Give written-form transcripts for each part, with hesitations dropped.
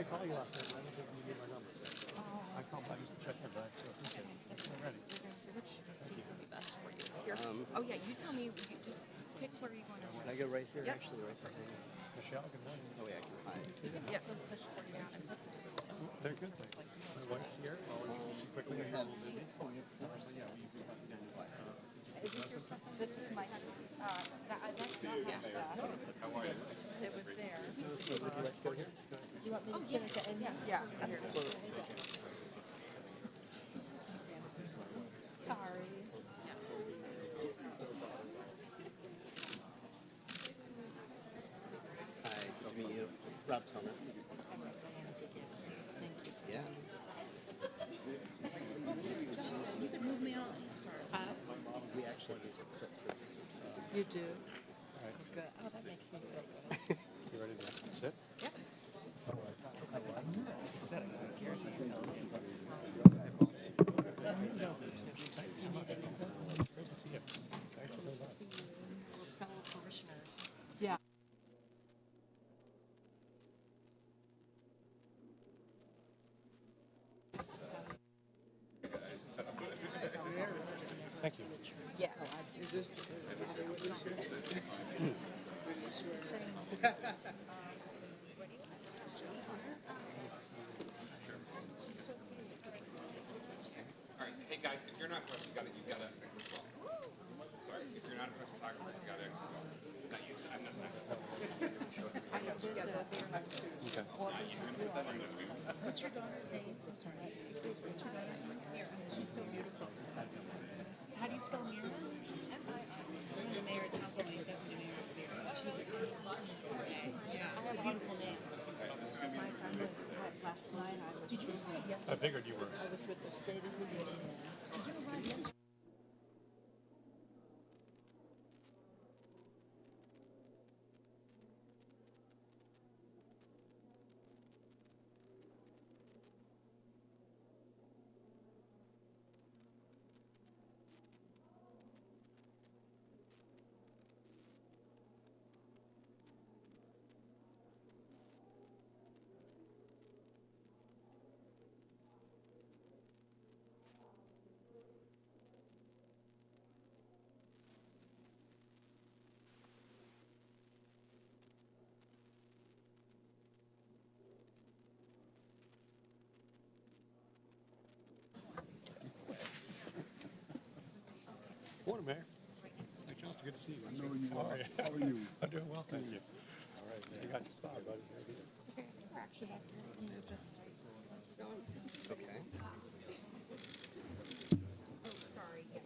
to call you after. I don't think you need my number. I call back just to check your bag, so appreciate it. I'm ready. Which seat would be best for you? Here? Oh, yeah, you tell me. You just pick where you want to. Can I go right here? Yep. Actually, right there. Michelle, good morning. Oh, yeah, I can hide. Yep. They're good things. My wife's here. Quickly, I have a little busy. Is this your stuff? This is my stuff. That's not my stuff. It was there. Would you like to go here? You want me to send it to Amy? Yes. Yeah. Sorry. Hi, me, Rob Thomas. Yeah. You could move me on. We actually need to clip for this. You do? All right. Good. Oh, that makes me feel good. You ready to sit? Yep. Great to see you. Thanks for coming by. We're fellow parishioners. Yeah. Thank you. Yeah. All right, hey guys, if you're not press, you gotta exit as well. Sorry, if you're not a press photographer, you gotta exit as well. Not you, I'm not. Okay. What's your daughter's name? What's your daughter? She's so beautiful. How do you spell Bier? The mayor's outgoing deputy mayor is Bier. She's a good one. Yeah, it's a beautiful name. My friend was last night. Did you say yes? I figured you were. I was with the state of the union. Did you arrive yesterday? Morning, Mayor. Hey, Johnston, good to see you. I know you How are. are you? How are you? I'm doing well, thank you. All right, man. You got your spot, buddy. Right here. Okay. We're actually have to move this. Okay. Oh, sorry. Yeah.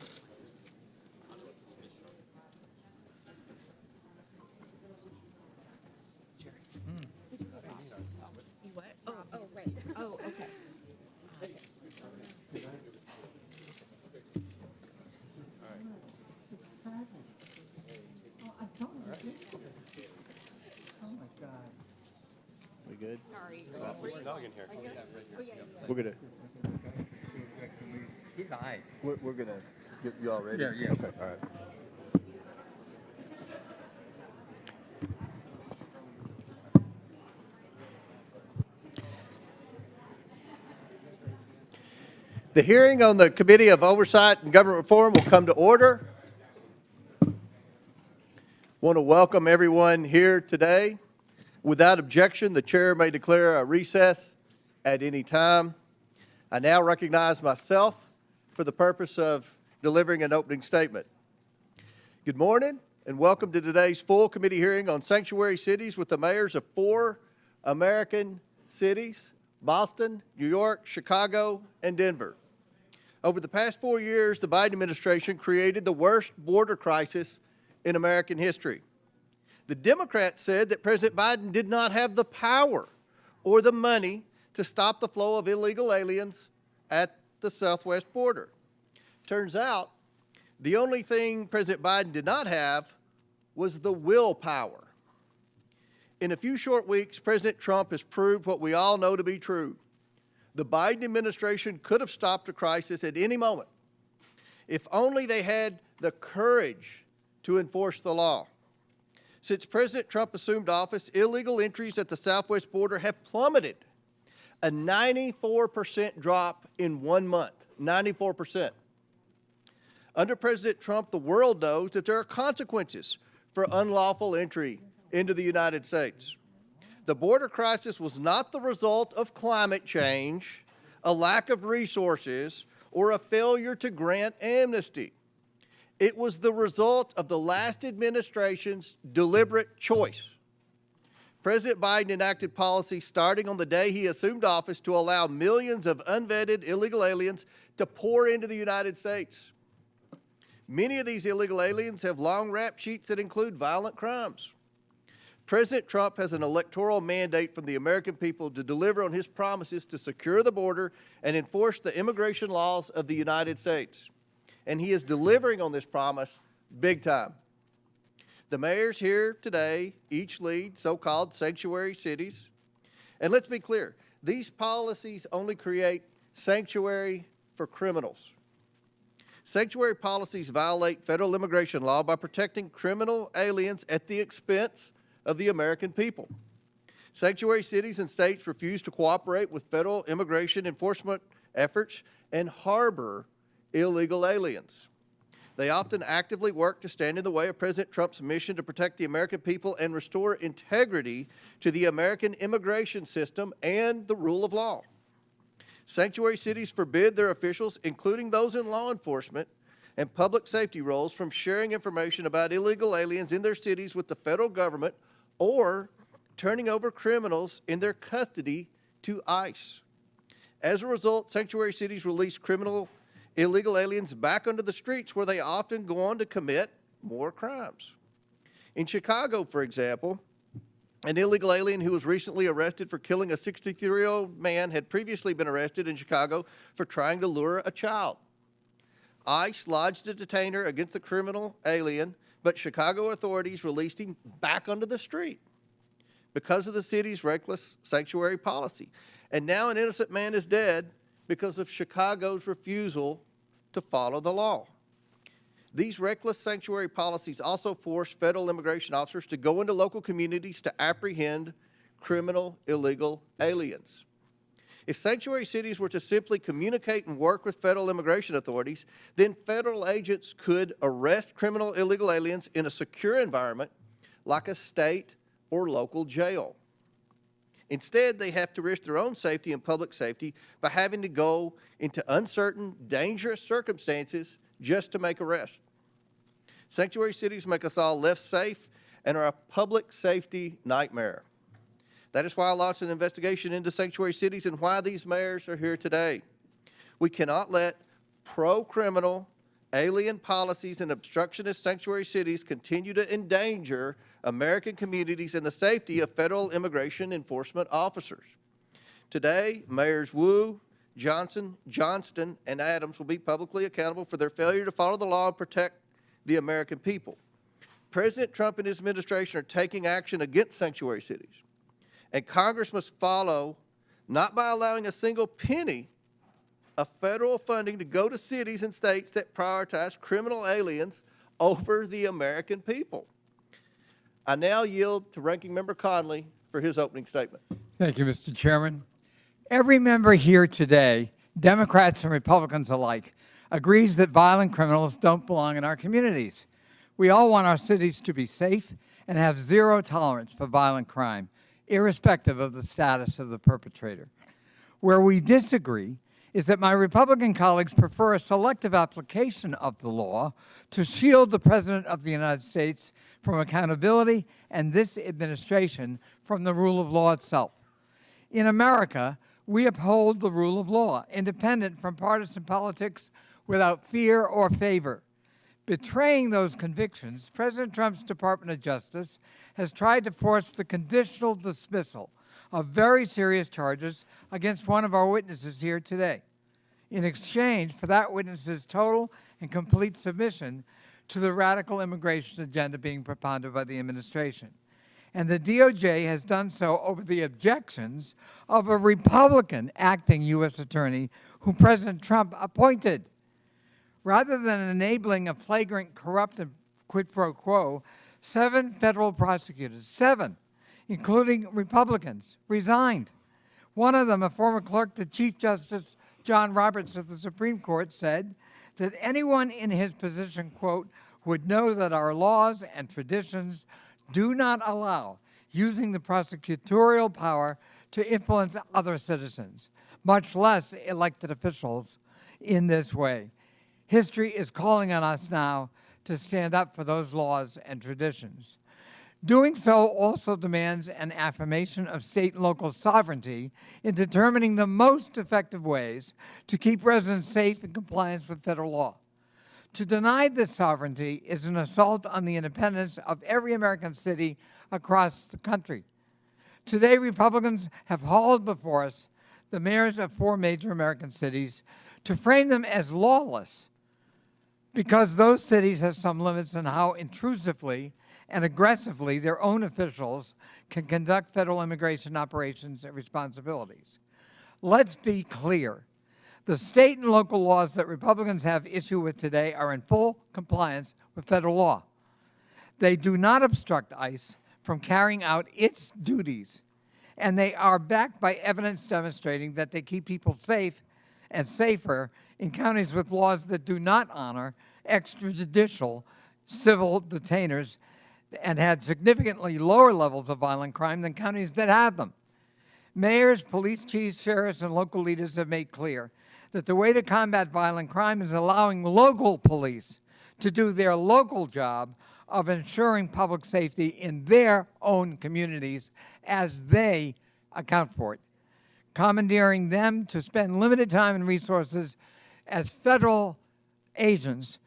You what? Oh, right. Oh, okay. We good? Sorry. There's a dog in here. Oh, yeah. We're gonna. He's high. We're gonna. You all ready? Yeah, yeah. Okay. All right. The hearing on the Committee of Oversight and Government Reform will come to order. Want to welcome everyone here today. Without objection, the chair may declare a recess at any time. I now recognize myself for the purpose of delivering an opening statement. Good morning and welcome to today's full committee hearing on sanctuary cities with the mayors of 4 American cities: Boston, New York, Chicago, and Denver. Over the past 4 years, the Biden administration created the worst border crisis in American history. The Democrats said that President Biden did not have the power or the money to stop the flow of illegal aliens at the southwest border. Turns out, the only thing President Biden did not have was the willpower. In a few short weeks, President Trump has proved what we all know to be true. The Biden administration could have stopped the crisis at any moment if only they had the courage to enforce the law. Since President Trump assumed office, illegal entries at the southwest border have plummeted a 94% drop in 1 month, 94%. Under President Trump, the world knows that there are consequences for unlawful entry into the United States. The border crisis was not the result of climate change, a lack of resources, or a failure to grant amnesty. It was the result of the last administration's deliberate choice. President Biden enacted policy starting on the day he assumed office to allow millions of unvetted illegal aliens to pour into the United States. Many of these illegal aliens have long rap sheets that include violent crimes. President Trump has an electoral mandate from the American people to deliver on his promises to secure the border and enforce the immigration laws of the United States. And he is delivering on this promise big time. The mayors here today each lead so-called sanctuary cities. And let's be clear, these policies only create sanctuary for criminals. Sanctuary policies violate federal immigration law by protecting criminal aliens at the expense of the American people. Sanctuary cities and states refuse to cooperate with federal immigration enforcement efforts and harbor illegal aliens. They often actively work to stand in the way of President Trump's mission to protect the American people and restore integrity to the American immigration system and the rule of law. Sanctuary cities forbid their officials, including those in law enforcement and public safety roles, from sharing information about illegal aliens in their cities with the federal government or turning over criminals in their custody to ICE. As a result, sanctuary cities release illegal aliens back onto the streets, where they often go on to commit more crimes. In Chicago, for example, an illegal alien who was recently arrested for killing a 63-year-old man had previously been arrested in Chicago for trying to lure a child. ICE lodged a detainer against the criminal alien, but Chicago authorities released him back onto the street because of the city's reckless sanctuary policy. And now an innocent man is dead because of Chicago's refusal to follow the law. These reckless sanctuary policies also force federal immigration officers to go into local communities to apprehend criminal illegal aliens. If sanctuary cities were to simply communicate and work with federal immigration authorities, then federal agents could arrest criminal illegal aliens in a secure environment like a state or local jail. Instead, they have to risk their own safety and public safety by having to go into uncertain, dangerous circumstances just to make arrests. Sanctuary cities make us all less safe and are a public safety nightmare. That is why I launched an investigation into sanctuary cities and why these mayors are here today. We cannot let pro-criminal, alien policies and obstructionist sanctuary cities continue to endanger American communities and the safety of federal immigration enforcement officers. Today, Mayors Wu, Johnston, and Adams will be publicly accountable for their failure to follow the law and protect the American people. President Trump and his administration are taking action against sanctuary cities. And Congress must follow, not by allowing a single penny of federal funding to go to cities and states that prioritize criminal aliens over the American people. I now yield to Ranking Member Conley for his opening statement. Thank you, Mr. Chairman. Every member here today, Democrats and Republicans alike, agrees that violent criminals don't belong in our communities. We all want our cities to be safe and have zero tolerance for violent crime, irrespective of the status of the perpetrator. Where we disagree is that my Republican colleagues prefer a selective application of the law to shield the President of the United States from accountability and this administration from the rule of law itself. In America, we uphold the rule of law, independent from partisan politics, without fear or favor. Betraying those convictions, President Trump's Department of Justice has tried to force the conditional dismissal of very serious charges against one of our witnesses here today, in exchange for that witness's total and complete submission to the radical immigration agenda being propounded by the administration. And the DOJ has done so over the objections of a Republican acting U.S. attorney who President Trump appointed. Rather than enabling a flagrant, corrupt, and quid pro quo, 7 federal prosecutors, 7, including Republicans, resigned. One of them, a former clerk to Chief Justice John Roberts of the Supreme Court, said that anyone in his position, quote, would know that our laws and traditions do not allow using the prosecutorial power to influence other citizens, much less elected officials, in this way. History is calling on us now to stand up for those laws and traditions. Doing so also demands an affirmation of state and local sovereignty in determining the most effective ways to keep residents safe in compliance with federal law. To deny this sovereignty is an assault on the independence of every American city across the country. Today, Republicans have hauled before us the mayors of 4 major American cities to frame them as lawless because those cities have some limits on how intrusively and aggressively their own officials can conduct federal immigration operations and responsibilities. Let's be clear. The state and local laws that Republicans have issue with today are in full compliance with federal law. They do not obstruct ICE from carrying out its duties, and they are backed by evidence demonstrating that they keep people safe and safer in counties with laws that do not honor extrajudicial civil detainers and had significantly lower levels of violent crime than counties that have them. Mayors, police chiefs, sheriffs, and local leaders have made clear that the way to combat violent crime is allowing local police to do their local job of ensuring public safety in their own communities as they account for it. Commandeering them to spend limited time and resources as federal agents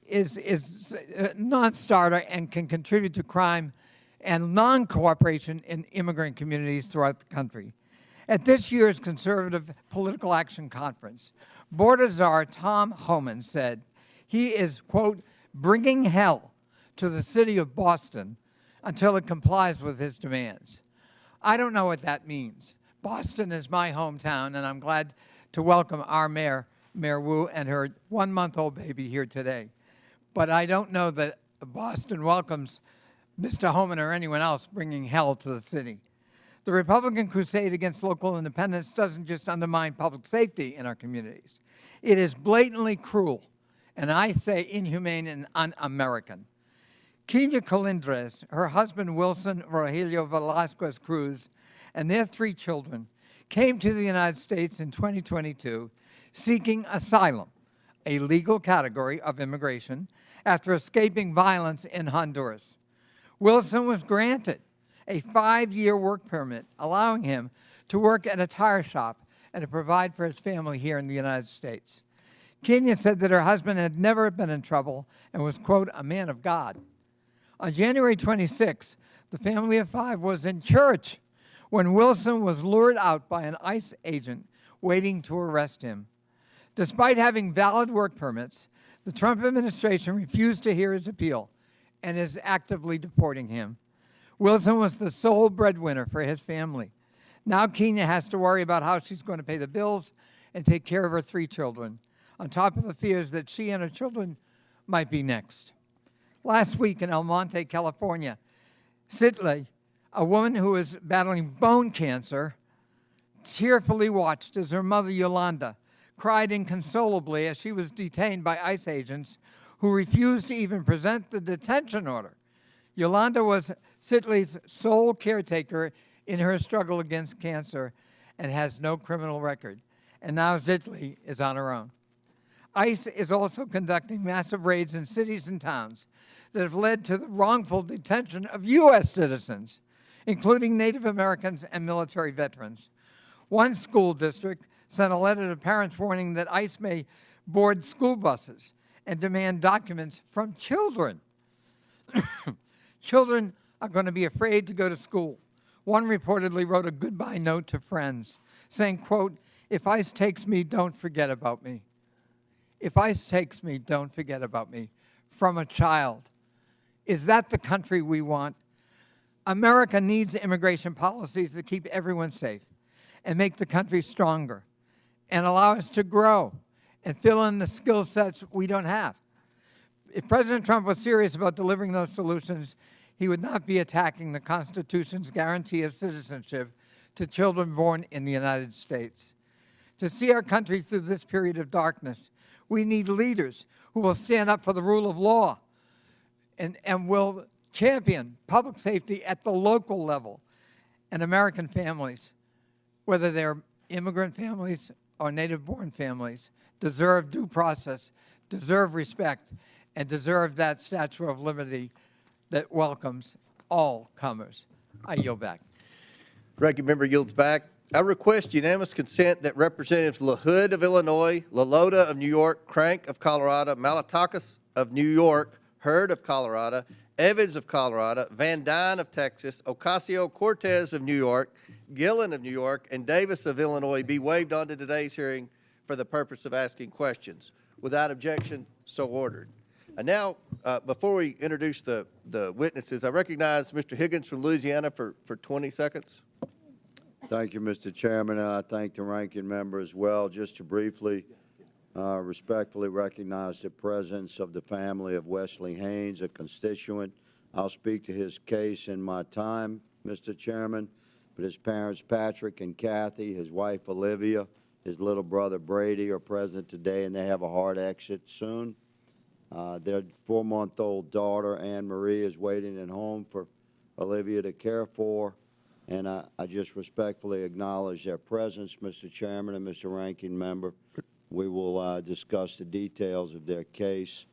is a non-starter and can contribute to crime and non-cooperation in immigrant communities throughout the country. At this year's Conservative Political Action Conference, Board Czar Tom Homan said he is, quote, bringing hell to the city of Boston until it complies with his demands. I don't know what that means. Boston is my hometown, and I'm glad to welcome our mayor, Mayor Wu, and her 1-month-old baby here today. But I don't know that Boston welcomes Mr. Homan or anyone else bringing hell to the city. The Republican crusade against local independence doesn't just undermine public safety in our communities. It is blatantly cruel, and I say inhumane and un-American. Kenya Colindres, her husband Wilson Rogelio Velasquez Cruz, and their 3 children came to the United States in 2022 seeking asylum, a legal category of immigration, after escaping violence in Honduras. Wilson was granted a 5-year work permit, allowing him to work at a tire shop and to provide for his family here in the United States. Kenya said that her husband had never been in trouble and was, quote, a man of God. On January 26, the family of 5 was in church when Wilson was lured out by an ICE agent waiting to arrest him. Despite having valid work permits, the Trump administration refused to hear his appeal and is actively deporting him. Wilson was the sole breadwinner for his family. Now Kenya has to worry about how she's going to pay the bills and take care of her 3 children, on top of the fears that she and her children might be next. Last week in El Monte, California, Sitley, a woman who is battling bone cancer, tearfully watched as her mother, Yolanda, cried inconsolably as she was detained by ICE agents who refused to even present the detention order. Yolanda was Sitley's sole caretaker in her struggle against cancer and has no criminal record. And now Sitley is on her own. ICE is also conducting massive raids in cities and towns that have led to the wrongful detention of U.S. citizens, including Native Americans and military veterans. One school district sent a letter to parents warning that ICE may board school buses and demand documents from children. Children are going to be afraid to go to school. One reportedly wrote a goodbye note to friends saying, quote, if ICE takes me, don't forget about me. If ICE takes me, don't forget about me. From a child. Is that the country we want? America needs immigration policies that keep everyone safe and make the country stronger and allow us to grow and fill in the skill sets we don't have. If President Trump was serious about delivering those solutions, he would not be attacking the Constitution's guarantee of citizenship to children born in the United States. To see our country through this period of darkness, we need leaders who will stand up for the rule of law and will champion public safety at the local level. And American families, whether they're immigrant families or native-born families, deserve due process, deserve respect, and deserve that Statue of Liberty that welcomes all comers. I yield back. Ranking member yields back. I request unanimous consent that Representatives LaHood of Illinois, LaLota of New York, Crank of Colorado, Malatakis of New York, Hurd of Colorado, Evans of Colorado, Van Dyne of Texas, Ocasio-Cortez of New York, Gillen of New York, and Davis of Illinois be waived onto today's hearing for the purpose of asking questions. Without objection, so ordered. And now, before we introduce the witnesses, I recognize Mr. Higgins from Louisiana for 20 seconds. Thank you, Mr. Chairman. I thank the ranking member as well. Just to briefly, respectfully recognize the presence of the family of Wesley Haynes, a constituent. I'll speak to his case in my time, Mr. Chairman, but his parents, Patrick and Kathy, his wife, Olivia, his little brother, Brady, are present today, and they have a hard exit soon. Their 4-month-old daughter, Anne Marie, is waiting at home for Olivia to care for. And I just respectfully acknowledge their presence, Mr. Chairman and Mr. Ranking Member. We will discuss the details of their case.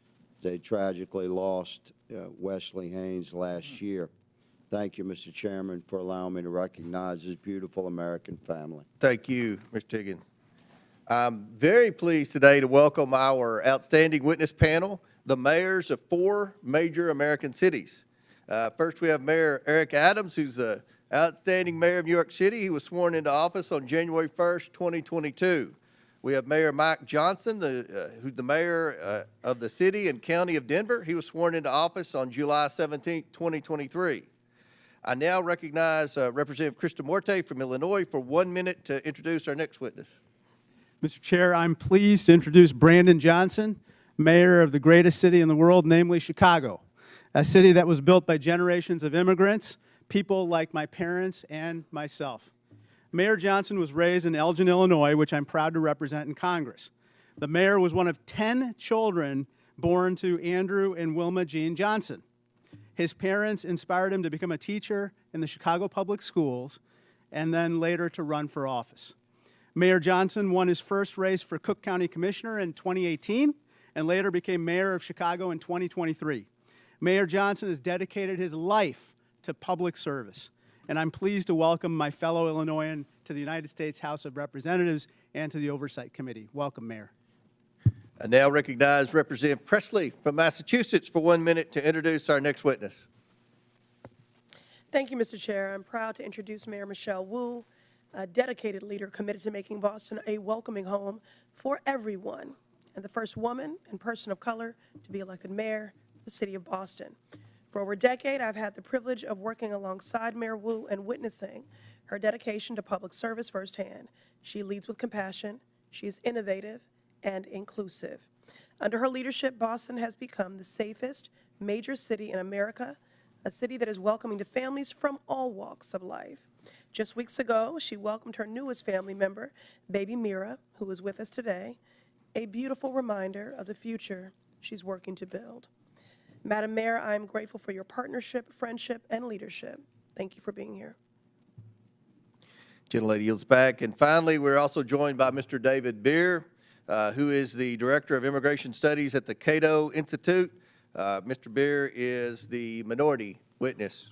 They tragically lost Wesley Haynes last year. Thank you, Mr. Chairman, for allowing me to recognize this beautiful American family. Thank you, Mr. Higgins. I'm very pleased today to welcome our outstanding witness panel, the mayors of 4 major American cities. First, we have Mayor Eric Adams, who's the outstanding mayor of New York City. He was sworn into office on January 1st, 2022. We have Mayor Mike Johnston, who's the mayor of the city and county of Denver. He was sworn into office on July 17th, 2023. I now recognize Representative Krista Morte from Illinois for 1 minute to introduce our next witness. Mr. Chair, I'm pleased to introduce Brandon Johnson, mayor of the greatest city in the world, namely Chicago, a city that was built by generations of immigrants, people like my parents and myself. Mayor Johnson was raised in Elgin, Illinois, which I'm proud to represent in Congress. The mayor was one of 10 children born to Andrew and Wilma Jean Johnson. His parents inspired him to become a teacher in the Chicago Public Schools and then later to run for office. Mayor Johnson won his first race for Cook County Commissioner in 2018 and later became mayor of Chicago in 2023. Mayor Johnson has dedicated his life to public service, and I'm pleased to welcome my fellow Illinoisan to the United States House of Representatives and to the Oversight Committee. Welcome, Mayor. I now recognize Representative Presley from Massachusetts for 1 minute to introduce our next witness. Thank you, Mr. Chair. I'm proud to introduce Mayor Michelle Wu, a dedicated leader committed to making Boston a welcoming home for everyone, and the first woman and person of color to be elected mayor of the city of Boston. For over a decade, I've had the privilege of working alongside Mayor Wu and witnessing her dedication to public service firsthand. She leads with compassion, she is innovative and inclusive. Under her leadership, Boston has become the safest major city in America, a city that is welcoming to families from all walks of life. Just weeks ago, she welcomed her newest family member, baby Mira, who is with us today, a beautiful reminder of the future she's working to build. Madam Mayor, I am grateful for your partnership, friendship, and leadership. Thank you for being here. Gentlelady yields back. And finally, we're also joined by Mr. David Bier, who is the Director of Immigration Studies at the Cato Institute. Mr. Bier is the minority witness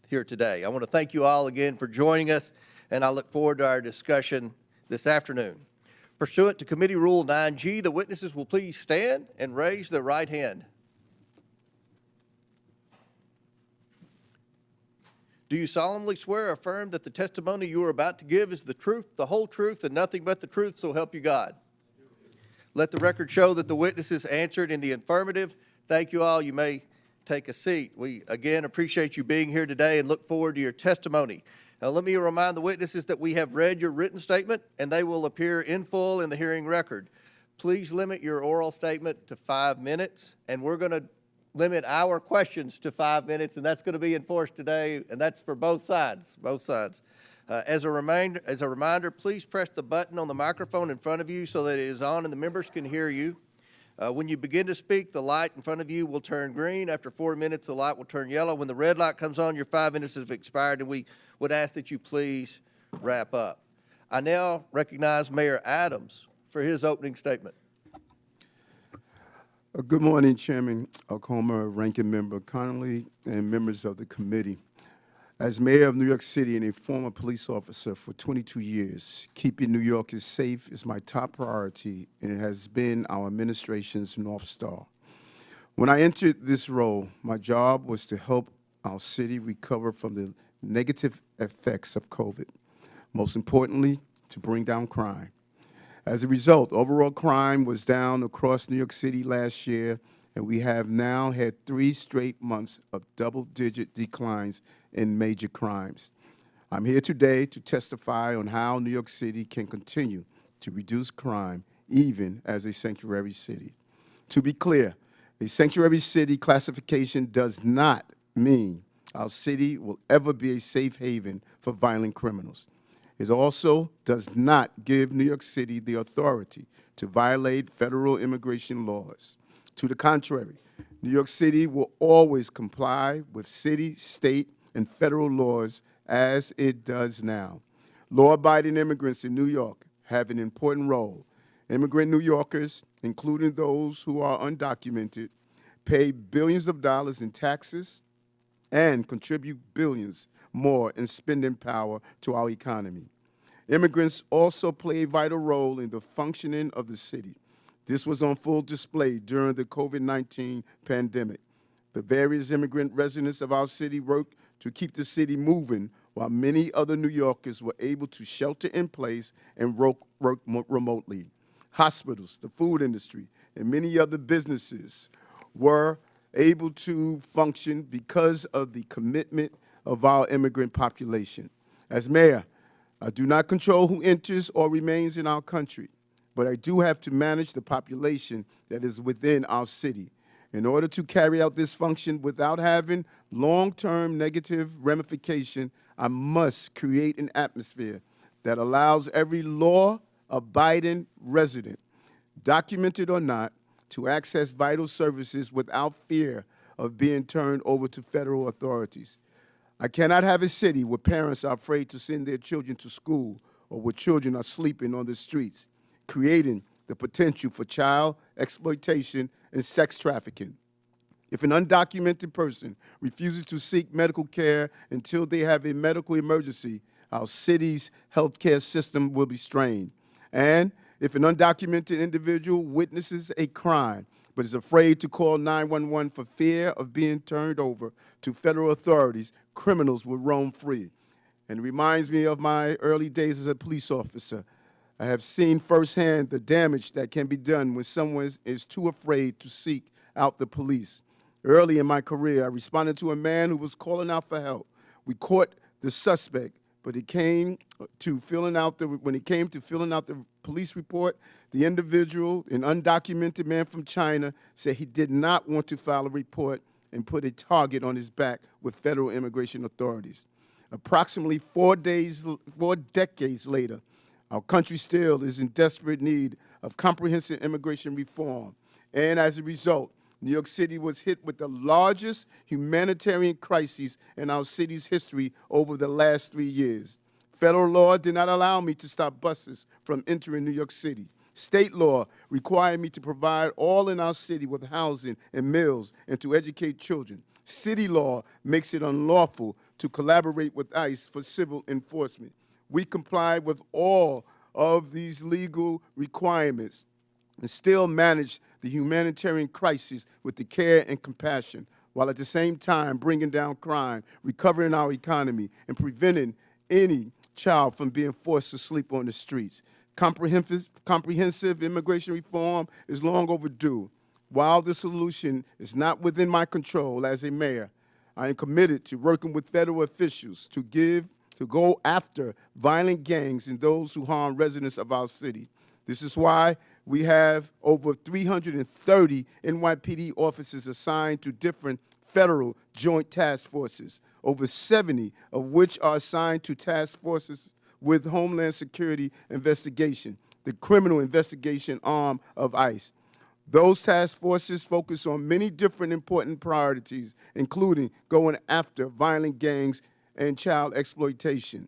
here today. I want to thank you all again for joining us, and I look forward to our discussion this afternoon. Pursuant to Committee Rule 9G, the witnesses will please stand and raise their right hand. Do you solemnly swear or affirm that the testimony you are about to give is the truth, the whole truth, and nothing but the truth, so help you God? Let the record show that the witnesses answered in the affirmative. Thank you all. You may take a seat. We, again, appreciate you being here today and look forward to your testimony. Now, let me remind the witnesses that we have read your written statement, and they will appear in full in the hearing record. Please limit your oral statement to 5 minutes, and we're going to limit our questions to 5 minutes, and that's going to be enforced today, and that's for both sides, As a reminder, please press the button on the microphone in front of you so that it is on and the members can hear you. When you begin to speak, the light in front of you will turn green. After 4 minutes, the light will turn yellow. When the red light comes on, your 5 minutes have expired, and we would ask that you please wrap up. I now recognize Mayor Adams for his opening statement. Good morning, Chairman Comer, Ranking Member Connolly, and members of the committee. As mayor of New York City and a former police officer for 22 years, keeping New Yorkers safe is my top priority, and it has been our administration's North Star. When I entered this role, my job was to help our city recover from the negative effects of COVID. Most importantly, to bring down crime. As a result, overall crime was down across New York City last year, and we have now had 3 straight months of double-digit declines in major crimes. I'm here today to testify on how New York City can continue to reduce crime, even as a sanctuary city. To be clear, a sanctuary city classification does not mean our city will ever be a safe haven for violent criminals. It also does not give New York City the authority to violate federal immigration laws. To the contrary, New York City will always comply with city, state, and federal laws as it does now. Law-abiding immigrants in New York have an important role. Immigrant New Yorkers, including those who are undocumented, pay billions of dollars in taxes and contribute billions more in spending power to our economy. Immigrants also play a vital role in the functioning of the city. This was on full display during the COVID-19 pandemic. The various immigrant residents of our city worked to keep the city moving, while many other New Yorkers were able to shelter in place and work remotely. Hospitals, the food industry, and many other businesses were able to function because of the commitment of our immigrant population. As mayor, I do not control who enters or remains in our country, but I do have to manage the population that is within our city. In order to carry out this function without having long-term negative ramification, I must create an atmosphere that allows every law-abiding resident, documented or not, to access vital services without fear of being turned over to federal authorities. I cannot have a city where parents are afraid to send their children to school or where children are sleeping on the streets, creating the potential for child exploitation and sex trafficking. If an undocumented person refuses to seek medical care until they have a medical emergency, our city's healthcare system will be strained. And if an undocumented individual witnesses a crime but is afraid to call 911 for fear of being turned over to federal authorities, criminals will roam free. And it reminds me of my early days as a police officer. I have seen firsthand the damage that can be done when someone is too afraid to seek out the police. Early in my career, I responded to a man who was calling out for help. We caught the suspect, but when it came to filling out the police report, the individual, an undocumented man from China, said he did not want to file a report and put a target on his back with federal immigration authorities. Approximately 4 decades later, our country still is in desperate need of comprehensive immigration reform. And as a result, New York City was hit with the largest humanitarian crisis in our city's history over the last 3 years. Federal law did not allow me to stop buses from entering New York City. State law required me to provide all in our city with housing and meals and to educate children. City law makes it unlawful to collaborate with ICE for civil enforcement. We complied with all of these legal requirements and still manage the humanitarian crisis with the care and compassion, while at the same time bringing down crime, recovering our economy, and preventing any child from being forced to sleep on the streets. Comprehensive immigration reform is long overdue. While the solution is not within my control as a mayor, I am committed to working with federal officials to go after violent gangs and those who harm residents of our city. This is why we have over 330 NYPD officers assigned to different federal joint task forces, over 70 of which are assigned to task forces with Homeland Security investigation, the criminal investigation arm of ICE. Those task forces focus on many different important priorities, including going after violent gangs and child exploitation.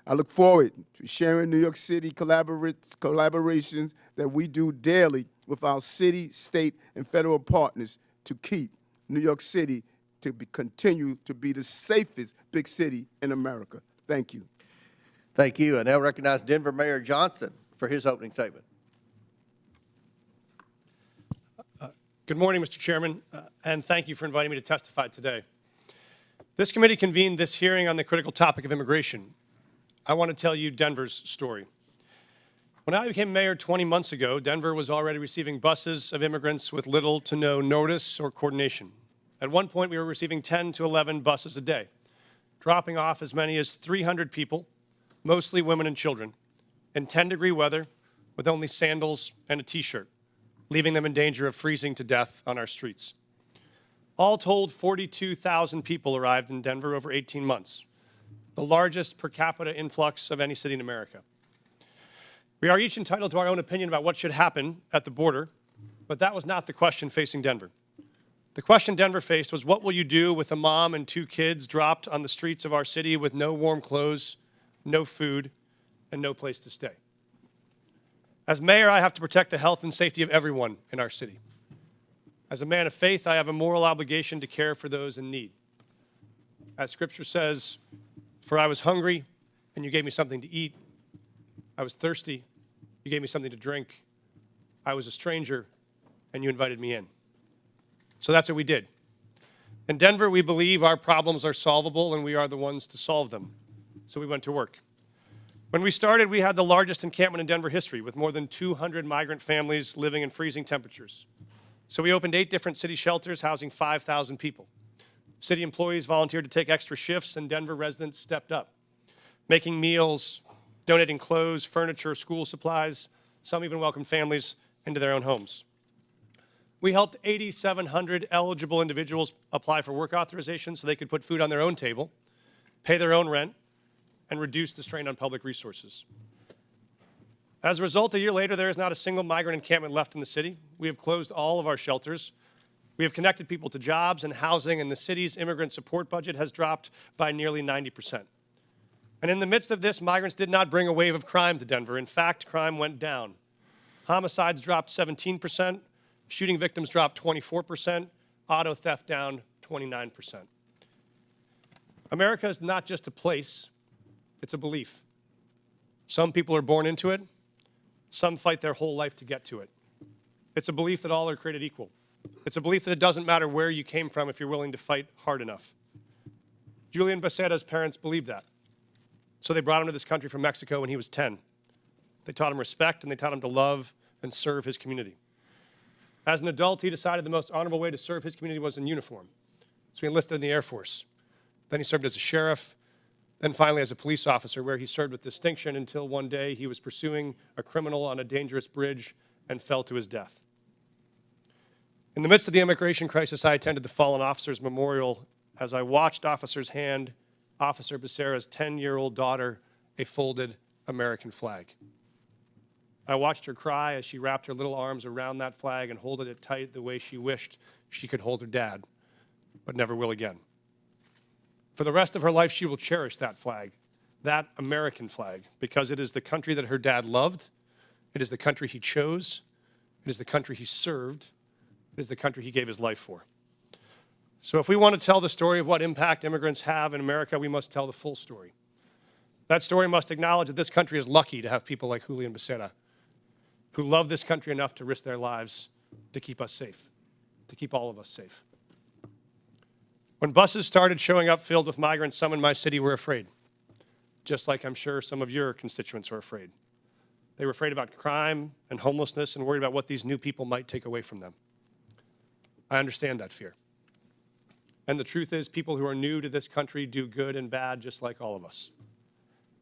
I look forward to sharing New York City collaborations that we do daily with our city, state, and federal partners to keep New York City to continue to be the safest big city in America. Thank you. Thank you. I now recognize Denver Mayor Johnston for his opening statement. Good morning, Mr. Chairman, and thank you for inviting me to testify today. This committee convened this hearing on the critical topic of immigration. I want to tell you Denver's story. When I became mayor 20 months ago, Denver was already receiving buses of immigrants with little to no notice or coordination. At one point, we were receiving 10 to 11 buses a day, dropping off as many as 300 people, mostly women and children, in 10-degree weather with only sandals and a T-shirt, leaving them in danger of freezing to death on our streets. All told, 42,000 people arrived in Denver over 18 months, the largest per capita influx of any city in America. We are each entitled to our own opinion about what should happen at the border, but that was not the question facing Denver. The question Denver faced was, what will you do with a mom and 2 kids dropped on the streets of our city with no warm clothes, no food, and no place to stay? As mayor, I have to protect the health and safety of everyone in our city. As a man of faith, I have a moral obligation to care for those in need. As Scripture says, for I was hungry, and you gave me something to eat. I was thirsty, you gave me something to drink. I was a stranger, and you invited me in. So that's what we did. In Denver, we believe our problems are solvable, and we are the ones to solve them. So we went to work. When we started, we had the largest encampment in Denver history, with more than 200 migrant families living in freezing temperatures. So we opened 8 different city shelters housing 5,000 people. City employees volunteered to take extra shifts, and Denver residents stepped up, making meals, donating clothes, furniture, school supplies. Some even welcomed families into their own homes. We helped 8,700 eligible individuals apply for work authorization so they could put food on their own table, pay their own rent, and reduce the strain on public resources. As a result, a year later, there is not a single migrant encampment left in the city. We have closed all of our shelters. We have connected people to jobs and housing, and the city's immigrant support budget has dropped by nearly 90%. And in the midst of this, migrants did not bring a wave of crime to Denver. In fact, crime went down. Homicides dropped 17%, shooting victims dropped 24%, auto theft down 29%. America is not just a place, it's a belief. Some people are born into it, some fight their whole life to get to it. It's a belief that all are created equal. It's a belief that it doesn't matter where you came from if you're willing to fight hard enough. Julian Becerra's parents believed that. So they brought him to this country from Mexico when he was 10. They taught him respect, and they taught him to love and serve his community. As an adult, he decided the most honorable way to serve his community was in uniform. So he enlisted in the Air Force. Then he served as a sheriff, then finally as a police officer, where he served with distinction until one day he was pursuing a criminal on a dangerous bridge and fell to his death. In the midst of the immigration crisis, I attended the Fallen Officers Memorial as I watched officers hand Officer Becerra's 10-year-old daughter a folded American flag. I watched her cry as she wrapped her little arms around that flag and holded it tight the way she wished she could hold her dad, but never will again. For the rest of her life, she will cherish that flag, that American flag, because it is the country that her dad loved, it is the country he chose, it is the country he served, it is the country he gave his life for. So if we want to tell the story of what impact immigrants have in America, we must tell the full story. That story must acknowledge that this country is lucky to have people like Julian Becerra, who love this country enough to risk their lives to keep us safe, to keep all of us safe. When buses started showing up filled with migrants, some in my city were afraid, just like I'm sure some of your constituents are afraid. They were afraid about crime and homelessness and worried about what these new people might take away from them. I understand that fear. And the truth is, people who are new to this country do good and bad just like all of us.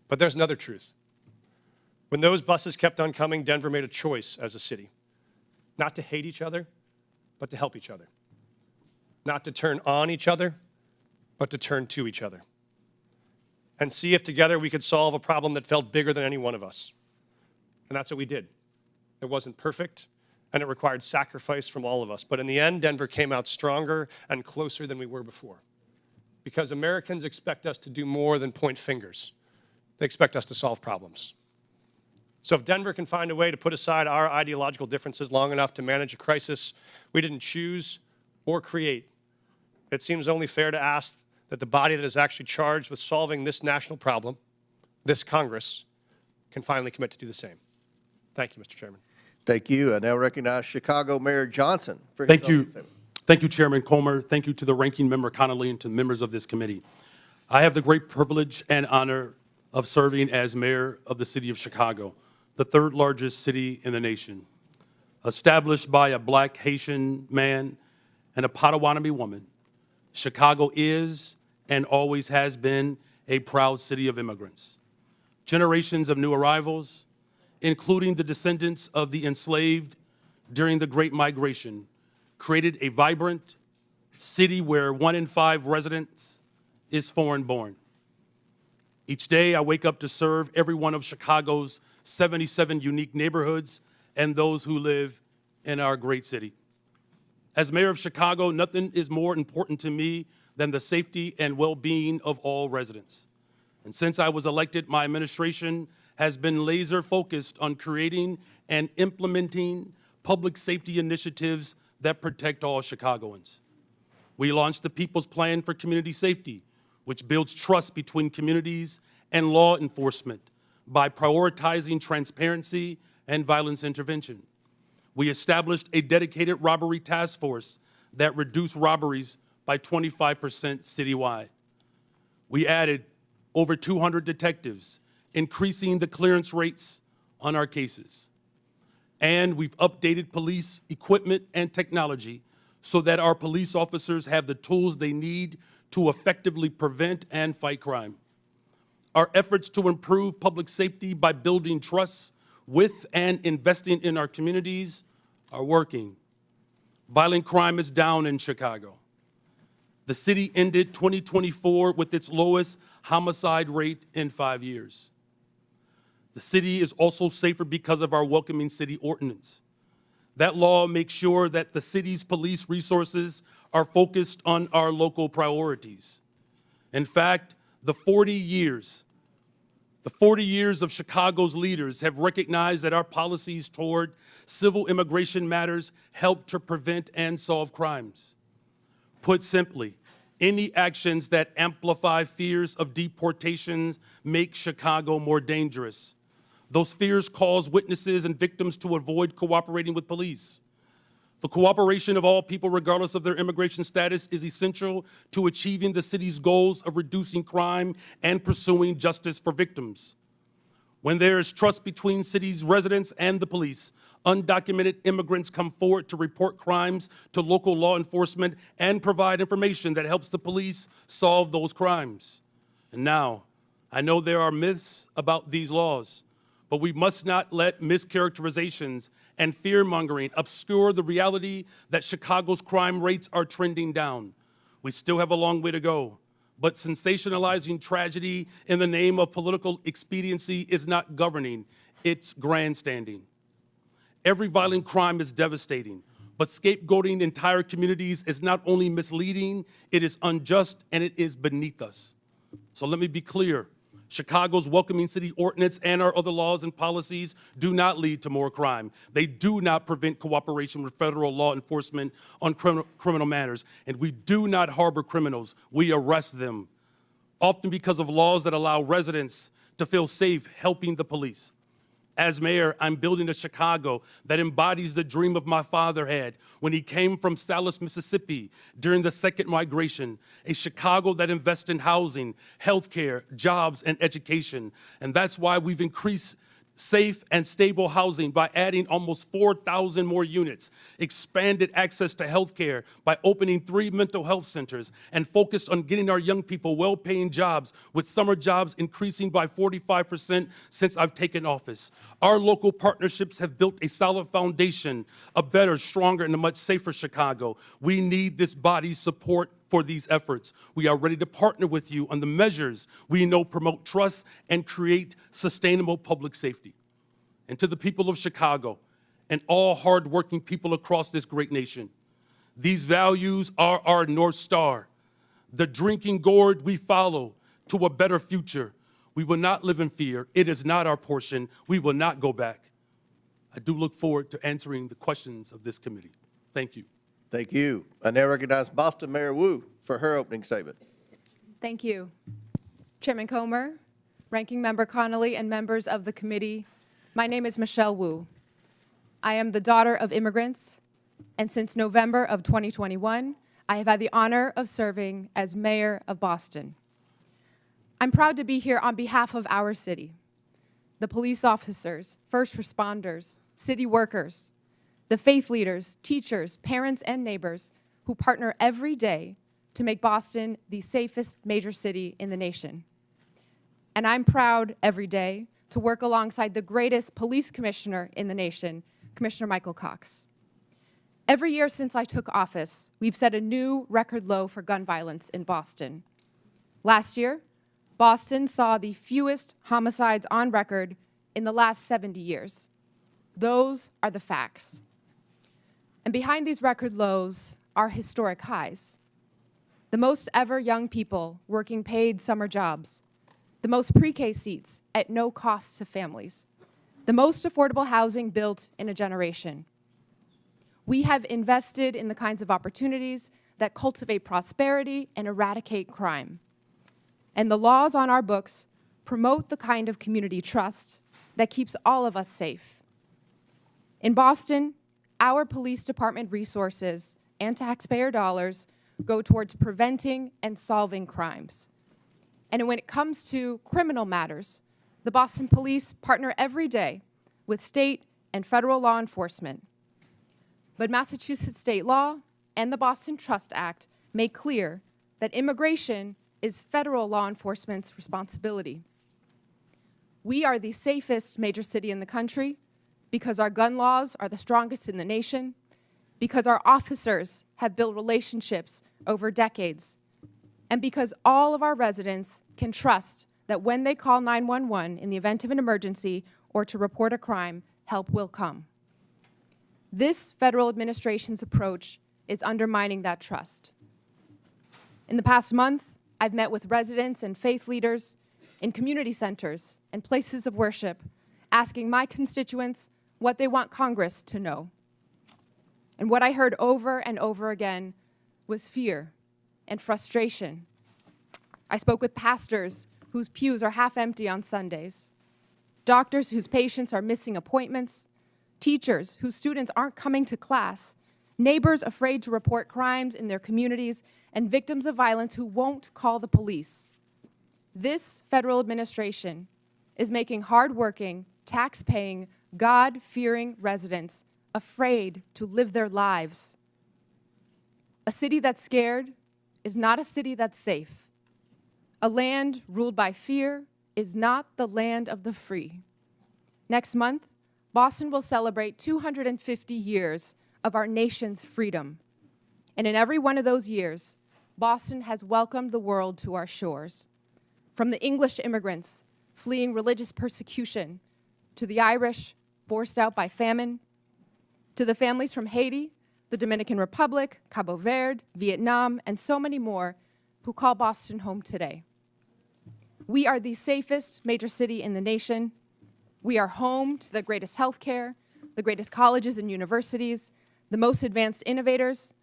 But there's another truth. When those buses kept on coming, Denver made a choice as a city, not to hate each other, but to help each other. not to turn on each other, but to turn to each other. And see if together we could solve a problem that felt bigger than any one of us. And that's what we did. It wasn't perfect, and it required sacrifice from all of us. But in the end, Denver came out stronger and closer than we were before. Because Americans expect us to do more than point fingers. They expect us to solve problems. So if Denver can find a way to put aside our ideological differences long enough to manage a crisis we didn't choose or create, it seems only fair to ask that the body that is actually charged with solving this national problem, this Congress, can finally commit to do the same. Thank you, Mr. Chairman. Thank you. I now recognize Chicago Mayor Johnston for his Thank you. opening statement. Thank you, Chairman Comer. Thank you to the Ranking Member Connolly and to the members of this committee. I have the great privilege and honor of serving as mayor of the city of Chicago, the third largest city in the nation. Established by a Black Haitian man and a Potawatomi woman, Chicago is and always has been a proud city of immigrants. Generations of new arrivals, including the descendants of the enslaved during the Great Migration, created a vibrant city where 1 in 5 residents is foreign-born. Each day, I wake up to serve every one of Chicago's 77 unique neighborhoods and those who live in our great city. As mayor of Chicago, nothing is more important to me than the safety and well-being of all residents. And since I was elected, my administration has been laser-focused on creating and implementing public safety initiatives that protect all Chicagoans. We launched the People's Plan for Community Safety, which builds trust between communities and law enforcement by prioritizing transparency and violence intervention. We established a dedicated robbery task force that reduced robberies by 25% citywide. We added over 200 detectives, increasing the clearance rates on our cases. And we've updated police equipment and technology so that our police officers have the tools they need to effectively prevent and fight crime. Our efforts to improve public safety by building trust with and investing in our communities are working. Violent crime is down in Chicago. The city ended 2024 with its lowest homicide rate in 5 years. The city is also safer because of our Welcoming City Ordinance. That law makes sure that the city's police resources are focused on our local priorities. In fact, the 40 years of Chicago's leaders have recognized that our policies toward civil immigration matters help to prevent and solve crimes. Put simply, any actions that amplify fears of deportations make Chicago more dangerous. Those fears cause witnesses and victims to avoid cooperating with police. The cooperation of all people, regardless of their immigration status, is essential to achieving the city's goals of reducing crime and pursuing justice for victims. When there is trust between city's residents and the police, undocumented immigrants come forward to report crimes to local law enforcement and provide information that helps the police solve those crimes. And now, I know there are myths about these laws, but we must not let mischaracterizations and fear-mongering obscure the reality that Chicago's crime rates are trending down. We still have a long way to go, but sensationalizing tragedy in the name of political expediency is not governing, it's grandstanding. Every violent crime is devastating, but scapegoating entire communities is not only misleading, it is unjust and it is beneath us. So let me be clear. Chicago's Welcoming City Ordinance and our other laws and policies do not lead to more crime. They do not prevent cooperation with federal law enforcement on criminal matters. And we do not harbor criminals. We arrest them, often because of laws that allow residents to feel safe helping the police. As mayor, I'm building a Chicago that embodies the dream of my father had when he came from Salis, Mississippi during the Second Migration, a Chicago that invests in housing, healthcare, jobs, and education. And that's why we've increased safe and stable housing by adding almost 4,000 more units, expanded access to health care by opening 3 mental health centers, and focused on getting our young people well-paying jobs, with summer jobs increasing by 45% since I've taken office. Our local partnerships have built a solid foundation, a better, stronger, and a much safer Chicago. We need this body's support for these efforts. We are ready to partner with you on the measures we know promote trust and create sustainable public safety. And to the people of Chicago and all hardworking people across this great nation, these values are our North Star, the drinking gourd we follow to a better future. We will not live in fear. It is not our portion. We will not go back. I do look forward to answering the questions of this committee. Thank you. Thank you. I now recognize Boston Mayor Wu for her opening statement. Thank you. Chairman Comer, Ranking Member Connolly, and members of the committee, my name is Michelle Wu. I am the daughter of immigrants, and since November of 2021, I have had the honor of serving as mayor of Boston. I'm proud to be here on behalf of our city, the police officers, first responders, city workers, the faith leaders, teachers, parents, and neighbors who partner every day to make Boston the safest major city in the nation. And I'm proud every day to work alongside the greatest police commissioner in the nation, Commissioner Michael Cox. Every year since I took office, we've set a new record low for gun violence in Boston. Last year, Boston saw the fewest homicides on record in the last 70 years. Those are the facts. And behind these record lows are historic highs. The most ever young people working paid summer jobs, the most pre-K seats at no cost to families, the most affordable housing built in a generation. We have invested in the kinds of opportunities that cultivate prosperity and eradicate crime. And the laws on our books promote the kind of community trust that keeps all of us safe. In Boston, our police department resources and taxpayer dollars go towards preventing and solving crimes. And when it comes to criminal matters, the Boston Police partner every day with state and federal law enforcement. But Massachusetts state law and the Boston Trust Act make clear that immigration is federal law enforcement's responsibility. We are the safest major city in the country because our gun laws are the strongest in the nation, because our officers have built relationships over decades, and because all of our residents can trust that when they call 911 in the event of an emergency or to report a crime, help will come. This federal administration's approach is undermining that trust. In the past month, I've met with residents and faith leaders in community centers and places of worship, asking my constituents what they want Congress to know. And what I heard over and over again was fear and frustration. I spoke with pastors whose pews are half empty on Sundays, doctors whose patients are missing appointments, teachers whose students aren't coming to class, neighbors afraid to report crimes in their communities, and victims of violence who won't call the police. This federal administration is making hardworking, tax-paying, God-fearing residents afraid to live their lives. A city that's scared is not a city that's safe. A land ruled by fear is not the land of the free. Next month, Boston will celebrate 250 years of our nation's freedom. And in every one of those years, Boston has welcomed the world to our shores. From the English immigrants fleeing religious persecution, to the Irish forced out by famine, to the families from Haiti, the Dominican Republic, Cabo Verde, Vietnam, and so many more who call Boston home today. We are the safest major city in the nation. We are home to the greatest healthcare, the greatest colleges and universities, the most advanced innovators,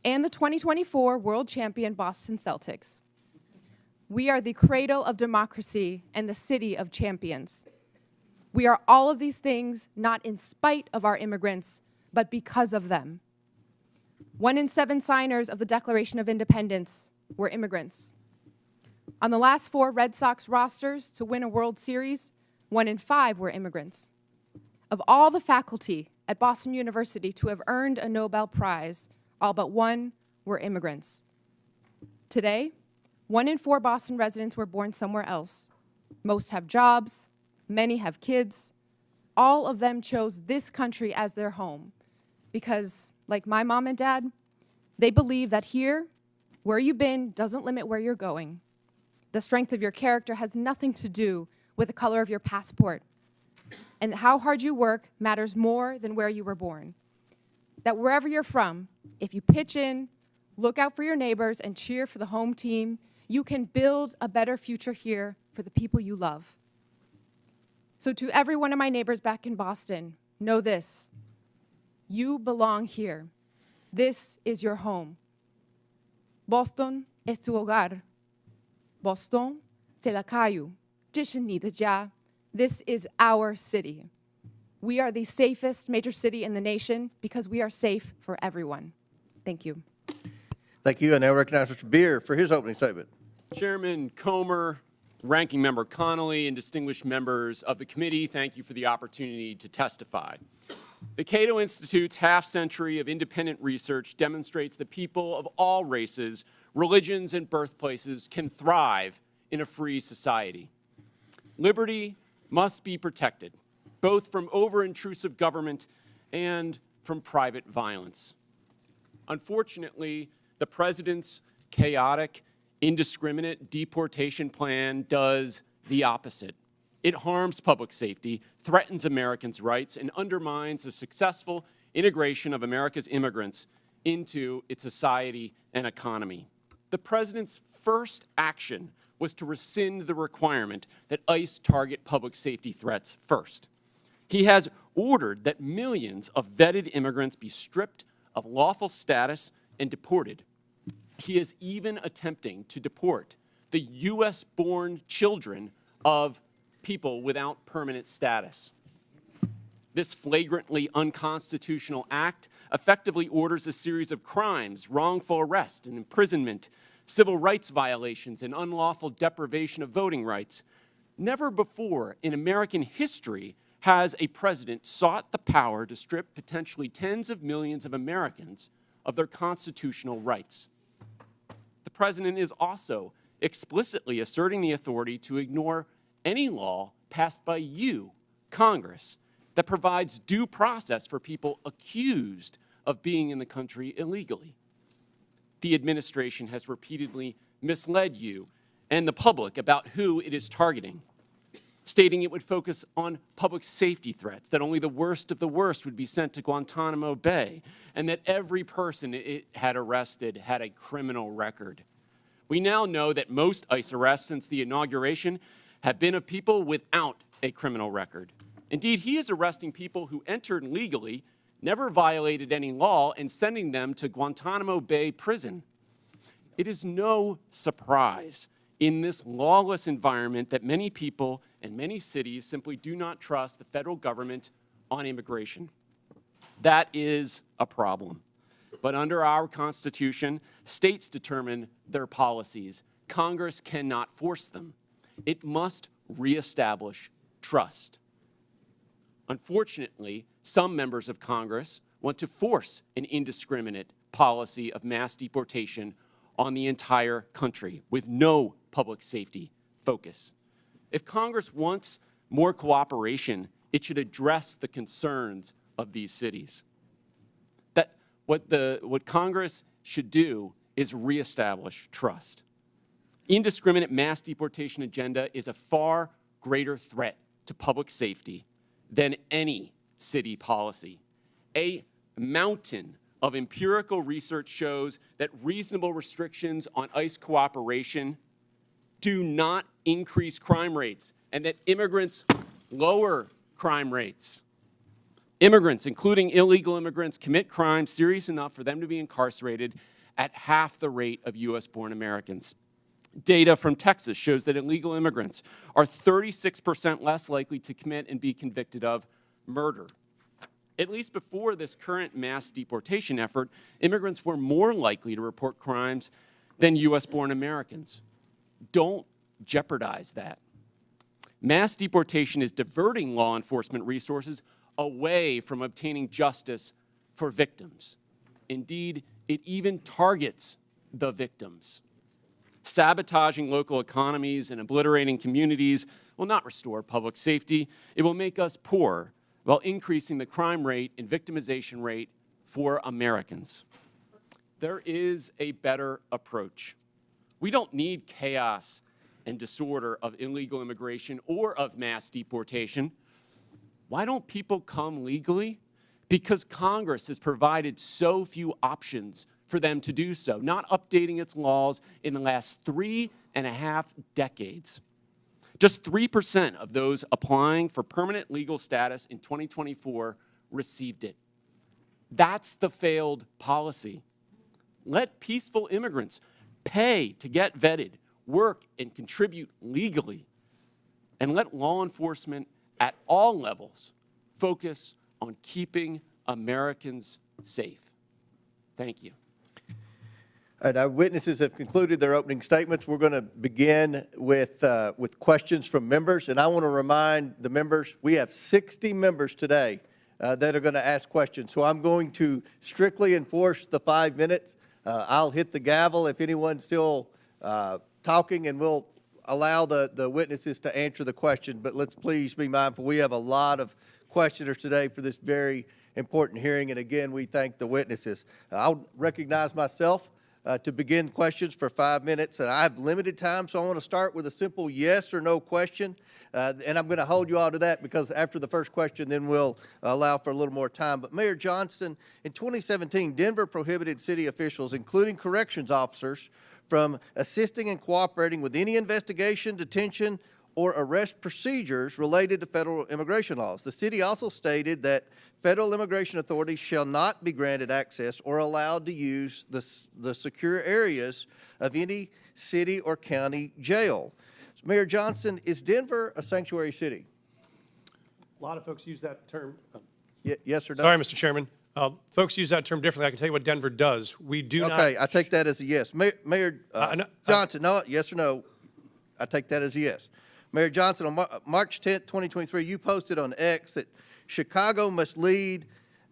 and the 2024 world champion Boston Celtics. We are the cradle of democracy and the city of champions. We are all of these things not in spite of our immigrants, but because of them. 1 in 7 signers of the Declaration of Independence were immigrants. On the last 4 Red Sox rosters to win a World Series, 1 in 5 were immigrants. Of all the faculty at Boston University to have earned a Nobel Prize, all but 1 were immigrants. Today, 1 in 4 Boston residents were born somewhere else. Most have jobs, many have kids. All of them chose this country as their home because, like my mom and dad, they believe that here, where you've been doesn't limit where you're going. The strength of your character has nothing to do with the color of your passport. And how hard you work matters more than where you were born. That wherever you're from, if you pitch in, look out for your neighbors, and cheer for the home team, you can build a better future here for the people you love. So to every one of my neighbors back in Boston, know this: you belong here. This is your home. Boston es tu hogar. Boston, 这里卡有，这是你的家. This is our city. We are the safest major city in the nation because we are safe for everyone. Thank you. Thank you. I now recognize Mr. Bier for his opening statement. Chairman Comer, Ranking Member Connolly, and distinguished members of the committee, thank you for the opportunity to testify. The Cato Institute's half-century of independent research demonstrates that people of all races, religions, and birthplaces can thrive in a free society. Liberty must be protected, both from over-intrusive government and from private violence. Unfortunately, the President's chaotic, indiscriminate deportation plan does the opposite. It harms public safety, threatens Americans' rights, and undermines the successful integration of America's immigrants into its society and economy. The President's first action was to rescind the requirement that ICE target public safety threats first. He has ordered that millions of vetted immigrants be stripped of lawful status and deported. He is even attempting to deport the U.S.-born children of people without permanent status. This flagrantly unconstitutional act effectively orders a series of crimes, wrongful arrest and imprisonment, civil rights violations, and unlawful deprivation of voting rights. Never before in American history has a president sought the power to strip potentially tens of millions of Americans of their constitutional rights. The president is also explicitly asserting the authority to ignore any law passed by you, Congress, that provides due process for people accused of being in the country illegally. The administration has repeatedly misled you and the public about who it is targeting, stating it would focus on public safety threats, that only the worst of the worst would be sent to Guantanamo Bay, and that every person it had arrested had a criminal record. We now know that most ICE arrests since the inauguration have been of people without a criminal record. Indeed, he is arresting people who entered legally, never violated any law, and sending them to Guantanamo Bay prison. It is no surprise in this lawless environment that many people and many cities simply do not trust the federal government on immigration. That is a problem. But under our Constitution, states determine their policies. Congress cannot force them. It must reestablish trust. Unfortunately, some members of Congress want to force an indiscriminate policy of mass deportation on the entire country with no public safety focus. If Congress wants more cooperation, it should address the concerns of these cities. What Congress should do is reestablish trust. Indiscriminate mass deportation agenda is a far greater threat to public safety than any city policy. A mountain of empirical research shows that reasonable restrictions on ICE cooperation do not increase crime rates, and that immigrants lower crime rates. Immigrants, including illegal immigrants, commit crimes serious enough for them to be incarcerated at half the rate of U.S.-born Americans. Data from Texas shows that illegal immigrants are 36% less likely to commit and be convicted of murder. At least before this current mass deportation effort, immigrants were more likely to report crimes than U.S.-born Americans. Don't jeopardize that. Mass deportation is diverting law enforcement resources away from obtaining justice for victims. Indeed, it even targets the victims. Sabotaging local economies and obliterating communities will not restore public safety. It will make us poorer while increasing the crime rate and victimization rate for Americans. There is a better approach. We don't need chaos and disorder of illegal immigration or of mass deportation. Why don't people come legally? Because Congress has provided so few options for them to do so, not updating its laws in the last 3.5 decades. Just 3% of those applying for permanent legal status in 2024 received it. That's the failed policy. Let peaceful immigrants pay to get vetted, work, and contribute legally, and let law enforcement at all levels focus on keeping Americans safe. Thank you. All right, our witnesses have concluded their opening statements. We're going to begin with questions from members, and I want to remind the members, we have 60 members today that are going to ask questions. So I'm going to strictly enforce the 5 minutes. I'll hit the gavel if anyone's still talking, and we'll allow the witnesses to answer the question. But let's please be mindful, we have a lot of questioners today for this very important hearing, and again, we thank the witnesses. I'll recognize myself to begin questions for 5 minutes, and I have limited time, so I want to start with a simple yes or no question, and I'm going to hold you all to that because after the first question, then we'll allow for a little more time. But Mayor Johnston, in 2017, Denver prohibited city officials, including corrections officers, from assisting and cooperating with any investigation, detention, or arrest procedures related to federal immigration laws. The city also stated that federal immigration authorities shall not be granted access or allowed to use the secure areas of any city or county jail. So Mayor Johnston, is Denver a sanctuary city? A lot of folks use that term. Yes or no? Sorry, Mr. Chairman. Folks use that term differently. I can tell you what Denver does. We do not. Okay, I take that as a yes. Mayor Johnson, no, yes or no? I take that as a yes. Mayor Johnson, on March 10th, 2023, you posted on X that Chicago must lead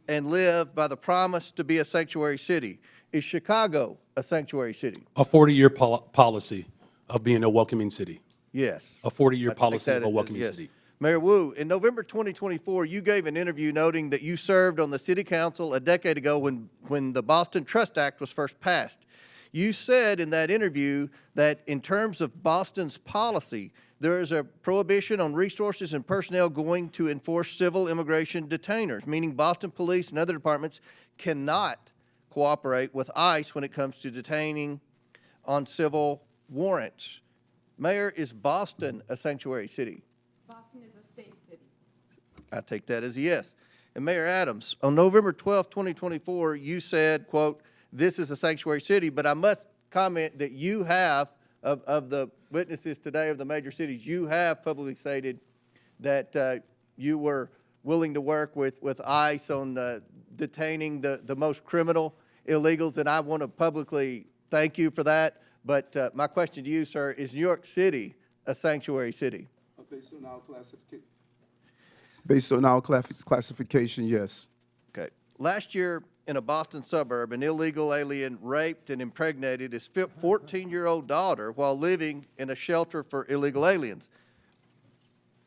and live by the promise to be a sanctuary city. Is Chicago a sanctuary city? A 40-year policy of being a welcoming city. Yes. A 40-year I take policy that of a as welcoming yes. city. Mayor Wu, in November 2024, you gave an interview noting that you served on the city council a decade ago when the Boston Trust Act was first passed. You said in that interview that in terms of Boston's policy, there is a prohibition on resources and personnel going to enforce civil immigration detainers, meaning Boston police and other departments cannot cooperate with ICE when it comes to detaining on civil warrants. Mayor, is Boston a sanctuary city? Boston is a safe city. I take that as a yes. And Mayor Adams, on November 12, 2024, you said, quote, this is a sanctuary city, but I must comment that you have, of the witnesses today of the major cities, you have publicly stated that you were willing to work with ICE on detaining the most criminal illegals, and I want to publicly thank you for that. But my question to you, sir, is New York City a sanctuary city? Based on our classification, yes. Okay. Last year, in a Boston suburb, an illegal alien raped and impregnated his 14-year-old daughter while living in a shelter for illegal aliens.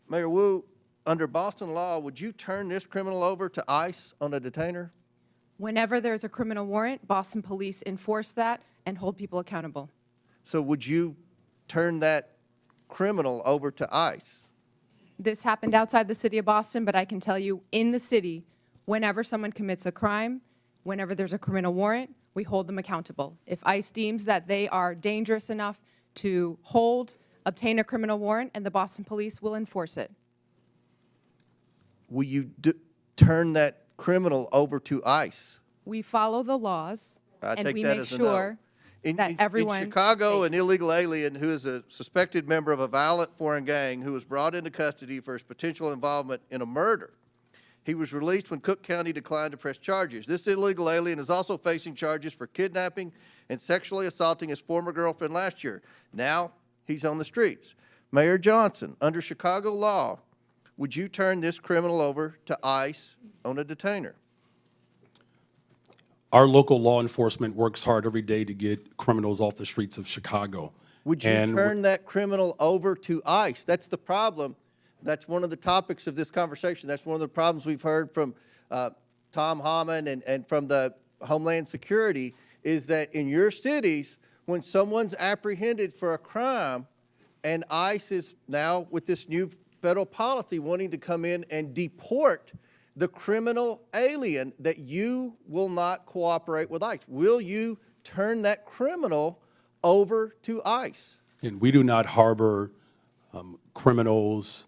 Mayor Wu, under Boston law, would you turn this criminal over to ICE on a detainer? Whenever there's a criminal warrant, Boston police enforce that and hold people accountable. So would you turn that criminal over to ICE? This happened outside the city of Boston, but I can tell you in the city, whenever someone commits a crime, whenever there's a criminal warrant, we hold them accountable. If ICE deems that they are dangerous enough to hold, obtain a criminal warrant, and the Boston police will enforce it. Will you turn that criminal over to ICE? We follow the laws, I and take we that make as a sure no. that everyone. In Chicago, is an safe. illegal alien who is a suspected member of a violent foreign gang who was brought into custody for his potential involvement in a murder. He was released when Cook County declined to press charges. This illegal alien is also facing charges for kidnapping and sexually assaulting his former girlfriend last year. Now he's on the streets. Mayor Johnston, under Chicago law, would you turn this criminal over to ICE on a detainer? Our local law enforcement works hard every day to get criminals off the streets of Chicago. Would you And turn that criminal over to ICE? That's the problem. That's one of the topics of this conversation. That's one of the problems we've heard from Tom Hammond and from the Homeland Security, is that in your cities, when someone's apprehended for a crime, and ICE is now, with this new federal policy, wanting to come in and deport the criminal alien, that you will not cooperate with ICE. Will you turn that criminal over to ICE? And we do not harbor criminals.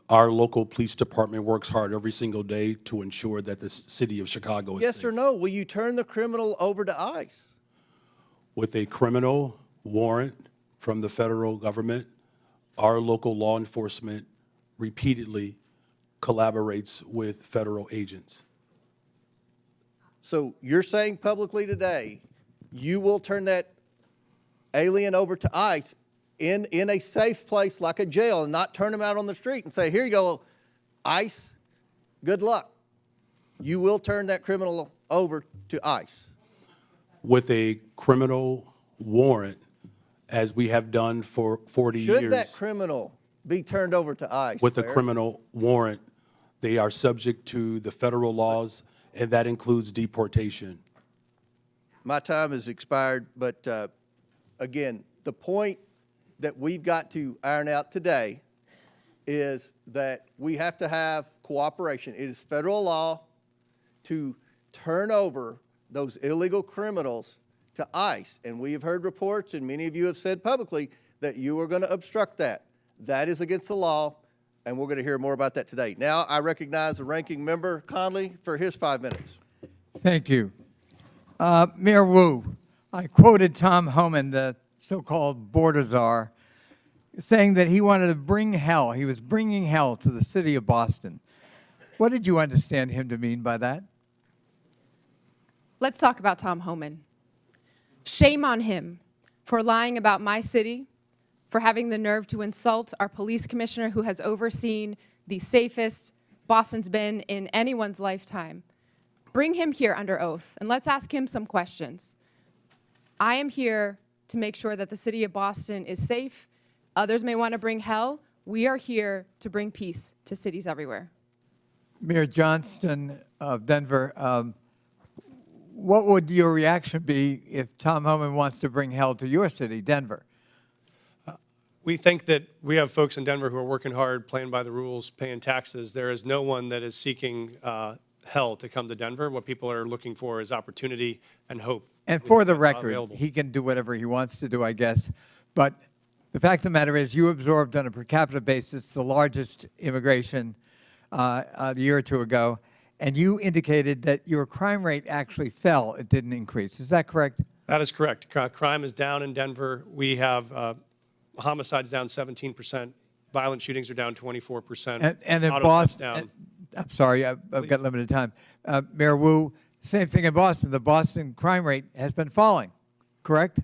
Our local police department works hard every single day to ensure that the city of Chicago is Yes safe. or no? Will you turn the criminal over to ICE? With a criminal warrant from the federal government, our local law enforcement repeatedly collaborates with federal agents. So you're saying publicly today, you will turn that alien over to ICE in a safe place like a jail, and not turn him out on the street and say, here you go, ICE, good luck. You will turn that criminal over to ICE. With a criminal warrant, as we have done for 40 years. Should that criminal be turned over to ICE? With a Mayor? criminal warrant, they are subject to the federal laws, and that includes deportation. My time has expired, but again, the point that we've got to iron out today is that we have to have cooperation. It is federal law to turn over those illegal criminals to ICE. And we have heard reports, and many of you have said publicly, that you are going to obstruct that. That is against the law, and we're going to hear more about that today. Now I recognize the ranking member, Conley, for his 5 minutes. Thank you. Mayor Wu, I quoted Tom Homan, the so-called border czar, saying that he wanted to bring hell. He was bringing hell to the city of Boston. What did you understand him to mean by that? Let's talk about Tom Homan. Shame on him for lying about my city, for having the nerve to insult our police commissioner who has overseen the safest Boston's been in anyone's lifetime. Bring him here under oath, and let's ask him some questions. I am here to make sure that the city of Boston is safe. Others may want to bring hell. We are here to bring peace to cities everywhere. Mayor Johnston of Denver, what would your reaction be if Tom Homan wants to bring hell to your city, Denver? We think that we have folks in Denver who are working hard, playing by the rules, paying taxes. There is no one that is seeking hell to come to Denver. What people are looking for is opportunity and hope. And for the That's record, available. he can do whatever he wants to do, I guess. But the fact of the matter is, you absorbed on a per capita basis the largest immigration a year or two ago, and you indicated that your crime rate actually fell. It didn't increase. Is that correct? That is correct. Crime is down in Denver. We have homicides down 17%. Violent shootings are down 24%. And in Auto thefts Boston, down. I'm sorry, I've got limited time. Mayor Wu, same thing in Boston. The Boston crime rate has been falling, correct?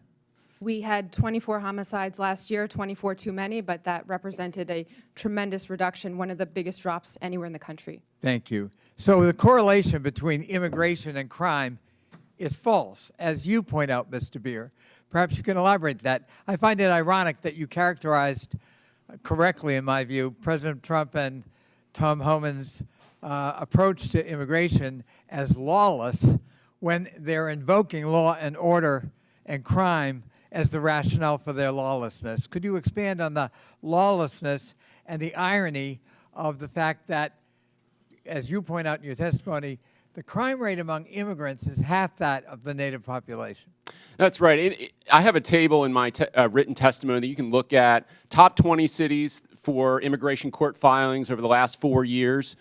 We had 24 homicides last year, 24 too many, but that represented a tremendous reduction, one of the biggest drops anywhere in the country. Thank you. So the correlation between immigration and crime is false, as you point out, Mr. Bier. Perhaps you can elaborate that. I find it ironic that you characterized correctly, in my view, President Trump and Tom Homan's approach to immigration as lawless when they're invoking law and order and crime as the rationale for their lawlessness. Could you expand on the lawlessness and the irony of the fact that, as you point out in your testimony, the crime rate among immigrants is half that of the native population? That's right. I have a table in my written testimony that you can look at. Top 20 cities for immigration court filings over the last 4 years.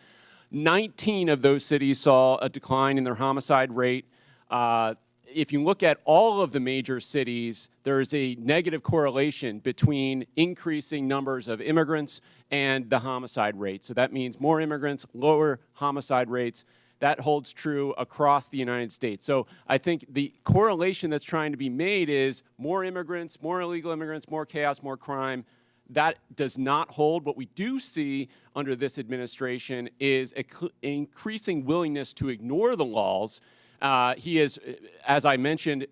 19 of those cities saw a decline in their homicide rate. If you look at all of the major cities, there is a negative correlation between increasing numbers of immigrants and the homicide rate. So that means more immigrants, lower homicide rates. That holds true across the United States. So I think the correlation that's trying to be made is more immigrants, more illegal immigrants, more chaos, more crime. That does not hold. What we do see under this administration is an increasing willingness to ignore the laws. He has, as I mentioned,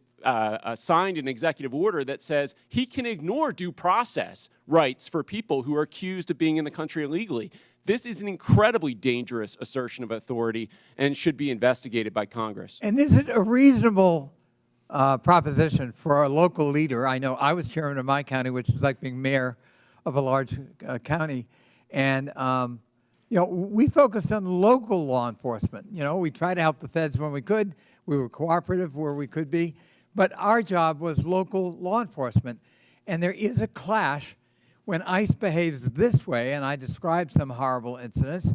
signed an executive order that says he can ignore due process rights for people who are accused of being in the country illegally. This is an incredibly dangerous assertion of authority and should be investigated by Congress. And is it a reasonable proposition for a local leader? I know I was chairman of my county, which is like being mayor of a large county, and you know, we focused on local law enforcement. You know, we tried to help the feds when we could. We were cooperative where we could be, but our job was local law enforcement. And there is a clash when ICE behaves this way, and I described some horrible incidents.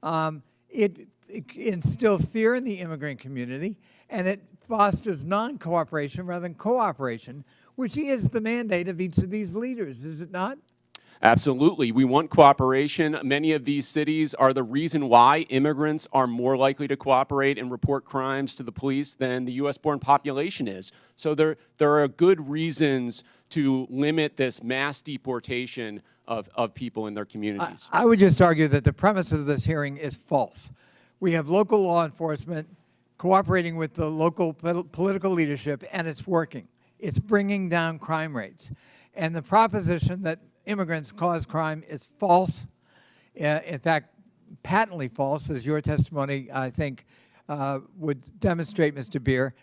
It instills fear in the immigrant community, and it fosters non-cooperation rather than cooperation, which is the mandate of each of these leaders, is it not? Absolutely. We want cooperation. Many of these cities are the reason why immigrants are more likely to cooperate and report crimes to the police than the U.S.-born population is. So there are good reasons to limit this mass deportation of people in their communities. I would just argue that the premise of this hearing is false. We have local law enforcement cooperating with the local political leadership, and it's working. It's bringing down crime rates. And the proposition that immigrants cause crime is false. In fact, patently false, as your testimony, I think, would demonstrate, Mr. Bier.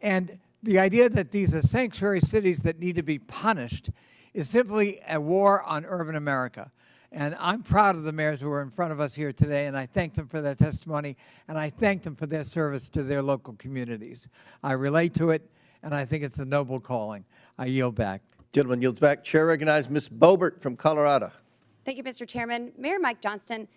And the idea that these are sanctuary cities that need to be punished is simply a war on urban America. And I'm proud of the mayors who are in front of us here today, and I thank them for their testimony, and I thank them for their service to their local communities. I relate to it, and I think it's a noble calling. I yield back. Gentleman yields back. Chair recognizes Ms. Boebert from Colorado. Thank you, Mr. Chairman. Mayor Mike Johnston,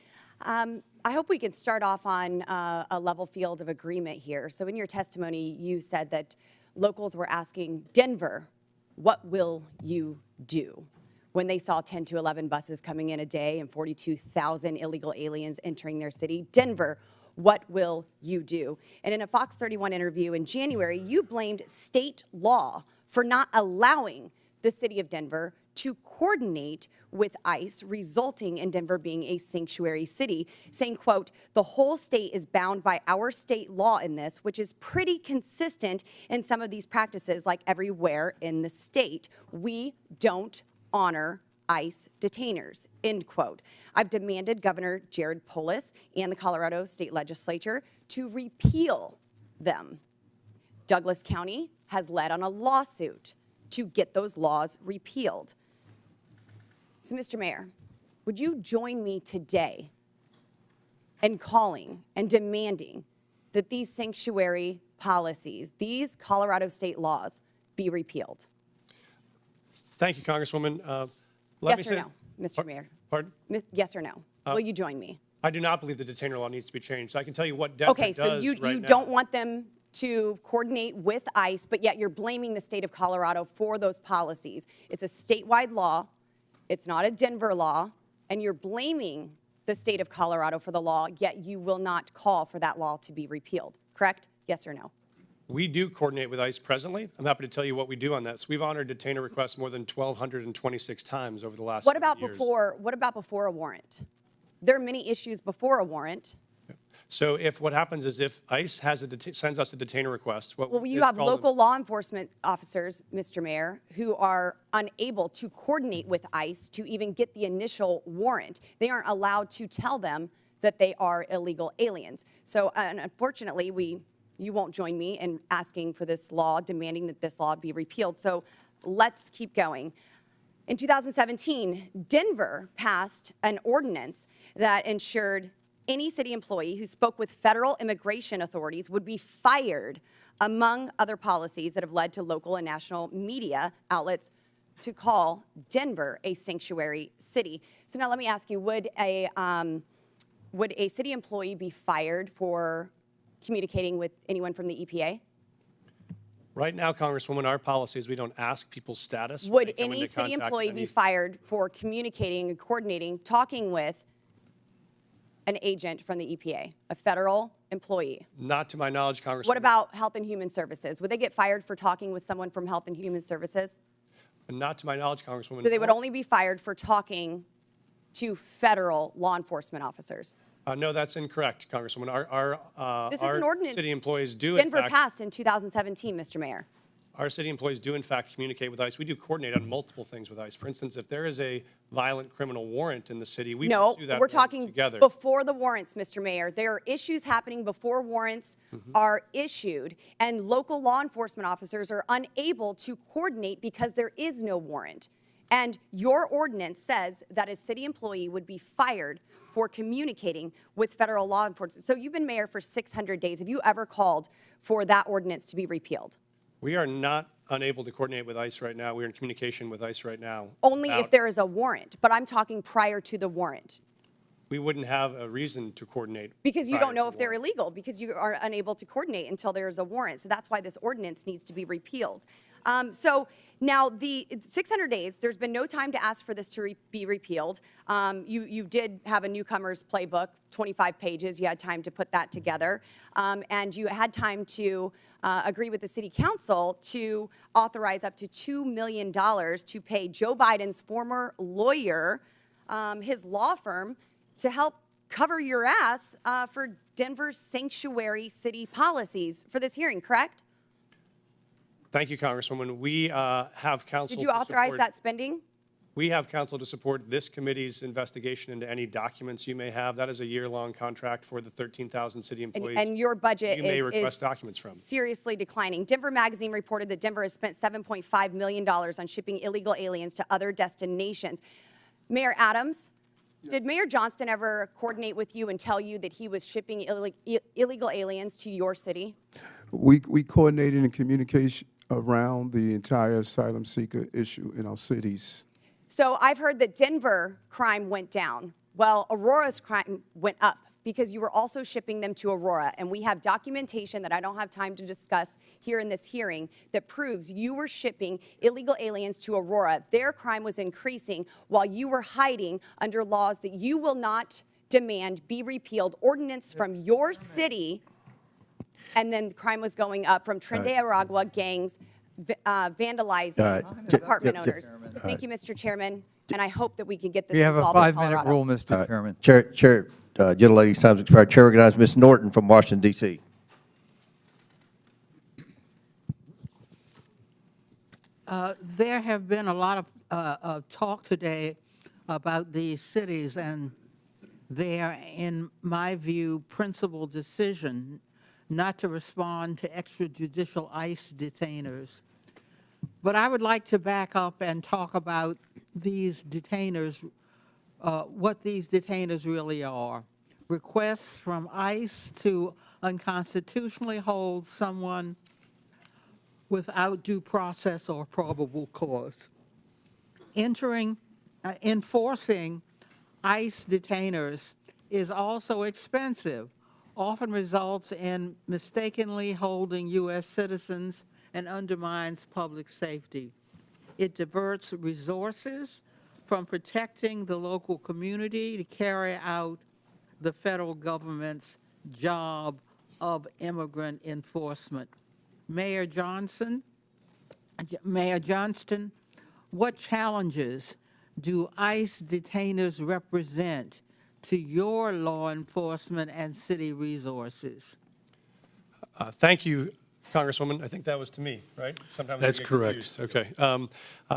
I hope we can start off on a level field of agreement here. So in your testimony, you said that locals were asking Denver, what will you do? When they saw 10 to 11 buses coming in a day and 42,000 illegal aliens entering their city. Denver, what will you do? And in a Fox 31 interview in January, you blamed state law for not allowing the city of Denver to coordinate with ICE, resulting in Denver being a sanctuary city, saying, quote, the whole state is bound by our state law in this, which is pretty consistent in some of these practices, like everywhere in the state. We don't honor ICE detainers, end quote. I've demanded Governor Jared Polis and the Colorado State Legislature to repeal them. Douglas County has led on a lawsuit to get those laws repealed. So, Mr. Mayor, would you join me today in calling and demanding that these sanctuary policies, these Colorado state laws, be repealed? Thank you, Congresswoman. Yes or no, Mr. Mayor? Pardon? Yes or no? Will you join me? I do not believe the detainer law needs to be changed. I can tell you what Denver Okay, does so you right now. don't want them to coordinate with ICE, but yet you're blaming the state of Colorado for those policies. It's a statewide law. It's not a Denver law. And you're blaming the state of Colorado for the law, yet you will not call for that law to be repealed. Correct? Yes or no? We do coordinate with ICE presently. I'm happy to tell you what we do on that. So we've honored detainer requests more than 1,226 times over the last What about years. before a warrant? There are many issues before a warrant. So if what happens is if ICE has sends us a detainer request, Well, you have local law enforcement officers, Mr. Mayor, who are unable to coordinate with ICE to even get the initial warrant. They aren't allowed to tell them that they are illegal aliens. So unfortunately, you won't join me in asking for this law, demanding that this law be repealed. So let's keep going. In 2017, Denver passed an ordinance that ensured any city employee who spoke with federal immigration authorities would be fired, among other policies that have led to local and national media outlets to call Denver a sanctuary city. So now let me ask you, would a city employee be fired for communicating with anyone from the EPA? Right now, Congresswoman, our policy is we don't ask people's status. when Would they come any into city contact with employee be any- fired for communicating and coordinating, talking with an agent from the EPA, a federal employee? Not to my knowledge, Congresswoman. What about Health and Human Services? Would they get fired for talking with someone from Health and Human Services? And not to my knowledge, Congresswoman. So they would only be fired for talking to federal law enforcement officers. No, that's incorrect, Congresswoman. This is Our an ordinance city employees do, in Denver fact, passed in 2017, Mr. Mayor. our city employees do, in fact, communicate with ICE. We do coordinate on multiple things with ICE. For instance, if there is a violent criminal warrant in the city, we No, pursue that we're warrant talking together. before the warrants, Mr. Mayor. There are issues happening before warrants are issued, and local law enforcement officers are unable to coordinate because there is no warrant. And your ordinance says that a city employee would be fired for communicating with federal law enforcement. So you've been mayor for 600 days. Have you ever called for that ordinance to be repealed? We are not unable to coordinate with ICE right now. We are in communication with ICE right now. Only if about- there is a warrant, but I'm talking prior to the warrant. We wouldn't have a reason to coordinate. Because you prior don't know to if they're warrant. illegal, because you are unable to coordinate until there is a warrant. So that's why this ordinance needs to be repealed. So now the 600 days, there's been no time to ask for this to be repealed. You did have a newcomer's playbook, 25 pages. You had time to put that together. And you had time to agree with the city council to authorize up to $2 million to pay Joe Biden's former lawyer, his law firm, to help cover your ass for Denver's sanctuary city policies for this hearing, correct? Thank you, Congresswoman. We have counsel. Did you to authorize support- that spending? We have counsel to support this committee's investigation into any documents you may have. That is a year-long contract for the 13,000 city employees. And your budget you may is request documents from. seriously declining. Denver Magazine reported that Denver has spent $7.5 million on shipping illegal aliens to other destinations. Mayor Adams, did Mayor Johnston ever coordinate with you and tell you that he was shipping illegal aliens to your city? We coordinated in communication around the entire asylum seeker issue in our cities. So I've heard that Denver crime went down. Well, Aurora's crime went up because you were also shipping them to Aurora. And we have documentation that I don't have time to discuss here in this hearing that proves you were shipping illegal aliens to Aurora. Their crime was increasing while you were hiding under laws that you will not demand be repealed, ordinance from your city, and then crime was going up from Trinidad gangs vandalizing apartment owners. Thank you, Mr. Chairman, and I hope that we can get this We have a resolved in 5-minute Colorado. rule, Mr. Chairman. Chair, gentlelady's time's expired. Chair recognizes Ms. Norton from Washington, D.C. There have been a lot of talk today about these cities and their, in my view, principal decision not to respond to extrajudicial ICE detainers. But I would like to back up and talk about these detainers, what these detainers really are. Requests from ICE to unconstitutionally hold someone without due process or probable cause. Enforcing ICE detainers is also expensive, often results in mistakenly holding U.S. citizens and undermines public safety. It diverts resources from protecting the local community to carry out the federal government's job of immigrant enforcement. Mayor Johnston, what challenges do ICE detainers represent to your law enforcement and city resources? Thank you, Congresswoman. I think that was to me, right? Sometimes I That's get correct. confused. Okay.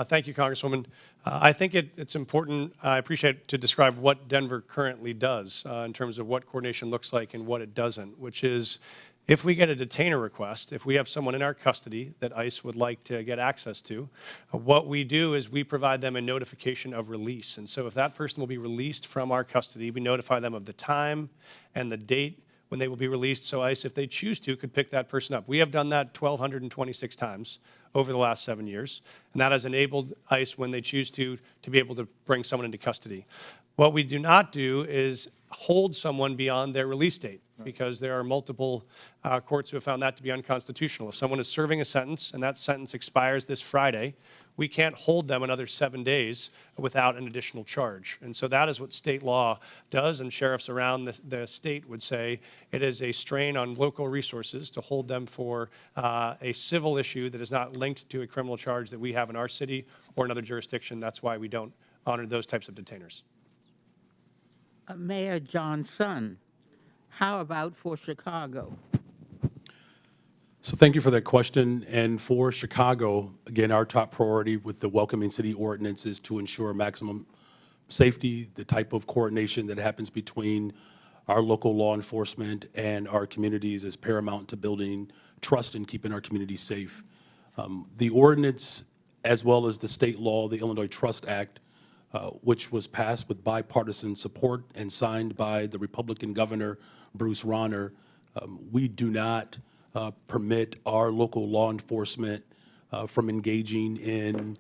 Thank you, Congresswoman. I think it's important, I appreciate to describe what Denver currently does in terms of what coordination looks like and what it doesn't, which is if we get a detainer request, if we have someone in our custody that ICE would like to get access to, what we do is we provide them a notification of release. And so if that person will be released from our custody, we notify them of the time and the date when they will be released, so ICE, if they choose to, could pick that person up. We have done that 1,226 times over the last 7 years, and that has enabled ICE, when they choose to be able to bring someone into custody. What we do not do is hold someone beyond their release date, because there are multiple courts who have found that to be unconstitutional. If someone is serving a sentence and that sentence expires this Friday, we can't hold them another 7 days without an additional charge. And so that is what state law does, and sheriffs around the state would say it is a strain on local resources to hold them for a civil issue that is not linked to a criminal charge that we have in our city or another jurisdiction. That's why we don't honor those types of detainers. Mayor Johnston, how about for Chicago? So thank you for that question. And for Chicago, again, our top priority with the Welcoming City Ordinance is to ensure maximum safety. The type of coordination that happens between our local law enforcement and our communities is paramount to building trust and keeping our communities safe. The ordinance, as well as the state law, the Illinois Trust Act, which was passed with bipartisan support and signed by the Republican Governor, Bruce Rauner, we do not permit our local law enforcement from engaging in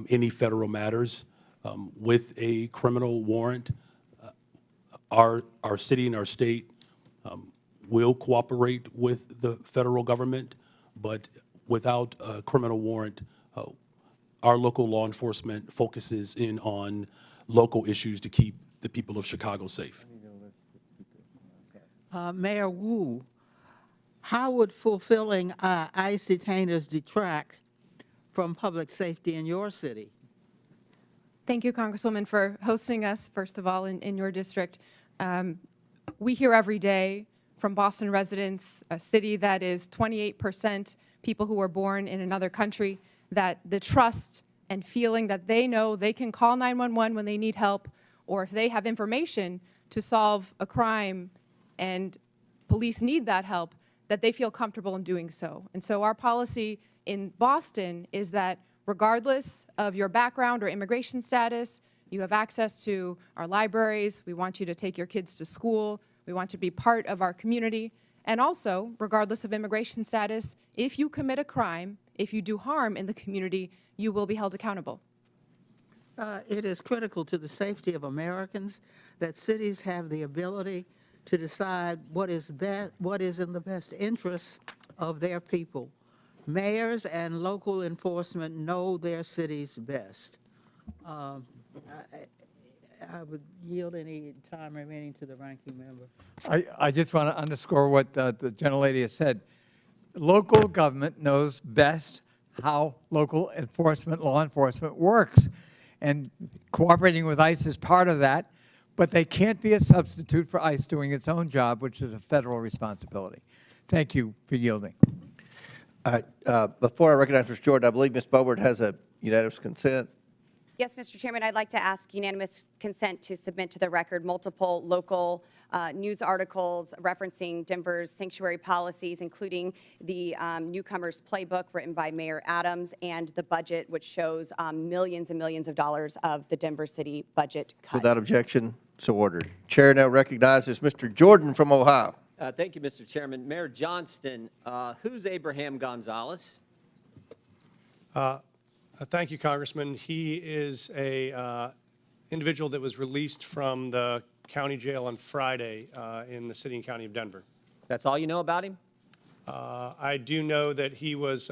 any federal matters. With a criminal warrant, our city and our state will cooperate with the federal government, but without a criminal warrant, our local law enforcement focuses in on local issues to keep the people of Chicago safe. Mayor Wu, how would fulfilling ICE detainers detract from public safety in your city? Thank you, Congresswoman, for hosting us, first of all, in your district. We hear every day from Boston residents, a city that is 28% people who were born in another country, that the trust and feeling that they know they can call 911 when they need help, or if they have information to solve a crime and police need that help, that they feel comfortable in doing so. And so our policy in Boston is that regardless of your background or immigration status, you have access to our libraries. We want you to take your kids to school. We want you to be part of our community. And also, regardless of immigration status, if you commit a crime, if you do harm in the community, you will be held accountable. It is critical to the safety of Americans that cities have the ability to decide what is in the best interest of their people. Mayors and local enforcement know their cities best. I would yield any time remaining to the ranking member. I just want to underscore what the gentlelady has said. Local government knows best how local enforcement, law enforcement works. And cooperating with ICE is part of that, but they can't be a substitute for ICE doing its own job, which is a federal responsibility. Thank you for yielding. Before I recognize Mr. Jordan, I believe Ms. Boebert has a unanimous consent. Yes, Mr. Chairman, I'd like to ask unanimous consent to submit to the record multiple local news articles referencing Denver's sanctuary policies, including the Newcomers Playbook written by Mayor Adams and the budget, which shows millions and millions of dollars of the Denver city budget cut. Without objection, so ordered. Chair now recognizes Mr. Jordan from Ohio. Thank you, Mr. Chairman. Mayor Johnston, who's Abraham Gonzalez? Thank you, Congressman. He is a individual that was released from the county jail on Friday in the city and county of Denver. That's all you know about him? I do know that he was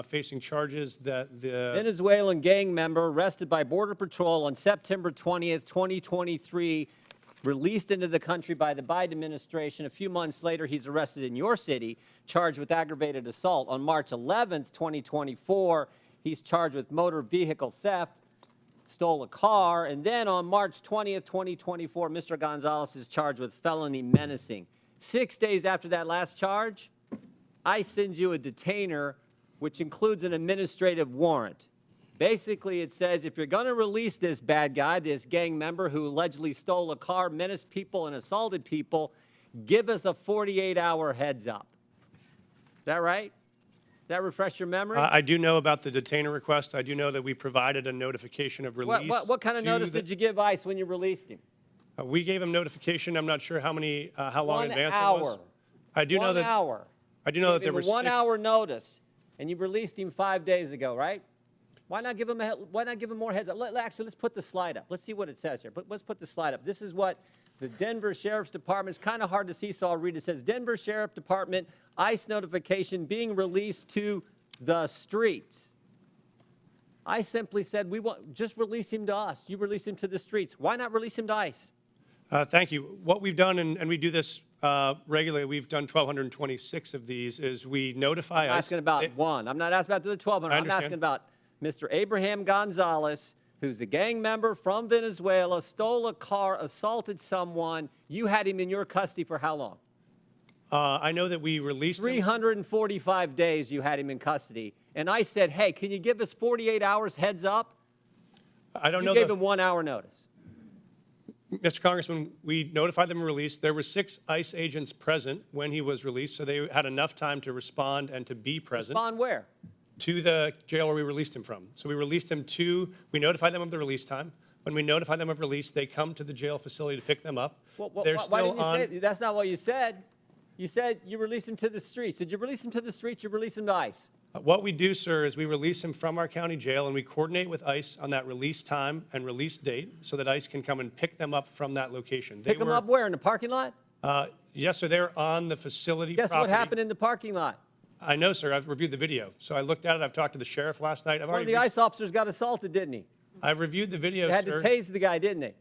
facing charges that the Venezuelan gang member arrested by Border Patrol on September 20th, 2023, released into the country by the Biden administration. A few months later, he's arrested in your city, charged with aggravated assault. On March 11th, 2024, he's charged with motor vehicle theft, stole a car, and then on March 20th, 2024, Mr. Gonzalez is charged with felony menacing. 6 days after that last charge, ICE sends you a detainer, which includes an administrative warrant. Basically, it says if you're going to release this bad guy, this gang member who allegedly stole a car, menaced people, and assaulted people, give us a 48-hour heads up. Is that right? That refresh your memory? I do know about the detainer request. I do know that we provided a notification of release. What kind of notice did you give ICE when you released him? We gave him notification. I'm not sure how long in advance 1 hour. it was. I do know that. 1 hour. I do know that there were were 1 hour notice, and you released him 5 days ago, right? Why not give him more heads up? Actually, let's put the slide up. Let's see what it says here. But let's put the slide up. This is what The Denver Sheriff's Department, it's kind of hard to see, so I'll read it. It says, Denver Sheriff Department, ICE notification being released to the streets. I simply said, just release him to us. You release him to the streets. Why not release him to ICE? Thank you. What we've done, and we do this regularly, we've done 1,226 of these, is we notify I'm asking about one. I'm not asking about the other 1,200. I'm asking about Mr. Abraham Gonzalez, who's a gang member from Venezuela, stole a car, assaulted someone. You had him in your custody for how long? I know that we released him. 345 days you had him in custody. And I said, hey, can you give us 48 hours heads up? I don't know. You gave him 1 hour notice. Mr. Congressman, we notified them of release. There were 6 ICE agents present when he was released, so they had enough time to respond and to be present. Respond where? To the jail where we released him from. So we released him we notified them of the release time. When we notify them of release, they come to the jail facility to pick them up. Why didn't you say that's not what you said. You said you release him to the streets. Did you release him to the streets? You release him to ICE? What we do, sir, is we release him from our county jail, and we coordinate with ICE on that release time and release date so that ICE can come and pick them up from that location. Pick them up where? In the parking lot? Yes, sir. They're on the facility Guess property. what happened in the parking lot? I know, sir. I've reviewed the video. So I looked at it. I've talked to the sheriff last night. One of the ICE officers got assaulted, didn't he? I've reviewed the video, They had sir. to tase the guy, didn't they?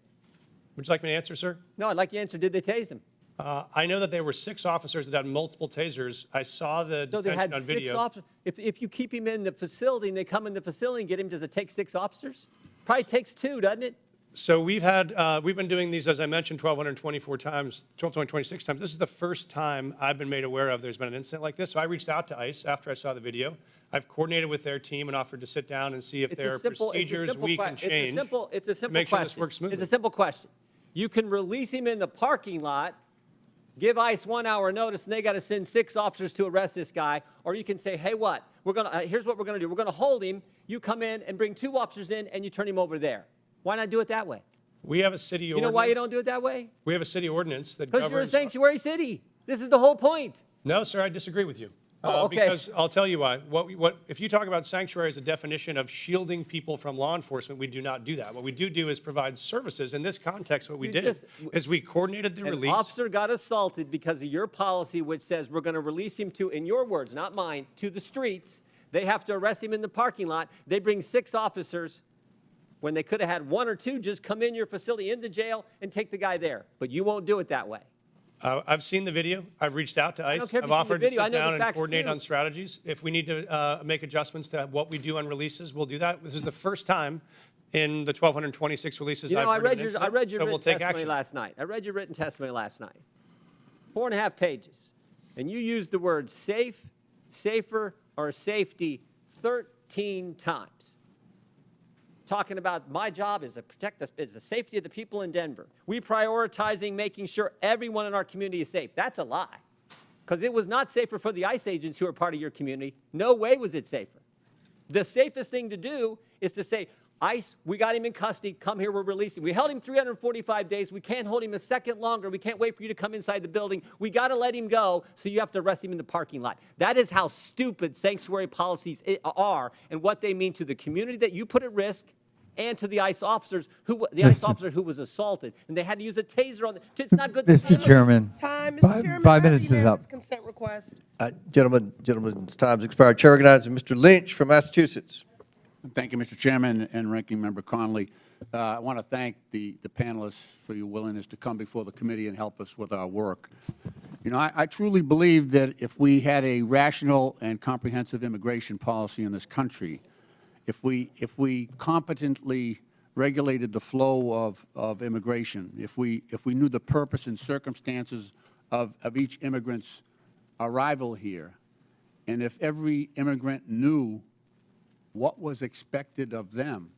Would you like me to answer, sir? No, I'd like you to answer. Did they tase him? I know that there were 6 officers that had multiple tasers. I saw the So they detention had on 6 video. officers. If you keep him in the facility and they come in the facility and get him, does it take 6 officers? Probably takes 2, doesn't it? So we've been doing these, as I mentioned, 1,224 times, 1,226 times. This is the first time I've been made aware of there's been an incident like this. So I reached out to ICE after I saw the video. I've coordinated with their team and offered to sit down and see if there are procedures we can change to make sure this works smoothly. It's a simple question. You can release him in the parking lot, give ICE 1 hour notice, and they got to send 6 officers to arrest this guy. Or you can say, hey, here's what we're going to do. We're going to hold him. You come in and bring 2 officers in, and you turn him over there. Why not do it that way? We have a city ordinance. You know why you don't do it that way? We have a city ordinance that governs. Because you're a sanctuary city. This is the whole point. No, sir, I disagree with you. Oh, okay. Because I'll tell you why. If you talk about sanctuary as a definition of shielding people from law enforcement, we do not do that. What we do is provide services. In this context, what we did is we coordinated the release. An officer got assaulted because of your policy, which says we're going to release him to, in your words, not mine, to the streets. They have to arrest him in the parking lot. They bring 6 officers when they could have had 1 or 2 just come in your facility, in the jail, and take the guy there. But you won't do it that way. I've seen the video. I've reached out to ICE. I've offered to sit down and coordinate on strategies. If we need to make adjustments to what we do on releases, we'll do that. This is the first time in the 1,226 releases I've heard of an incident, I read your so we'll written take testimony action. last night. I read your written testimony last night. 4.5 pages. And you used the words safe, safer, or safety 13 times. Talking about my job is to protect the safety of the people in Denver. We prioritizing making sure everyone in our community is safe. That's a lie. Because it was not safer for the ICE agents who are part of your community. No way was it safer. The safest thing to do is to say, ICE, we got him in custody. Come here, we're releasing. We held him 345 days. We can't hold him a second longer. We can't wait for you to come inside the building. We got to let him go, so you have to arrest him in the parking lot. That is how stupid sanctuary policies are and what they mean to the community that you put at risk and to the ICE officers ICE officer who was assaulted, and they had to use a taser on them. It's not good. Mr. Chairman, Mr. Chairman, 5 minutes is up. Consent request. Gentlemen's time's expired. Chair recognizes Mr. Lynch from Massachusetts. Thank you, Mr. Chairman and Ranking Member Connolly. I want to thank the panelists for your willingness to come before the committee and help us with our work. You know, I truly believe that if we had a rational and comprehensive immigration policy in this country, if we competently regulated the flow of immigration, if we knew the purpose and circumstances of each immigrant's arrival here, and if every immigrant knew what was expected of them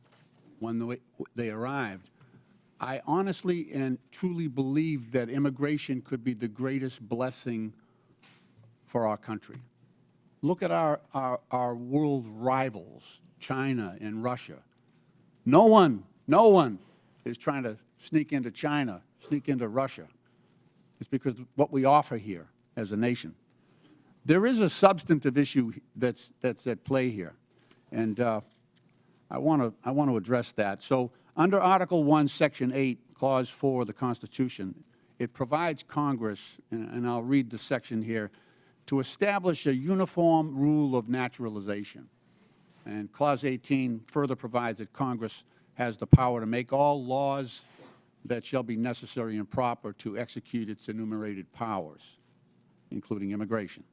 when they arrived, I honestly and truly believe that immigration could be the greatest blessing for our country. Look at our world rivals, China and Russia. No one is trying to sneak into China, sneak into Russia. It's because of what we offer here as a nation. There is a substantive issue that's at play here, and I want to address that. So under Article 1, Section 8, Clause 4 of the Constitution, it provides Congress, and I'll read the section here, to establish a uniform rule of naturalization. And Clause 18 further provides that Congress has the power to make all laws that shall be necessary and proper to execute its enumerated powers, including immigration.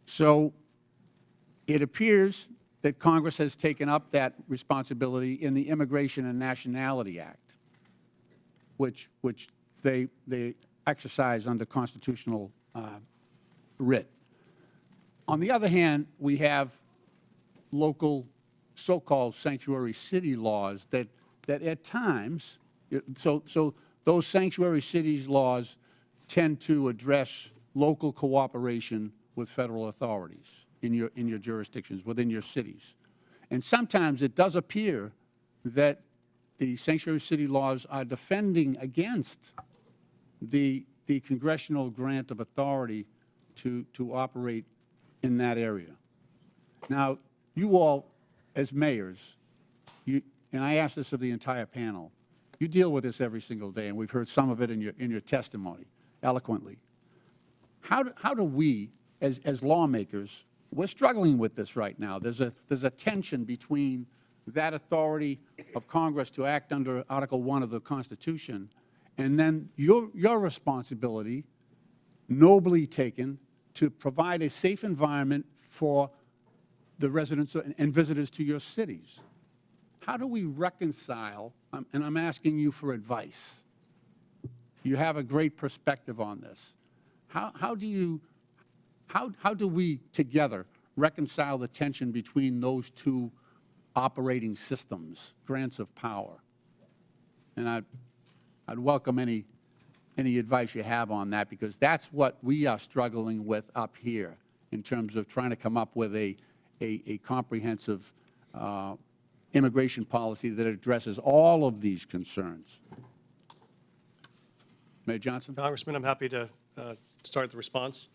So it appears that Congress has taken up that responsibility in the Immigration and Nationality Act, which they exercise under constitutional writ. On the other hand, we have local so-called sanctuary city laws that at times, so those sanctuary cities laws tend to address local cooperation with federal authorities in your jurisdictions, within your cities. And sometimes it does appear that the sanctuary city laws are defending against the congressional grant of authority to operate in that area. Now, you all, as mayors, and I ask this of the entire panel, you deal with this every single day, and we've heard some of it in your testimony eloquently. How do we, as lawmakers, we're struggling with this right now. There's a tension between that authority of Congress to act under Article 1 of the Constitution and then your responsibility, nobly taken, to provide a safe environment for the residents and visitors to your cities. How do we reconcile, and I'm asking you for advice. You have a great perspective on this. How do we together reconcile the tension between those two operating systems, grants of power? And I'd welcome any advice you have on that, because that's what we are struggling with up here in terms of trying to come up with a comprehensive immigration policy that addresses all of these concerns. Mayor Johnston? Congressman, I'm happy to start the response.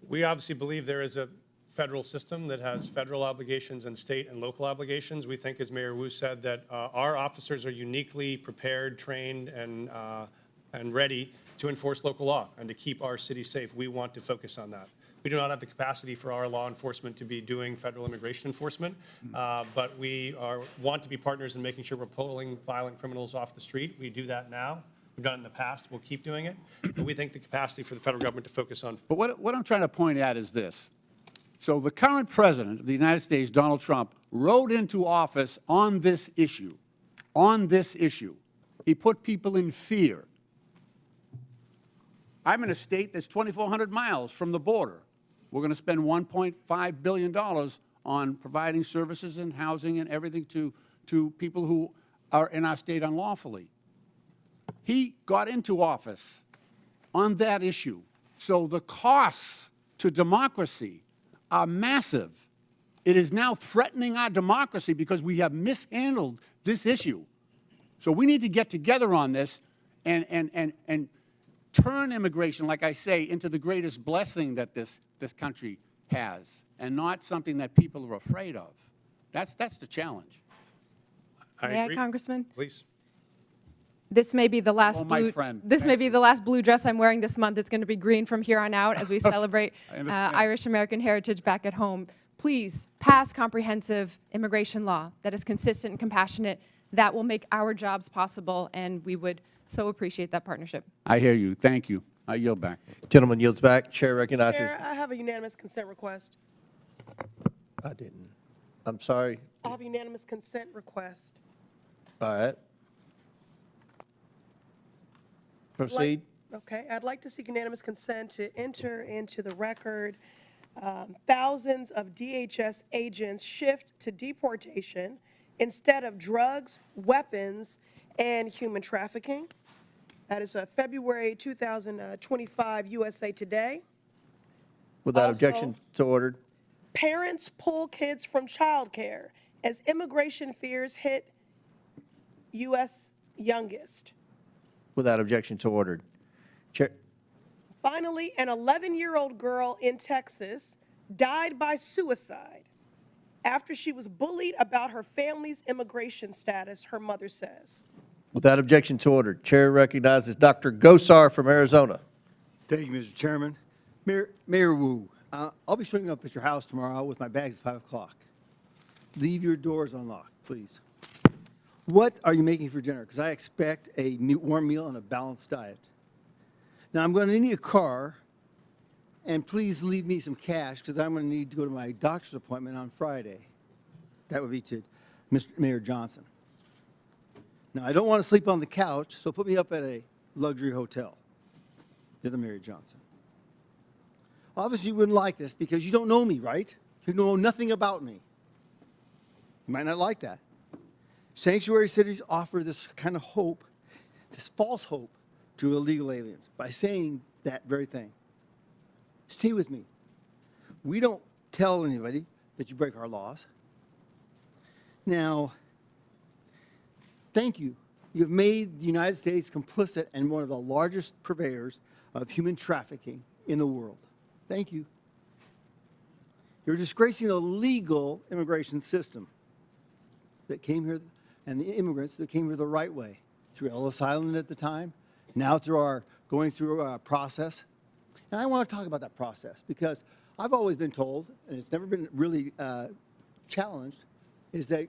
We obviously believe there is a federal system that has federal obligations and state and local obligations. We think, as Mayor Wu said, that our officers are uniquely prepared, trained, and ready to enforce local law and to keep our city safe. We want to focus on that. We do not have the capacity for our law enforcement to be doing federal immigration enforcement, but we want to be partners in making sure we're pulling violent criminals off the street. We do that now. We've done it in the past. We'll keep doing it. But we think the capacity for the federal government to focus on. But what I'm trying to point at is this. So the current president of the United States, Donald Trump, rode into office on this issue. On this issue. He put people in fear. I'm in a state that's 2,400 miles from the border. We're going to spend $1.5 billion on providing services and housing and everything to people who are in our state unlawfully. He got into office on that issue. So the costs to democracy are massive. It is now threatening our democracy because we have mishandled this issue. So we need to get together on this and turn immigration, like I say, into the greatest blessing that this country has, and not something that people are afraid of. That's the challenge. May I, Congressman? Please. This may be the last my blue. friend. This Thank may be the last blue dress I'm wearing this month. It's going to be green from here on out as we celebrate I understand. Irish American heritage back at home. Please pass comprehensive immigration law that is consistent and compassionate. That will make our jobs possible, and we would so appreciate that partnership. I hear you. Thank you. I yield back. Gentleman yields back. Chair recognizes. Chair, I have a unanimous consent request. I didn't. I'm sorry. I have a unanimous consent request. All right. Proceed. Okay, I'd like to seek unanimous consent to enter into the record thousands of DHS agents shift to deportation instead of drugs, weapons, and human trafficking. That is February 2025 USA Today. Without Also, objection, so ordered. Parents pull kids from childcare as immigration fears hit U.S. youngest. Without objection, so ordered. Chair. Finally, an 11-year-old girl in Texas died by suicide after she was bullied about her family's immigration status, her mother says. Without objection to order, Chair recognizes Dr. Gosar from Arizona. Thank you, Mr. Chairman. Mayor Wu, I'll be showing up at your house tomorrow with my bags at 5 o'clock. Leave your doors unlocked, please. What are you making for dinner? Because I expect a warm meal and a balanced diet. Now, I'm going to need a car, and please leave me some cash because I'm going to need to go to my doctor's appointment on Friday. That would be to Mr. Mayor Johnston. Now, I don't want to sleep on the couch, so put me up at a luxury hotel. The other Mayor Johnston. Obviously, you wouldn't like this because you don't know me, right? You know nothing about me. You might not like that. Sanctuary cities offer this kind of hope, this false hope to illegal aliens by saying that very thing. Stay with me. We don't tell anybody that you break our laws. Now, thank you. You've made the United States complicit and one of the largest purveyors of human trafficking in the world. Thank you. You're disgracing the legal immigration system that came here and the immigrants that came here the right way, through Ellis Island at the time, now through our going through a process. And I want to talk about that process because I've always been told, and it's never been really challenged, is that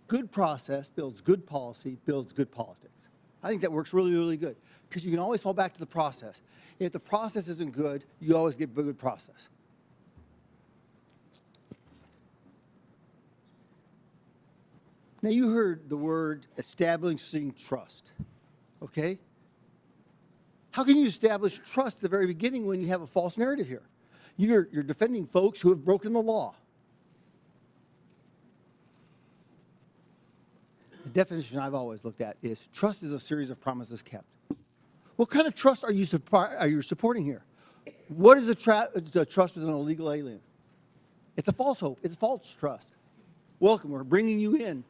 good process builds good policy, builds good politics. I think that works really, really good because you can always fall back to the process. If the process isn't good, you always get a good process. Now, you heard the word establishing trust, okay? How can you establish trust at the very beginning when you have a false narrative here? You're defending folks who have broken the law. The definition I've always looked at is trust is a series of promises kept. What kind of trust are you supporting here? What is the trust with an illegal alien? It's a false hope. It's a false trust. Welcome. We're bringing you in.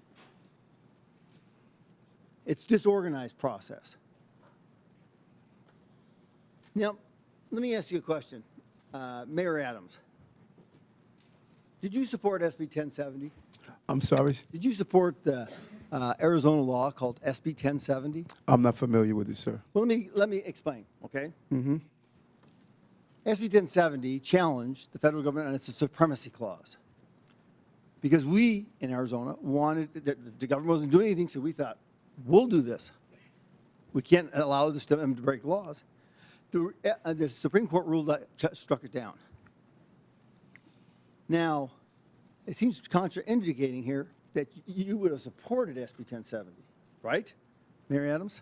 It's disorganized process. Now, let me ask you a question. Mayor Adams, did you support SB 1070? I'm sorry? Did you support the Arizona law called SB 1070? I'm not familiar with it, sir. Well, let me explain, okay? Mm-hmm. SB 1070 challenged the federal government on its supremacy clause. Because we, in Arizona, wanted, the government wasn't doing anything, so we thought, we'll do this. We can't allow them to break laws. The Supreme Court ruled that struck it down. Now, it seems contraindicating here that you would have supported SB 1070, right, Mayor Adams?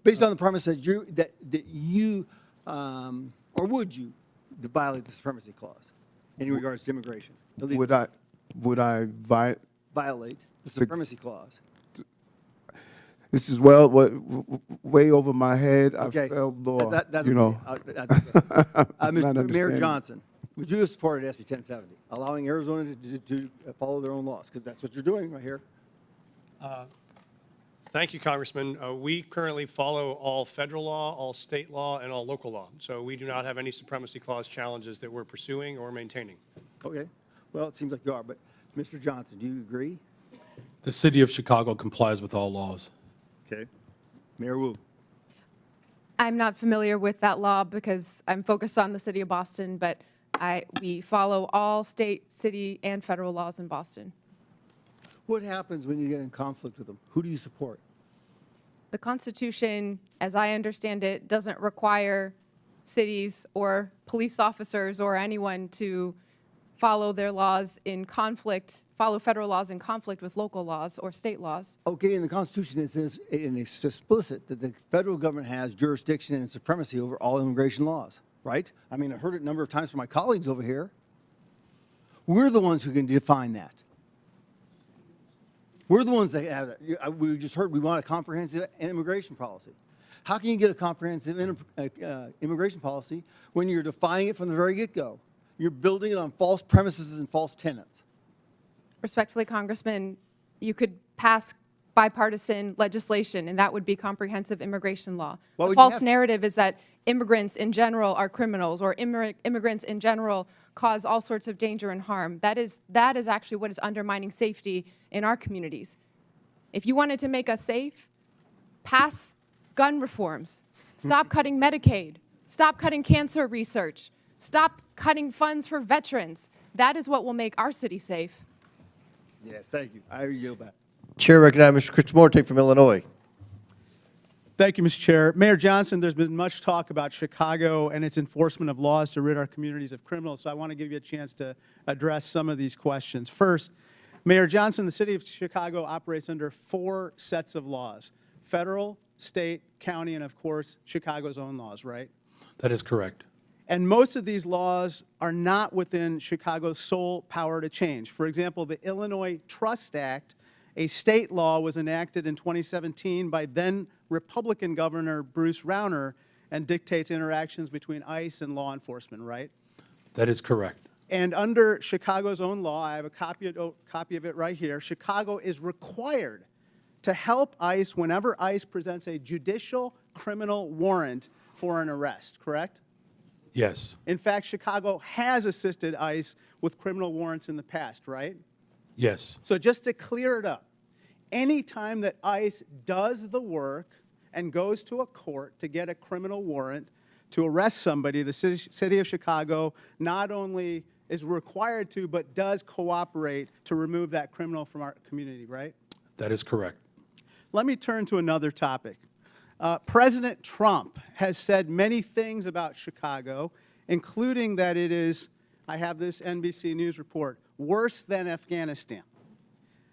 Based on the premise that you or would you violate the supremacy clause in regards to immigration? Would I violate the supremacy clause? This is way over my head. Okay. I felt law. That's you know. okay. Mr. Mayor understanding. Johnson, would you have supported SB 1070, allowing Arizona to follow their own laws? Because that's what you're doing right here. Thank you, Congressman. We currently follow all federal law, all state law, and all local law. So we do not have any supremacy clause challenges that we're pursuing or maintaining. Okay. Well, it seems like you are. But, Mr. Johnson, do you agree? The city of Chicago complies with all laws. Okay. Mayor Wu. I'm not familiar with that law because I'm focused on the city of Boston, but we follow all state, city, and federal laws in Boston. What happens when you get in conflict with them? Who do you support? The Constitution, as I understand it, doesn't require cities or police officers or anyone to follow their laws in conflict, follow federal laws in conflict with local laws or state laws. Okay, in the Constitution it says, and it's explicit, that the federal government has jurisdiction and supremacy over all immigration laws, right? I mean, I've heard it a number of times from my colleagues over here. We're the ones who can define that. We're the ones that have that. We just heard we want a comprehensive immigration policy. How can you get a comprehensive immigration policy when you're defining it from the very get-go? You're building it on false premises and false tenets. Respectfully, Congressman, you could pass bipartisan legislation, and that would be comprehensive immigration law. The false narrative is that immigrants in general are criminals, or immigrants in general cause all sorts of danger and harm. That is actually what is undermining safety in our communities. If you wanted to make us safe, pass gun reforms. Stop cutting Medicaid. Stop cutting cancer research. Stop cutting funds for veterans. That is what will make our city safe. Yes, thank you. I yield back. Chair recognizes Mr. Krishnamurti from Illinois. Thank you, Mr. Chair. Mayor Johnston, there's been much talk about Chicago and its enforcement of laws to rid our communities of criminals, so I want to give you a chance to address some of these questions. First, Mayor Johnston, the city of Chicago operates under 4 sets of laws: federal, state, county, and of course, Chicago's own laws, right? That is correct. And most of these laws are not within Chicago's sole power to change. For example, the Illinois Trust Act, a state law, was enacted in 2017 by then Republican Governor Bruce Rauner and dictates interactions between ICE and law enforcement, right? That is correct. And under Chicago's own law, I have a copy of it right here, Chicago is required to help ICE whenever ICE presents a judicial criminal warrant for an arrest, correct? Yes. In fact, Chicago has assisted ICE with criminal warrants in the past, right? Yes. So just to clear it up, any time that ICE does the work and goes to a court to get a criminal warrant to arrest somebody, the city of Chicago not only is required to, but does cooperate to remove that criminal from our community, right? That is correct. Let me turn to another topic. President Trump has said many things about Chicago, including that it is, I have this NBC News report, worse than Afghanistan.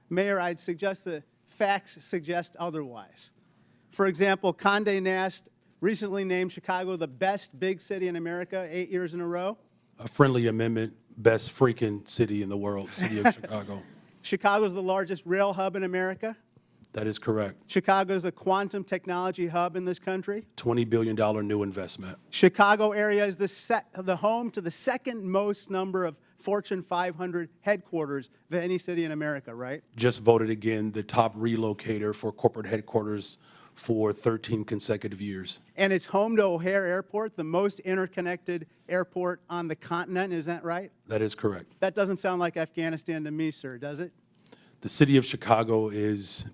Mayor, I'd suggest the facts suggest otherwise. For example, Condé Nast recently named Chicago the best big city in America 8 years in a row. A friendly amendment, best freaking city in the world, city of Chicago. Chicago's the largest rail hub in America. That is correct. Chicago's a quantum technology hub in this country. $20 billion new investment. Chicago area is the home to the second most number of Fortune 500 headquarters of any city in America, right? Just voted again the top relocator for corporate headquarters for 13 consecutive years. And it's home to O'Hare Airport, the most interconnected airport on the continent, is that right? That is correct. That doesn't sound like Afghanistan to me, sir, does it? The city of Chicago is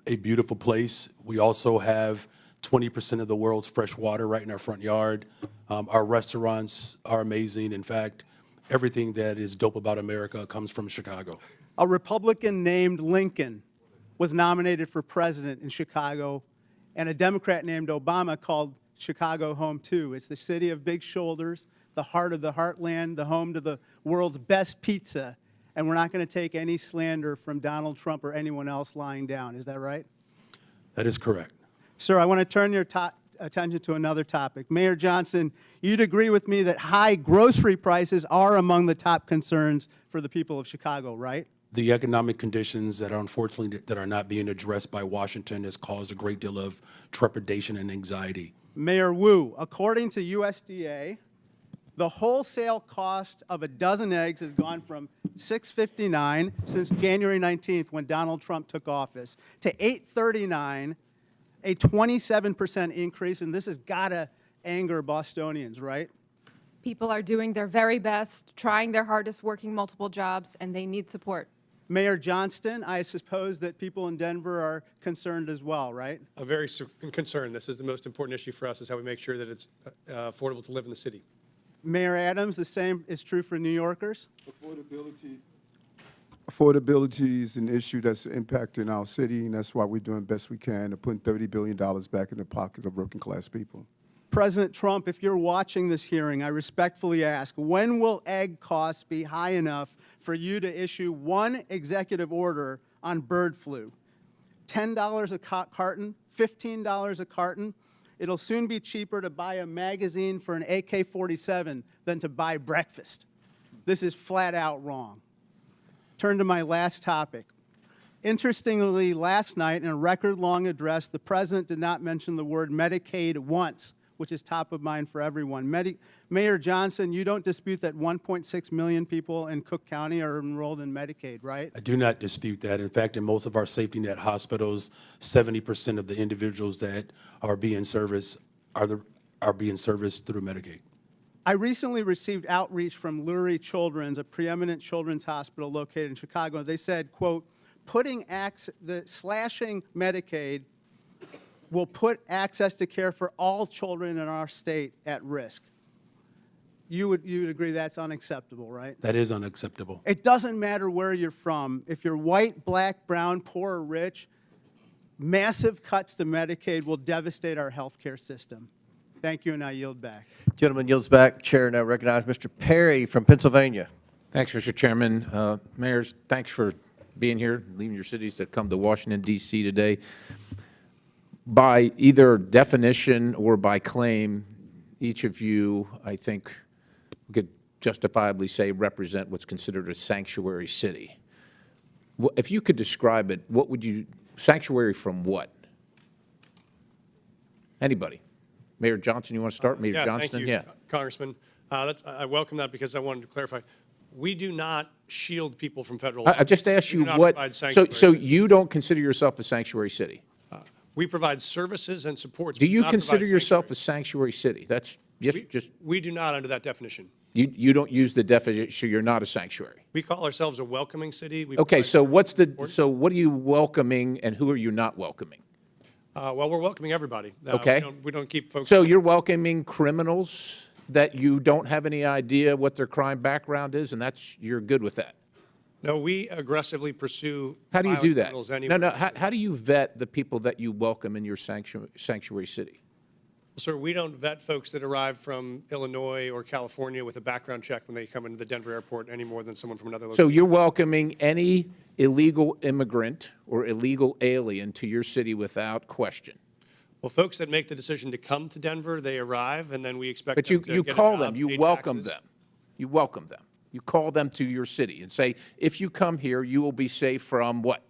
a beautiful place. We also have 20% of the world's fresh water right in our front yard. Our restaurants are amazing. In fact, everything that is dope about America comes from Chicago. A Republican named Lincoln was nominated for president in Chicago, and a Democrat named Obama called Chicago home too. It's the city of big shoulders, the heart of the heartland, the home to the world's best pizza. And we're not going to take any slander from Donald Trump or anyone else lying down. Is that right? That is correct. Sir, I want to turn your attention to another topic. Mayor Johnston, you'd agree with me that high grocery prices are among the top concerns for the people of Chicago, right? The economic conditions that are unfortunately that are not being addressed by Washington has caused a great deal of trepidation and anxiety. Mayor Wu, according to USDA, the wholesale cost of a dozen eggs has gone from $6.59 since January 19th when Donald Trump took office to $8.39, a 27% increase, and this has got to anger Bostonians, right? People are doing their very best, trying their hardest, working multiple jobs, and they need support. Mayor Johnston, I suppose that people in Denver are concerned as well, right? I'm very concerned. This is the most important issue for us, is how we make sure that it's affordable to live in the city. Mayor Adams, the same is true for New Yorkers? Affordability is an issue that's impacting our city, and that's why we're doing the best we can to put $30 billion back in the pockets of working-class people. President Trump, if you're watching this hearing, I respectfully ask, when will egg costs be high enough for you to issue one executive order on bird flu? $10 a carton, $15 a carton? It'll soon be cheaper to buy a magazine for an AK-47 than to buy breakfast. This is flat out wrong. Turn to my last topic. Interestingly, last night in a record-long address, the president did not mention the word Medicaid once, which is top of mind for everyone. Mayor Johnston, you don't dispute that 1.6 million people in Cook County are enrolled in Medicaid, right? I do not dispute that. In fact, in most of our safety net hospitals, 70% of the individuals that are being serviced are being serviced through Medicaid. I recently received outreach from Lurie Children's, a preeminent children's hospital located in Chicago. They said, quote, slashing Medicaid will put access to care for all children in our state at risk. You would agree that's unacceptable, right? That is unacceptable. It doesn't matter where you're from. If you're white, black, brown, poor, or rich, massive cuts to Medicaid will devastate our health care system. Thank you, and I yield back. Gentleman yields back. Chair now recognizes Mr. Perry from Pennsylvania. Thanks, Mr. Chairman. Mayors, thanks for being here, leaving your cities to come to Washington, D.C. today. By either definition or by claim, each of you, I think, could justifiably say represent what's considered a sanctuary city. If you could describe it, what would you, sanctuary from what? Anybody? Mayor Johnston, you want to start? Mayor Johnston? Thank you, Congressman. I welcome that because I wanted to clarify. We do not shield people from federal law. I just asked We you do not what, provide sanctuary. so you don't consider yourself a sanctuary city? We provide services and supports. Do We you not provide consider yourself sanctuary. a sanctuary city? That's just, We do not under that definition. you don't use the definition, you're not a sanctuary. We call ourselves a welcoming city. We Okay, provide so what's the, support. so what are you welcoming and who are you not welcoming? Well, we're welcoming everybody. Okay. We don't keep folks. So you're welcoming criminals that you don't have any idea what their crime background is, and you're good with that? No, we aggressively pursue. How do you do violent that? criminals anywhere. No, how do you vet the people that you welcome in your sanctuary city? Sir, we don't vet folks that arrive from Illinois or California with a background check when they come into the Denver airport any more than someone from another location. So you're welcoming any illegal immigrant or illegal alien to your city without question? Well, folks that make the decision to come to Denver, they arrive, and then we expect But them to you get a call job, them, you pay welcome taxes. them. You welcome them. You call them to your city and say, if you come here, you will be safe from what?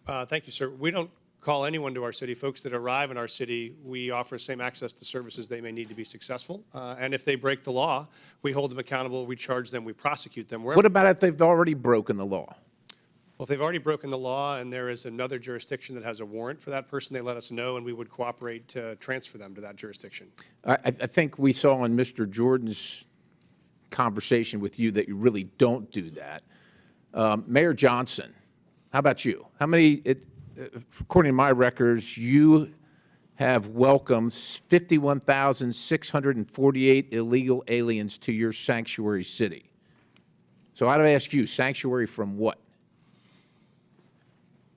Thank you, sir. We don't call anyone to our city. Folks that arrive in our city, we offer same access to services they may need to be successful. And if they break the law, we hold them accountable, we charge them, we prosecute them. What about if they've already broken the law? Well, if they've already broken the law and there is another jurisdiction that has a warrant for that person, they let us know and we would cooperate to transfer them to that jurisdiction. I think we saw in Mr. Jordan's conversation with you that you really don't do that. Mayor Johnston, how about you? How many, according to my records, you have welcomed 51,648 illegal aliens to your sanctuary city. So I'd ask you, sanctuary from what?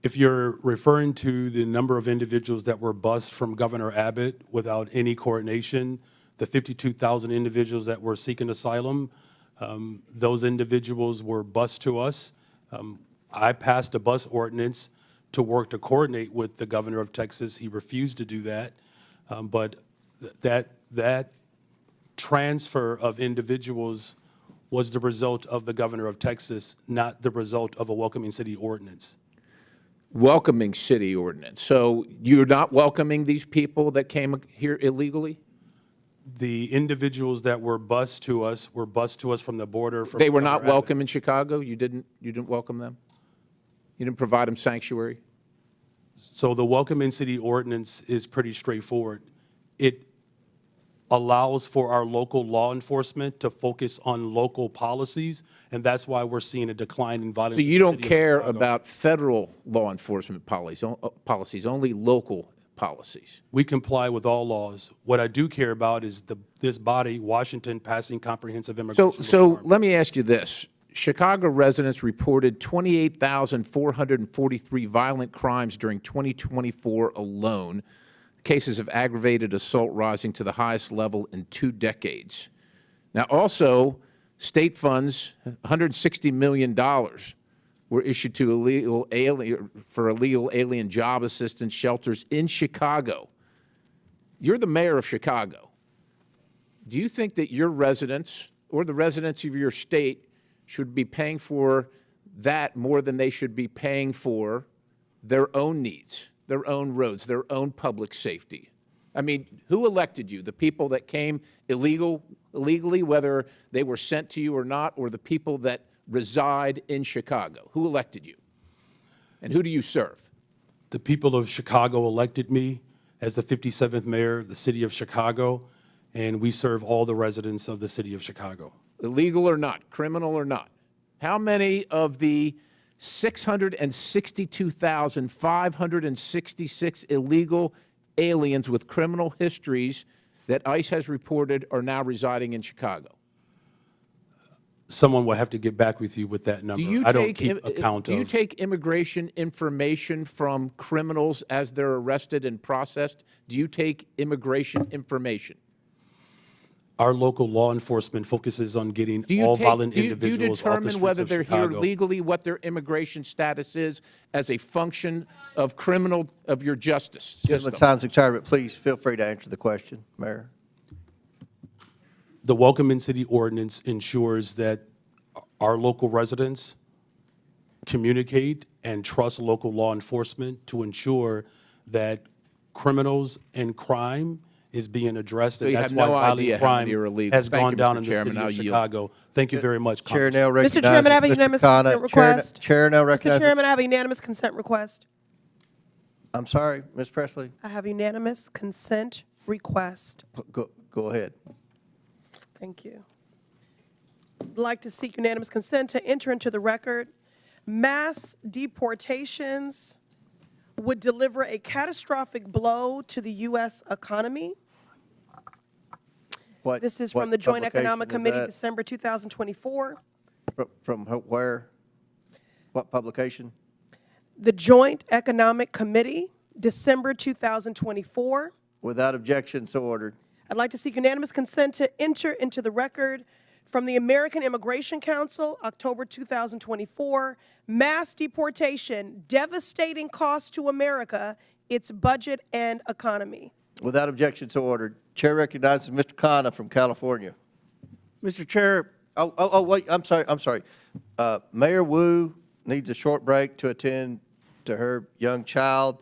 If you're referring to the number of individuals that were bused from Governor Abbott without any coordination, the 52,000 individuals that were seeking asylum, those individuals were bused to us. I passed a bus ordinance to work to coordinate with the governor of Texas. He refused to do that. But that transfer of individuals was the result of the governor of Texas, not the result of a welcoming city ordinance. Welcoming city ordinance. So you're not welcoming these people that came here illegally? The individuals that were bused to us from the border. From They were Governor not Abbott. welcome in Chicago? You didn't welcome them? You didn't provide them sanctuary? So the welcoming city ordinance is pretty straightforward. It allows for our local law enforcement to focus on local policies, and that's why we're seeing a decline in violence. So in you the don't city of care Chicago. about federal law enforcement policies, only local policies? We comply with all laws. What I do care about is this body, Washington, passing comprehensive immigration So let me ask you this. Chicago residents reported 28,443 violent crimes during 2024 alone, cases of aggravated assault rising to the highest level in 2 decades. Now, also, state funds, $160 million, were issued to illegal alien job assistance shelters in Chicago. You're the mayor of Chicago. Do you think that your residents or the residents of your state should be paying for that more than they should be paying for their own needs, their own roads, their own public safety? I mean, who elected you? The people that came illegally, whether they were sent to you or not, or the people that reside in Chicago? Who elected you? And who do you serve? The people of Chicago elected me as the 57th mayor of the city of Chicago, and we serve all the residents of the city of Chicago. Illegal or not, criminal or not? How many of the 662,566 illegal aliens with criminal histories that ICE has reported are now residing in Chicago. Someone will have to get back with you with that number. I don't keep account do you of. take immigration information from criminals as they're arrested and processed? Do you take immigration information? Our local law enforcement focuses on getting all violent individuals do you off the determine streets whether of they're here Chicago. legally, what their immigration status is as a function of your justice Gentlemen, system? time's expired, but please feel free to answer the question, Mayor. The Welcome in City ordinance ensures that our local residents communicate and trust local law enforcement to ensure that criminals and crime is being addressed, So and you that's have why no violent idea how crime many are illegal. has Thank gone you, down Mr. in the Chairman. city I'll of yield. Chicago. Thank you very much, Chair now Congressman. recognizes Mr. Chairman, I have a Mr. unanimous Khanna. consent request. Chair now Mr. recognizes. Chairman, I have a unanimous consent request. I'm sorry, Ms. Presley. I have a unanimous consent request. Go ahead. Thank you. I'd like to seek unanimous consent to enter into the record. Mass deportations would deliver a catastrophic blow to the U.S. economy. This is from the Joint Economic Committee, December 2024. From where? What publication? The Joint Economic Committee, December 2024. Without objection, so ordered. I'd like to seek unanimous consent to enter into the record from the American Immigration Council, October 2024, mass deportation, devastating cost to America, its budget and economy. Without objection, so ordered. Chair recognizes Mr. Khanna from California. Mr. Chair. Wait, I'm sorry. Mayor Wu needs a short break to attend to her young child.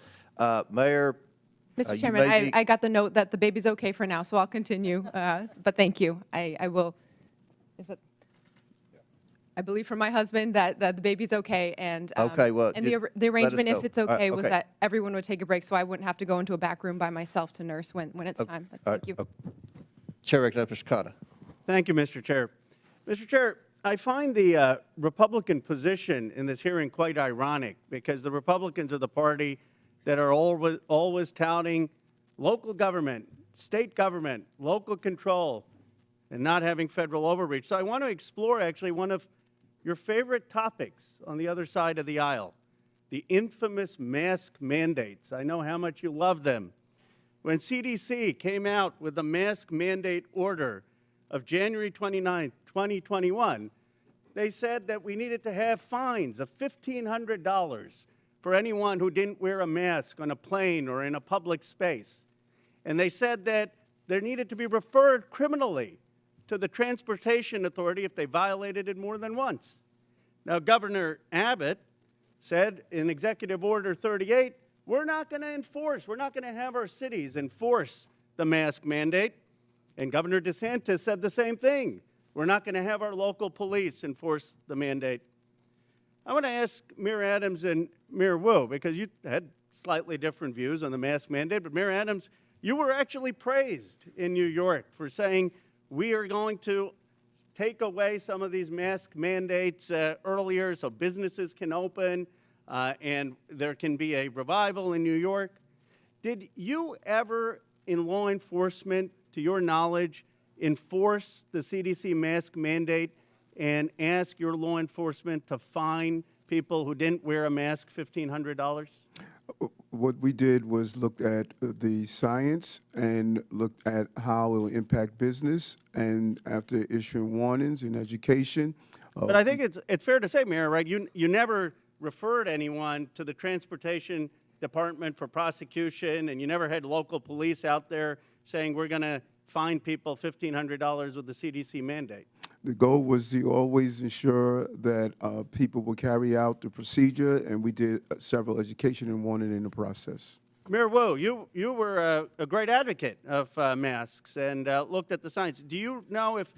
Mayor. Mr. you Chairman, may be- I got the note that the baby's okay for now, so I'll continue. But thank you. I will. Is it? I believe from my husband that the baby's okay, and Okay, well, and just the let arrangement, us if know. it's All right, okay, was okay. that everyone would take a break, so I wouldn't have to go into a back room by myself to nurse when it's time. But thank you. Chair recognizes Mr. Khanna. Thank you, Mr. Chair. Mr. Chair, I find the Republican position in this hearing quite ironic because the Republicans are the party that are always touting local government, state government, local control, and not having federal overreach. So I want to explore actually one of your favorite topics on the other side of the aisle, the infamous mask mandates. I know how much you love them. When CDC came out with the mask mandate order of January 29, 2021, they said that we needed to have fines of $1,500 for anyone who didn't wear a mask on a plane or in a public space. And they said that there needed to be referred criminally to the Transportation Authority if they violated it more than once. Now, Governor Abbott said in Executive Order 38, we're not going to enforce, we're not going to have our cities enforce the mask mandate. And Governor DeSantis said the same thing. We're not going to have our local police enforce the mandate. I want to ask Mayor Adams and Mayor Wu, because you had slightly different views on the mask mandate, but Mayor Adams, you were actually praised in New York for saying, we are going to take away some of these mask mandates earlier so businesses can open and there can be a revival in New York. Did you ever, in law enforcement, to your knowledge, enforce the CDC mask mandate and ask your law enforcement to fine people who didn't wear a mask $1,500? What we did was looked at the science and looked at how it will impact business, and after issuing warnings in education. But I think it's fair to say, Mayor, right, you never referred anyone to the Transportation Department for prosecution, and you never had local police out there saying we're going to fine people $1,500 with the CDC mandate. The goal was to always ensure that people will carry out the procedure, and we did several education and warning in the process. Mayor Wu, you were a great advocate of masks and looked at the science. Do you know if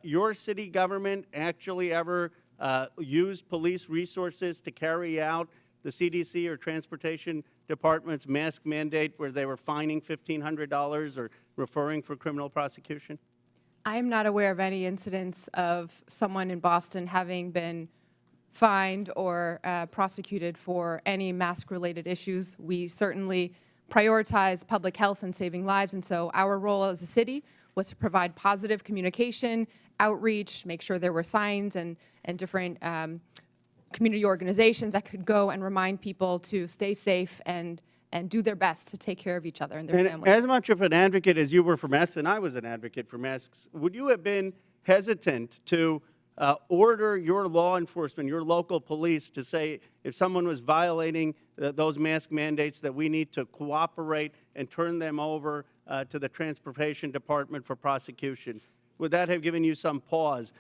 your city government actually ever used police resources to carry out the CDC or Transportation Department's mask mandate where they were fining $1,500 or referring for criminal prosecution? I am not aware of any incidents of someone in Boston having been fined or prosecuted for any mask-related issues. We certainly prioritize public health and saving lives, and so our role as a city was to provide positive communication, outreach, make sure there were signs and different community organizations that could go and remind people to stay safe and do their best to take care of each other and their And families. as much of an advocate as you were for masks, and I was an advocate for masks, would you have been hesitant to order your law enforcement, your local police, to say if someone was violating those mask mandates that we need to cooperate and turn them over to the Transportation Department for prosecution? Would that have given you some pause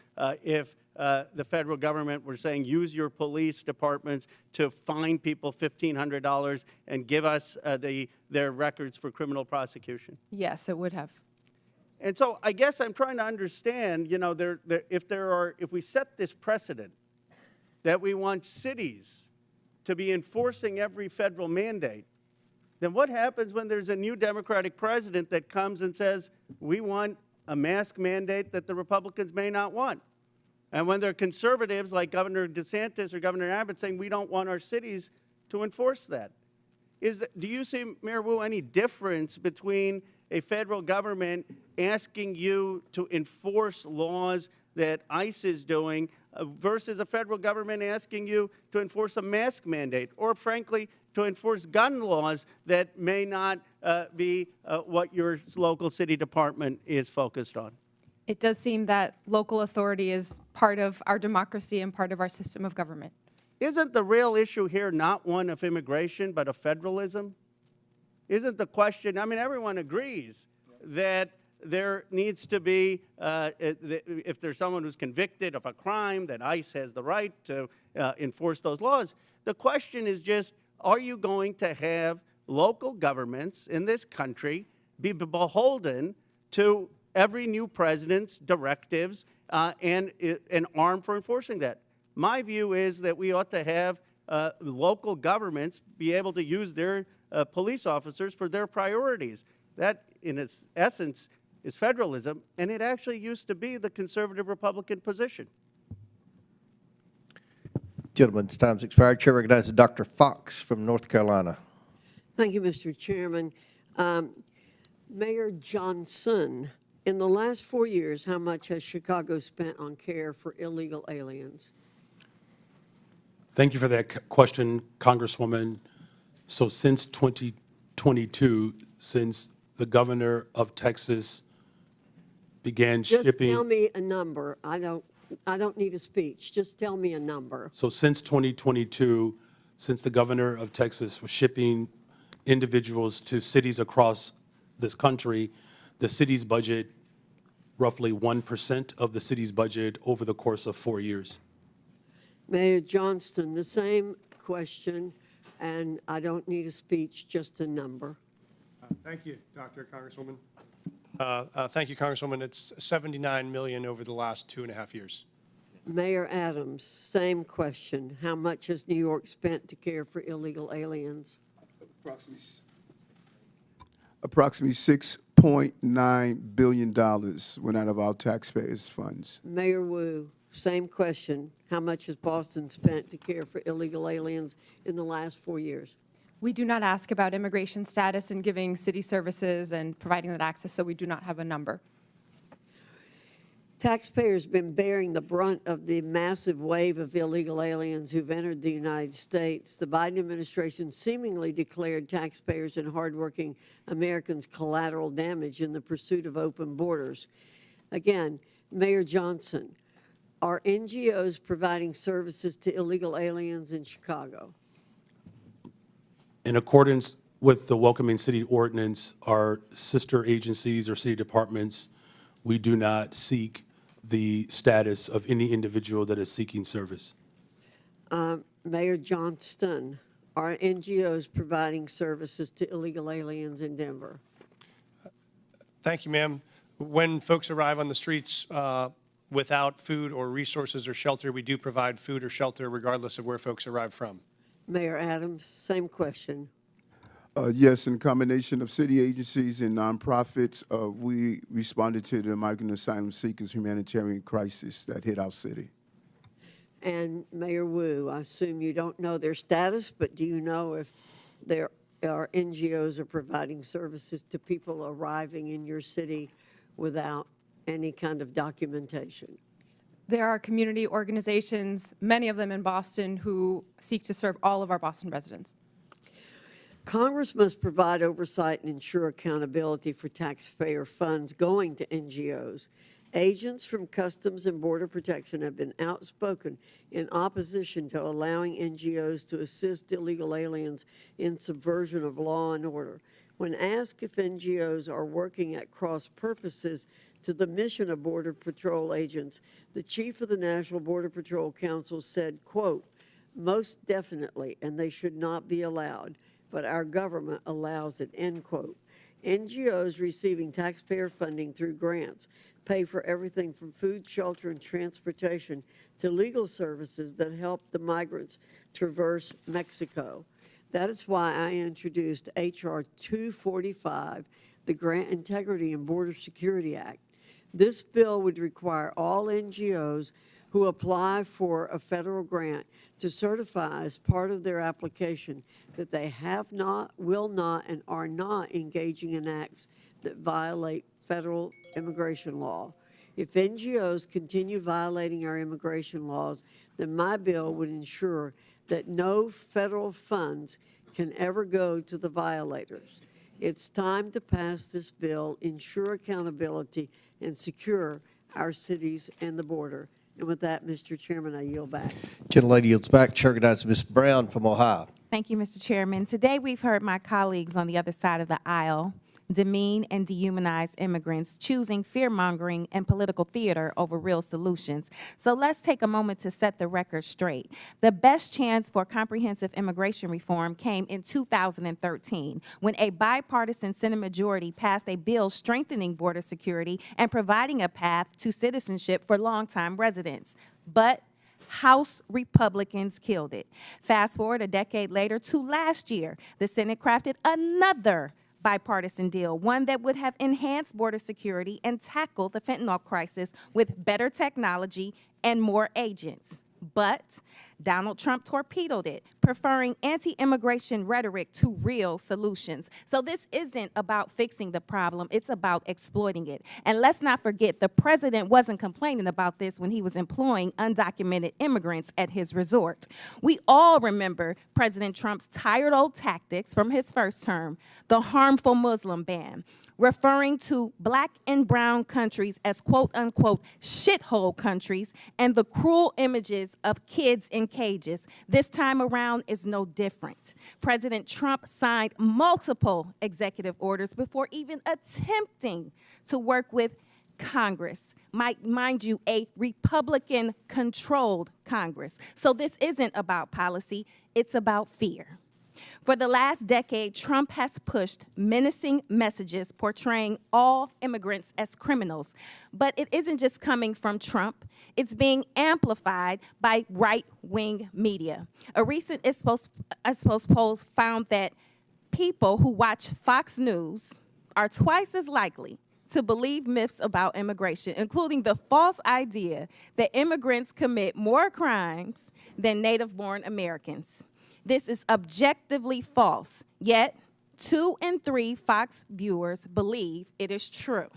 if the federal government were saying use your police departments to fine people $1,500 and give us their records for criminal prosecution? Yes, it would have. And so I guess I'm trying to understand, you know, if we set this precedent that we want cities to be enforcing every federal mandate, then what happens when there's a new Democratic president that comes and says, we want a mask mandate that the Republicans may not want? And when there are conservatives like Governor DeSantis or Governor Abbott saying we don't want our cities to enforce that. Do you see, Mayor Wu, any difference between a federal government asking you to enforce laws that ICE is doing versus a federal government asking you to enforce a mask mandate or, frankly, to enforce gun laws that may not be what your local city department is focused on? It does seem that local authority is part of our democracy and part of our system of government. Isn't the real issue here not one of immigration, but of federalism? Isn't the question, I mean, everyone agrees that there needs to be, if there's someone who's convicted of a crime, that ICE has the right to enforce those laws. The question is just, are you going to have local governments in this country be beholden to every new president's directives and an arm for enforcing that? My view is that we ought to have local governments be able to use their police officers for their priorities. That, in its essence, is federalism, and it actually used to be the conservative Republican position. Gentleman's time's expired. Chair recognizes Dr. Fox from North Carolina. Thank you, Mr. Chairman. Mayor Johnston, in the last 4 years, how much has Chicago spent on care for illegal aliens? Thank you for that question, Congresswoman. So since 2022, since the governor of Texas began Just shipping. tell me a number. I don't need a speech. Just tell me a number. So since 2022, since the governor of Texas was shipping individuals to cities across this country, the city's budget, roughly 1% of the city's budget over the course of 4 years. Mayor Johnston, the same question, and I don't need a speech, just a number. Thank you, Dr. Congresswoman. Thank you, Congresswoman. It's $79 million over the last 2.5 years. Mayor Adams, same question. How much has New York spent to care for illegal aliens? Approximately $6.9 billion went out of our taxpayers' funds. Mayor Wu, same question. How much has Boston spent to care for illegal aliens in the last 4 years? We do not ask about immigration status and giving city services and providing that access, so we do not have a number. Taxpayers have been bearing the brunt of the massive wave of illegal aliens who've entered the United States. The Biden administration seemingly declared taxpayers and hardworking Americans collateral damage in the pursuit of open borders. Again, Mayor Johnston, are NGOs providing services to illegal aliens in Chicago? In accordance with the Welcoming City Ordinance, our sister agencies or city departments, we do not seek the status of any individual that is seeking service. Mayor Johnston, are NGOs providing services to illegal aliens in Denver? Thank you, ma'am. When folks arrive on the streets without food or resources or shelter, we do provide food or shelter regardless of where folks arrive from. Mayor Adams, same question. Yes, in combination of city agencies and nonprofits, we responded to the migrant asylum seekers humanitarian crisis that hit our city. and Mayor Wu. I assume you don't know their status, but do you know if there are NGOs are providing services to people arriving in your city without any kind of documentation? There are community organizations, many of them in Boston, who seek to serve all of our Boston residents. Congress must provide oversight and ensure accountability for taxpayer funds going to NGOs. Agents from Customs and Border Protection have been outspoken in opposition to allowing NGOs to assist illegal aliens in subversion of law and order. When asked if NGOs are working at cross purposes to the mission of Border Patrol agents, the chief of the National Border Patrol Council said, quote, "Most definitely, and they should not be allowed, but our government allows it," end quote. NGOs receiving taxpayer funding through grants pay for everything from food, shelter, and transportation to legal services that help the migrants traverse Mexico. That is why I introduced H.R. 245, the Grant Integrity and Border Security Act. This bill would require all NGOs who apply for a federal grant to certify as part of their application that they have not, will not, and are not engaging in acts that violate federal immigration law. If NGOs continue violating our immigration laws, then my bill would ensure that no federal funds can ever go to the violators. It's time to pass this bill, ensure accountability, and secure our cities and the border. And with that, Mr. Chairman, I yield back. Gentlelady yields back. Chair recognizes Ms. Brown from Ohio. Thank you, Mr. Chairman. Today we've heard my colleagues on the other side of the aisle demean and dehumanize immigrants, choosing fear-mongering and political theater over real solutions. So let's take a moment to set the record straight. The best chance for comprehensive immigration reform came in 2013, when a bipartisan Senate majority passed a bill strengthening border security and providing a path to citizenship for longtime residents. But House Republicans killed it. Fast forward a decade later to last year, the Senate crafted another bipartisan deal, one that would have enhanced border security and tackled the fentanyl crisis with better technology and more agents. But Donald Trump torpedoed it, preferring anti-immigration rhetoric to real solutions. So this isn't about fixing the problem, it's about exploiting it. And let's not forget, the president wasn't complaining about this when he was employing undocumented immigrants at his resort. We all remember President Trump's tired old tactics from his first term, the harmful Muslim ban, referring to black and brown countries as quote-unquote shithole countries, and the cruel images of kids in cages. This time around is no different. President Trump signed multiple executive orders before even attempting to work with Congress. Mind you, a Republican-controlled Congress. So this isn't about policy, it's about fear. For the last decade, Trump has pushed menacing messages portraying all immigrants as criminals. But it isn't just coming from Trump. It's being amplified by right-wing media. A recent Ipsos poll found that people who watch Fox News are twice as likely to believe myths about immigration, including the false idea that immigrants commit more crimes than native-born Americans. This is objectively false, yet 2 in 3 Fox viewers believe it is true.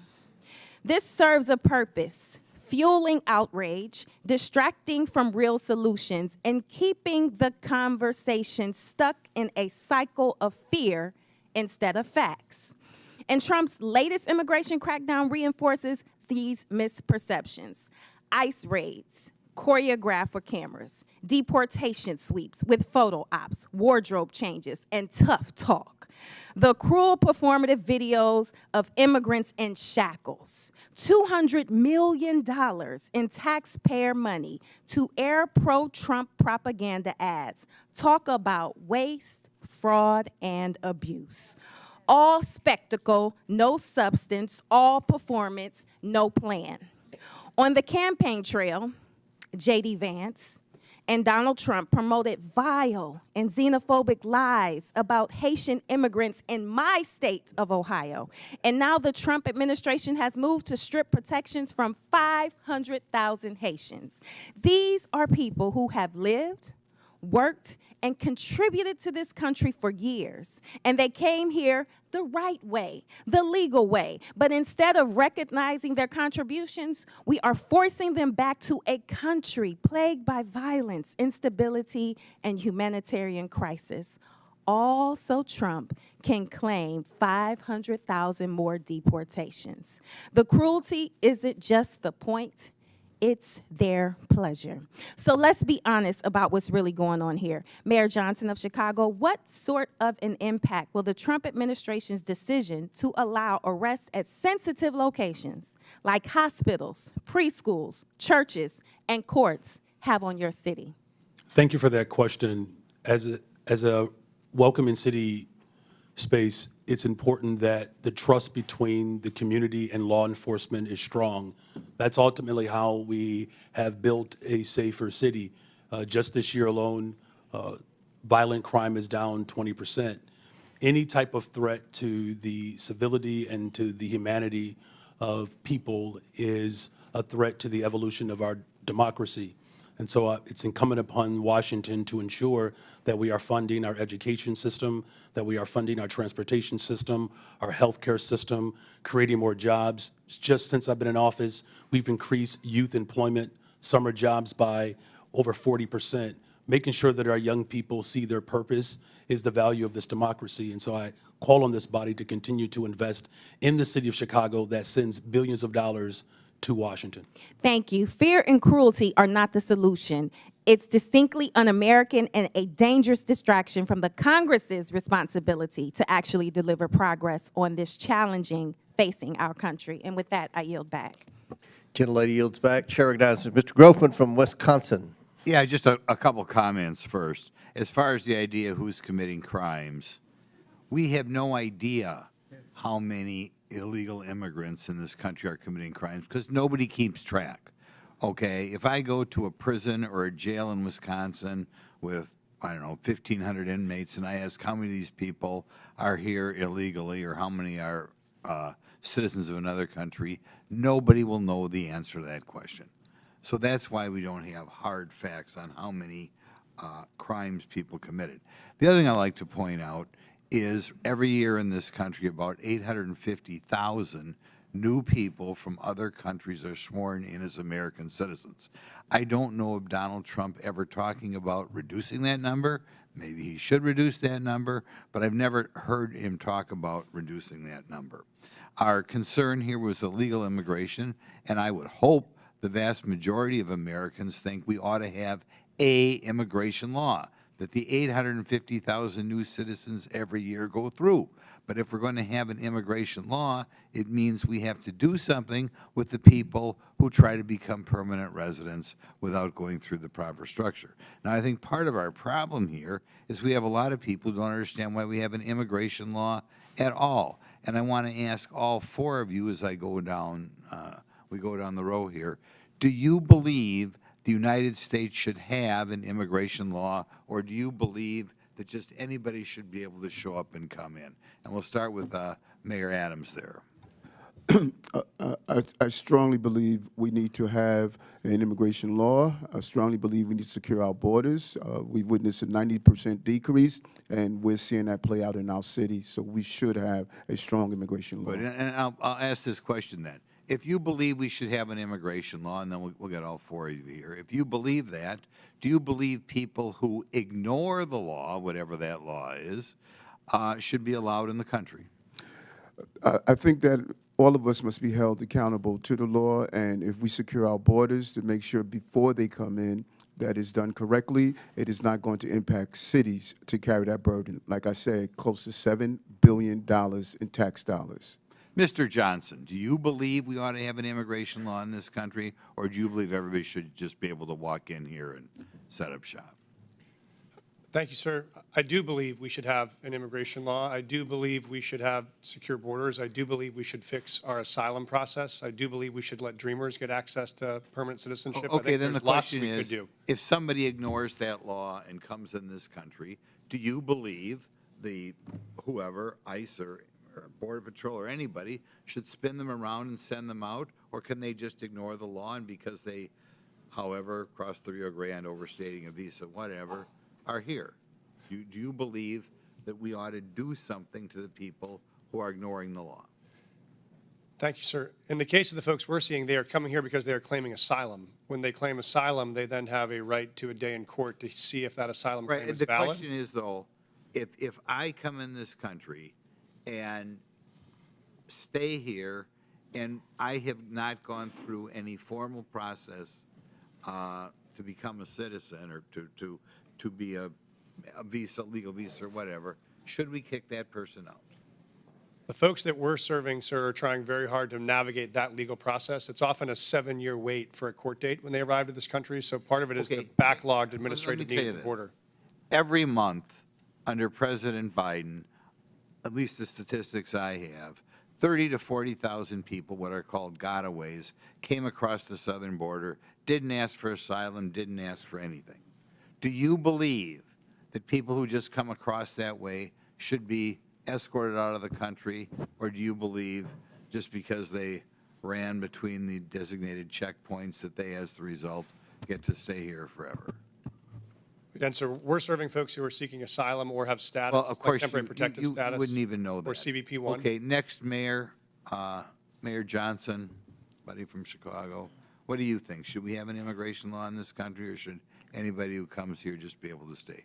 This serves a purpose: fueling outrage, distracting from real solutions, and keeping the conversation stuck in a cycle of fear instead of facts. And Trump's latest immigration crackdown reinforces these misperceptions. ICE raids, choreographed for cameras, deportation sweeps with photo ops, wardrobe changes, and tough talk. The cruel performative videos of immigrants in shackles, $200 million in taxpayer money to air pro-Trump propaganda ads. Talk about waste, fraud, and abuse. All spectacle, no substance, all performance, no plan. On the campaign trail, J.D. Vance and Donald Trump promoted vile and xenophobic lies about Haitian immigrants in my state of Ohio. And now the Trump administration has moved to strip protections from 500,000 Haitians. These are people who have lived, worked, and contributed to this country for years. And they came here the right way, the legal way. But instead of recognizing their contributions, we are forcing them back to a country plagued by violence, instability, and humanitarian crisis. All so Trump can claim 500,000 more deportations. The cruelty isn't just the point, it's their pleasure. So let's be honest about what's really going on here. Mayor Johnston of Chicago, what sort of an impact will the Trump administration's decision to allow arrests at sensitive locations like hospitals, preschools, churches, and courts have on your city? Thank you for that question. As a welcoming city space, it's important that the trust between the community and law enforcement is strong. That's ultimately how we have built a safer city. Just this year alone, violent crime is down 20%. Any type of threat to the civility and to the humanity of people is a threat to the evolution of our democracy. And so it's incumbent upon Washington to ensure that we are funding our education system, that we are funding our transportation system, our healthcare system, creating more jobs. Just since I've been in office, we've increased youth employment, summer jobs by over 40%. Making sure that our young people see their purpose is the value of this democracy. And so I call on this body to continue to invest in the city of Chicago that sends billions of dollars to Washington. Thank you. Fear and cruelty are not the solution. It's distinctly un-American and a dangerous distraction from the Congress's responsibility to actually deliver progress on this challenging facing our country. And with that, I yield back. Gentlelady yields back. Chair recognizes Mr. Grofman from Wisconsin. Yeah, just a couple comments first. As far as the idea of who's committing crimes, we have no idea how many illegal immigrants in this country are committing crimes because nobody keeps track. Okay, if I go to a prison or a jail in Wisconsin with, I don't know, 1,500 inmates, and I ask how many of these people are here illegally or how many are citizens of another country, nobody will know the answer to that question. So that's why we don't have hard facts on how many crimes people committed. The other thing I like to point out is every year in this country, about 850,000 new people from other countries are sworn in as American citizens. I don't know of Donald Trump ever talking about reducing that number. Maybe he should reduce that number, but I've never heard him talk about reducing that number. Our concern here was illegal immigration, and I would hope the vast majority of Americans think we ought to have an immigration law that the 850,000 new citizens every year go through. But if we're going to have an immigration law, it means we have to do something with the people who try to become permanent residents without going through the proper structure. Now, I think part of our problem here is we have a lot of people who don't understand why we have an immigration law at all. And I want to ask all four of you as I go down, we go down the row here, do you believe the United States should have an immigration law, or do you believe that just anybody should be able to show up and come in? And we'll start with Mayor Adams there. I strongly believe we need to have an immigration law. I strongly believe we need to secure our borders. We witnessed a 90% decrease, and we're seeing that play out in our city, so we should have a strong immigration law. Good. And I'll ask this question then. If you believe we should have an immigration law, and then we'll get all four of you here, if you believe that, do you believe people who ignore the law, whatever that law is, should be allowed in the country? I think that all of us must be held accountable to the law, and if we secure our borders to make sure before they come in that is done correctly, it is not going to impact cities to carry that burden. Like I said, close to $7 billion in tax dollars. Mr. Johnson, do you believe we ought to have an immigration law in this country, or do you believe everybody should just be able to walk in here and set up shop? Thank you, sir. I do believe we should have an immigration law. I do believe we should have secure borders. I do believe we should fix our asylum process. I do believe we should let dreamers get access to permanent citizenship. I Okay, think then the there's lots question we could is, do. if somebody ignores that law and comes in this country, do you believe the whoever, ICE or Border Patrol or anybody, should spin them around and send them out? Or can they just ignore the law and because they, however, cross the Rio Grande, overstating a visa, whatever, are here? Do you believe that we ought to do something to the people who are ignoring the law? Thank you, sir. In the case of the folks we're seeing, they are coming here because they are claiming asylum. When they claim asylum, they then have a right to a day in court to see if that asylum claim Right, is the valid. question is, though, if I come in this country and stay here and I have not gone through any formal process to become a citizen or to be a visa, legal visa or whatever, should we kick that person out? The folks that we're serving, sir, are trying very hard to navigate that legal process. It's often a 7-year wait for a court date when they arrive to this country, so part of it is the backlogged administrative need at the border. Every month under President Biden, at least the statistics I have, 30 to 40,000 people, what are called gotaways, came across the southern border, didn't ask for asylum, didn't ask for anything. Do you believe that people who just come across that way should be escorted out of the country, or do you believe just because they ran between the designated checkpoints that they, as the result, get to stay here forever? And so we're serving folks who are seeking asylum or have status, Well, of course, like temporary protective you status. wouldn't even know that. Or CBP 1. Okay, next mayor, Mayor Johnston, buddy from Chicago. What do you think? Should we have an immigration law in this country, or should anybody who comes here just be able to stay here?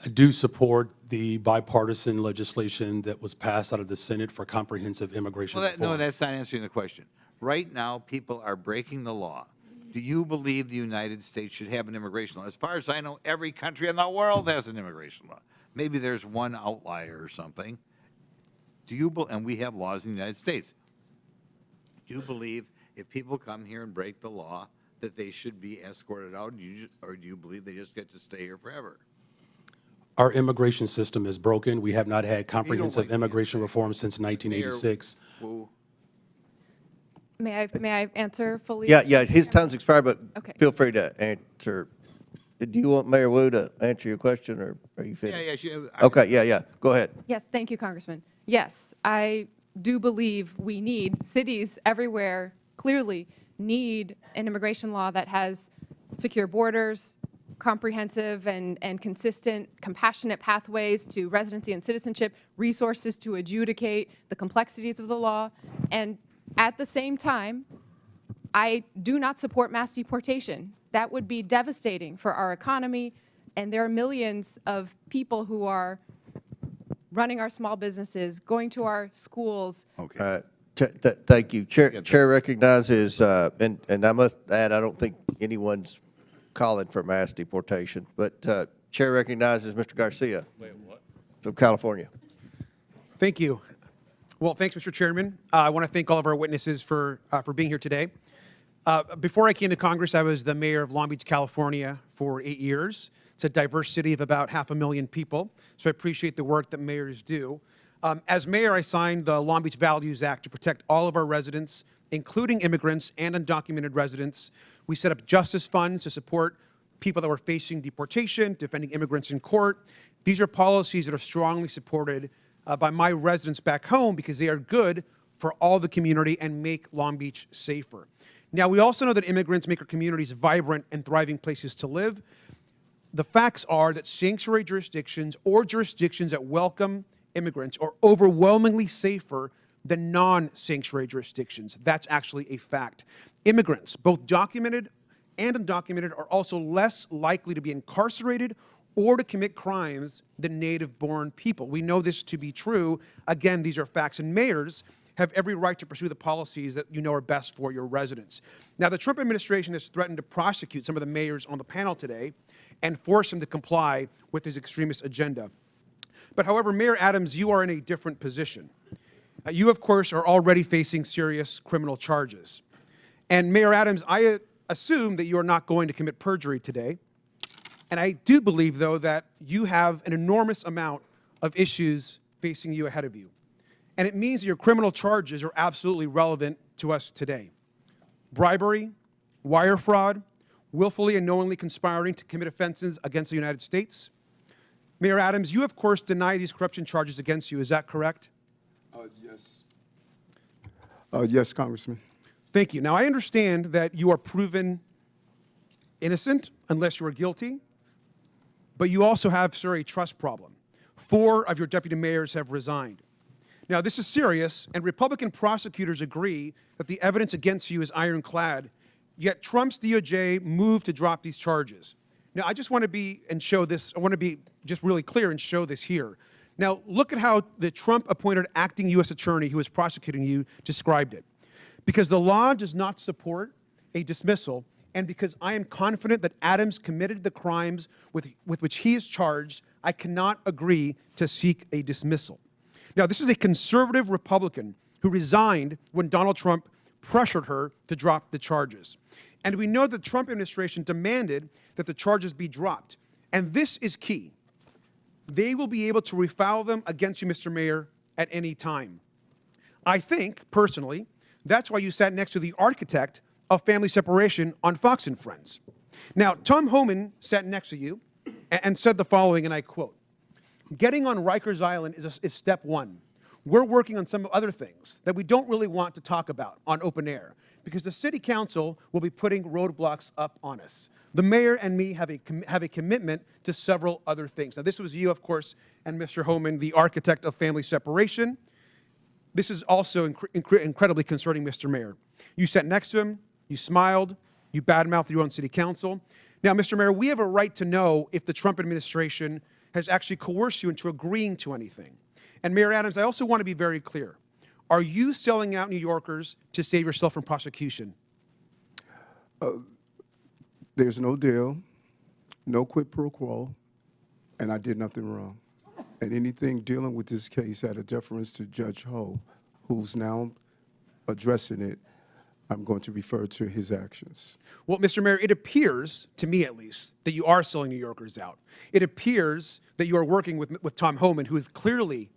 I do support the bipartisan legislation that was passed out of the Senate for comprehensive immigration Well, reform. no, that's not answering the question. Right now, people are breaking the law. Do you believe the United States should have an immigration law? As far as I know, every country in the world has an immigration law. Maybe there's one outlier or something. And we have laws in the United States. Do you believe if people come here and break the law that they should be escorted out, or do you believe they just get to stay here forever? Our immigration system is broken. We have not had comprehensive immigration reform since 1986. May I answer fully? Yeah, his time's expired, but Okay. feel free to answer. Do you want Mayor Wu to answer your question, or are you finished? Yeah. Okay, yeah, go ahead. Yes, thank you, Congressman. Yes, I do believe we need, cities everywhere clearly need an immigration law that has secure borders, comprehensive and consistent, compassionate pathways to residency and citizenship, resources to adjudicate the complexities of the law. And at the same time, I do not support mass deportation. That would be devastating for our economy, and there are millions of people who are running our small businesses, going to our schools. Okay. Thank you. Chair recognizes, and I must add, I don't think anyone's calling for mass deportation, but Chair recognizes Mr. Garcia. From California. Thank you. Well, thanks, Mr. Chairman. I want to thank all of our witnesses for being here today. Before I came to Congress, I was the mayor of Long Beach, California for 8 years. It's a diverse city of about 500,000 people, so I appreciate the work that mayors do. As mayor, I signed the Long Beach Values Act to protect all of our residents, including immigrants and undocumented residents. We set up justice funds to support people that were facing deportation, defending immigrants in court. These are policies that are strongly supported by my residents back home because they are good for all the community and make Long Beach safer. Now, we also know that immigrants make our communities vibrant and thriving places to live. The facts are that sanctuary jurisdictions or jurisdictions that welcome immigrants are overwhelmingly safer than non-sanctuary jurisdictions. That's actually a fact. Immigrants, both documented and undocumented, are also less likely to be incarcerated or to commit crimes than native-born people. We know this to be true. Again, these are facts, and mayors have every right to pursue the policies that you know are best for your residents. Now, the Trump administration has threatened to prosecute some of the mayors on the panel today and force them to comply with his extremist agenda. But however, Mayor Adams, you are in a different position. You, of course, are already facing serious criminal charges. And Mayor Adams, I assume that you are not going to commit perjury today. And I do believe, though, that you have an enormous amount of issues facing you ahead of you. And it means your criminal charges are absolutely relevant to us today. Bribery, wire fraud, willfully and knowingly conspiring to commit offenses against the United States. Mayor Adams, you, of course, deny these corruption charges against you. Is that correct? Yes. Yes, Congressman. Thank you. Now, I understand that you are proven innocent unless you are guilty, but you also have, sir, a trust problem. 4 of your deputy mayors have resigned. Now, this is serious, and Republican prosecutors agree that the evidence against you is ironclad, yet Trump's DOJ moved to drop these charges. Now, I just want to be just really clear and show this here. Now, look at how the Trump-appointed acting U.S. attorney who is prosecuting you described it. Because the law does not support a dismissal, and because I am confident that Adams committed the crimes with which he is charged, I cannot agree to seek a dismissal. Now, this is a conservative Republican who resigned when Donald Trump pressured her to drop the charges. And we know the Trump administration demanded that the charges be dropped. And this is key. They will be able to refile them against you, Mr. Mayor, at any time. I think, personally, that's why you sat next to the architect of family separation on Fox and Friends. Now, Tom Homan sat next to you and said the following, and I quote, "Getting on Rikers Island is step one. We're working on some other things that we don't really want to talk about on open air because the city council will be putting roadblocks up on us. The mayor and me have a commitment to several other things." Now, this was you, of course, and Mr. Homan, the architect of family separation. This is also incredibly concerning, Mr. Mayor. You sat next to him, you smiled, you badmouthed your own city council. Now, Mr. Mayor, we have a right to know if the Trump administration has actually coerced you into agreeing to anything. And Mayor Adams, I also want to be very clear. Are you selling out New Yorkers to save yourself from prosecution? There's no deal, no quid pro quo, and I did nothing wrong. And anything dealing with this case out of deference to Judge Ho, who's now addressing it, I'm going to refer to his actions. Well, Mr. Mayor, it appears, to me at least, that you are selling New Yorkers out. It appears that you are working with Tom Homan, who is clearly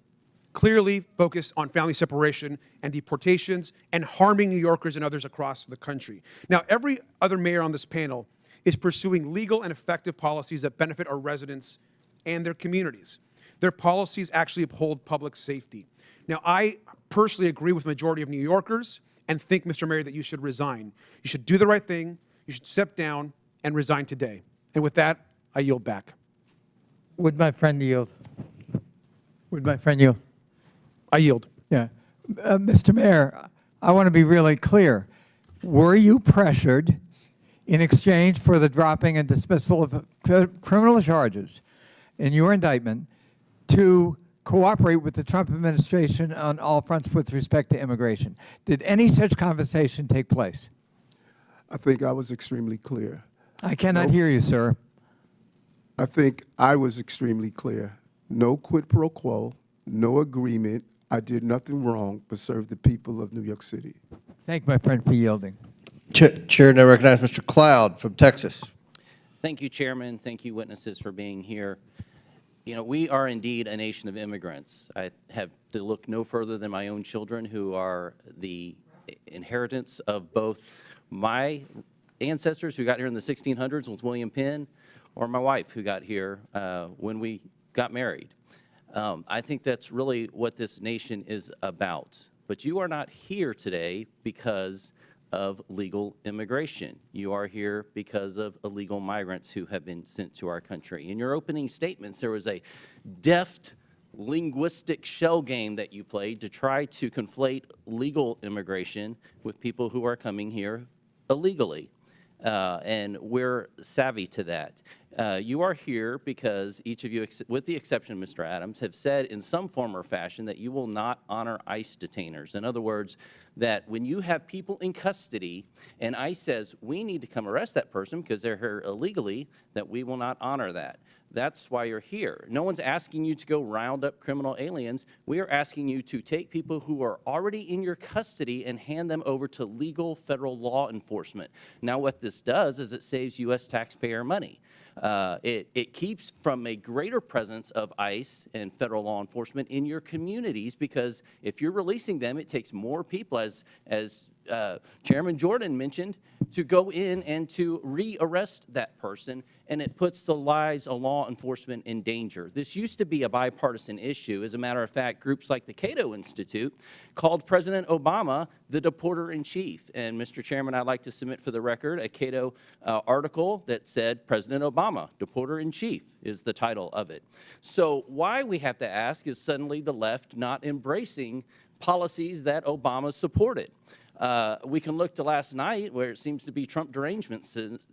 focused on family separation and deportations and harming New Yorkers and others across the country. Now, every other mayor on this panel is pursuing legal and effective policies that benefit our residents and their communities. Their policies actually uphold public safety. Now, I personally agree with the majority of New Yorkers and think, Mr. Mayor, that you should resign. You should do the right thing. You should step down and resign today. And with that, I yield back. Would my friend yield? Would my friend yield? I yield. Yeah. Mr. Mayor, I want to be really clear. Were you pressured in exchange for the dropping and dismissal of criminal charges in your indictment to cooperate with the Trump administration on all fronts with respect to immigration? Did any such conversation take place? I think I was extremely clear. I cannot hear you, sir. I think I was extremely clear. No quid pro quo, no agreement. I did nothing wrong but serve the people of New York City. Thank my friend for yielding. Chair, now recognize Mr. Cloud from Texas. Thank you, Chairman. Thank you, witnesses, for being here. You know, we are indeed a nation of immigrants. I have to look no further than my own children, who are the inheritance of both my ancestors who got here in the 1600s with William Penn, or my wife who got here when we got married. I think that's really what this nation is about. But you are not here today because of legal immigration. You are here because of illegal migrants who have been sent to our country. In your opening statements, there was a deft linguistic shell game that you played to try to conflate legal immigration with people who are coming here illegally. And we're savvy to that. You are here because each of you, with the exception of Mr. Adams, have said in some form or fashion that you will not honor ICE detainers. In other words, that when you have people in custody and ICE says, we need to come arrest that person because they're here illegally, that we will not honor that. That's why you're here. No one's asking you to go round up criminal aliens. We are asking you to take people who are already in your custody and hand them over to legal federal law enforcement. Now, what this does is it saves U.S. taxpayer money. It keeps from a greater presence of ICE and federal law enforcement in your communities, because if you're releasing them, it takes more people, as Chairman Jordan mentioned, to go in and to re-arrest that person, and it puts the lives of law enforcement in danger. This used to be a bipartisan issue. As a matter of fact, groups like the Cato Institute called President Obama the deporter-in-chief. And Mr. Chairman, I'd like to submit for the record a Cato article that said President Obama, deporter-in-chief, is the title of it. So why we have to ask is suddenly the left not embracing policies that Obama supported. We can look to last night, where it seems to be Trump derangement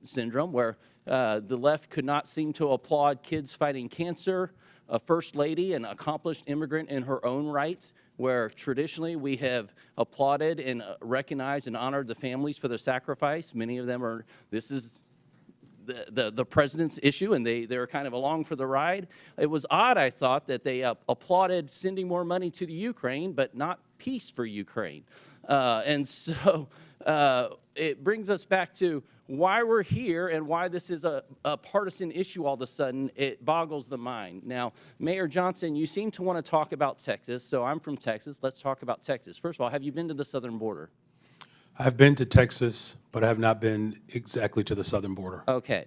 syndrome, where the left could not seem to applaud kids fighting cancer, a first lady, an accomplished immigrant in her own rights, where traditionally we have applauded and recognized and honored the families for their sacrifice. Many of them are, this is the president's issue, and they're kind of along for the ride. It was odd, I thought, that they applauded sending more money to the Ukraine, but not peace for Ukraine. And so it brings us back to why we're here and why this is a partisan issue all of a sudden. It boggles the mind. Now, Mayor Johnston, you seem to want to talk about Texas, so I'm from Texas. Let's talk about Texas. First of all, have you been to the southern border? I've been to Texas, but I have not been exactly to the southern border. Okay.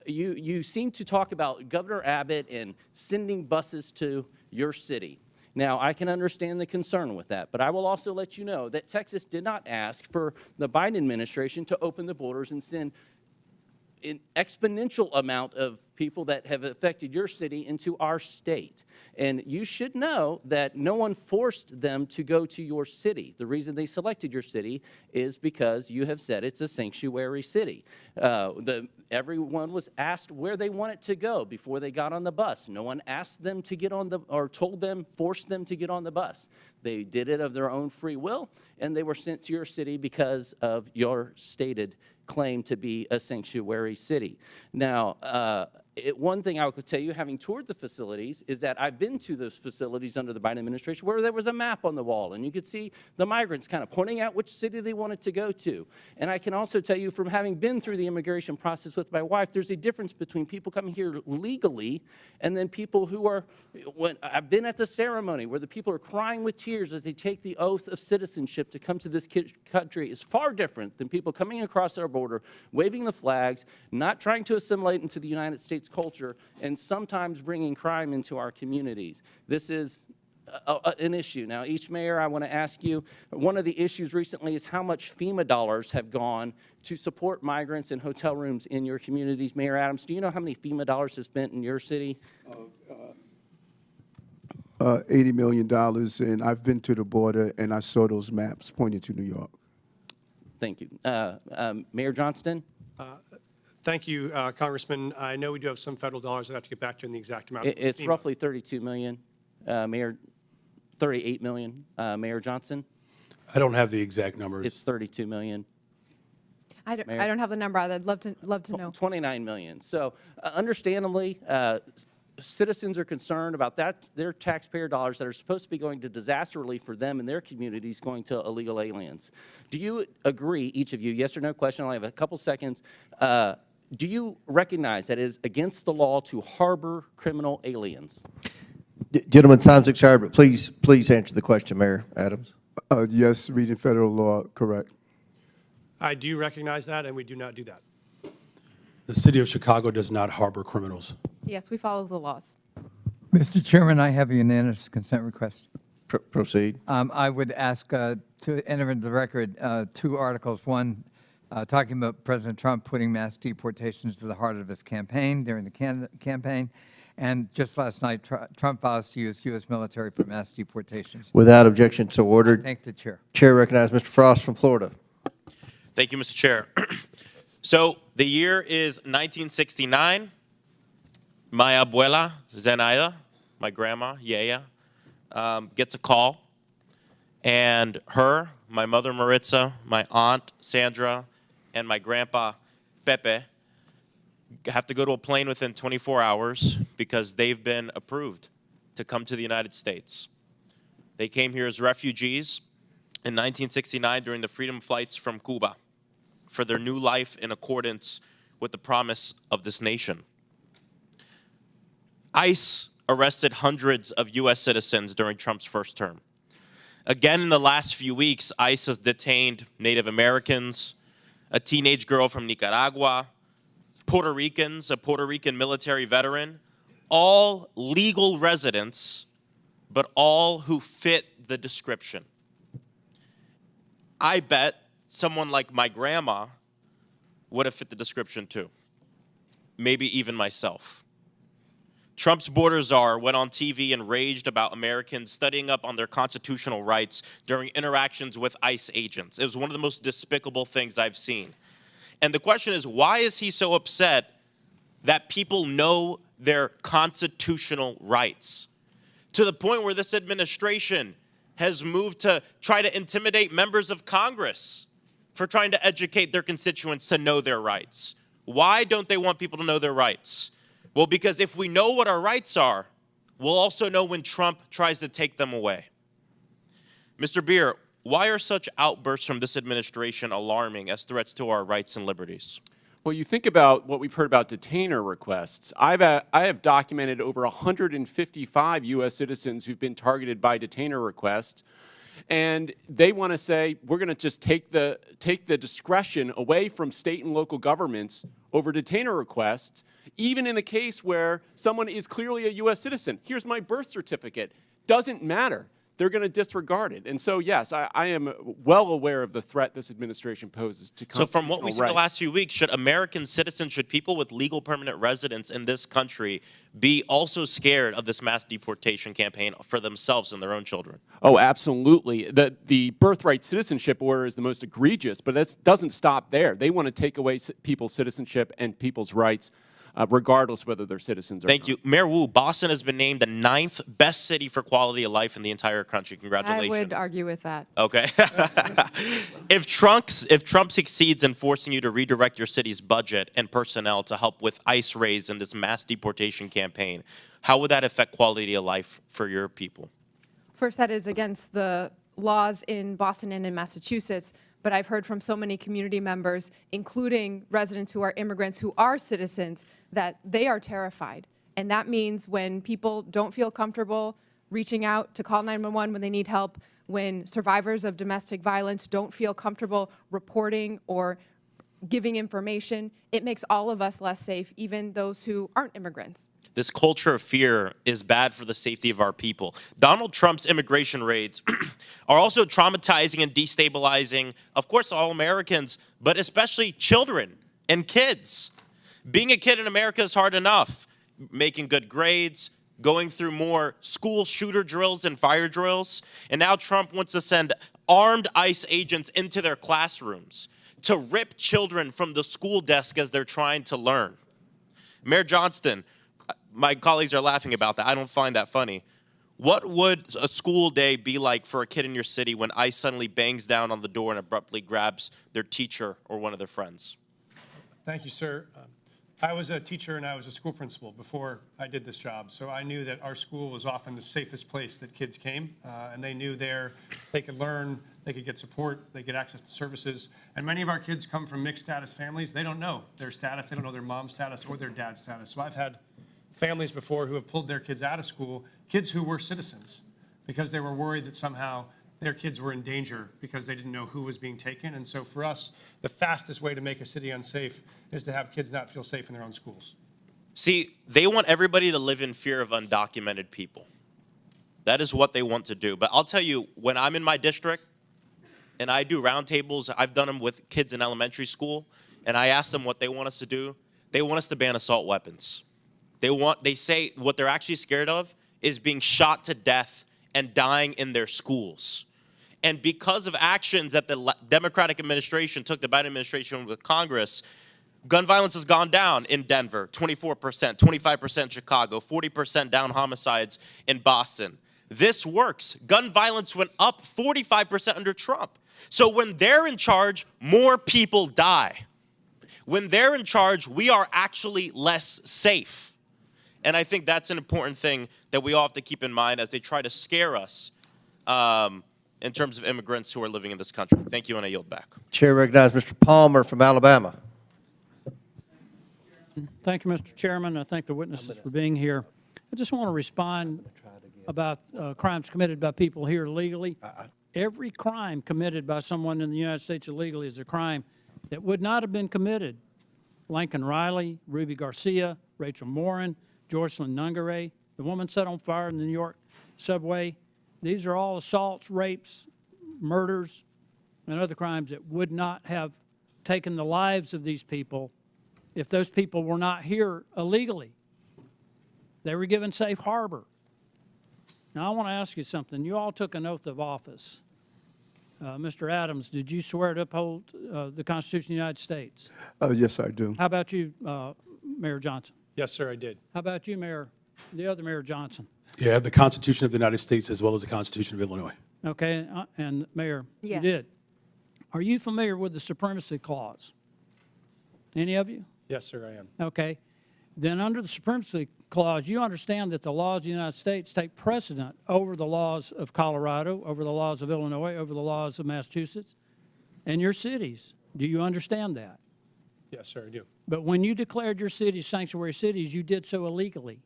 You seem to talk about Governor Abbott and sending buses to your city. Now, I can understand the concern with that, but I will also let you know that Texas did not ask for the Biden administration to open the borders and send an exponential amount of people that have affected your city into our state. And you should know that no one forced them to go to your city. The reason they selected your city is because you have said it's a sanctuary city. Everyone was asked where they wanted to go before they got on the bus. No one asked them to get on the, or told them, forced them to get on the bus. They did it of their own free will, and they were sent to your city because of your stated claim to be a sanctuary city. Now, one thing I could tell you, having toured the facilities, is that I've been to those facilities under the Biden administration where there was a map on the wall, and you could see the migrants kind of pointing out which city they wanted to go to. And I can also tell you, from having been through the immigration process with my wife, there's a difference between people coming here legally and then people who are, when I've been at the ceremony where the people are crying with tears as they take the oath of citizenship to come to this country, is far different than people coming across our border, waving the flags, not trying to assimilate into the United States culture, and sometimes bringing crime into our communities. This is an issue. Now, each mayor, I want to ask you, one of the issues recently is how much FEMA dollars have gone to support migrants and hotel rooms in your communities. Mayor Adams, do you know how many FEMA dollars have spent in your city? $80 million, and I've been to the border, and I saw those maps pointing to New York. Thank you. Mayor Johnston? Thank you, Congressman. I know we do have some federal dollars. I have to get back to you on the exact amount. It's roughly 32 million, Mayor, 38 million, Mayor Johnson? I don't have the exact numbers. It's 32 million. I don't have the number. I'd love to know. 29 million. So understandably, citizens are concerned about that, their taxpayer dollars that are supposed to be going to disaster relief for them and their communities going to illegal aliens. Do you agree, each of you, yes or no question, I only have a couple seconds, do you recognize that it is against the law to harbor criminal aliens? Gentlemen, time's expired, but please answer the question, Mayor Adams. Yes, reading federal law, correct. I do recognize that, and we do not do that. The city of Chicago does not harbor criminals. Yes, we follow the laws. Mr. Chairman, I have a unanimous consent request. Proceed. I would ask to enter into the record two articles. One, talking about President Trump putting mass deportations to the heart of his campaign during the campaign. And just last night, Trump vows to use U.S. military for mass deportations. Without objection, so ordered. I thank the chair. Chair recognizes Mr. Frost from Florida. Thank you, Mr. Chair. So the year is 1969. My abuela, Zenaida, my grandma, Yaya, gets a call. And her, my mother, Maritza, my aunt, Sandra, and my grandpa, Pepe, have to go to a plane within 24 hours because they've been approved to come to the United States. They came here as refugees in 1969 during the freedom flights from Cuba for their new life in accordance with the promise of this nation. ICE arrested hundreds of U.S. citizens during Trump's first term. Again, in the last few weeks, ICE has detained Native Americans, a teenage girl from Nicaragua, Puerto Ricans, a Puerto Rican military veteran, all legal residents, but all who fit the description. I bet someone like my grandma would have fit the description too. Maybe even myself. Trump's border czar went on TV and raged about Americans studying up on their constitutional rights during interactions with ICE agents. It was one of the most despicable things I've seen. And the question is, why is he so upset that people know their constitutional rights? To the point where this administration has moved to try to intimidate members of Congress for trying to educate their constituents to know their rights. Why don't they want people to know their rights? Well, because if we know what our rights are, we'll also know when Trump tries to take them away. Mr. Bier, why are such outbursts from this administration alarming as threats to our rights and liberties? Well, you think about what we've heard about detainer requests. I have documented over 155 U.S. citizens who've been targeted by detainer requests, and they want to say, we're going to just take the discretion away from state and local governments over detainer requests, even in the case where someone is clearly a U.S. citizen. Here's my birth certificate. Doesn't matter. They're going to disregard it. And so, yes, I am well aware of the threat this administration poses to constitutional rights. So from what we've seen the last few weeks, should American citizens, should people with legal permanent residence in this country be also scared of this mass deportation campaign for themselves and their own children? Oh, absolutely. The birthright citizenship order is the most egregious, but that doesn't stop there. They want to take away people's citizenship and people's rights, regardless whether they're citizens or not. Thank you. Mayor Wu, Boston has been named the 9th best city for quality of life in the entire country. Congratulations. I would argue with that. Okay. If Trump succeeds in forcing you to redirect your city's budget and personnel to help with ICE raids in this mass deportation campaign, how would that affect quality of life for your people? First, that is against the laws in Boston and in Massachusetts, but I've heard from so many community members, including residents who are immigrants who are citizens, that they are terrified. And that means when people don't feel comfortable reaching out to call 911 when they need help, when survivors of domestic violence don't feel comfortable reporting or giving information, it makes all of us less safe, even those who aren't immigrants. This culture of fear is bad for the safety of our people. Donald Trump's immigration raids are also traumatizing and destabilizing, of course, all Americans, but especially children and kids. Being a kid in America is hard enough. Making good grades, going through more school shooter drills and fire drills, and now Trump wants to send armed ICE agents into their classrooms to rip children from the school desk as they're trying to learn. Mayor Johnston, my colleagues are laughing about that. I don't find that funny. What would a school day be like for a kid in your city when ICE suddenly bangs down on the door and abruptly grabs their teacher or one of their friends? Thank you, sir. I was a teacher and I was a school principal before I did this job, so I knew that our school was often the safest place that kids came, and they knew there they could learn, they could get support, they get access to services. And many of our kids come from mixed status families. They don't know their status, they don't know their mom's status or their dad's status. So I've had families before who have pulled their kids out of school, kids who were citizens, because they were worried that somehow their kids were in danger because they didn't know who was being taken. And so for us, the fastest way to make a city unsafe is to have kids not feel safe in their own schools. See, they want everybody to live in fear of undocumented people. That is what they want to do. But I'll tell you, when I'm in my district and I do roundtables, I've done them with kids in elementary school, and I ask them what they want us to do. They want us to ban assault weapons. They say what they're actually scared of is being shot to death and dying in their schools. And because of actions that the Democratic administration took, the Biden administration with Congress, gun violence has gone down in Denver, 24%, 25% in Chicago, 40% down homicides in Boston. This works. Gun violence went up 45% under Trump. So when they're in charge, more people die. When they're in charge, we are actually less safe. And I think that's an important thing that we all have to keep in mind as they try to scare us in terms of immigrants who are living in this country. Thank you, and I yield back. Chair recognizes Mr. Palmer from Alabama. Thank you, Mr. Chairman. I thank the witnesses for being here. I just want to respond about crimes committed by people here illegally. Every crime committed by someone in the United States illegally is a crime that would not have been committed. Lincoln Riley, Ruby Garcia, Rachel Morin, Joycelyn Nungaray, the woman set on fire in the New York subway. These are all assaults, rapes, murders, and other crimes that would not have taken the lives of these people if those people were not here illegally. They were given safe harbor. Now, I want to ask you something. You all took an oath of office. Mr. Adams, did you swear to uphold the Constitution of the United States? Yes, I do. How about you, Mayor Johnson? Yes, sir, I did. How about you, the other Mayor Johnson? Yeah, the Constitution of the United States as well as the Constitution of Illinois. Okay, and Mayor, Yes. you did. Are you familiar with the Supremacy Clause? Any of you? Yes, sir, I am. Okay. Then under the Supremacy Clause, you understand that the laws of the United States take precedent over the laws of Colorado, over the laws of Illinois, over the laws of Massachusetts, and your cities. Do you understand that? Yes, sir, I do. But when you declared your cities sanctuary cities, you did so illegally.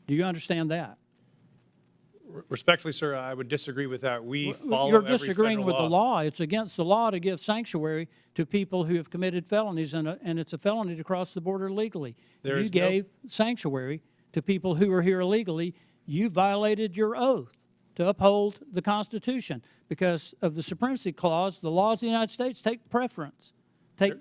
Do you understand that? Respectfully, sir, I would disagree with that. We follow You're every disagreeing federal with law. the law. It's against the law to give sanctuary to people who have committed felonies, and it's a felony to cross the border illegally. There You is no- gave sanctuary to people who are here illegally. You violated your oath to uphold the Constitution because of the Supremacy Clause. The laws of the United States take preference. But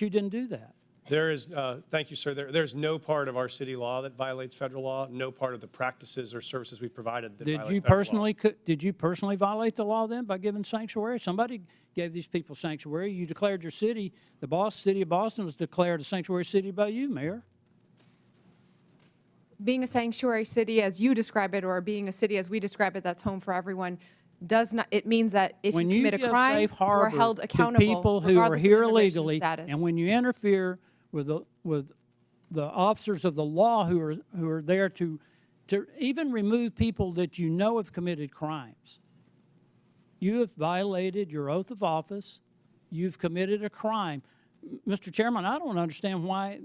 you didn't do that. There is, thank you, sir. There's no part of our city law that violates federal law, no part of the practices or services we provided that violate federal law. Did you personally violate the law then by giving sanctuary? Somebody gave these people sanctuary. You declared your city, city of Boston was declared a sanctuary city by you, Mayor. Being a sanctuary city as you describe it, or being a city as we describe it, that's home for everyone, does not, it means that if When you you commit a give crime, safe you are harbor held to accountable people who are regardless of here immigration illegally, status. and when you interfere with the officers of the law who are there to even remove people that you know have committed crimes, you have violated your oath of office. You've committed a crime. Mr. Chairman, I don't understand why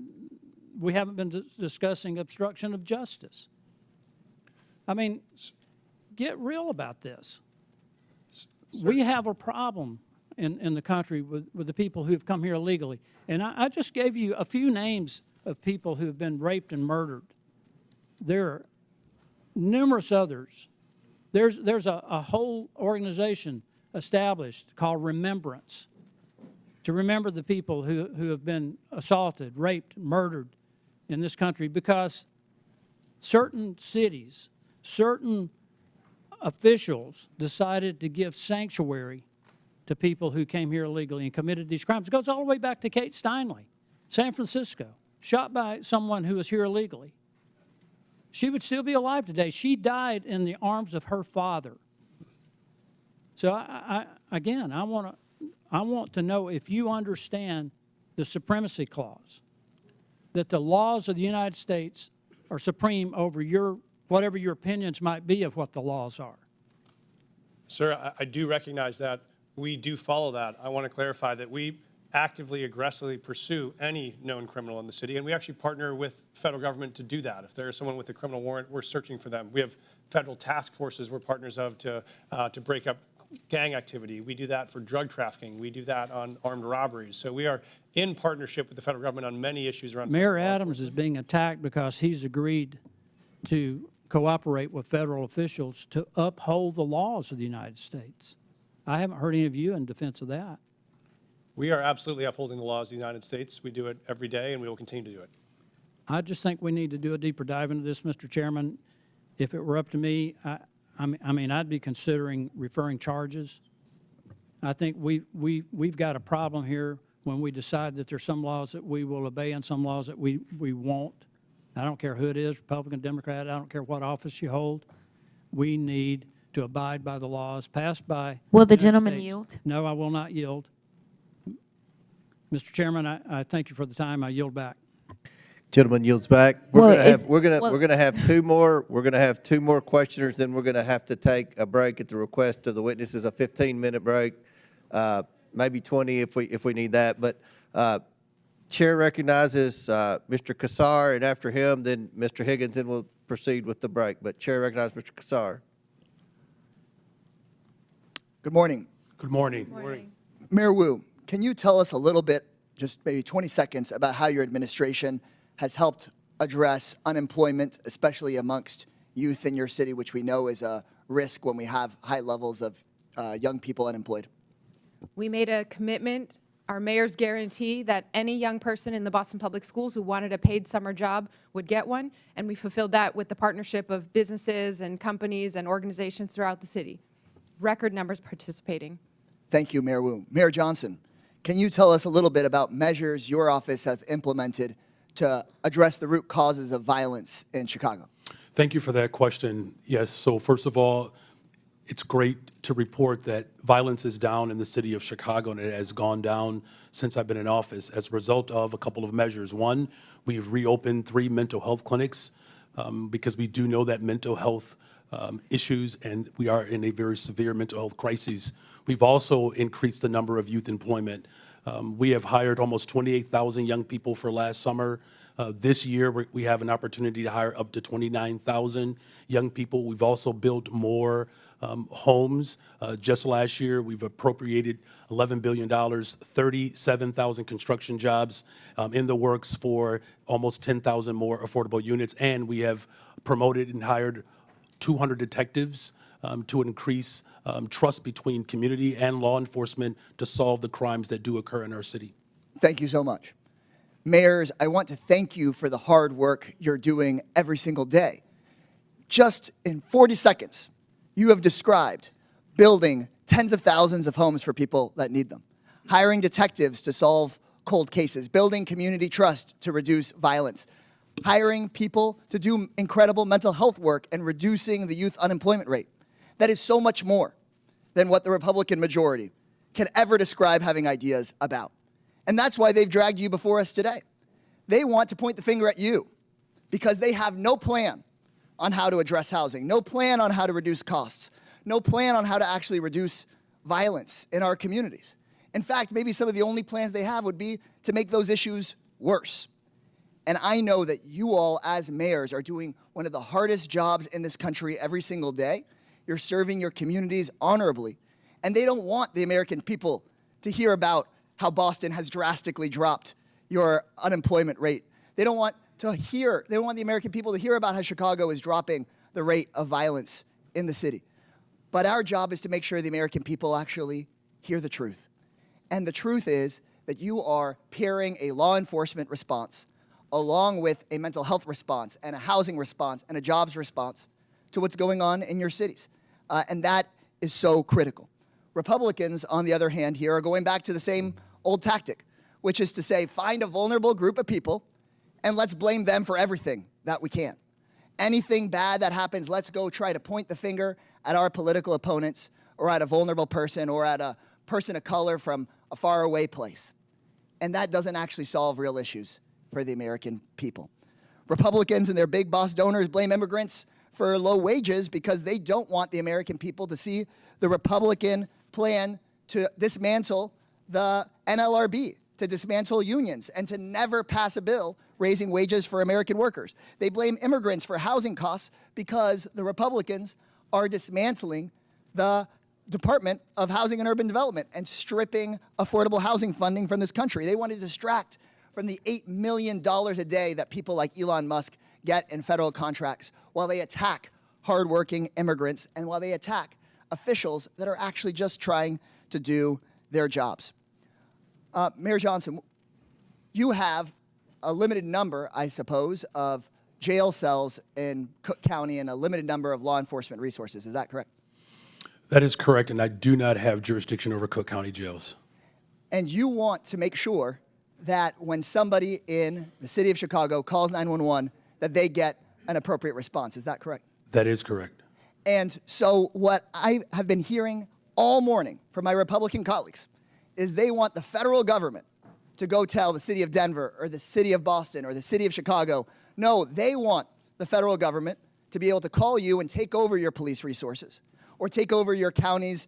we haven't been discussing obstruction of justice. I mean, get real about this. We have a problem in the country with the people who have come here illegally. And I just gave you a few names of people who have been raped and murdered. There are numerous others. There's a whole organization established called Remembrance to remember the people who have been assaulted, raped, murdered in this country because certain cities, certain officials decided to give sanctuary to people who came here illegally and committed these crimes. It goes all the way back to Kate Steinle, San Francisco, shot by someone who was here illegally. She would still be alive today. She died in the arms of her father. So again, I want to know if you understand the Supremacy Clause, that the laws of the United States are supreme over whatever your opinions might be of what the laws are. Sir, I do recognize that. We do follow that. I want to clarify that we actively, aggressively pursue any known criminal in the city, and we actually partner with the federal government to do that. If there is someone with a criminal warrant, we're searching for them. We have federal task forces we're partners of to break up gang activity. We do that for drug trafficking. We do that on armed robberies. So we are in partnership with the federal government on many issues around Mayor Adams is being attacked because he's agreed to cooperate with federal officials to uphold the laws of the United States. I haven't heard any of you in defense of that. We are absolutely upholding the laws of the United States. We do it every day, and we will continue to do it. I just think we need to do a deeper dive into this, Mr. Chairman. If it were up to me, I mean, I'd be considering referring charges. I think we've got a problem here when we decide that there's some laws that we will obey and some laws that we won't. I don't care who it is, Republican, Democrat, I don't care what office you hold. We need to abide by the laws passed by Will the United gentleman States. yield? No, I will not yield. Mr. Chairman, I thank you for the time. I yield back. Gentleman yields back. Well, We're gonna have two more. We're gonna have two more questioners. Then we're gonna have to take a break at the request of the witnesses, a 15-minute break, maybe 20 if we need that. But Chair recognizes Mr. Kassar, and after him, then Mr. Higgins, and we'll proceed with the break. But Chair recognizes Mr. Kassar. Good morning. Good morning. Mayor Wu, can you tell us a little bit, just maybe 20 seconds, about how your administration has helped address unemployment, especially amongst youth in your city, which we know is a risk when we have high levels of young people unemployed? We made a commitment, our mayor's guarantee, that any young person in the Boston Public Schools who wanted a paid summer job would get one, and we fulfilled that with the partnership of businesses and companies and organizations throughout the city. Record numbers participating. Thank you, Mayor Wu. Mayor Johnston, can you tell us a little bit about measures your office has implemented to address the root causes of violence in Chicago? Thank you for that question. Yes, so first of all, it's great to report that violence is down in the city of Chicago, and it has gone down since I've been in office as a result of a couple of measures. One, we've reopened 3 mental health clinics because we do know that mental health issues, and we are in a very severe mental health crisis. We've also increased the number of youth employment. We have hired almost 28,000 young people for last summer. This year, we have an opportunity to hire up to 29,000 young people. We've also built more homes. Just last year, we've appropriated $11 billion, 37,000 construction jobs in the works for almost 10,000 more affordable units, and we have promoted and hired 200 detectives to increase trust between community and law enforcement to solve the crimes that do occur in our city. Thank you so much. Mayors, I want to thank you for the hard work you're doing every single day. Just in 40 seconds, you have described building tens of thousands of homes for people that need them, hiring detectives to solve cold cases, building community trust to reduce violence, hiring people to do incredible mental health work, and reducing the youth unemployment rate. That is so much more than what the Republican majority can ever describe having ideas about. And that's why they've dragged you before us today. They want to point the finger at you because they have no plan on how to address housing, no plan on how to reduce costs, no plan on how to actually reduce violence in our communities. In fact, maybe some of the only plans they have would be to make those issues worse. And I know that you all, as mayors, are doing one of the hardest jobs in this country every single day. You're serving your communities honorably. And they don't want the American people to hear about how Boston has drastically dropped your unemployment rate. They don't want the American people to hear about how Chicago is dropping the rate of violence in the city. But our job is to make sure the American people actually hear the truth. And the truth is that you are pairing a law enforcement response along with a mental health response and a housing response and a jobs response to what's going on in your cities. And that is so critical. Republicans, on the other hand, here are going back to the same old tactic, which is to say, find a vulnerable group of people and let's blame them for everything that we can. Anything bad that happens, let's go try to point the finger at our political opponents or at a vulnerable person or at a person of color from a faraway place. And that doesn't actually solve real issues for the American people. Republicans and their big boss donors blame immigrants for low wages because they don't want the American people to see the Republican plan to dismantle the NLRB, to dismantle unions, and to never pass a bill raising wages for American workers. They blame immigrants for housing costs because the Republicans are dismantling the Department of Housing and Urban Development and stripping affordable housing funding from this country. They want to distract from the $8 million a day that people like Elon Musk get in federal contracts while they attack hardworking immigrants and while they attack officials that are actually just trying to do their jobs. Mayor Johnston, you have a limited number, I suppose, of jail cells in Cook County and a limited number of law enforcement resources. Is that correct? That is correct, and I do not have jurisdiction over Cook County jails. And you want to make sure that when somebody in the city of Chicago calls 911, that they get an appropriate response. Is that correct? That is correct. And so what I have been hearing all morning from my Republican colleagues is they want the federal government to go tell the city of Denver or the city of Boston or the city of Chicago. No, they want the federal government to be able to call you and take over your police resources or take over your county's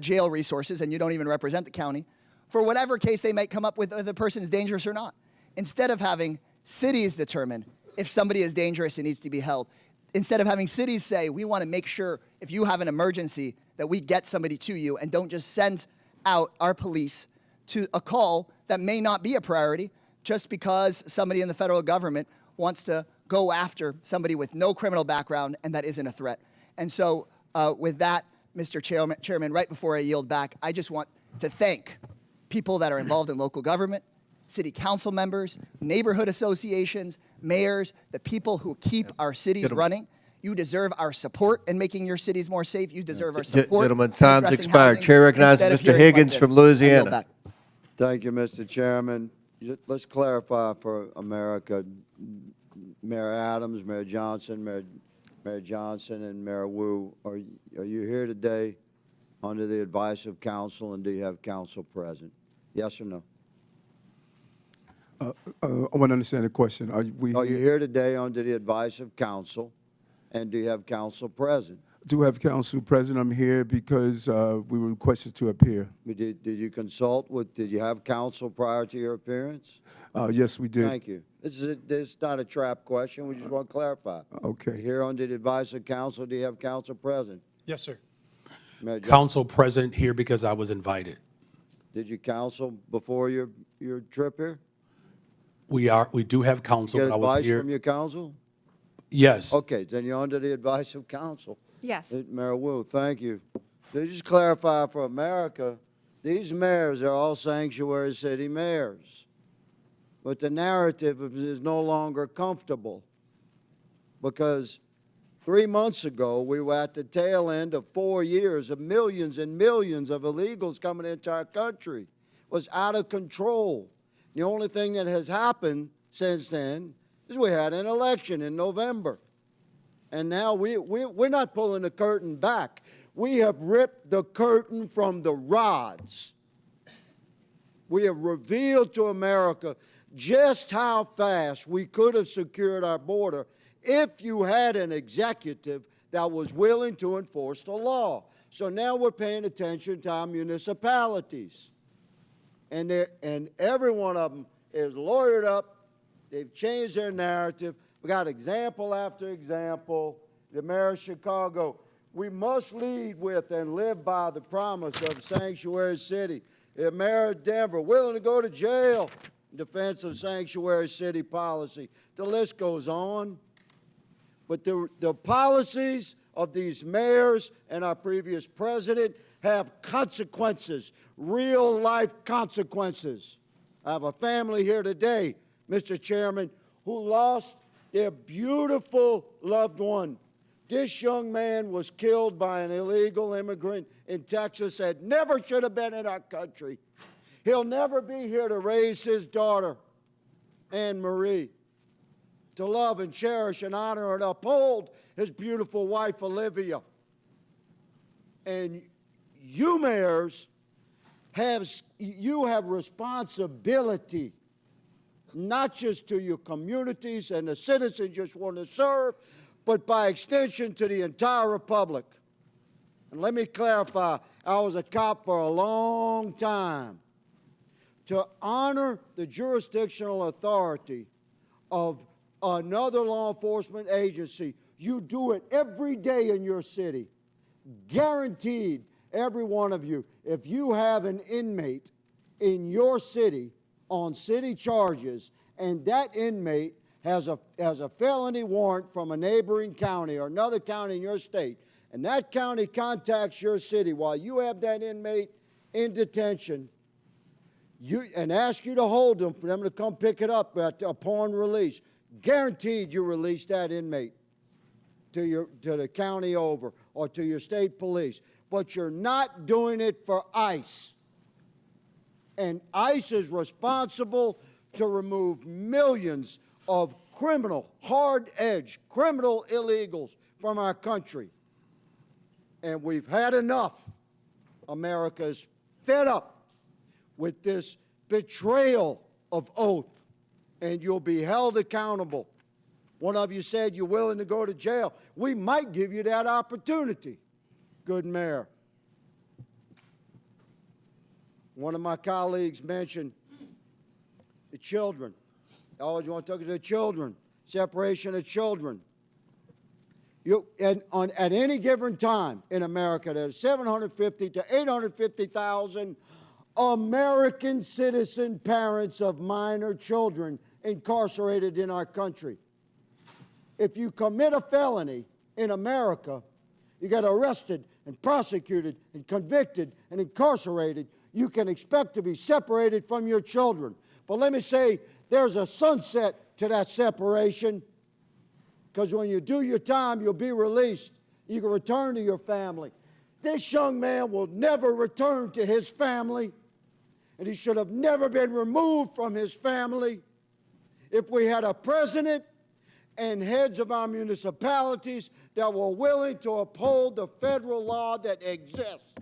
jail resources, and you don't even represent the county, for whatever case they might come up with, whether the person's dangerous or not. instead of having cities determine if somebody is dangerous and needs to be held, instead of having cities say, we want to make sure if you have an emergency that we get somebody to you and don't just send out our police to a call that may not be a priority just because somebody in the federal government wants to go after somebody with no criminal background and that isn't a threat. And so with that, Mr. Chairman, right before I yield back, I just want to thank people that are involved in local government, city council members, neighborhood associations, mayors, the people who keep our cities running. You deserve our support in making your cities more safe. You deserve our support. Gentlemen, in time's addressing expired. housing Chair recognizes instead of Mr. hearings like Higgins this. from I yield Louisiana. back. Thank you, Mr. Chairman. Let's clarify for America. Mayor Adams, Mayor Johnson, Mayor Johnson, and Mayor Wu, are you here today under the advice of council, and do you have council present? Yes or no? I want to understand the question. Are you here today under the advice of council, and do you have council present? do have council present. I'm here because we were requested to appear. Did you consult with, did you have counsel prior to your appearance? Yes, we did. Thank you. This is not a trap question. We just want to clarify. Okay. Here under the advice of counsel, do you have counsel present? Yes, sir. Mayor Johnson, Council present here because I was invited. did you counsel before your trip here? We do have counsel, Get but I was advice here. from your counsel? Yes. Okay, then you're under the advice of counsel. Yes. Mayor Wu, thank you. To just clarify for America, these mayors are all sanctuary city mayors. But the narrative is no longer comfortable because 3 months ago, we were at the tail end of 4 years of millions and millions of illegals coming into our country. It was out of control. The only thing that has happened since then is we had an election in November. And now we're not pulling the curtain back. We have ripped the curtain from the rods. We have revealed to America just how fast we could have secured our border if you had an executive that was willing to enforce the law. So now we're paying attention to our municipalities. And every one of them is lawyered up. They've changed their narrative. We got example after example. The mayor of Chicago, we must lead with and live by the promise of sanctuary city. The mayor of Denver, willing to go to jail in defense of sanctuary city policy. The list goes on. But the policies of these mayors and our previous president have consequences, real life consequences. I have a family here today, Mr. Chairman, who lost their beautiful loved one. This young man was killed by an illegal immigrant in Texas that never should have been in our country. He'll never be here to raise his daughter, Anne Marie, to love and cherish and honor and uphold his beautiful wife, Olivia. And you mayors have responsibility, not just to your communities and the citizens you just want to serve, but by extension to the entire republic. And let me clarify, I was a cop for a long time. To honor the jurisdictional authority of another law enforcement agency, you do it every day in your city. Guaranteed, every one of you, if you have an inmate in your city on city charges, and that inmate has a felony warrant from a neighboring county or another county in your state, and that county contacts your city while you have that inmate in detention, and ask you to hold them for them to come pick it up upon release, guaranteed you release that inmate to the county over or to your state police. But you're not doing it for ICE. And ICE is responsible to remove millions of criminal, hard-edged, criminal illegals from our country. And we've had enough. America's fed up with this betrayal of oath, and you'll be held accountable. One of you said you're willing to go to jail. We might give you that opportunity, good mayor. One of my colleagues mentioned the children. You always want to talk to the children, separation of children. At any given time in America, there's 750 to 850,000 American citizen parents of minor children incarcerated in our country. If you commit a felony in America, you get arrested and prosecuted and convicted and incarcerated, you can expect to be separated from your children. But let me say, there's a sunset to that separation, because when you do your time, you'll be released. You can return to your family. This young man will never return to his family, and he should have never been removed from his family. If we had a president and heads of our municipalities that were willing to uphold the federal law that exists.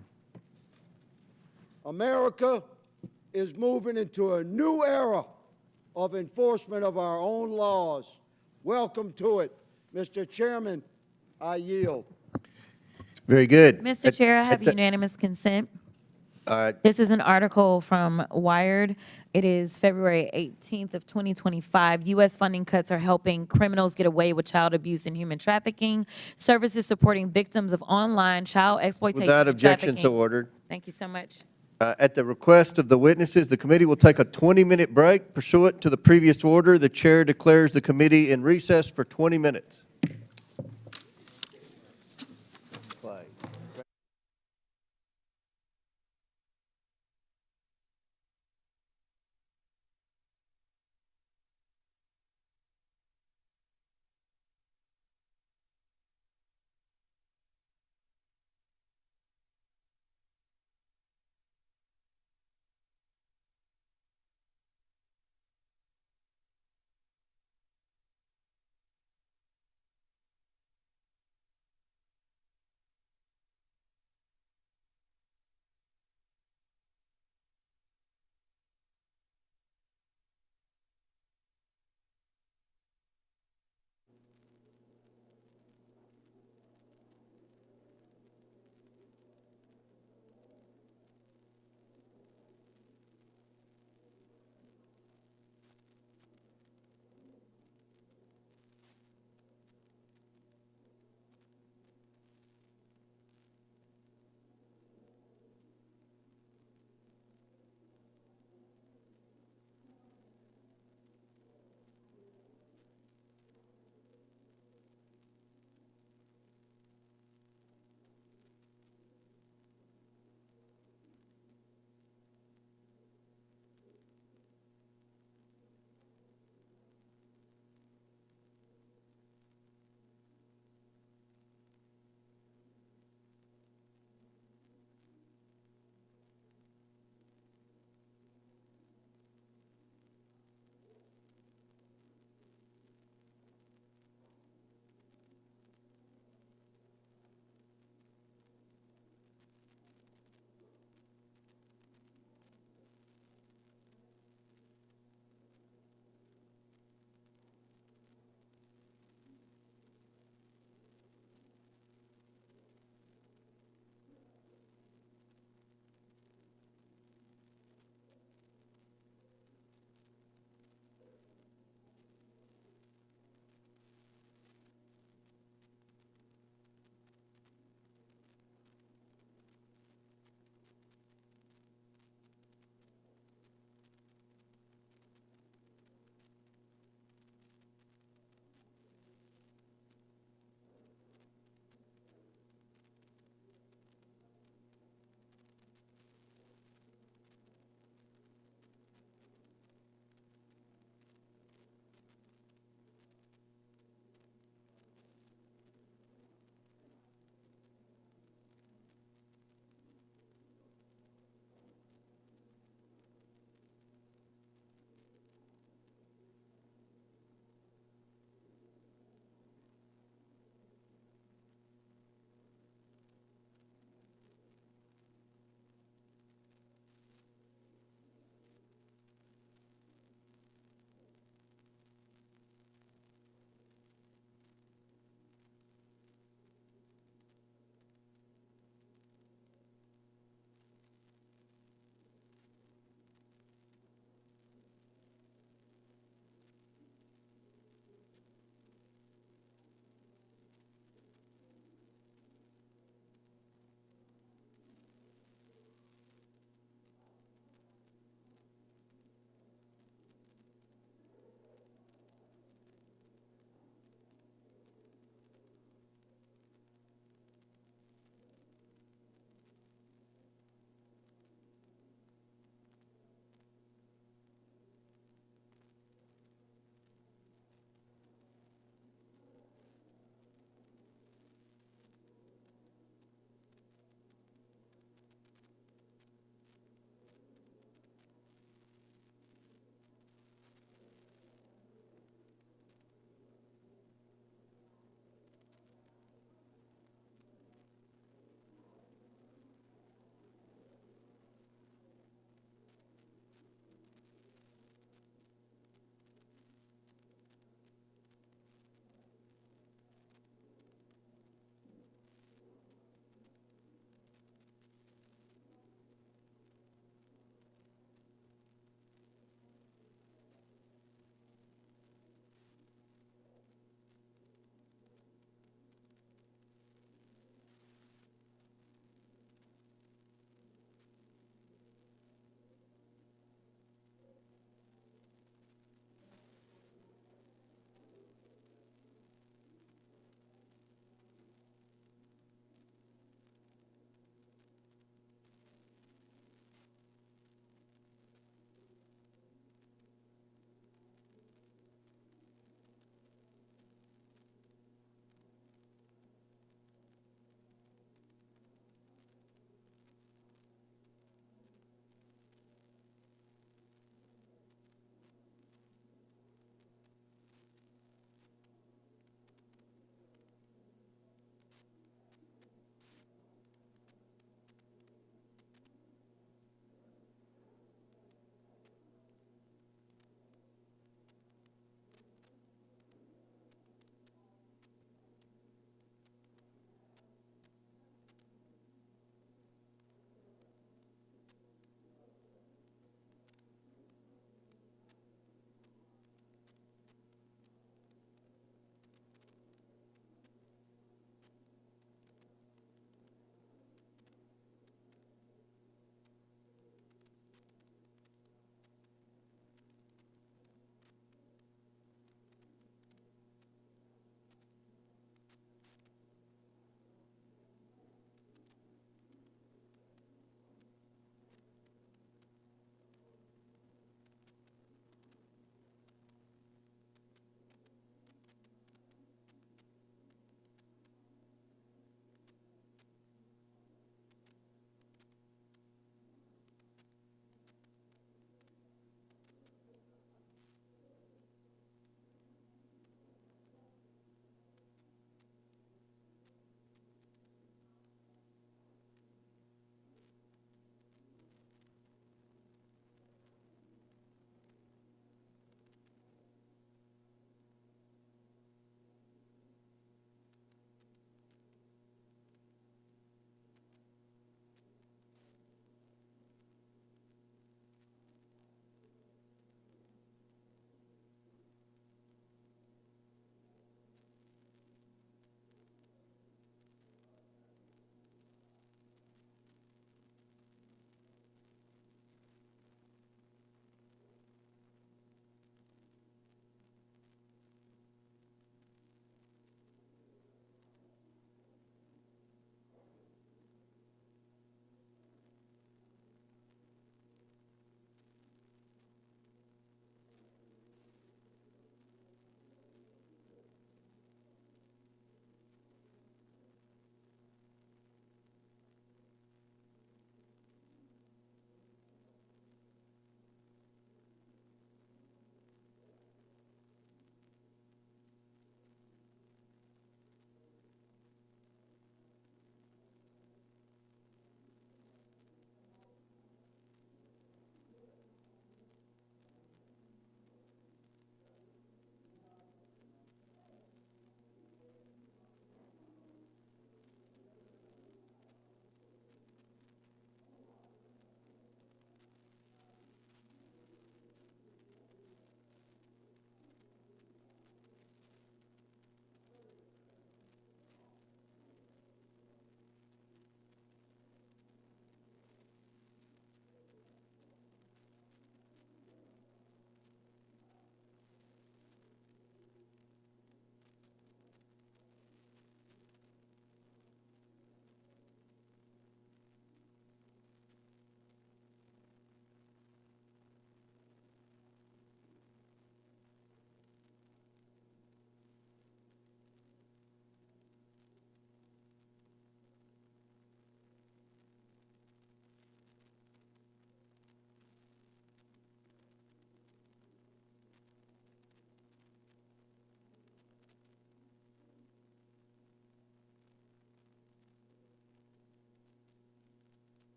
America is moving into a new era of enforcement of our own laws. Welcome to it. Mr. Chairman, I yield. Very good. Mr. Chair, I have unanimous consent. All right. This is an article from Wired. It is February 18th of 2025. U.S. funding cuts are helping criminals get away with child abuse and human trafficking. Services supporting victims of online child exploitation Without and objection, trafficking. so ordered. Thank you so much. At the request of the witnesses, the committee will take a 20-minute break pursuant to the previous order. The chair declares the committee in recess for 20 minutes.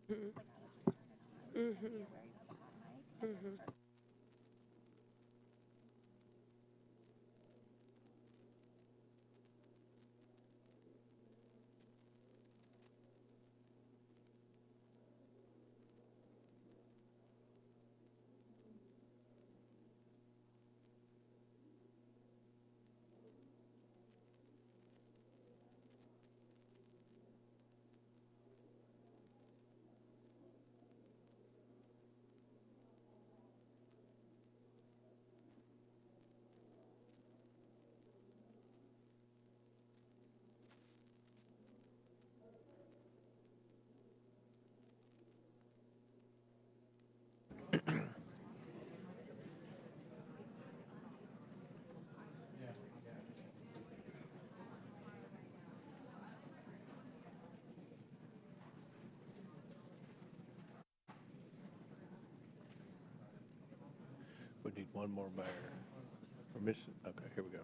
We need one more mayor. We're missing, okay, here we go.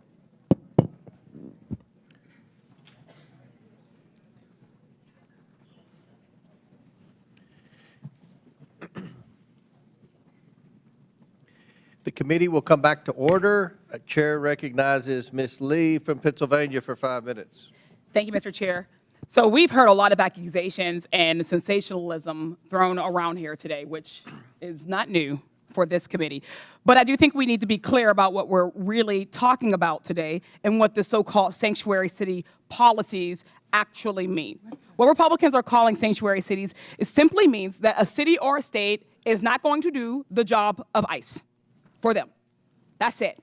The committee will come back to order. Chair recognizes Ms. Lee from Pennsylvania for 5 minutes. Thank you, Mr. Chair. So we've heard a lot of accusations and sensationalism thrown around here today, which is not new for this committee. But I do think we need to be clear about what we're really talking about today and what the so-called sanctuary city policies actually mean. What Republicans are calling sanctuary cities, it simply means that a city or a state is not going to do the job of ICE for them. That's it.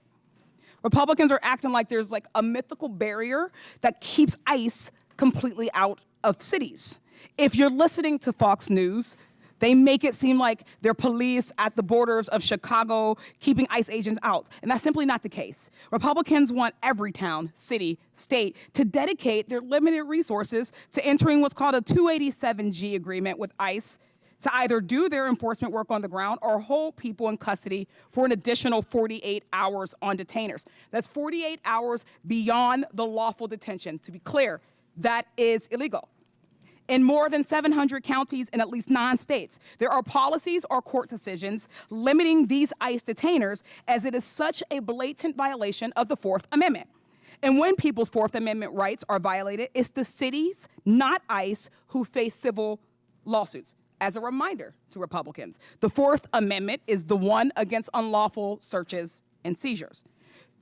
Republicans are acting like there's like a mythical barrier that keeps ICE completely out of cities. If you're listening to Fox News, they make it seem like they're police at the borders of Chicago keeping ICE agents out, and that's simply not the case. Republicans want every town, city, state to dedicate their limited resources to entering what's called a 287G agreement with ICE to either do their enforcement work on the ground or hold people in custody for an additional 48 hours on detainers. That's 48 hours beyond the lawful detention. To be clear, that is illegal. In more than 700 counties in at least 9 states, there are policies or court decisions limiting these ICE detainers, as it is such a blatant violation of the Fourth Amendment. And when people's Fourth Amendment rights are violated, it's the cities, not ICE, who face civil lawsuits. As a reminder to Republicans, the Fourth Amendment is the one against unlawful searches and seizures.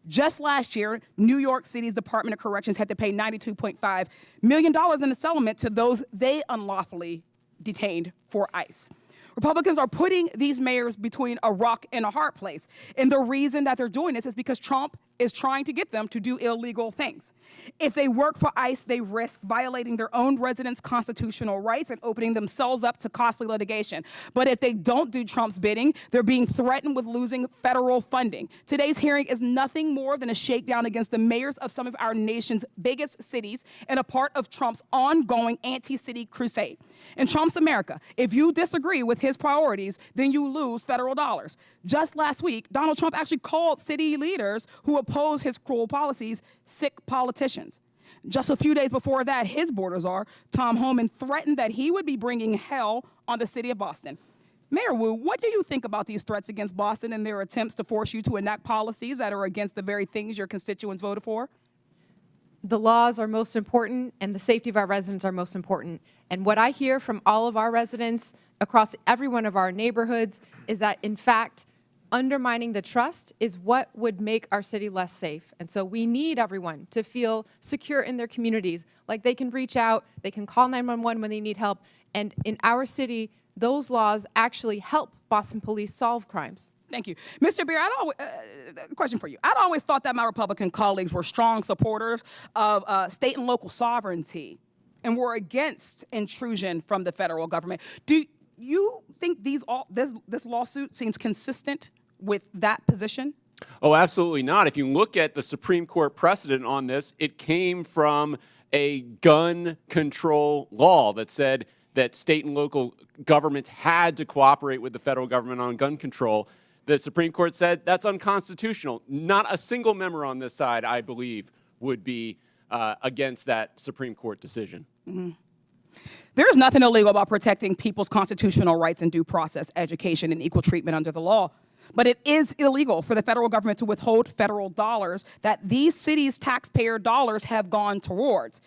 Just last year, New York City's Department of Corrections had to pay $92.5 million in a settlement to those they unlawfully detained for ICE. Republicans are putting these mayors between a rock and a hard place. And the reason that they're doing this is because Trump is trying to get them to do illegal things. If they work for ICE, they risk violating their own residents' constitutional rights and opening themselves up to costly litigation. But if they don't do Trump's bidding, they're being threatened with losing federal funding. Today's hearing is nothing more than a shakedown against the mayors of some of our nation's biggest cities and a part of Trump's ongoing anti-city crusade. In Trump's America, if you disagree with his priorities, then you lose federal dollars. Just last week, Donald Trump actually called city leaders who oppose his cruel policies sick politicians. Just a few days before that, his border czar, Tom Homan, threatened that he would be bringing hell on the city of Boston. Mayor Wu, what do you think about these threats against Boston and their attempts to force you to enact policies that are against the very things your constituents voted for? The laws are most important and the safety of our residents are most important. And what I hear from all of our residents across every one of our neighborhoods is that, in fact, undermining the trust is what would make our city less safe. And so we need everyone to feel secure in their communities, like they can reach out, they can call 911 when they need help. And in our city, those laws actually help Boston police solve crimes. Thank you. Mr. Bier, question for you. I'd always thought that my Republican colleagues were strong supporters of state and local sovereignty and were against intrusion from the federal government. Do you think this lawsuit seems consistent with that position? Oh, absolutely not. If you look at the Supreme Court precedent on this, it came from a gun control law that said that state and local governments had to cooperate with the federal government on gun control. The Supreme Court said that's unconstitutional. Not a single member on this side, I believe, would be against that Supreme Court decision. Mm-hmm. There's nothing illegal about protecting people's constitutional rights and due process, education, and equal treatment under the law. But it is illegal for the federal government to withhold federal dollars that these cities' taxpayer dollars have gone towards.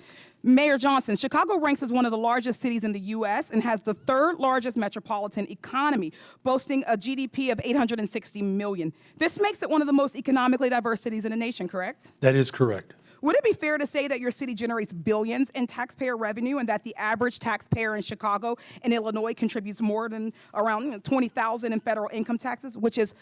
Mayor Johnston, Chicago ranks as one of the largest cities in the U.S. and has the third largest metropolitan economy, boasting a GDP of $860 million. This makes it one of the most economically diverse cities in the nation, correct? That is correct. Would it be fair to say that your city generates billions in taxpayer revenue and that the average taxpayer in Chicago and Illinois contributes more than around $20,000 in federal income taxes, which is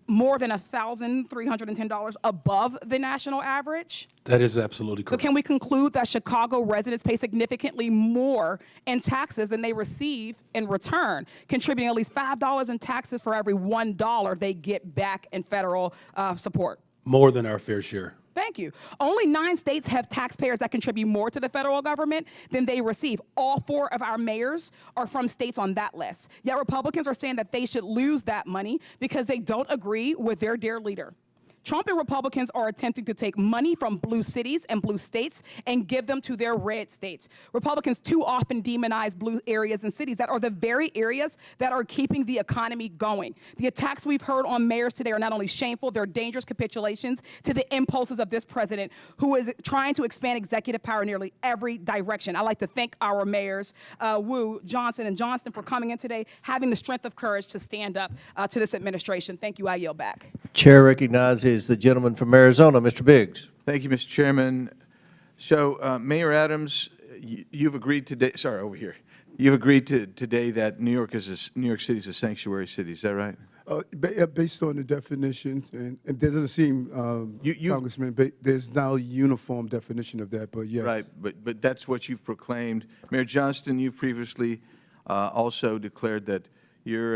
more than $1,310 above the national average? That is absolutely So correct. can we conclude that Chicago residents pay significantly more in taxes than they receive in return, contributing at least $5 in taxes for every $1 they get back in federal support? More than our fair share. Thank you. Only 9 states have taxpayers that contribute more to the federal government than they receive. All 4 of our mayors are from states on that list. Yet Republicans are saying that they should lose that money because they don't agree with their dear leader. Trump and Republicans are attempting to take money from blue cities and blue states and give them to their red states. Republicans too often demonize blue areas and cities that are the very areas that are keeping the economy going. The attacks we've heard on mayors today are not only shameful, they're dangerous capitulations to the impulses of this president who is trying to expand executive power in nearly every direction. I'd like to thank our mayors, Wu, Johnson, and Johnston for coming in today, having the strength of courage to stand up to this administration. Thank you. I yield back. Chair recognizes the gentleman from Arizona, Mr. Biggs. Thank you, Mr. Chairman. So, Mayor Adams, you've agreed today, sorry, over here. You've agreed today that New York City is a sanctuary city, is that right? Based on the definitions, and it doesn't seem, Congressman, there's now a uniform definition of that, but yes. Right, but that's what you've proclaimed. Mayor Johnston, you've previously also declared that you're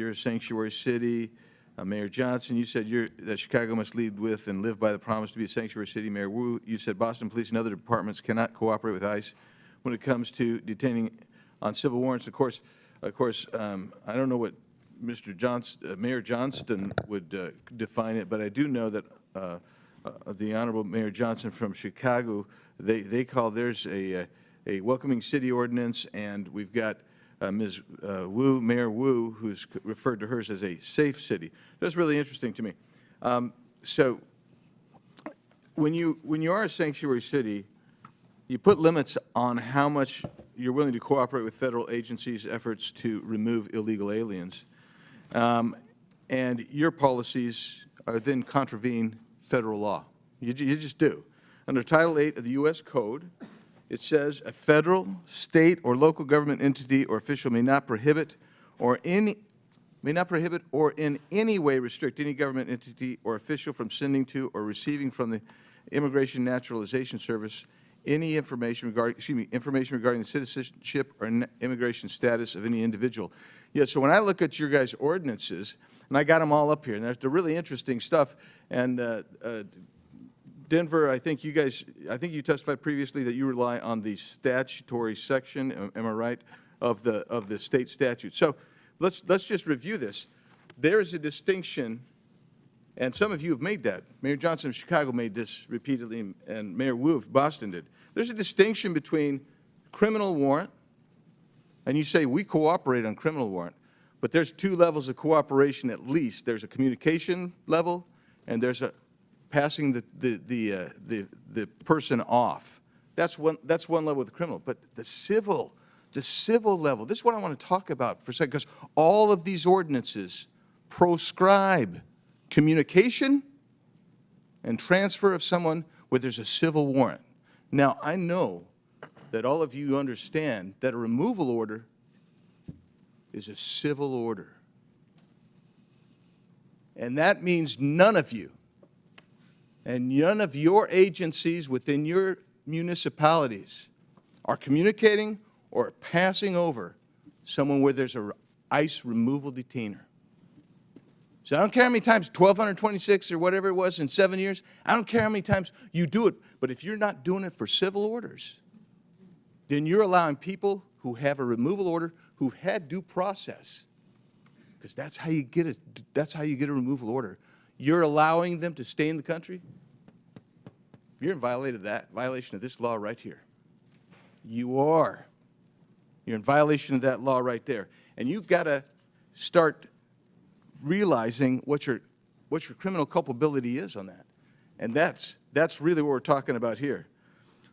a sanctuary city. Mayor Johnson, you said that Chicago must lead with and live by the promise to be a sanctuary city. Mayor Wu, you said Boston Police and other departments cannot cooperate with ICE when it comes to detaining on civil warrants. Of course, I don't know what Mayor Johnston would define it, but I do know that the Honorable Mayor Johnson from Chicago, they call theirs a welcoming city ordinance, and we've got Ms. Wu, Mayor Wu, who's referred to hers as a safe city. That's really interesting to me. So when you are a sanctuary city, you put limits on how much you're willing to cooperate with federal agencies' efforts to remove illegal aliens. And your policies are then contravene federal law. You just do. Under Title 8 of the U.S. Code, it says a federal, state, or local government entity or official may not prohibit or in any way restrict any government entity or official from sending to or receiving from the Immigration Naturalization Service any information regarding the citizenship or immigration status of any individual. Yeah, so when I look at your guys' ordinances, and I got them all up here, and they're really interesting stuff, and Denver, I think you testified previously that you rely on the statutory section, am I right, of the state statute. So let's just review this. There is a distinction, and some of you have made that. Mayor Johnson of Chicago made this repeatedly, and Mayor Wu of Boston did. There's a distinction between criminal warrant, and you say we cooperate on criminal warrant, but there's 2 levels of cooperation at least. There's a communication level, and there's a passing the person off. That's one level with the criminal. But the civil level, this is what I want to talk about for a second, because all of these ordinances proscribe communication and transfer of someone where there's a civil warrant. Now, I know that all of you understand that a removal order is a civil order. And that means none of you and none of your agencies within your municipalities are communicating or passing over someone where there's an ICE removal detainer. So I don't care how many times, 1,226 or whatever it was in 7 years, I don't care how many times you do it, but if you're not doing it for civil orders, then you're allowing people who have a removal order, who've had due process, because that's how you get a removal order. You're allowing them to stay in the country. You're in violation of this law right here. You are. You're in violation of that law right there. And you've got to start realizing what your criminal culpability is on that. And that's really what we're talking about here.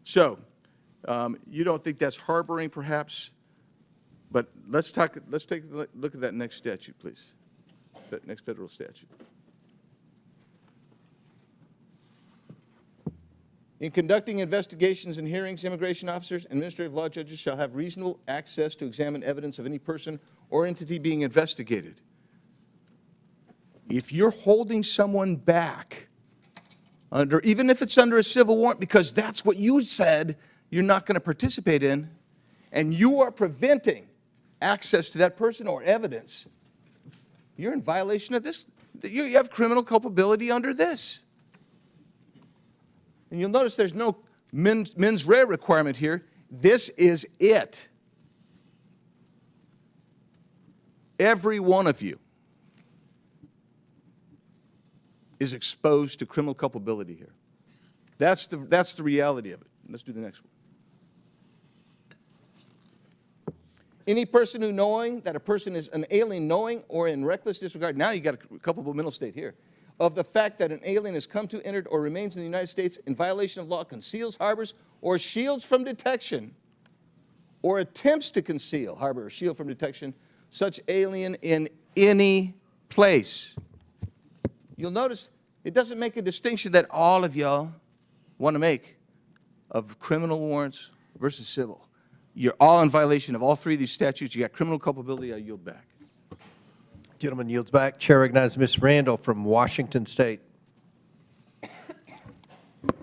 So you don't think that's harboring, perhaps? But let's take a look at that next statute, please. That next federal statute. In conducting investigations and hearings, immigration officers and administrative law judges shall have reasonable access to examine evidence of any person or entity being investigated. If you're holding someone back, even if it's under a civil warrant, because that's what you said you're not going to participate in, and you are preventing access to that person or evidence, you're in violation of this. You have criminal culpability under this. And you'll notice there's no mens rea requirement here. This is it. Every one of you is exposed to criminal culpability here. That's the reality of it. Let's do the next one. Any person who knowing that a person is an alien, knowing or in reckless disregard, now you got a culpable mental state here, of the fact that an alien has come to, entered, or remains in the United States in violation of law, conceals, harbors, or shields from detection, or attempts to conceal, harbor, or shield from detection, such alien in any place. You'll notice it doesn't make a distinction that all of y'all want to make of criminal warrants versus civil. You're all in violation of all three of these statutes. You got criminal culpability. I yield back. Gentleman yields back. Chair recognizes Ms. Randall from Washington State.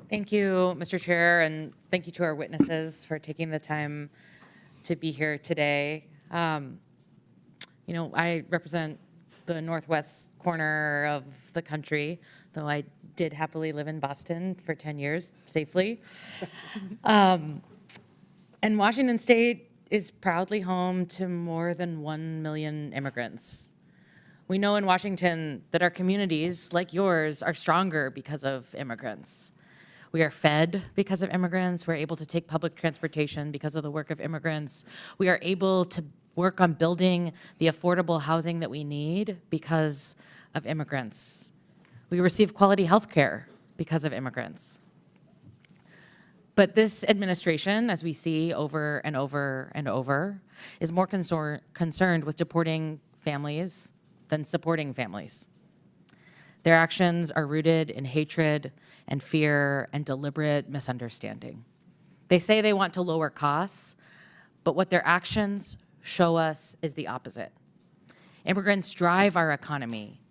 Thank you, Mr. Chair, and thank you to our witnesses for taking the time to be here today. You know, I represent the northwest corner of the country, though I did happily live in Boston for 10 years safely. And Washington State is proudly home to more than 1 million immigrants. We know in Washington that our communities, like yours, are stronger because of immigrants. We are fed because of immigrants. We're able to take public transportation because of the work of immigrants. We are able to work on building the affordable housing that we need because of immigrants. We receive quality health care because of immigrants. But this administration, as we see over and over and over, is more concerned with deporting families than supporting families. Their actions are rooted in hatred and fear and deliberate misunderstanding. They say they want to lower costs, but what their actions show us is the opposite. Immigrants drive our economy.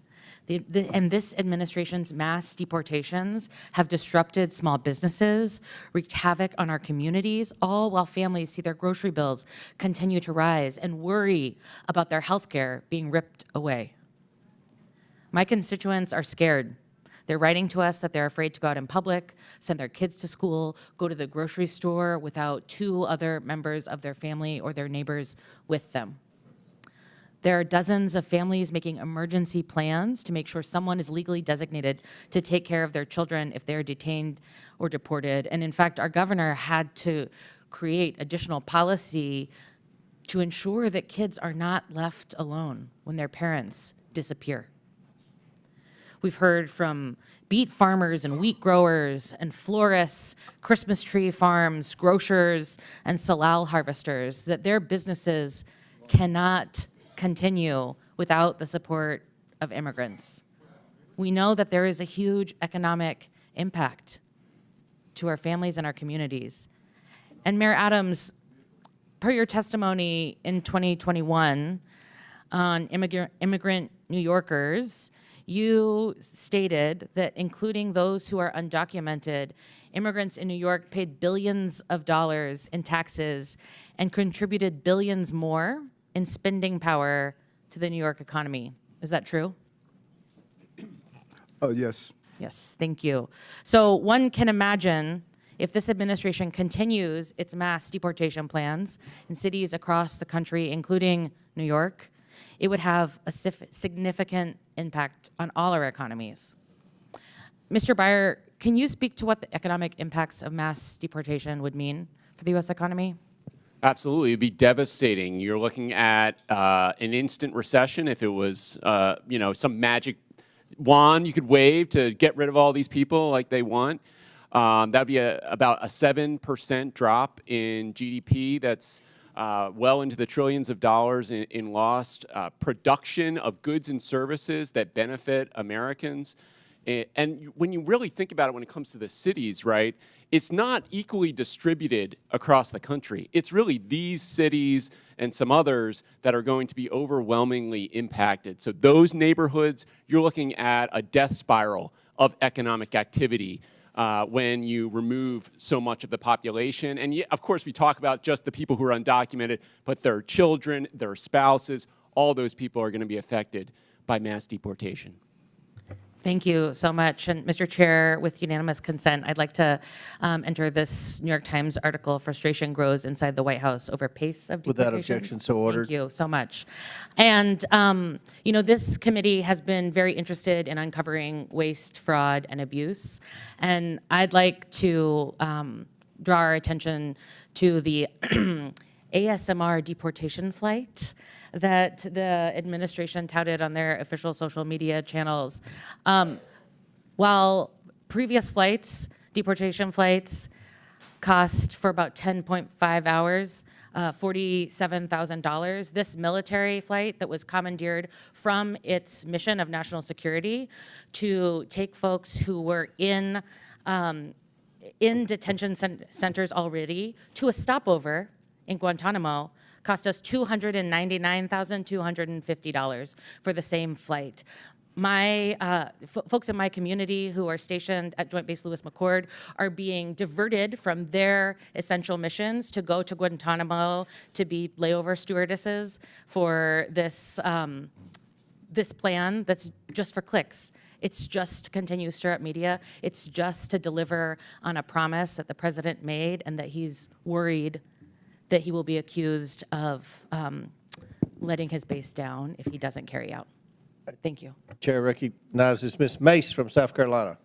And this administration's mass deportations have disrupted small businesses, wreaked havoc on our communities, all while families see their grocery bills continue to rise and worry about their health care being ripped away. My constituents are scared. They're writing to us that they're afraid to go out in public, send their kids to school, go to the grocery store without 2 other members of their family or their neighbors with them. There are dozens of families making emergency plans to make sure someone is legally designated to take care of their children if they're detained or deported. And in fact, our governor had to create additional policy to ensure that kids are not left alone when their parents disappear. We've heard from beet farmers and wheat growers and florists, Christmas tree farms, grocers, and salal harvesters that their businesses cannot continue without the support of immigrants. We know that there is a huge economic impact to our families and our communities. And Mayor Adams, per your testimony in 2021 on immigrant New Yorkers, you stated that including those who are undocumented, immigrants in New York paid billions of dollars in taxes and contributed billions more in spending power to the New York economy. Is that true? Oh, yes. Yes, thank you. So one can imagine if this administration continues its mass deportation plans in cities across the country, including New York, it would have a significant impact on all our economies. Mr. Bier, can you speak to what the economic impacts of mass deportation would mean for the U.S. economy? Absolutely, it'd be devastating. You're looking at an instant recession if it was, some magic wand you could wave to get rid of all these people like they want. That'd be about a 7% drop in GDP. That's well into the trillions of dollars in lost production of goods and services that benefit Americans. And when you really think about it when it comes to the cities, right, it's not equally distributed across the country. It's really these cities and some others that are going to be overwhelmingly impacted. So those neighborhoods, you're looking at a death spiral of economic activity when you remove so much of the population. And of course, we talk about just the people who are undocumented, but their children, their spouses, all those people are going to be affected by mass deportation. Thank you so much. And Mr. Chair, with unanimous consent, I'd like to enter this New York Times article, Frustration Grows Inside the White House Over Pace of Deportations. Without objection, so ordered. Thank you so much. And, this committee has been very interested in uncovering waste, fraud, and abuse. And I'd like to draw our attention to the ASMR deportation flight that the administration touted on their official social media channels. While previous flights, deportation flights, cost for about 10.5 hours, $47,000. This military flight that was commandeered from its mission of national security to take folks who were in detention centers already to a stopover in Guantanamo cost us $299,250 for the same flight. My folks in my community who are stationed at Joint Base Lewis McChord are being diverted from their essential missions to go to Guantanamo to be layover stewardesses for this this plan that's just for clicks. It's just to continue to stir up media. It's just to deliver on a promise that the president made and that he's worried that he will be accused of letting his base down if he doesn't carry out. Thank you. Chair recognizes Ms. Mace from South Carolina.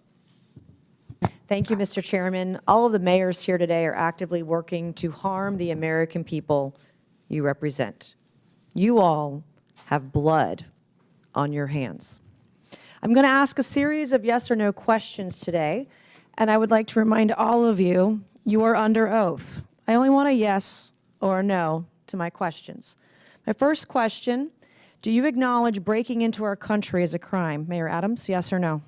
Thank you, Mr. Chairman. All of the mayors here today are actively working to harm the American people you represent. You all have blood on your hands. I'm going to ask a series of yes or no questions today, and I would like to remind all of you, you are under oath. I only want a yes or a no to my questions. My first question, do you acknowledge breaking into our country as a crime? Mayor Adams, yes or no?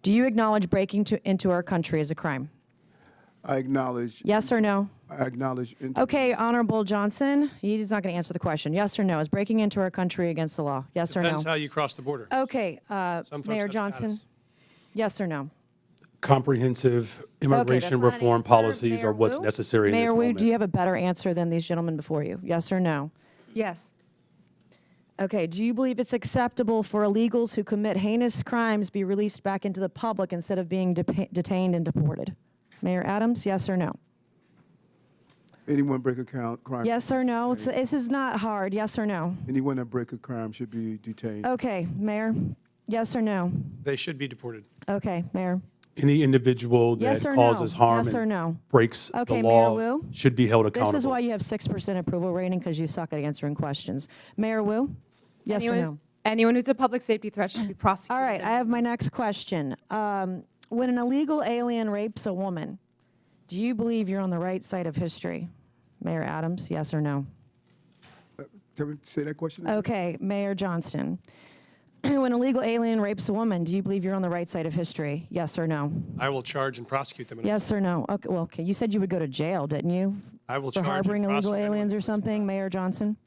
Do you acknowledge breaking into our country as a crime? I acknowledge. Yes or no? I acknowledge. Okay, Honorable Johnson, he's not going to answer the question. Yes or no? Is breaking into our country against the law? Yes or no? Depends how you cross the border. Okay, Some folks Mayor have Johnston, status. yes or no? Comprehensive immigration not an reform answer. policies Mayor are what's Wu? necessary in this Mayor Wu, moment. do you have a better answer than these gentlemen before you? Yes or no? Yes. Okay, do you believe it's acceptable for illegals who commit heinous crimes be released back into the public instead of being detained and deported? Mayor Adams, yes or no? Anyone break a crime? Yes or no? This is not hard. Yes or no? Anyone that break a crime should be detained. Okay, Mayor, yes or no? They should be deported. Okay, Mayor. Any individual that Yes or causes no? harm Yes or and no? breaks Okay, the Mayor law Wu? should be held accountable. This is why you have 6% approval rating, because you suck at answering questions. Mayor Wu? Yes or no? Anyone who's a public safety threat should be prosecuted. All right, I have my next question. When an illegal alien rapes a woman, do you believe you're on the right side of history? Mayor Adams, yes or no? Tell me, say that question again. Okay, Mayor Johnston. When an illegal alien rapes a woman, do you believe you're on the right side of history? Yes or no? I will charge and prosecute them. Yes or no? Okay, well, okay. You said you would go to jail, didn't you? I will For charge and harboring illegal prosecute aliens or something, Mayor Johnson?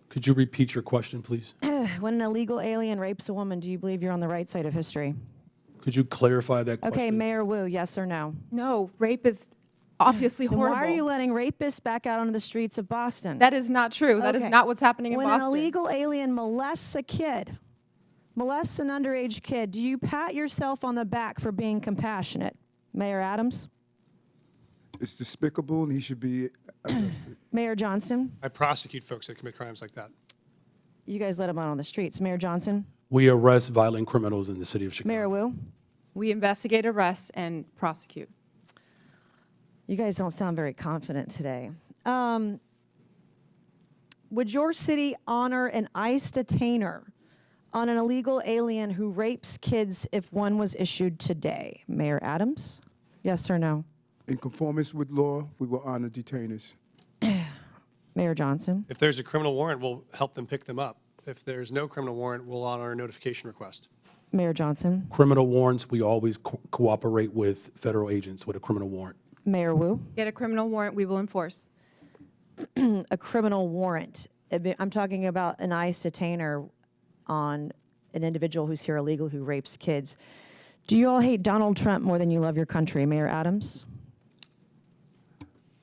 Could you repeat your question, please? When an illegal alien rapes a woman, do you believe you're on the right side of history? Could you clarify that question? Okay, Mayor Wu, yes or no? No, rape is obviously Then horrible. why are you letting rapists back out onto the streets of Boston? That is not true. That is Okay. not what's happening in when Boston. When an illegal alien molests a kid, molests an underage kid, do you pat yourself on the back for being compassionate? Mayor Adams? It's despicable, and he should be arrested. Mayor Johnston? I prosecute folks that commit crimes like that. You guys let him out on the streets. Mayor Johnson? We arrest violent criminals in the city of Chicago. Mayor Wu? We investigate, arrest, and prosecute. You guys don't sound very confident today. Would your city honor an ICE detainer on an illegal alien who rapes kids if one was issued today? Mayor Adams? Yes or no? In conformance with law, we will honor detainers. Mayor Johnston? If there's a criminal warrant, we'll help them pick them up. If there's no criminal warrant, we'll honor a notification request. Mayor Johnson? Criminal warrants, we always cooperate with federal agents with a criminal warrant. Mayor Wu? Get a criminal warrant, we will enforce. A criminal warrant. I'm talking about an ICE detainer on an individual who's here illegal who rapes kids. Do you all hate Donald Trump more than you love your country? Mayor Adams?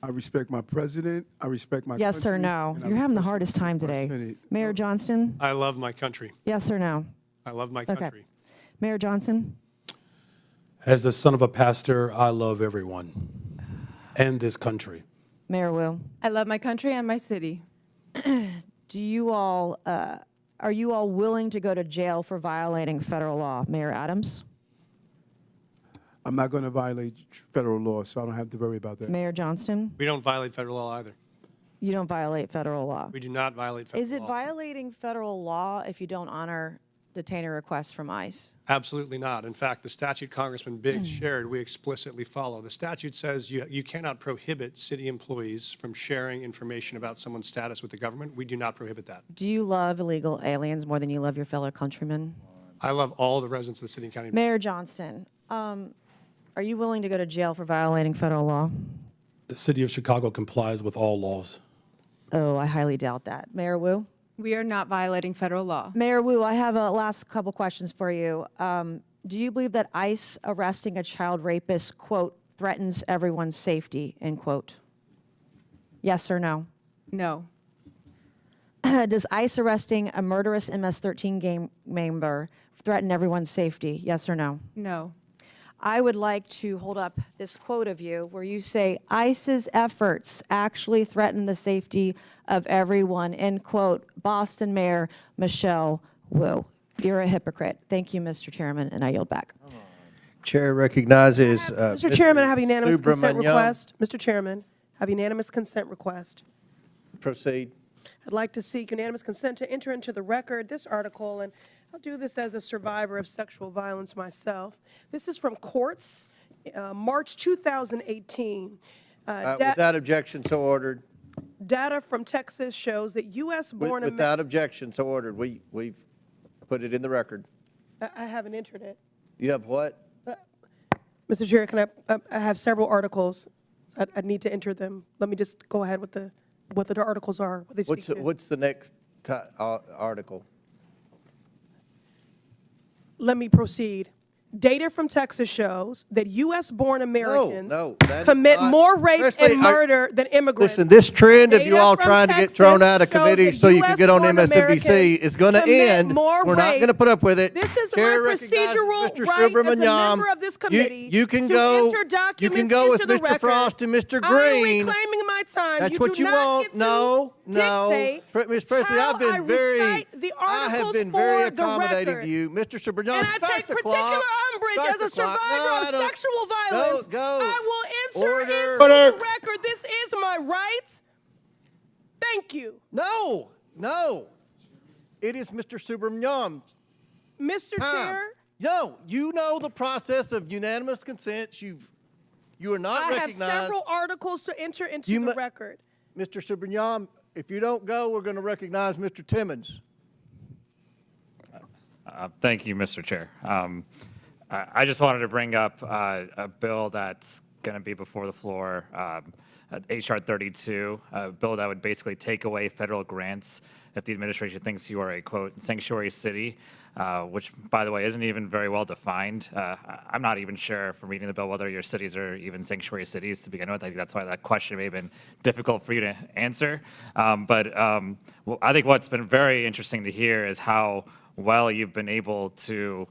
I respect my president. I respect my Yes country. or no? and I You're having the respect hardest time my today. Senate. Mayor Johnston? I love my country. Yes or no? I love my Okay. country. Mayor Johnson? As the son of a pastor, I love everyone and this country. Mayor Wu? I love my country and my city. Do you all, are you all willing to go to jail for violating federal law? Mayor Adams? I'm not going to violate federal law, so I don't have to worry about that. Mayor Johnston? We don't violate federal law either. You don't violate federal law. We do not violate federal law. Is it violating federal law if you don't honor detainer requests from ICE? Absolutely not. In fact, the statute Congressman Biggs shared, we explicitly follow. The statute says you cannot prohibit city employees from sharing information about someone's status with the government. We do not prohibit that. Do you love illegal aliens more than you love your fellow countrymen? I love all the residents of the city and county. Mayor Johnston, are you willing to go to jail for violating federal law? The city of Chicago complies with all laws. Oh, I highly doubt that. Mayor Wu? We are not violating federal law. Mayor Wu, I have a last couple questions for you. Do you believe that ICE arresting a child rapist, quote, threatens everyone's safety, end quote? Yes or no? No. Does ICE arresting a murderous MS-13 gang member threaten everyone's safety? Yes or no? No. I would like to hold up this quote of you where you say, ICE's efforts actually threaten the safety of everyone, end quote, Boston Mayor Michelle Wu. You're a hypocrite. Thank you, Mr. Chairman, and I yield back. Chair recognizes Mr. Chairman, I have unanimous consent Subramaniam. request. Mr. Chairman, I have unanimous consent request. Proceed. I'd like to seek unanimous consent to enter into the record this article, and I'll do this as a survivor of sexual violence myself. This is from Courts, March 2018. Without objection, so ordered. Data from Texas shows that U.S.-born Without objection, so ordered. We've put it in the record. I haven't entered it. You have what? Mr. Chair, can I have several articles. I need to enter them. Let me just go ahead with what the articles are, what they speak to. What's the next article? Let me proceed. Data from Texas shows that U.S.-born Americans that is commit not- more rape Presley, and murder than immigrants. Listen, this trend of you Data all from trying to get Texas thrown out of shows committee that so you can get on US-born MSNBC Americans is going to commit end. more We're not rape. going to put up with it. This is Chair my recognizes procedural Mr. right as a Subramaniam. member of this committee You can to go. enter You documents can go with into the Mr. record. Frost and Mr. I'm Green. reclaiming my time. That's you what do you not want. get to No. dictate Ms. Presley, how I've been I very. recite the I have articles been very for the accommodating record. to you, Mr. Subramaniam. And I Start take the particular clock. umbrage Start as a the clock. survivor No, I of don't. sexual violence. Go. I will enter Order. into the record. This is my right. Thank you. No. It is Mr. Subramaniam. Mr. Chair, No, you know the process of unanimous consent. You are not I have recognized. several articles to enter into the record. Mr. Subramaniam, if you don't go, we're going to recognize Mr. Timmons. Thank you, Mr. Chair. I just wanted to bring up a bill that's going to be before the floor, H.R. 32, a bill that would basically take away federal grants if the administration thinks you are a, quote, sanctuary city, which, by the way, isn't even very well defined. I'm not even sure from reading the bill whether your cities are even sanctuary cities to begin with. I think that's why that question may have been difficult for you to answer. But I think what's been very interesting to hear is how well you've been able to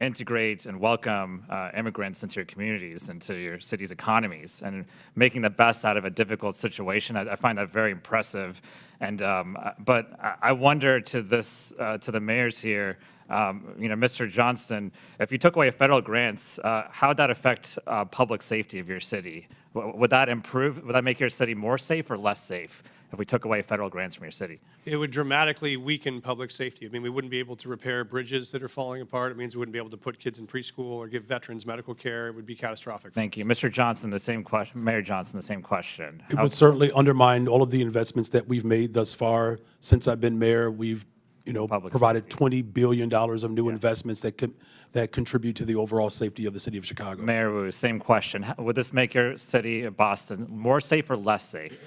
integrate and welcome immigrants into your communities, into your city's economies, and making the best out of a difficult situation. I find that very impressive. And but I wonder to the mayors here, Mr. Johnston, if you took away federal grants, how would that affect public safety of your city? Would that improve? Would that make your city more safe or less safe if we took away federal grants from your city? It would dramatically weaken public safety. I mean, we wouldn't be able to repair bridges that are falling apart. It means we wouldn't be able to put kids in preschool or give veterans medical care. It would be catastrophic. Thank you. Mr. Johnston, the same question. Mayor Johnston, the same question. It would certainly undermine all of the investments that we've made thus far. Since I've been mayor, we've provided $20 billion of new investments that contribute to the overall safety of the city of Chicago. Mayor Wu, same question. Would this make your city, Boston, more safe or less safe?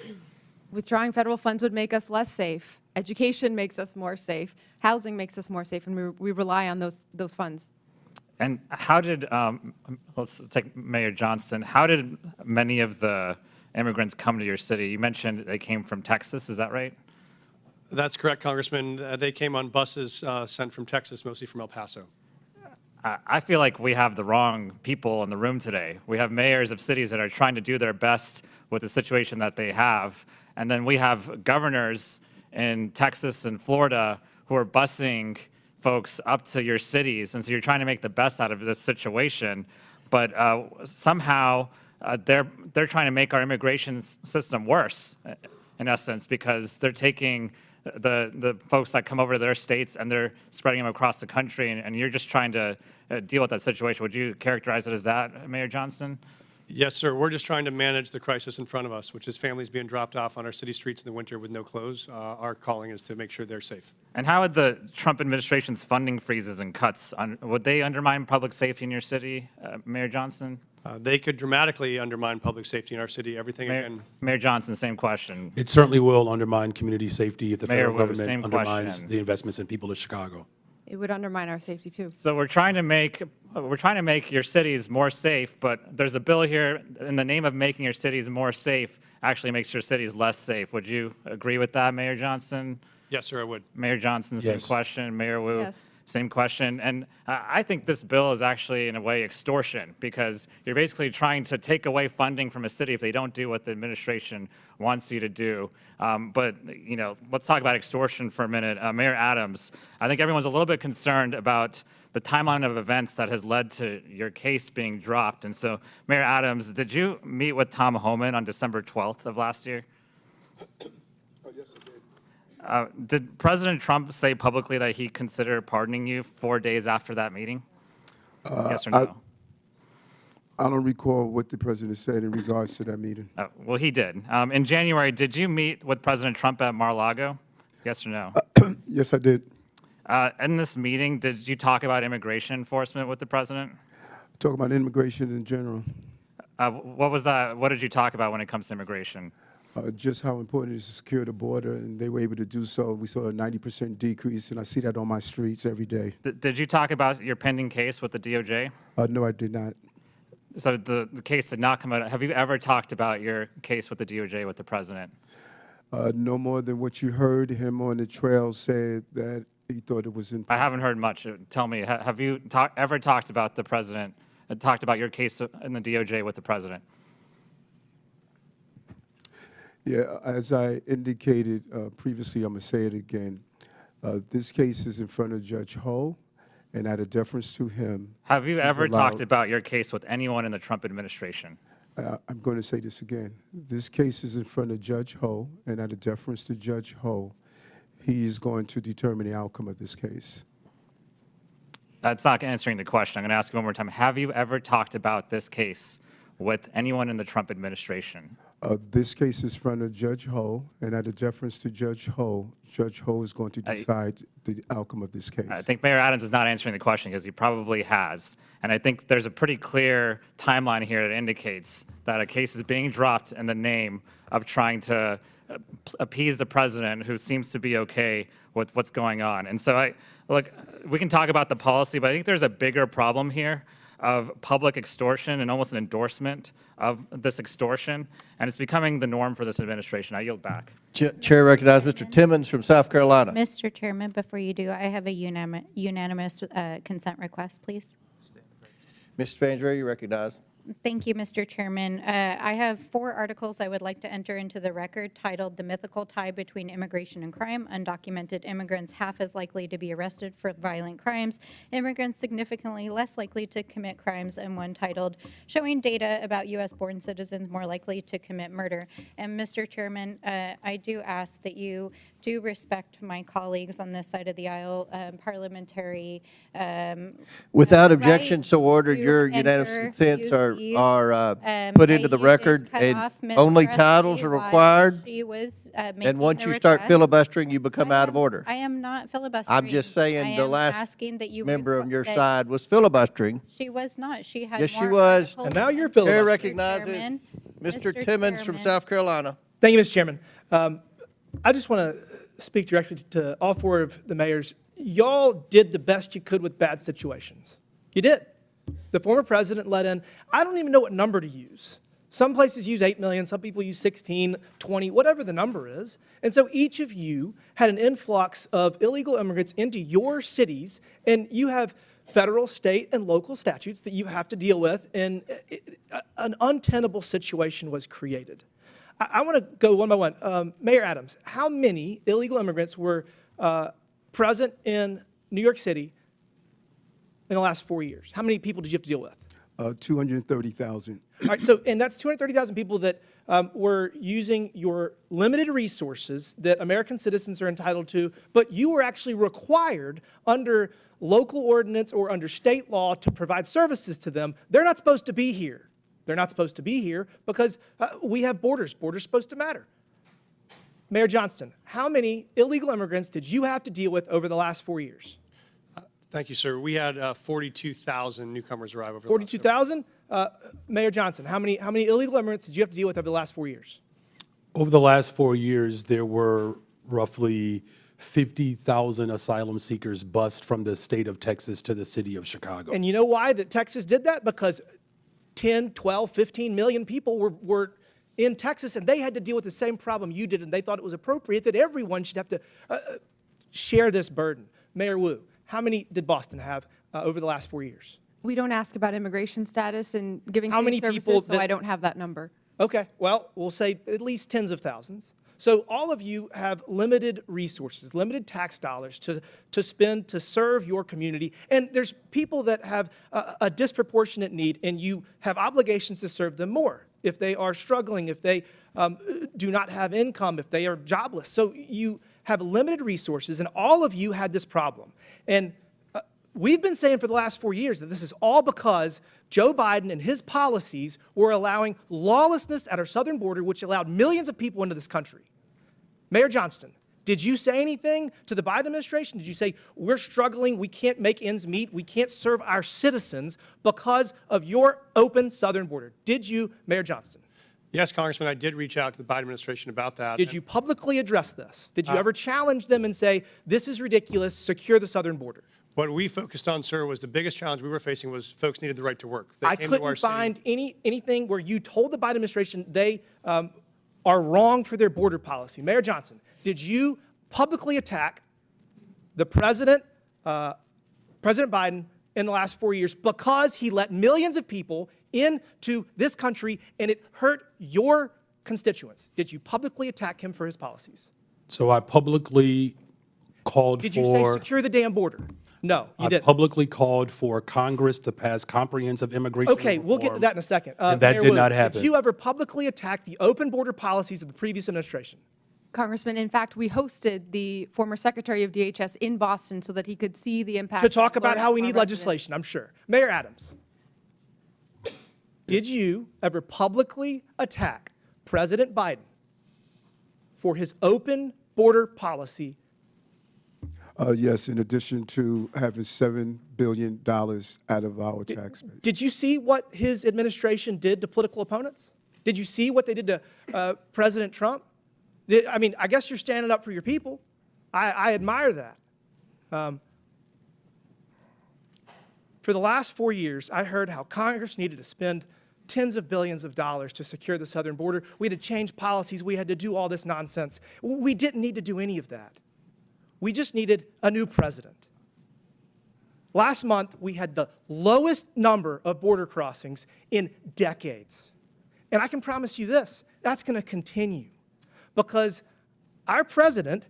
Withdrawing federal funds would make us less safe. Education makes us more safe. Housing makes us more safe, and we rely on those funds. And how did, let's take Mayor Johnston, how did many of the immigrants come to your city? You mentioned they came from Texas, is that right? That's correct, Congressman. They came on buses sent from Texas, mostly from El Paso. I feel like we have the wrong people in the room today. We have mayors of cities that are trying to do their best with the situation that they have. And then we have governors in Texas and Florida who are busing folks up to your cities. And so you're trying to make the best out of this situation. But somehow they're trying to make our immigration system worse, in essence, because they're taking the folks that come over to their states and they're spreading them across the country, and you're just trying to deal with that situation. Would you characterize it as that, Mayor Johnston? Yes, sir. We're just trying to manage the crisis in front of us, which is families being dropped off on our city streets in the winter with no clothes. Our calling is to make sure they're safe. And how would the Trump administration's funding freezes and cuts, would they undermine public safety in your city, Mayor Johnston? They could dramatically undermine public safety in our city. Everything again. Mayor Johnston, same question. It certainly will undermine community safety if the Mayor federal Wu, government same undermines question. the investments in people of Chicago. It would undermine our safety, too. So we're trying to make your cities more safe, but there's a bill here in the name of making your cities more safe actually makes your cities less safe. Would you agree with that, Mayor Johnston? Yes, sir, I would. Mayor Johnson, same Yes. question. Mayor Wu, Yes. same question. And I think this bill is actually, in a way, extortion, because you're basically trying to take away funding from a city if they don't do what the administration wants you to do. But let's talk about extortion for a minute. Mayor Adams, I think everyone's a little bit concerned about the timeline of events that has led to your case being dropped. And so, Mayor Adams, did you meet with Tom Homan on December 12th of last year? Did President Trump say publicly that he considered pardoning you 4 days after that meeting? Yes or no? I don't recall what the president said in regards to that meeting. Well, he did. In January, did you meet with President Trump at Mar-a-Lago? Yes or no? Yes, I did. In this meeting, did you talk about immigration enforcement with the president? Talk about immigration in general. What was that? What did you talk about when it comes to immigration? Just how important it is to secure the border, and they were able to do so. We saw a 90% decrease, and I see that on my streets every day. Did you talk about your pending case with the DOJ? No, I did not. So the case did not come out. Have you ever talked about your case with the DOJ with the president? No more than what you heard him on the trail say that he thought it was important. I haven't heard much. Tell me, have you ever talked about the president, talked about your case in the DOJ with the president? Yeah, as I indicated previously, I'm going to say it again. This case is in front of Judge Ho, and out of deference to him. Have you he's ever allowed- talked about your case with anyone in the Trump administration? I'm going to say this again. This case is in front of Judge Ho, and out of deference to Judge Ho, he is going to determine the outcome of this case. That's not answering the question. I'm going to ask you one more time. Have you ever talked about this case with anyone in the Trump administration? This case is in front of Judge Ho, and out of deference to Judge Ho is going to decide the outcome of this case. I think Mayor Adams is not answering the question because he probably has. And I think there's a pretty clear timeline here that indicates that a case is being dropped in the name of trying to appease the president, who seems to be okay with what's going on. And so look, we can talk about the policy, but I think there's a bigger problem here of public extortion and almost an endorsement of this extortion, and it's becoming the norm for this administration. I yield back. Chair recognizes Mr. Timmons from South Carolina. Mr. Chairman, before you do, I have a unanimous consent request, please. Mr. Spansbury, you recognize. Thank you, Mr. Chairman. I have 4 articles I would like to enter into the record titled "The Mythical Tie Between Immigration and Crime. Undocumented immigrants half as likely to be arrested for violent crimes. Immigrants significantly less likely to commit crimes," and one titled "Showing Data About U.S.-Born Citizens More Likely to Commit Murder." And Mr. Chairman, I do ask that you do respect my colleagues on this side of the aisle, parliamentary. Without objection, rights so ordered, to your unanimous enter, consents use are these. put into the You did record, cut and off Ms. only Presley titles are while required. she was, And making once the you start request. filibustering, you become out of order. I am not filibustering. I'm just saying I the am last asking that you member on requ- your that side was filibustering. She was not. She had Yes, she more was. articles And now you're than- filibustering. Chair Mr. recognizes Chairman, Mr. Timmons from Chairman. South Carolina. Thank you, Mr. Chairman. I just want to speak directly to all 4 of the mayors. Y'all did the best you could with bad situations. You did. The former president let in, I don't even know what number to use. Some places use 8 million, some people use 16, 20, whatever the number is. And so each of you had an influx of illegal immigrants into your cities, and you have federal, state, and local statutes that you have to deal with, and an untenable situation was created. I want to go one by one. Mayor Adams, how many illegal immigrants were present in New York City in the last 4 years? How many people did you have to deal with? 230,000. All right, so, and that's 230,000 people that were using your limited resources that American citizens are entitled to, but you were actually required under local ordinance or under state law to provide services to them. They're not supposed to be here. They're not supposed to be here because we have borders. Borders are supposed to matter. Mayor Johnston, how many illegal immigrants did you have to deal with over the last 4 years? Thank you, sir. We had 42,000 newcomers arrive over the last 42,000? Mayor Johnson, how many illegal immigrants did you have to deal with over the last 4 years? Over the last 4 years, there were roughly 50,000 asylum seekers bused from the state of Texas to the city of Chicago. And you know why that Texas did that? Because 10, 12, 15 million people were in Texas, and they had to deal with the same problem you did, and they thought it was appropriate that everyone should have to share this burden. Mayor Wu, how many did Boston have over the last 4 years? We don't ask about immigration status and giving How safe many services, people so that- I don't have that number. Okay, well, we'll say at least tens of thousands. So all of you have limited resources, limited tax dollars to spend to serve your community. And there's people that have a disproportionate need, and you have obligations to serve them more if they are struggling, if they do not have income, if they are jobless. So you have limited resources, and all of you had this problem. And we've been saying for the last 4 years that this is all because Joe Biden and his policies were allowing lawlessness at our southern border, which allowed millions of people into this country. Mayor Johnston, did you say anything to the Biden administration? Did you say, we're struggling, we can't make ends meet, we can't serve our citizens because of your open southern border? Did you, Mayor Johnston? Yes, Congressman, I did reach out to the Biden administration about that. Did you publicly address this? Did you ever challenge them and say, this is ridiculous, secure the southern border? What we focused on, sir, was the biggest challenge we were facing was folks needed the right to work. They I came to our couldn't city. find anything where you told the Biden administration they are wrong for their border policy. Mayor Johnson, did you publicly attack the President Biden in the last 4 years because he let millions of people into this country and it hurt your constituents? Did you publicly attack him for his policies? So I publicly called Did for... you say secure the damn border? No, you I didn't. publicly called for Congress to pass comprehensive immigration Okay, we'll get to reform, that in a second. and that Mayor did Wu, not happen. Did you ever publicly attack the open border policies of the previous administration? Congressman, in fact, we hosted the former Secretary of DHS in Boston so that he could see the impact. To talk about of how we our need residents. legislation, I'm sure. Mayor Adams, did you ever publicly attack President Biden for his open border policy? Yes, in addition to having $7 billion out of our tax base. Did you see what his administration did to political opponents? Did you see what they did to President Trump? I mean, I guess you're standing up for your people. I admire that. For the last 4 years, I heard how Congress needed to spend tens of billions of dollars to secure the southern border. We had to change policies. We had to do all this nonsense. We didn't need to do any of that. We just needed a new president. Last month, we had the lowest number of border crossings in decades. And I can promise you this, that's going to continue because our president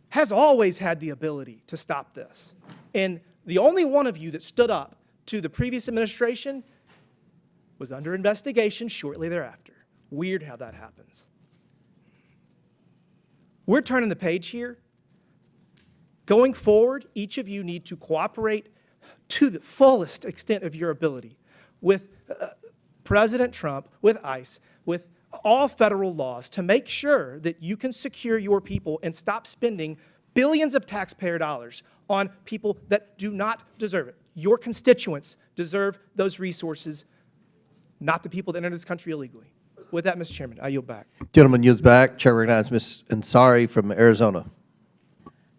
has always had the ability to stop this. And the only one of you that stood up to the previous administration was under investigation shortly thereafter. Weird how that happens. We're turning the page here. Going forward, each of you need to cooperate to the fullest extent of your ability with President Trump, with ICE, with all federal laws to make sure that you can secure your people and stop spending billions of taxpayer dollars on people that do not deserve it. Your constituents deserve those resources, not the people that enter this country illegally. With that, Mr. Chairman, I yield back. Gentleman yields back. Chair recognizes Ms. Ansari from Arizona.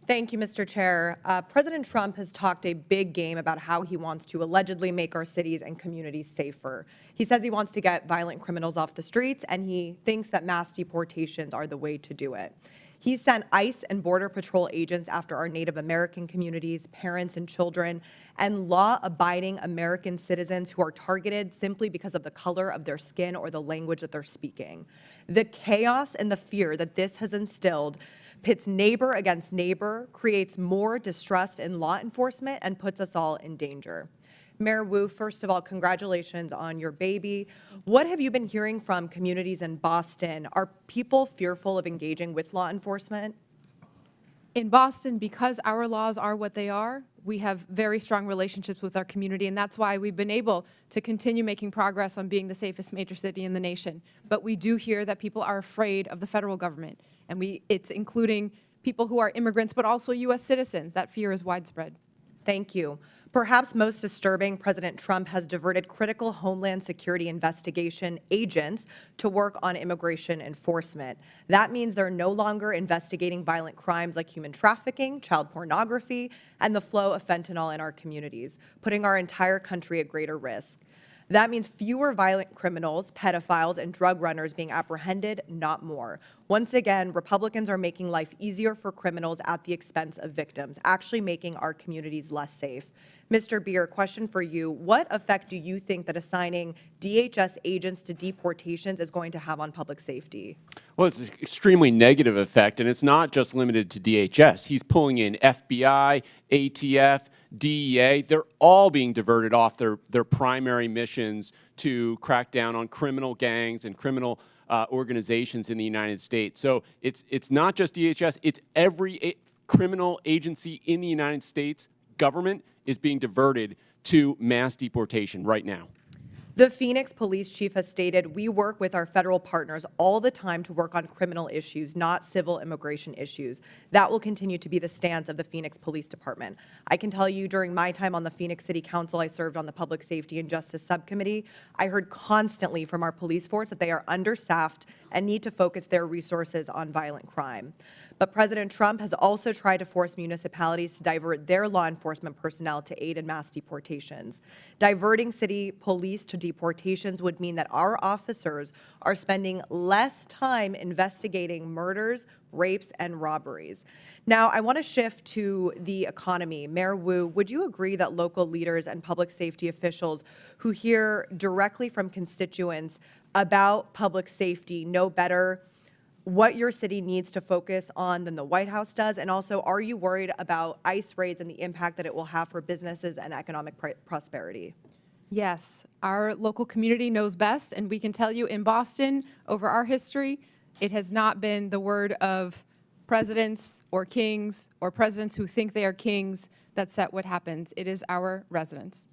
Thank you, Mr. Chair. President Trump has talked a big game about how he wants to allegedly make our cities and communities safer. He says he wants to get violent criminals off the streets, and he thinks that mass deportations are the way to do it. He sent ICE and Border Patrol agents after our Native American communities, parents and children, and law-abiding American citizens who are targeted simply because of the color of their skin or the language that they're speaking. The chaos and the fear that this has instilled pits neighbor against neighbor, creates more distrust in law enforcement, and puts us all in danger. Mayor Wu, first of all, congratulations on your baby. What have you been hearing from communities in Boston? Are people fearful of engaging with law enforcement? In Boston, because our laws are what they are, we have very strong relationships with our community, and that's why we've been able to continue making progress on being the safest major city in the nation. But we do hear that people are afraid of the federal government, and it's including people who are immigrants, but also U.S. citizens. That fear is widespread. Thank you. Perhaps most disturbing, President Trump has diverted critical Homeland Security investigation agents to work on immigration enforcement. That means they're no longer investigating violent crimes like human trafficking, child pornography, and the flow of fentanyl in our communities, putting our entire country at greater risk. That means fewer violent criminals, pedophiles, and drug runners being apprehended, not more. Once again, Republicans are making life easier for criminals at the expense of victims, actually making our communities less safe. Mr. Bier, question for you. What effect do you think that assigning DHS agents to deportations is going to have on public safety? Well, it's an extremely negative effect, and it's not just limited to DHS. He's pulling in FBI, ATF, DEA. They're all being diverted off their primary missions to crack down on criminal gangs and criminal organizations in the United States. So it's not just DHS, it's every criminal agency in the United States government is being diverted to mass deportation right now. The Phoenix police chief has stated, we work with our federal partners all the time to work on criminal issues, not civil immigration issues. That will continue to be the stance of the Phoenix Police Department. I can tell you during my time on the Phoenix City Council, I served on the Public Safety and Justice Subcommittee. I heard constantly from our police force that they are understaffed and need to focus their resources on violent crime. But President Trump has also tried to force municipalities to divert their law enforcement personnel to aid in mass deportations. Diverting city police to deportations would mean that our officers are spending less time investigating murders, rapes, and robberies. Now, I want to shift to the economy. Mayor Wu, would you agree that local leaders and public safety officials who hear directly from constituents about public safety know better what your city needs to focus on than the White House does? And also, are you worried about ICE raids and the impact that it will have for businesses and economic prosperity? Yes, our local community knows best, and we can tell you in Boston, over our history, it has not been the word of presidents or kings or presidents who think they are kings that set what happens. It is our residents.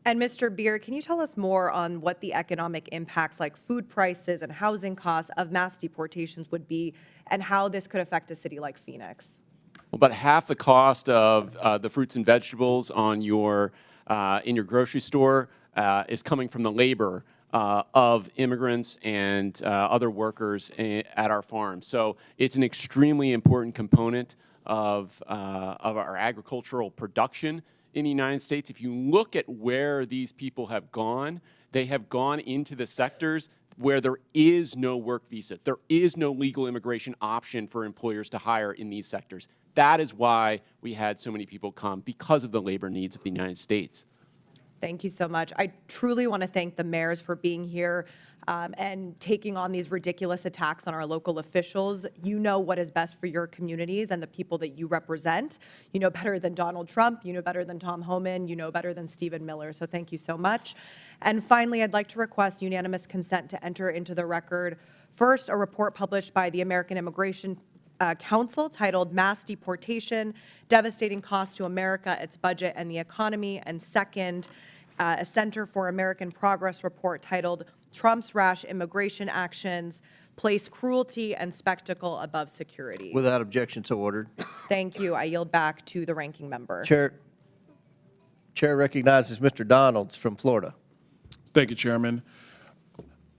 And Mr. Bier, can you tell us more on what the economic impacts like food prices and housing costs of mass deportations would be and how this could affect a city like Phoenix? Well, about half the cost of the fruits and vegetables on your in your grocery store is coming from the labor of immigrants and other workers at our farms. So it's an extremely important component of our agricultural production in the United States. If you look at where these people have gone, they have gone into the sectors where there is no work visa. There is no legal immigration option for employers to hire in these sectors. That is why we had so many people come, because of the labor needs of the United States. Thank you so much. I truly want to thank the mayors for being here and taking on these ridiculous attacks on our local officials. You know what is best for your communities and the people that you represent. You know better than Donald Trump. You know better than Tom Homan. You know better than Stephen Miller. So thank you so much. And finally, I'd like to request unanimous consent to enter into the record, first, a report published by the American Immigration Council titled Mass Deportation, Devastating Cost to America, Its Budget, and the Economy, and second, a Center for American Progress report titled Trump's Rash Immigration Actions, Place Cruelty and Spectacle Above Security. Without objection, so ordered. Thank you. I yield back to the ranking member. Chair recognizes Mr. Donalds from Florida. Thank you, Chairman.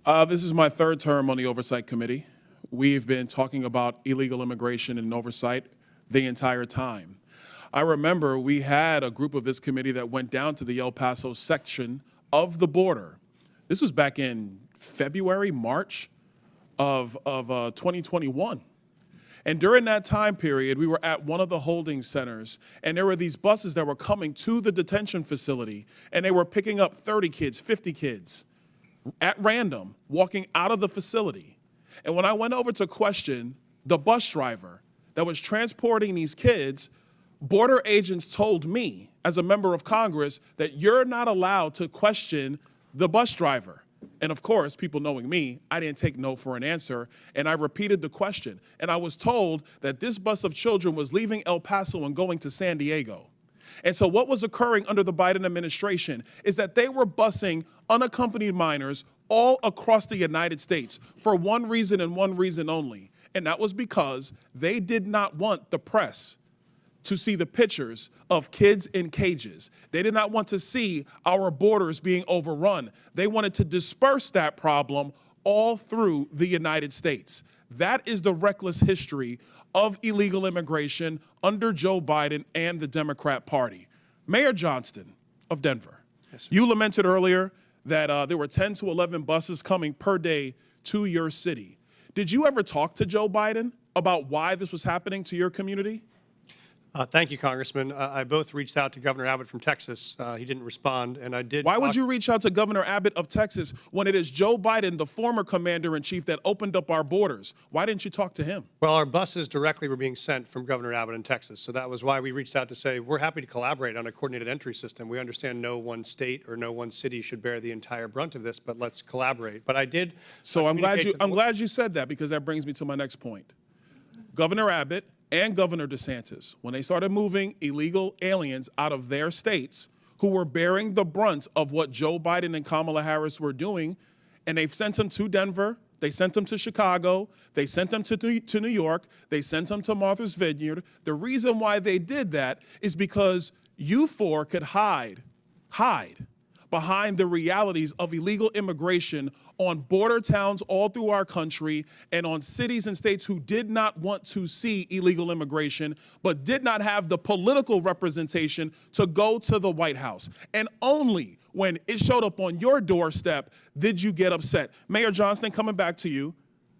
This is my third term on the Oversight Committee. We've been talking about illegal immigration and oversight the entire time. I remember we had a group of this committee that went down to the El Paso section of the border. This was back in February, March of 2021. And during that time period, we were at one of the holding centers, and there were these buses that were coming to the detention facility, and they were picking up 30 kids, 50 kids at random, walking out of the facility. And when I went over to question the bus driver that was transporting these kids, border agents told me, as a member of Congress, that you're not allowed to question the bus driver. And of course, people knowing me, I didn't take no for an answer, and I repeated the question. And I was told that this bus of children was leaving El Paso and going to San Diego. And so what was occurring under the Biden administration is that they were busing unaccompanied minors all across the United States for one reason and one reason only. And that was because they did not want the press to see the pictures of kids in cages. They did not want to see our borders being overrun. They wanted to disperse that problem all through the United States. That is the reckless history of illegal immigration under Joe Biden and the Democrat Party. Mayor Johnston of Denver, you lamented earlier that there were 10 to 11 buses coming per day to your city. Did you ever talk to Joe Biden about why this was happening to your community? Thank you, Congressman. I both reached out to Governor Abbott from Texas. He didn't respond, and I did. Why would you reach out to Governor Abbott of Texas when it is Joe Biden, the former commander-in-chief, that opened up our borders? Why didn't you talk to him? Well, our buses directly were being sent from Governor Abbott in Texas, so that was why we reached out to say we're happy to collaborate on a coordinated entry system. We understand no one state or no one city should bear the entire brunt of this, but let's collaborate. But I did. So I'm glad you said that, because that brings me to my next point. Governor Abbott and Governor DeSantis, when they started moving illegal aliens out of their states who were bearing the brunt of what Joe Biden and Kamala Harris were doing, and they've sent them to Denver, they sent them to Chicago, they sent them to New York, they sent them to Martha's Vineyard. The reason why they did that is because you four could hide behind the realities of illegal immigration on border towns all through our country and on cities and states who did not want to see illegal immigration, but did not have the political representation to go to the White House. And only when it showed up on your doorstep did you get upset. Mayor Johnston, coming back to you,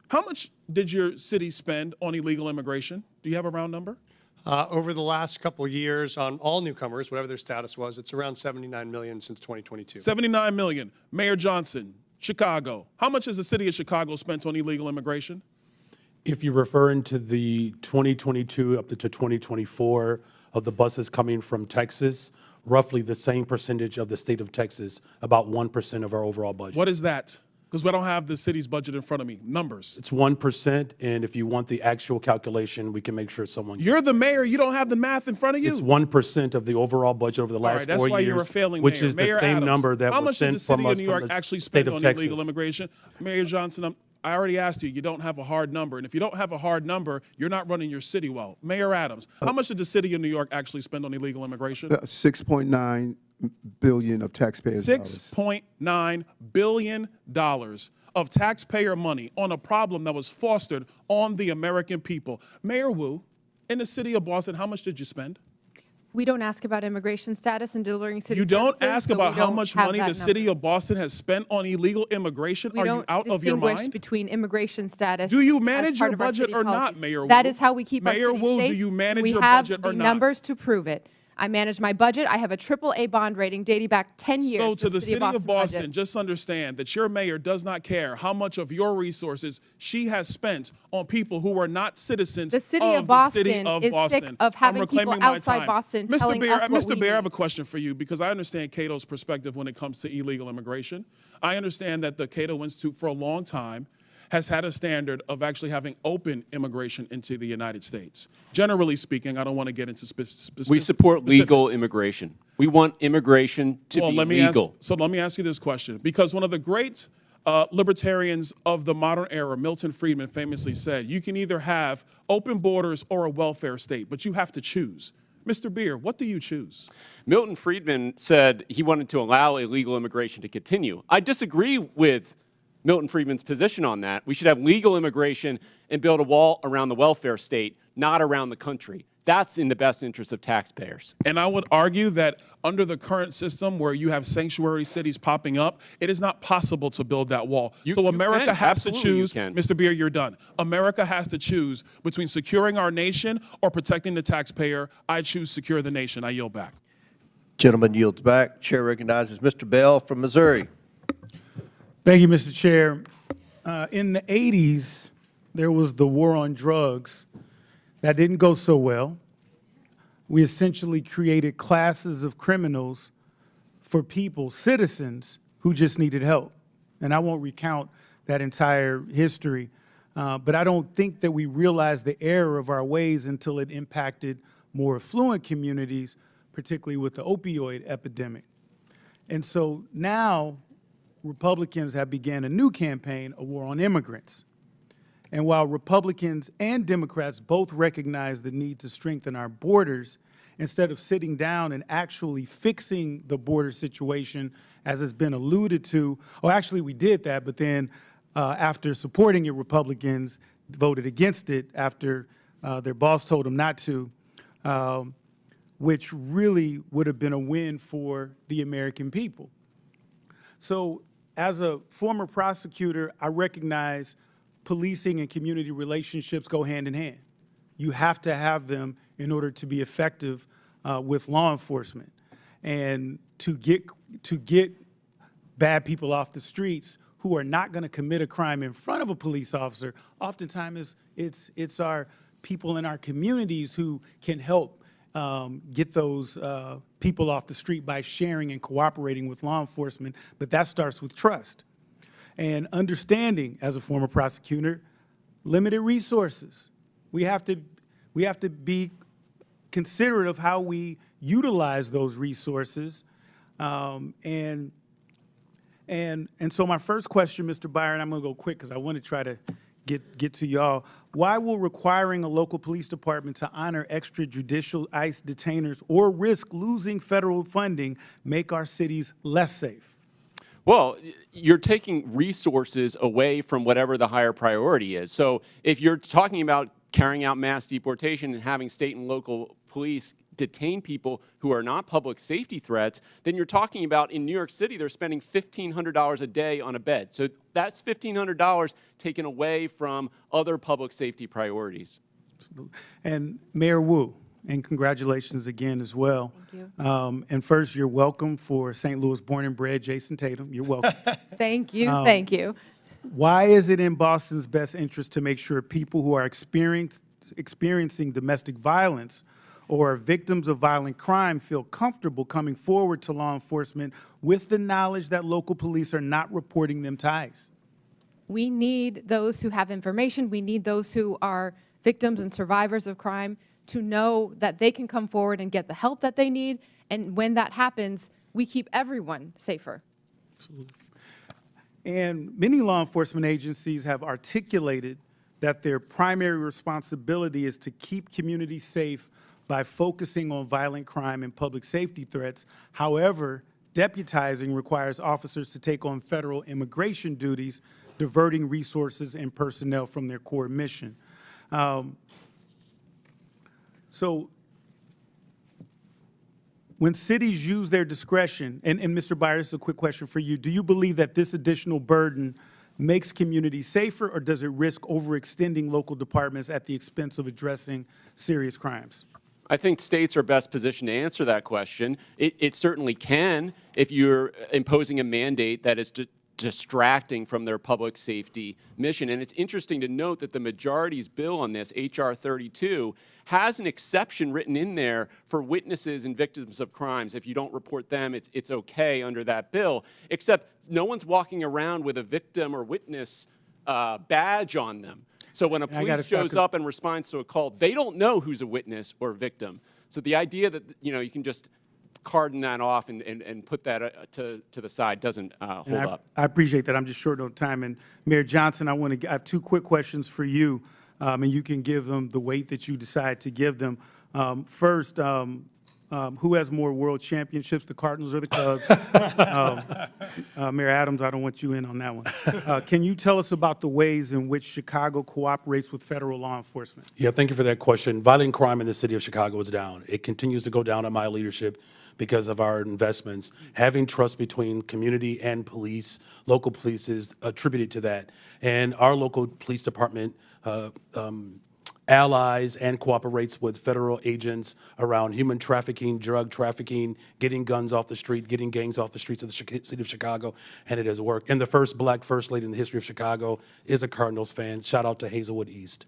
how much did your city spend on illegal immigration? Do you have a round number? Over the last couple of years on all newcomers, whatever their status was, it's around $79 million since 2022. $79 million. Mayor Johnson, Chicago. How much has the city of Chicago spent on illegal immigration? If you're referring to the 2022 up to 2024 of the buses coming from Texas, roughly the same percentage of the state of Texas, about 1% of our overall budget. What is that? Because we don't have the city's budget in front of me. Numbers. It's 1%, and if you want the actual calculation, we can make sure someone. You're the mayor. You don't have the math in front of you. It's 1% of the overall budget over the last 4 years. That's why you're a failing which mayor. is Mayor the same Adams, number that how was much did sent the city from of us New from York the actually state spend of on Texas. illegal immigration? Mayor Johnson, I already asked you. You don't have a hard number, and if you don't have a hard number, you're not running your city well. Mayor Adams, how much did the city of New York actually spend on illegal immigration? $6.9 billion of taxpayers' dollars. $6.9 billion of taxpayer money on a problem that was fostered on the American people. Mayor Wu, in the city of Boston, how much did you spend? We don't ask about immigration status and delivering city You don't services, ask so about we how don't much have money that the city number. of Boston has spent on illegal immigration? We Are you don't out of your distinguish mind? between immigration status. Do you as manage part your of our budget city or not, policies. Mayor That Wu? is how we keep Mayor our city Wu, safe. do you manage We your have budget or the not? numbers to prove it. I manage my budget. I have a AAA bond rating dating back 10 years. So for to the city of budget. Boston, just understand that your mayor does not care how much of your resources she has spent on people who are not citizens The city of of Boston the city of is Boston. sick of having I'm people reclaiming my outside time. Boston Mr. telling Bier, us what Mr. we Bier, I have need. a question for you because I understand Cato's perspective when it comes to illegal immigration. I understand that the Cato Institute for a long time has had a standard of actually having open immigration into the United States. Generally speaking, I don't want to get into specifics. We support legal immigration. We want immigration to be legal. Let me ask you this question, because one of the great libertarians of the modern era, Milton Friedman, famously said, you can either have open borders or a welfare state, but you have to choose. Mr. Bier, what do you choose? Milton Friedman said he wanted to allow illegal immigration to continue. I disagree with Milton Friedman's position on that. We should have legal immigration and build a wall around the welfare state, not around the country. That's in the best interest of taxpayers. And I would argue that under the current system where you have sanctuary cities popping up, it is not possible to build that wall. So America has to choose, Mr. Bier, you're done. America has to choose between securing our nation or protecting the taxpayer. I choose secure the nation. I yield back. Gentleman yields back. Chair recognizes Mr. Bell from Missouri. Thank you, Mr. Chair. In the 80s, there was the war on drugs. That didn't go so well. We essentially created classes of criminals for people, citizens, who just needed help. And I won't recount that entire history, but I don't think that we realized the error of our ways until it impacted more affluent communities, particularly with the opioid epidemic. And so now Republicans have began a new campaign, a war on immigrants. And while Republicans and Democrats both recognize the need to strengthen our borders, instead of sitting down and actually fixing the border situation, as has been alluded to, or actually we did that, but then after supporting it, Republicans voted against it after their boss told them not to, which really would have been a win for the American people. So as a former prosecutor, I recognize policing and community relationships go hand in hand. You have to have them in order to be effective with law enforcement. And to get bad people off the streets who are not going to commit a crime in front of a police officer, oftentimes it's our people in our communities who can help get those people off the street by sharing and cooperating with law enforcement, but that starts with trust. And understanding, as a former prosecutor, limited resources. We have to be considerate of how we utilize those resources. And so my first question, Mr. Bier, and I'm going to go quick because I want to try to get to y'all. Why will requiring a local police department to honor extrajudicial ICE detainers or risk losing federal funding make our cities less safe? Well, you're taking resources away from whatever the higher priority is. So if you're talking about carrying out mass deportation and having state and local police detain people who are not public safety threats, then you're talking about in New York City, they're spending $1,500 a day on a bed. So that's $1,500 taken away from other public safety priorities. Absolutely. And Mayor Wu, and congratulations again as well. Thank you. And first, you're welcome for St. Louis born and bred Jason Tatum. You're welcome. Thank you. Thank you. Why is it in Boston's best interest to make sure people who are experiencing domestic violence or are victims of violent crime feel comfortable coming forward to law enforcement with the knowledge that local police are not reporting them to ICE? We need those who have information. We need those who are victims and survivors of crime to know that they can come forward and get the help that they need. And when that happens, we keep everyone safer. Absolutely. And many law enforcement agencies have articulated that their primary responsibility is to keep communities safe by focusing on violent crime and public safety threats. However, deputizing requires officers to take on federal immigration duties, diverting resources and personnel from their core mission. So when cities use their discretion, and Mr. Bier, this is a quick question for you. Do you believe that this additional burden makes communities safer, or does it risk overextending local departments at the expense of addressing serious crimes? I think states are best positioned to answer that question. It certainly can if you're imposing a mandate that is distracting from their public safety mission. And it's interesting to note that the majority's bill on this, H.R. 32, has an exception written in there for witnesses and victims of crimes. If you don't report them, it's okay under that bill, except no one's walking around with a victim or witness badge on them. So when a police shows up and responds to a call, they don't know who's a witness or victim. So the idea that you can just cordon that off and put that to the side doesn't hold up. I appreciate that. I'm just short on time. And Mayor Johnston, I have two quick questions for you, and you can give them the weight that you decide to give them. First, who has more world championships, the Cardinals or the Cubs? Mayor Adams, I don't want you in on that one. Can you tell us about the ways in which Chicago cooperates with federal law enforcement? Yeah, thank you for that question. Violent crime in the city of Chicago is down. It continues to go down in my leadership because of our investments. Having trust between community and police, local police, is attributed to that. And our local police department allies and cooperates with federal agents around human trafficking, drug trafficking, getting guns off the street, getting gangs off the streets of the city of Chicago, and it has worked. And the first black first lady in the history of Chicago is a Cardinals fan. Shout out to Hazelwood East.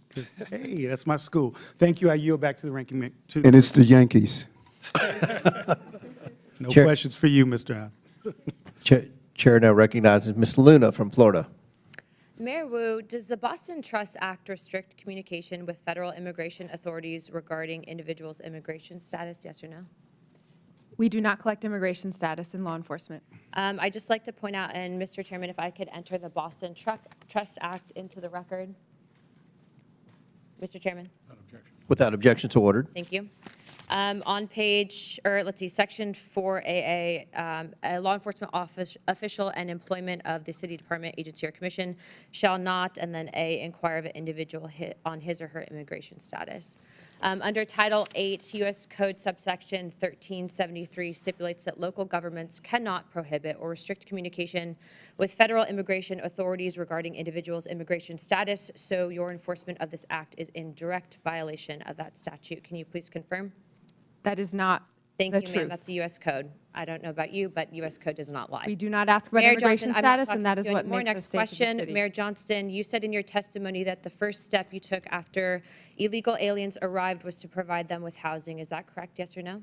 Hey, that's my school. Thank you. I yield back to the ranking member. And it's the Yankees. No questions for you, Mr. Adams. Chair now recognizes Ms. Luna from Florida. Mayor Wu, does the Boston Trust Act restrict communication with federal immigration authorities regarding individuals' immigration status, yes or no? We do not collect immigration status in law enforcement. I'd just like to point out, and Mr. Chairman, if I could enter the Boston Trust Act into the record. Mr. Chairman. Without objection, so ordered. Thank you. On page, or let's see, section 4AA, a law enforcement official and employment of the city department, agency, or commission shall not, and then A, inquire of an individual on his or her immigration status. Under Title 8, U.S. Code subsection 1373 stipulates that local governments cannot prohibit or restrict communication with federal immigration authorities regarding individuals' immigration status, so your enforcement of this act is in direct violation of that statute. Can you please confirm? That is not Thank the you, truth. ma'am. That's a U.S. code. I don't know about you, but U.S. code does not lie. We do not ask about Mayor immigration Johnston, I'm not status, and that is talking what to you anymore. makes us Next safe as a question, city. Mayor Johnston, you said in your testimony that the first step you took after illegal aliens arrived was to provide them with housing. Is that correct, yes or no?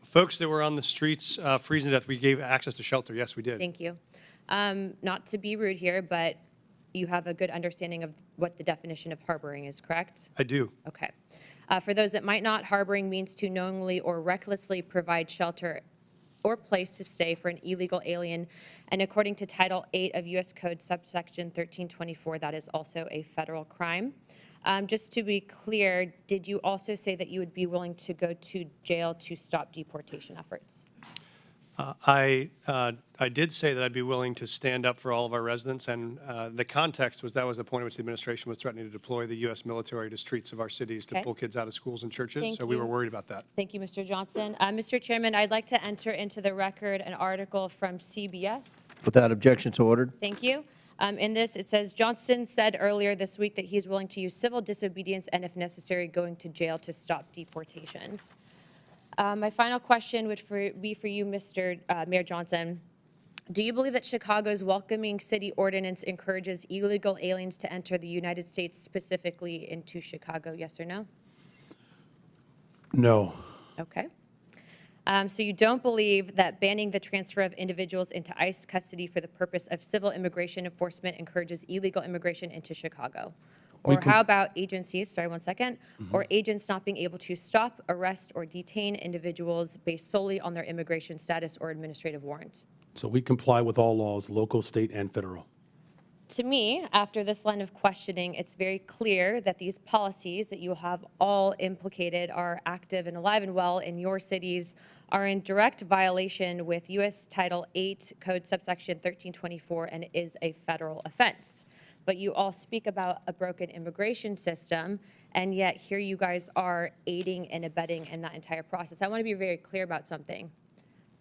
Folks that were on the streets freezing to death, we gave access to shelter. Yes, we did. Thank you. Not to be rude here, but you have a good understanding of what the definition of harboring is, correct? I do. Okay. For those that might not, harboring means to knowingly or recklessly provide shelter or place to stay for an illegal alien. And according to Title 8 of U.S. Code subsection 1324, that is also a federal crime. Just to be clear, did you also say that you would be willing to go to jail to stop deportation efforts? I did say that I'd be willing to stand up for all of our residents, and the context was that was the point at which the administration was threatening to deploy the U.S. military to streets of our cities to Okay. pull kids out of schools and churches, Thank so we you. were worried about that. Thank you, Mr. Johnston. Mr. Chairman, I'd like to enter into the record an article from CBS. Without objection, so ordered. Thank you. In this, it says, Johnston said earlier this week that he's willing to use civil disobedience and, if necessary, going to jail to stop deportations. My final question would be for you, Mr. Mayor Johnston. Do you believe that Chicago's welcoming city ordinance encourages illegal aliens to enter the United States, specifically into Chicago, yes or no? No. Okay. So you don't believe that banning the transfer of individuals into ICE custody for the purpose of civil immigration enforcement encourages illegal immigration into Chicago? Or how about agencies, sorry, one second, or agents not being able to stop, arrest, or detain individuals based solely on their immigration status or administrative warrant? So we comply with all laws, local, state, and federal. To me, after this line of questioning, it's very clear that these policies that you have all implicated are active and alive and well in your cities, are in direct violation with U.S. Title 8 Code subsection 1324, and is a federal offense. but you all speak about a broken immigration system, and yet here you guys are aiding and abetting in that entire process. I want to be very clear about something.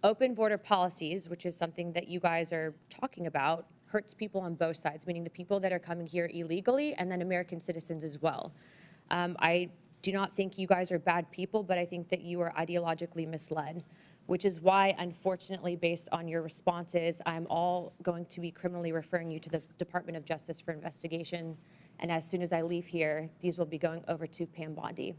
Open border policies, which is something that you guys are talking about, hurts people on both sides, meaning the people that are coming here illegally and then American citizens as well. I do not think you guys are bad people, but I think that you are ideologically misled, which is why, unfortunately, based on your responses, I'm all going to be criminally referring you to the Department of Justice for investigation. And as soon as I leave here, these will be going over to Pam Bondi.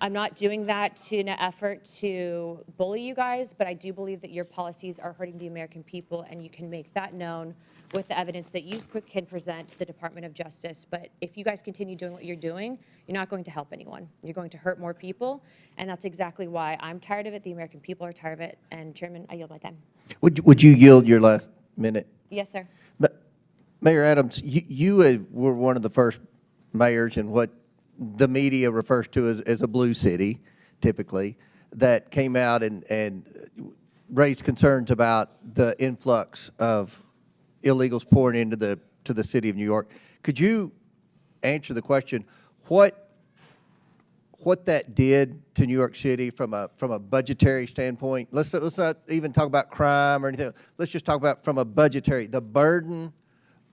I'm not doing that in an effort to bully you guys, but I do believe that your policies are hurting the American people, and you can make that known with the evidence that you can present to the Department of Justice. But if you guys continue doing what you're doing, you're not going to help anyone. You're going to hurt more people, and that's exactly why I'm tired of it. The American people are tired of it. And Chairman, I yield my time. Would you yield your last minute? Yes, sir. Mayor Adams, you were one of the first mayors in what the media refers to as a blue city, typically, that came out and raised concerns about the influx of illegals pouring into the city of New York. Could you answer the question, what that did to New York City from a budgetary standpoint? Let's not even talk about crime or anything. Let's just talk about from a budgetary, the burden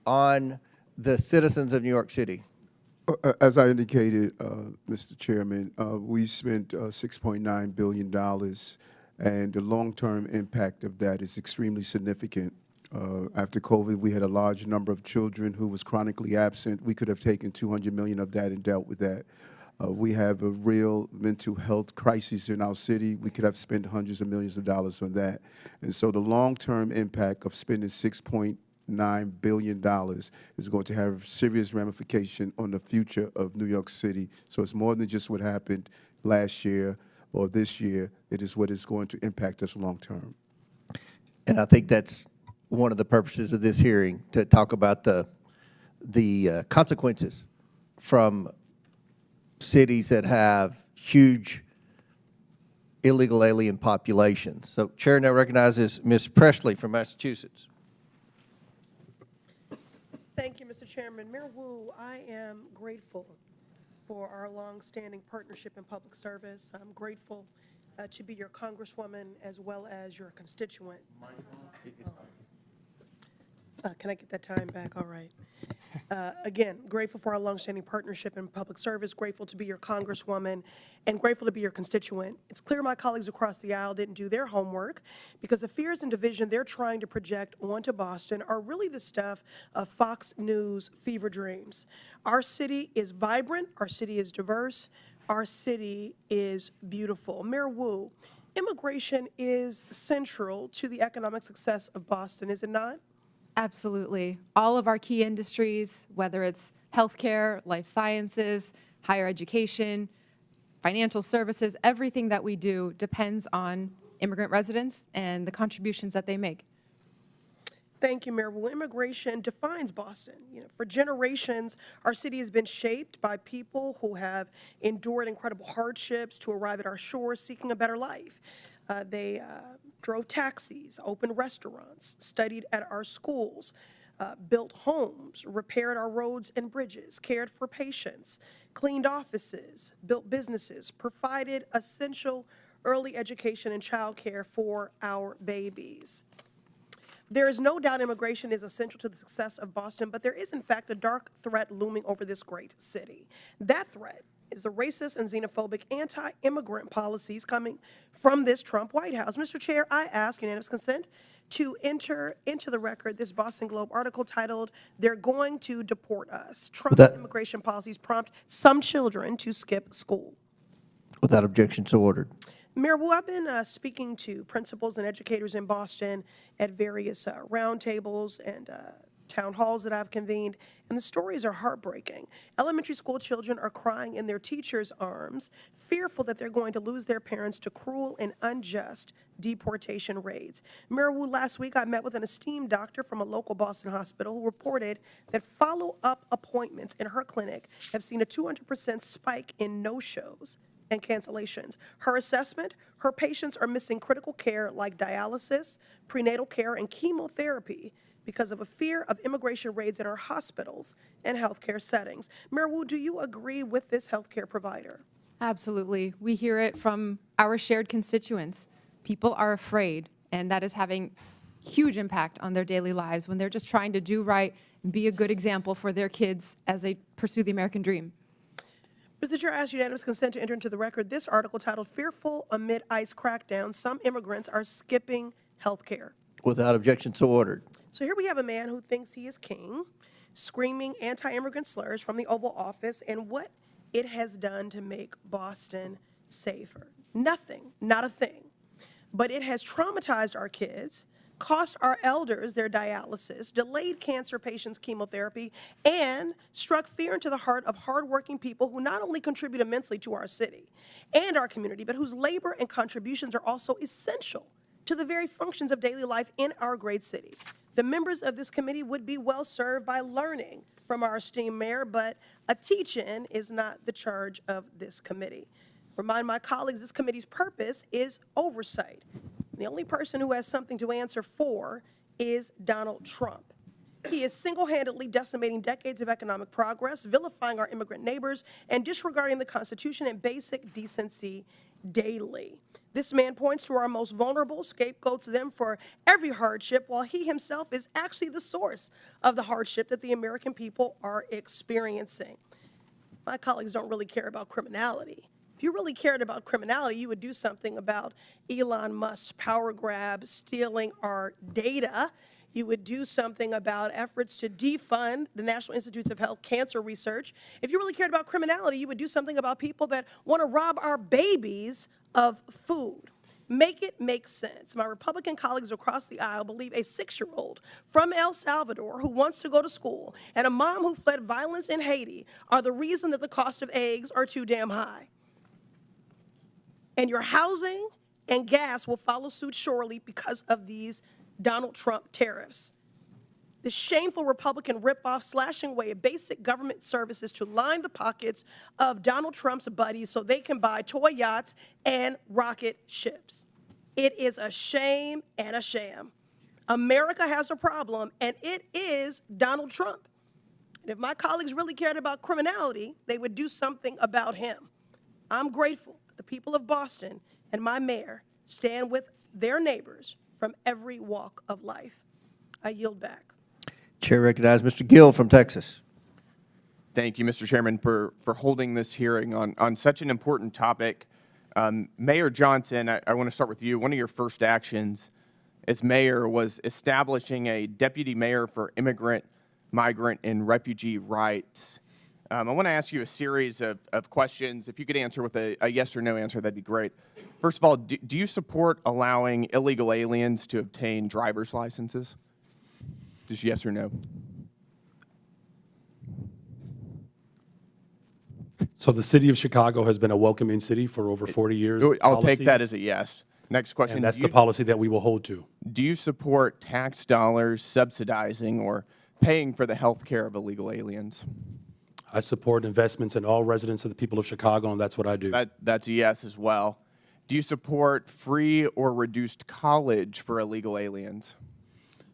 on the citizens of New York City. As I indicated, Mr. Chairman, we spent $6.9 billion, and the long-term impact of that is extremely significant. After COVID, we had a large number of children who was chronically absent. We could have taken $200 million of that and dealt with that. We have a real mental health crisis in our city. We could have spent hundreds of millions of dollars on that. And so the long-term impact of spending $6.9 billion is going to have serious ramification on the future of New York City. So it's more than just what happened last year or this year. It is what is going to impact us long term. And I think that's one of the purposes of this hearing, to talk about the consequences from cities that have huge illegal alien populations. So Chair now recognizes Ms. Presley from Massachusetts. Thank you, Mr. Chairman. Mayor Wu, I am grateful for our longstanding partnership in public service. I'm grateful to be your congresswoman as well as your constituent. Can I get that time back? All right. Again, grateful for our longstanding partnership in public service, grateful to be your congresswoman, and grateful to be your constituent. It's clear my colleagues across the aisle didn't do their homework, because the fears and division they're trying to project onto Boston are really the stuff of Fox News fever dreams. Our city is vibrant, our city is diverse, our city is beautiful. Mayor Wu, immigration is central to the economic success of Boston, is it not? Absolutely. All of our key industries, whether it's healthcare, life sciences, higher education, financial services, everything that we do depends on immigrant residents and the contributions that they make. Thank you, Mayor. Well, immigration defines Boston. For generations, our city has been shaped by people who have endured incredible hardships to arrive at our shores seeking a better life. They drove taxis, opened restaurants, studied at our schools, built homes, repaired our roads and bridges, cared for patients, cleaned offices, built businesses, provided essential early education and childcare for our babies. There is no doubt immigration is essential to the success of Boston, but there is, in fact, a dark threat looming over this great city. That threat is the racist and xenophobic anti-immigrant policies coming from this Trump White House. Mr. Chair, I ask unanimous consent to enter into the record this Boston Globe article titled, "They're Going to Deport Us. Trump's immigration policies prompt some children to skip school." Without objection, so ordered. Mayor Wu, I've been speaking to principals and educators in Boston at various roundtables and town halls that I've convened, and the stories are heartbreaking. Elementary school children are crying in their teachers' arms, fearful that they're going to lose their parents to cruel and unjust deportation raids. Mayor Wu, last week I met with an esteemed doctor from a local Boston hospital who reported that follow-up appointments in her clinic have seen a 200% spike in no-shows and cancellations. Her assessment, her patients are missing critical care like dialysis, prenatal care, and chemotherapy because of a fear of immigration raids in our hospitals and healthcare settings. Mayor Wu, do you agree with this healthcare provider? Absolutely. We hear it from our shared constituents. People are afraid, and that is having huge impact on their daily lives when they're just trying to do right and be a good example for their kids as they pursue the American dream. Mr. Chair, I ask unanimous consent to enter into the record this article titled "Fearful Amid ICE Crackdown, Some Immigrants Are Skipping Health Care." Without objection, so ordered. So here we have a man who thinks he is king, screaming anti-immigrant slurs from the Oval Office and what it has done to make Boston safer. Nothing, not a thing. But it has traumatized our kids, cost our elders their dialysis, delayed cancer patients' chemotherapy, and struck fear into the heart of hardworking people who not only contribute immensely to our city and our community, but whose labor and contributions are also essential to the very functions of daily life in our great city. The members of this committee would be well served by learning from our esteemed mayor, but a teach-in is not the charge of this committee. Remind my colleagues, this committee's purpose is oversight. The only person who has something to answer for is Donald Trump. He is single-handedly decimating decades of economic progress, vilifying our immigrant neighbors, and disregarding the Constitution and basic decency daily. This man points to our most vulnerable, scapegoats them for every hardship, while he himself is actually the source of the hardship that the American people are experiencing. My colleagues don't really care about criminality. If you really cared about criminality, you would do something about Elon Musk's power grab, stealing our data. You would do something about efforts to defund the National Institutes of Health cancer research. If you really cared about criminality, you would do something about people that want to rob our babies of food. Make it make sense. My Republican colleagues across the aisle believe a 6-year-old from El Salvador who wants to go to school and a mom who fled violence in Haiti are the reason that the cost of eggs are too damn high. And your housing and gas will follow suit shortly because of these Donald Trump tariffs. The shameful Republican ripoff slashing away at basic government services to line the pockets of Donald Trump's buddies so they can buy toy yachts and rocket ships. It is a shame and a sham. America has a problem, and it is Donald Trump. And if my colleagues really cared about criminality, they would do something about him. I'm grateful that the people of Boston and my mayor stand with their neighbors from every walk of life. I yield back. Chair recognizes Mr. Gill from Texas. Thank you, Mr. Chairman, for holding this hearing on such an important topic. Mayor Johnston, I want to start with you. One of your first actions as mayor was establishing a deputy mayor for immigrant, migrant, and refugee rights. I want to ask you a series of questions. If you could answer with a yes or no answer, that'd be great. First of all, do you support allowing illegal aliens to obtain driver's licenses? Just yes or no. So the city of Chicago has been a welcoming city for over 40 years. I'll take that as a yes. Next question. And that's the policy that we will hold to. Do you support tax dollars subsidizing or paying for the health care of illegal aliens? I support investments in all residents of the people of Chicago, and that's what I do. That's a yes as well. Do you support free or reduced college for illegal aliens?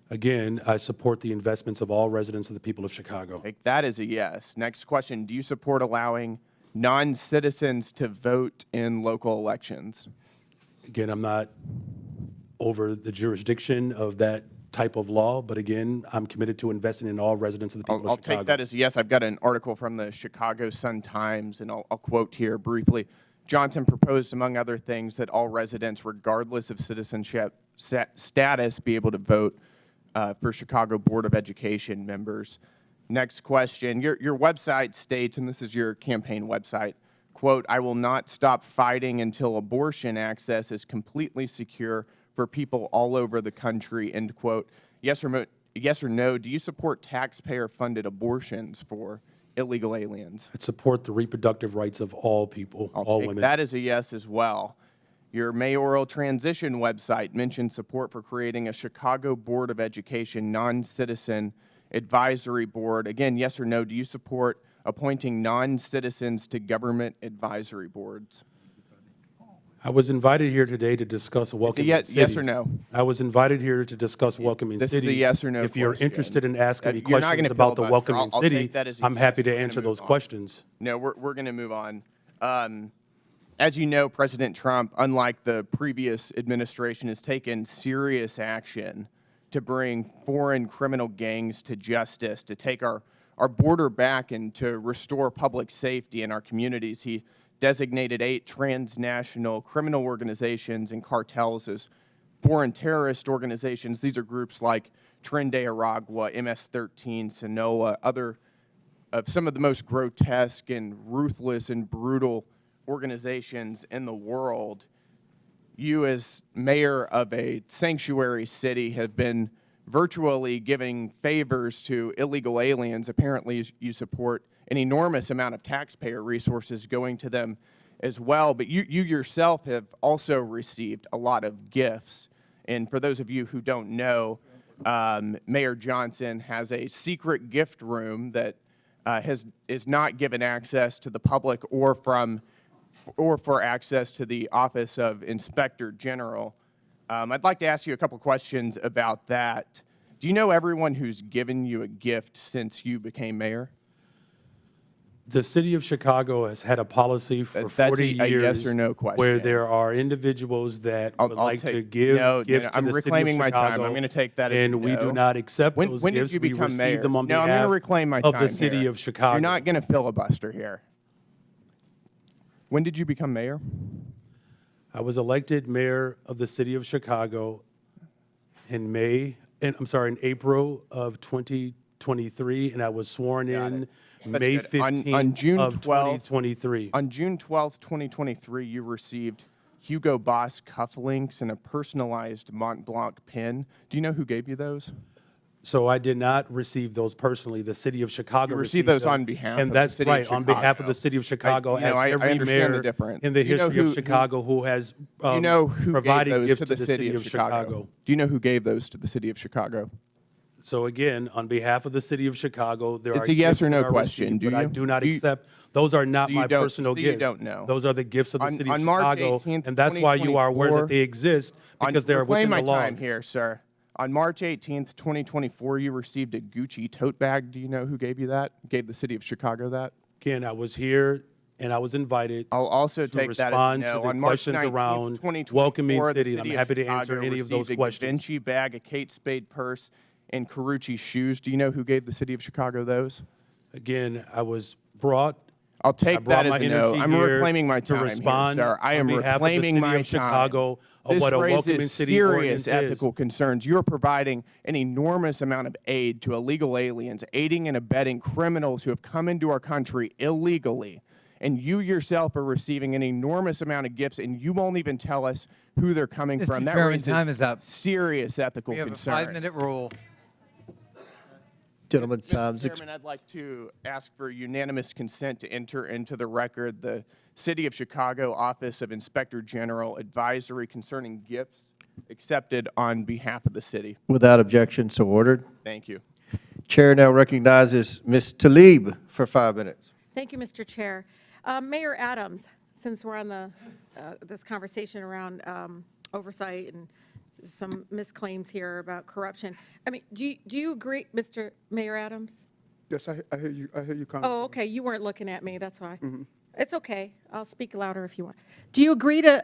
Again, I support the investments of all residents of the people of Chicago. Take that as a yes. Next question. Do you support allowing non-citizens to vote in local elections? Again, I'm not over the jurisdiction of that type of law, but again, I'm committed to investing in all residents of the people of Chicago. I'll take that as a yes. I've got an article from the Chicago Sun-Times, and I'll quote here briefly. Johnson proposed, among other things, that all residents, regardless of citizenship status, be able to vote for Chicago Board of Education members. Next question. Your website states, and this is your campaign website, quote, "I will not stop fighting until abortion access is completely secure for people all over the country," end quote. Yes or no, do you support taxpayer-funded abortions for illegal aliens? I support the reproductive rights of all people, all women. That is a yes as well. Your mayoral transition website mentions support for creating a Chicago Board of Education non-citizen advisory board. Again, yes or no, do you support appointing non-citizens to government advisory boards? I was invited here today to discuss welcoming cities. yes or no? I was invited here to discuss welcoming This is a cities. yes or no If you're question. interested in asking me You're not questions gonna about the filibuster. welcoming I'll city, take that as a I'm yes. happy to We're gonna answer move those on. questions. No, we're going to move on. As you know, President Trump, unlike the previous administration, has taken serious action to bring foreign criminal gangs to justice, to take our border back and to restore public safety in our communities. He designated 8 transnational criminal organizations and cartels as foreign terrorist organizations. These are groups like Tren de Aragua, MS-13, Sinaloa, other of some of the most grotesque and ruthless and brutal organizations in the world. You, as mayor of a sanctuary city, have been virtually giving favors to illegal aliens. Apparently, you support an enormous amount of taxpayer resources going to them as well. But you yourself have also received a lot of gifts. And for those of you who don't know, Mayor Johnston has a secret gift room that is not given access to the public or for access to the Office of Inspector General. I'd like to ask you a couple questions about that. Do you know everyone who's given you a gift since you became mayor? The city of Chicago has had a policy for That's 40 a years yes or no question. where there are individuals that would like to take- give no, gifts I'm to the city of reclaiming my time. Chicago, I'm gonna take that as and a we do no. not accept When those did gifts. you We become receive mayor? them on No, I'm behalf going to reclaim my of time the city here. of Chicago. You're not going to filibuster here. When did you become mayor? I was elected mayor of the city of Chicago in April of 2023, and I was sworn in That's May good. On 15th June of 12th 2023. On June 12th, 2023, you received Hugo Boss cufflinks and a personalized Mont Blanc pin. Do you know who gave you those? So I did not receive those personally. The city of Chicago You received those them, on behalf and of that's the city of right, on behalf of Chicago. the city of Chicago, I as every understand the mayor difference. in the Do you know history of who- Chicago who has Do you know who gave provided those gifts to the city of Chicago? Do you know who gave those to the city of Chicago? So again, on behalf of the city of Chicago, there It's are a yes gifts or no that are question. received, Do but I you? do not Do you- accept. Those are not So you my don't- personal so you gifts. don't know. Those are the gifts of the city of On March Chicago, 18th, and that's why you are aware 2024, that they exist because they're reclaim within the my law. time here, sir. On March 18th, 2024, you received a Gucci tote bag. Do you know who gave you that? Gave the city of Chicago that? Again, I was here and I was invited. I'll also to take that as respond no. to the On March questions 19th, around 2024, welcoming the city, and I'm city of happy to answer Chicago any of those received questions. A Givenchy bag, a Kate Spade purse, and Carucci shoes. Do you know who gave the city of Chicago those? Again, I was brought. I'll I take brought that my as a no. energy I'm here reclaiming my time to respond here, sir. I am on behalf reclaiming of the my city of Chicago time. of This what a welcoming raises city serious ordinance ethical is. concerns. You're providing an enormous amount of aid to illegal aliens, aiding and abetting criminals who have come into our country illegally. And you yourself are receiving an enormous amount of gifts, and you won't even tell us who they're coming Mr. from. That Chairman, raises time is up. serious ethical We have concerns. a 5-minute rule. Gentlemen's Mr. time's Chairman, I'd like to ask for unanimous consent to enter into the record the City of Chicago Office of Inspector General advisory concerning gifts accepted on behalf of the city. Without objection, so ordered. Thank you. Chair now recognizes Ms. Tlaib for 5 minutes. Thank you, Mr. Chair. Mayor Adams, since we're on this conversation around oversight and some misclaims here about corruption, I mean, do you agree, Mr. Mayor Adams? Yes, I hear you. I hear you, Congresswoman. Oh, okay, you weren't looking at me, that's why. It's okay, I'll speak louder if you want. Do you agree to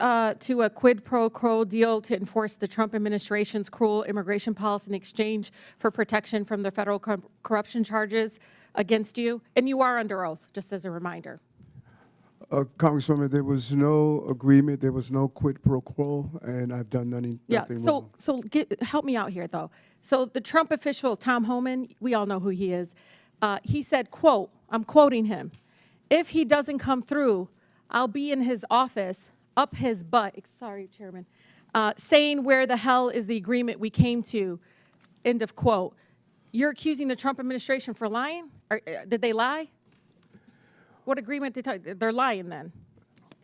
a quid pro quo deal to enforce the Trump administration's cruel immigration policy in exchange for protection from the federal corruption charges against you? And you are under oath, just as a reminder. Congresswoman, there was no agreement. There was no quid pro quo, and I've done nothing wrong. Help me out here, though. So the Trump official, Tom Homan, we all know who he is, he said, quote, I'm quoting him, "If he doesn't come through, I'll be in his office, up his butt," sorry, Chairman, saying where the hell is the agreement we came to, end of quote. You're accusing the Trump administration for lying? Or, did they lie? What agreement they're lying then?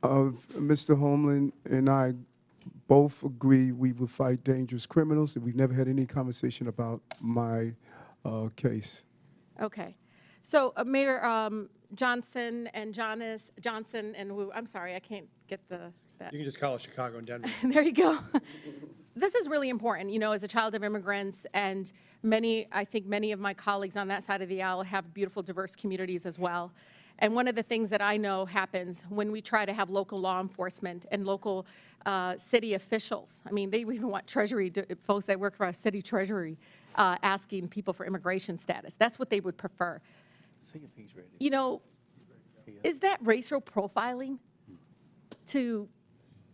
Mr. Homeland and I both agree we will fight dangerous criminals, and we've never had any conversation about my case. Okay. So Mayor Johnson and Johnson and Wu, I'm sorry, I can't get the You can just call it Chicago and Denver. There you go. This is really important, you know, as a child of immigrants, and I think many of my colleagues on that side of the aisle have beautiful, diverse communities as well. And one of the things that I know happens when we try to have local law enforcement and local city officials, I mean, they even want treasury, folks that work for our city treasury, asking people for immigration status. That's what they would prefer. See if he's ready. You know, is that racial profiling?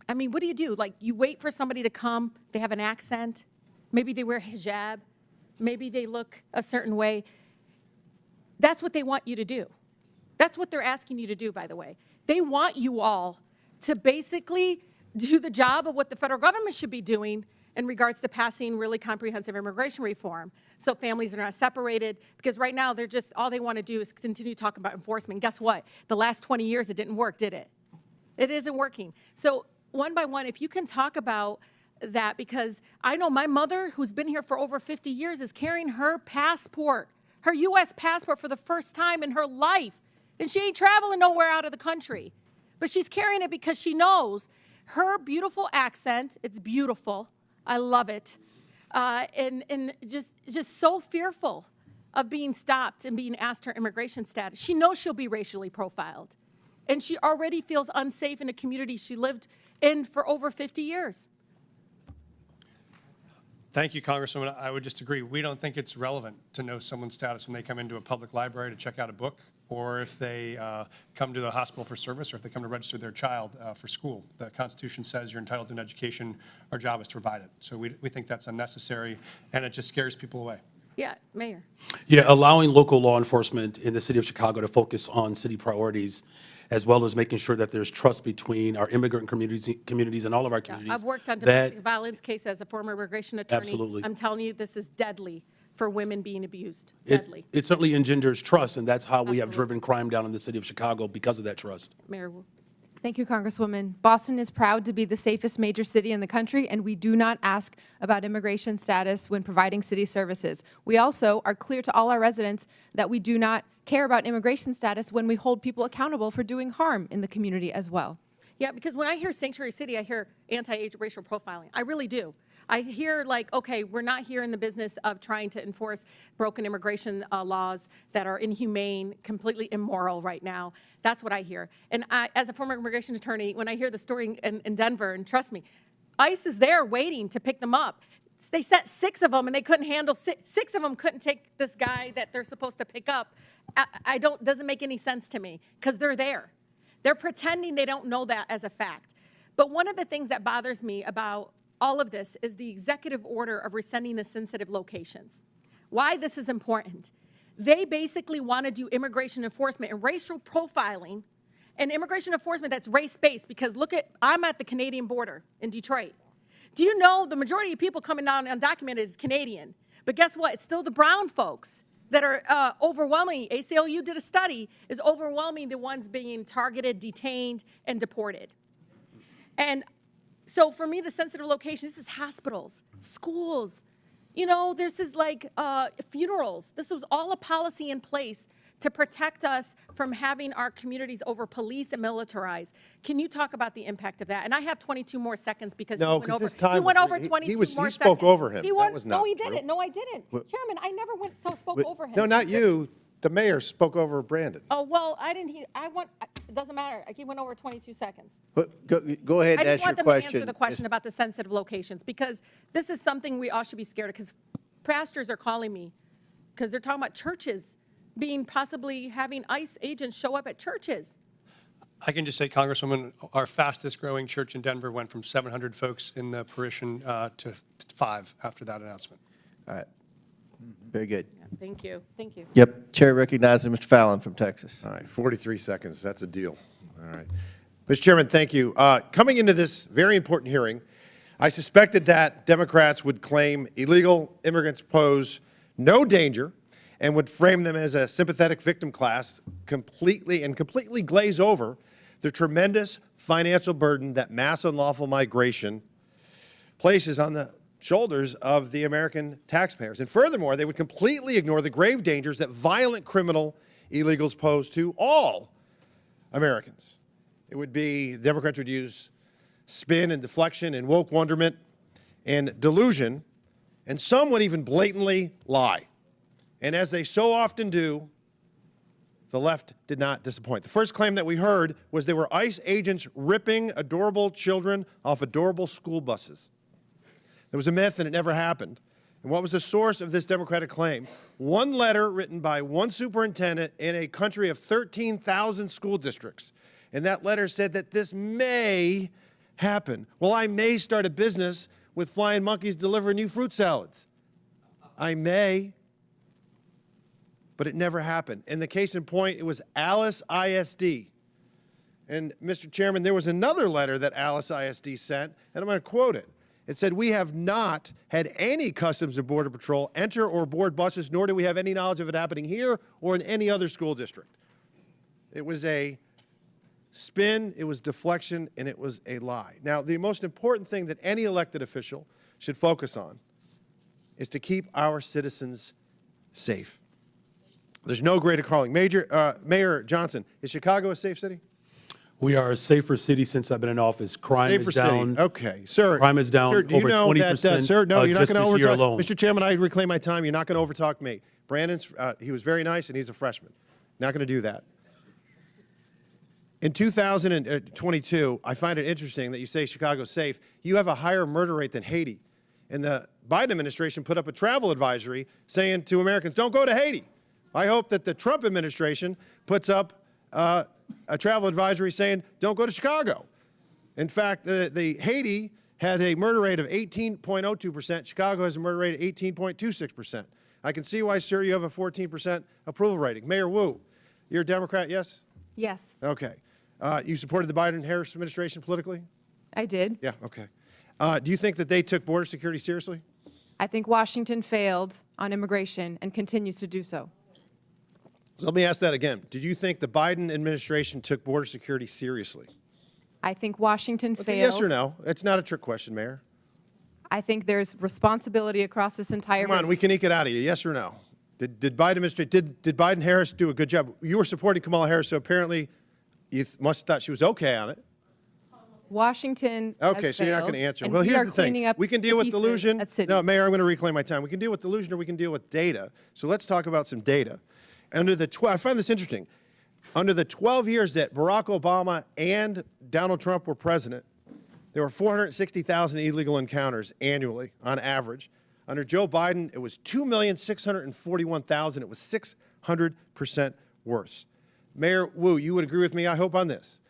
I mean, what do? Like, you wait for somebody to come, they have an accent, maybe they wear hijab, maybe they look a certain way. That's what they want you to do. That's what they're asking you to do, by the way. They want you all to basically do the job of what the federal government should be doing in regards to passing really comprehensive immigration reform, so families are not separated, because right now they're just, all they want to do is continue talking about enforcement. Guess what? The last 20 years it didn't work, did it? It isn't working. So one by one, if you can talk about that, because I know my mother, who's been here for over 50 years, is carrying her passport, her U.S. passport, for the first time in her life, and she ain't traveling nowhere out of the country. But she's carrying it because she knows her beautiful accent, it's beautiful, I love it, and just so fearful of being stopped and being asked her immigration status. She knows she'll be racially profiled, and she already feels unsafe in a community she lived in for over 50 years. Thank you, Congresswoman. I would just agree. We don't think it's relevant to know someone's status when they come into a public library to check out a book, or if they come to the hospital for service, or if they come to register their child for school. The Constitution says you're entitled to an education. Our job is to provide it. So we think that's unnecessary, and it just scares people away. Yeah, Mayor. Yeah, allowing local law enforcement in the city of Chicago to focus on city priorities, as well as making sure that there's trust between our immigrant communities and all of our communities. I've worked on domestic violence cases as a former immigration attorney. Absolutely. I'm telling you, this is deadly for women being abused. Deadly. It certainly engenders trust, and that's how we have driven crime down in the city of Chicago, because of that trust. Mayor Wu. Thank you, Congresswoman. Boston is proud to be the safest major city in the country, and we do not ask about immigration status when providing city services. We also are clear to all our residents that we do not care about immigration status when we hold people accountable for doing harm in the community as well. Yeah, because when I hear sanctuary city, I hear anti-racial profiling. I really do. I hear like, okay, we're not here in the business of trying to enforce broken immigration laws that are inhumane, completely immoral right now. That's what I hear. And I, as a former immigration attorney, when I hear the story in Denver, and trust me, ICE is there waiting to pick them up. They sent 6 of them, and they couldn't handle 6 of them couldn't take this guy that they're supposed to pick up. Doesn't make any sense to me, because they're there. They're pretending they don't know that as a fact. But one of the things that bothers me about all of this is the executive order of rescinding the sensitive locations. Why this is important. They basically want to do immigration enforcement and racial profiling, and immigration enforcement that's race-based, because I'm at the Canadian border in Detroit. Do you know the majority of people coming down undocumented is Canadian? But guess what? It's still the brown folks that are overwhelming. ACLU did a study, is overwhelming the ones being targeted, detained, and deported. And so for me, the sensitive location, this is hospitals, schools. You know, this is like funerals. This was all a policy in place to protect us from having our communities over police and militarized. Can you talk about the impact of that? And I have 22 more seconds because he went over. He went over 22 more seconds. He spoke over him. That was not no, he true. didn't. No, I didn't. Chairman, I never spoke over him. No, not you. The mayor spoke over Brandon. Oh, well, I didn't. It doesn't matter. He went over 22 seconds. But go ahead and I ask just want your them question. to answer the question about the sensitive locations, because this is something we all should be scared of, because pastors are calling me because they're talking about churches possibly having ICE agents show up at churches. I can just say, Congresswoman, our fastest growing church in Denver went from 700 folks in the parishon to 5 after that announcement. All right. Very good. Yeah, thank you. Thank you. Yep. Chair recognizes Mr. Fallon from Texas. All right, 43 seconds. That's a deal. All right. Mr. Chairman, thank you. Coming into this very important hearing, I suspected that Democrats would claim illegal immigrants pose no danger and would frame them as a sympathetic victim class, completely glaze over the tremendous financial burden that mass unlawful migration places on the shoulders of the American taxpayers. And furthermore, they would completely ignore the grave dangers that violent criminal illegals pose to all Americans. It would be, Democrats would use spin and deflection and woke wonderment and delusion, and some would even blatantly lie. And as they so often do, the left did not disappoint. The first claim that we heard was there were ICE agents ripping adorable children off adorable school buses. There was a myth and it never happened. And what was the source of this Democratic claim? One letter written by one superintendent in a country of 13,000 school districts. And that letter said that this may happen. Well, I may start a business with flying monkeys delivering you fruit salads. I may. But it never happened. And the case in point, it was Alice ISD. And Mr. Chairman, there was another letter that Alice ISD sent, and I'm going to quote it. It said, "We have not had any Customs and Border Patrol enter or board buses, nor do we have any knowledge of it happening here or in any other school district." It was a spin, it was deflection, and it was a lie. Now, the most important thing that any elected official should focus on is to keep our citizens safe. There's no greater calling. Mayor Johnston, is Chicago a safe city? We are a safer city since I've been in office. Crime Safer is down. city. Okay, sir. Crime is down Sir, do you over know 20%. that, sir, no, you're not just going to this year overtalk. alone. Mr. Chairman, I reclaim my time. You're not going to overtalk me. Brandon's, he was very nice, and he's a freshman. Not going to do that. In 2022, I find it interesting that you say Chicago's safe. You have a higher murder rate than Haiti. And the Biden administration put up a travel advisory saying to Americans, don't go to Haiti. I hope that the Trump administration puts up a travel advisory saying, don't go to Chicago. In fact, the Haiti had a murder rate of 18.02%. Chicago has a murder rate of 18.26%. I can see why, sir, you have a 14% approval rating. Mayor Wu, you're a Democrat, yes? Yes, Okay. You supported the Biden-Harris administration politically? I did. Yeah, okay. Do you think that they took border security seriously? I think Washington failed on immigration and continues to do so. So let me ask that again. Did you think the Biden administration took border security seriously? I think Washington It's a failed. yes or no. It's not a trick question, Mayor. I think there's responsibility across this entire. Come on, we can eke it out of you. Yes or no? Did Biden-Harris do a good job? You were supporting Kamala Harris, so apparently you must have thought she was okay on it. Washington. Okay, has so you're not failed, going to answer. and Well, we here's are the thing. cleaning up We can the deal with pieces delusion. at city. No, Mayor, I'm going to reclaim my time. We can deal with delusion or we can deal with data. So let's talk about some data. I find this interesting. Under the 12 years that Barack Obama and Donald Trump were president, there were 460,000 illegal encounters annually on average. Under Joe Biden, it was 2,641,000. It was 600% worse. Mayor Wu, you would agree with me, I hope, on this.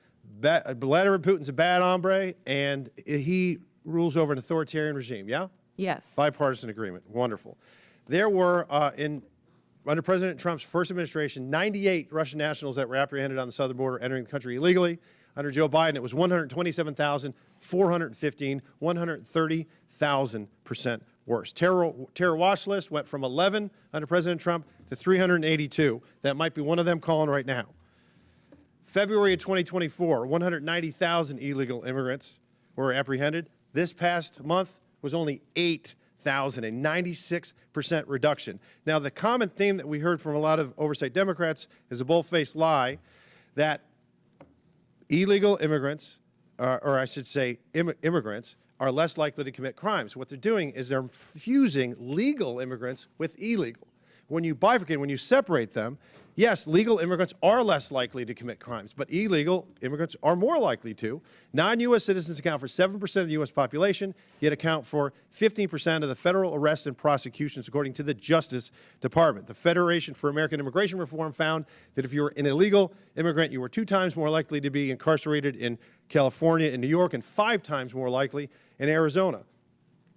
Vladimir Putin's a bad hombre, and he rules over an authoritarian regime, yeah? Yes. Bipartisan agreement. Wonderful. There were, under President Trump's first administration, 98 Russian nationals that were apprehended on the southern border entering the country illegally. Under Joe Biden, it was 127,415, 130,000% worse. Terror watch list went from 11 under President Trump to 382. That might be one of them calling right now. February of 2024, 190,000 illegal immigrants were apprehended. This past month was only 8,000, a 96% reduction. Now, the common theme that we heard from a lot of oversight Democrats is a bold-faced lie that illegal immigrants, or I should say immigrants, are less likely to commit crimes. What they're doing is they're fusing legal immigrants with illegal. When you bifurcate, when you separate them, yes, legal immigrants are less likely to commit crimes, but illegal immigrants are more likely to. Non-U.S. citizens account for 7% of the U.S. population, yet account for 15% of the federal arrests and prosecutions, according to the Justice Department. The Federation for American Immigration Reform found that if you were an illegal immigrant, you were 2 times more likely to be incarcerated in California and New York, and 5 times more likely in Arizona.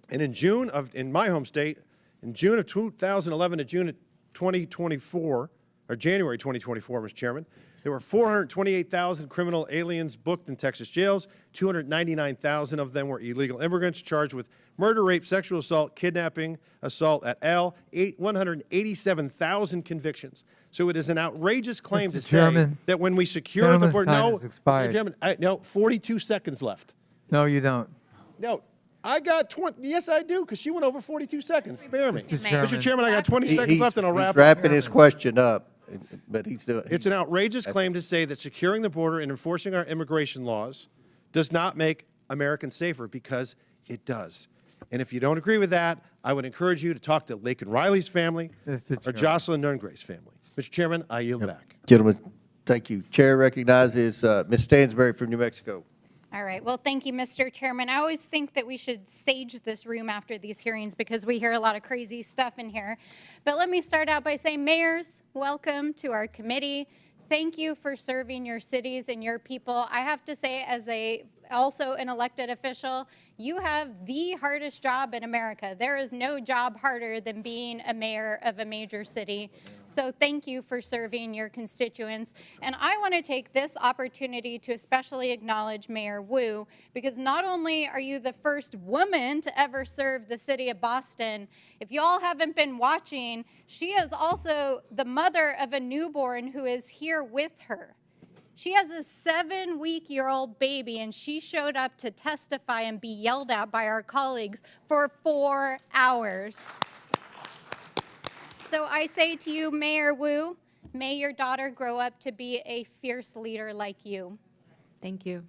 And in my home state, in June of 2011 to June of 2024, or January 2024, Mr. Chairman, there were 428,000 criminal aliens booked in Texas jails. 299,000 of them were illegal immigrants charged with murder, rape, sexual assault, kidnapping, assault et al. 187,000 convictions. So it is an outrageous claim to say that when we secure the border, no, Mr. Chairman, no, 42 seconds left. No, you don't. No. I got 20. Yes, I do, because she went over 42 seconds. Spare me. Mr. Chairman, I got 20 seconds left, and I'll wrap He's wrapping his question up, but he's doing. It's an outrageous claim to say that securing the border and enforcing our immigration laws does not make Americans safer, because it does. And if you don't agree with that, I would encourage you to talk to Laken Riley's family or Jocelyn Nerngray's family. Mr. Chairman, I yield back. Gentlemen, thank you. Chair recognizes Ms. Stansberry from New Mexico. All right. Well, thank you, Mr. Chairman. I always think that we should sage this room after these hearings because we hear a lot of crazy stuff in here. But let me start out by saying, mayors, welcome to our committee. Thank you for serving your cities and your people. I have to say, as also an elected official, you have the hardest job in America. There is no job harder than being a mayor of a major city. So thank you for serving your constituents. And I want to take this opportunity to especially acknowledge Mayor Wu, because not only are you the first woman to ever serve the city of Boston, if you all haven't been watching, she is also the mother of a newborn who is here with her. She has a 7-week-old baby, and she showed up to testify and be yelled at by our colleagues for 4 hours. So I say to you, Mayor Wu, may your daughter grow up to be a fierce leader like you. Thank you.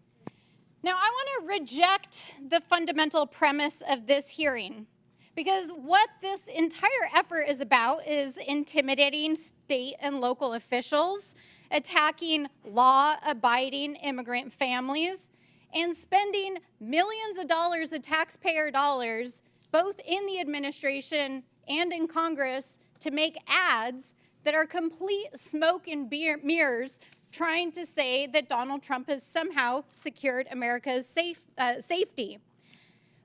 Now, I want to reject the fundamental premise of this hearing, because what this entire effort is about is intimidating state and local officials, attacking law-abiding immigrant families, and spending millions of dollars of taxpayer dollars, both in the administration and in Congress, to make ads that are complete smoke and mirrors, trying to say that Donald Trump has somehow secured America's safety.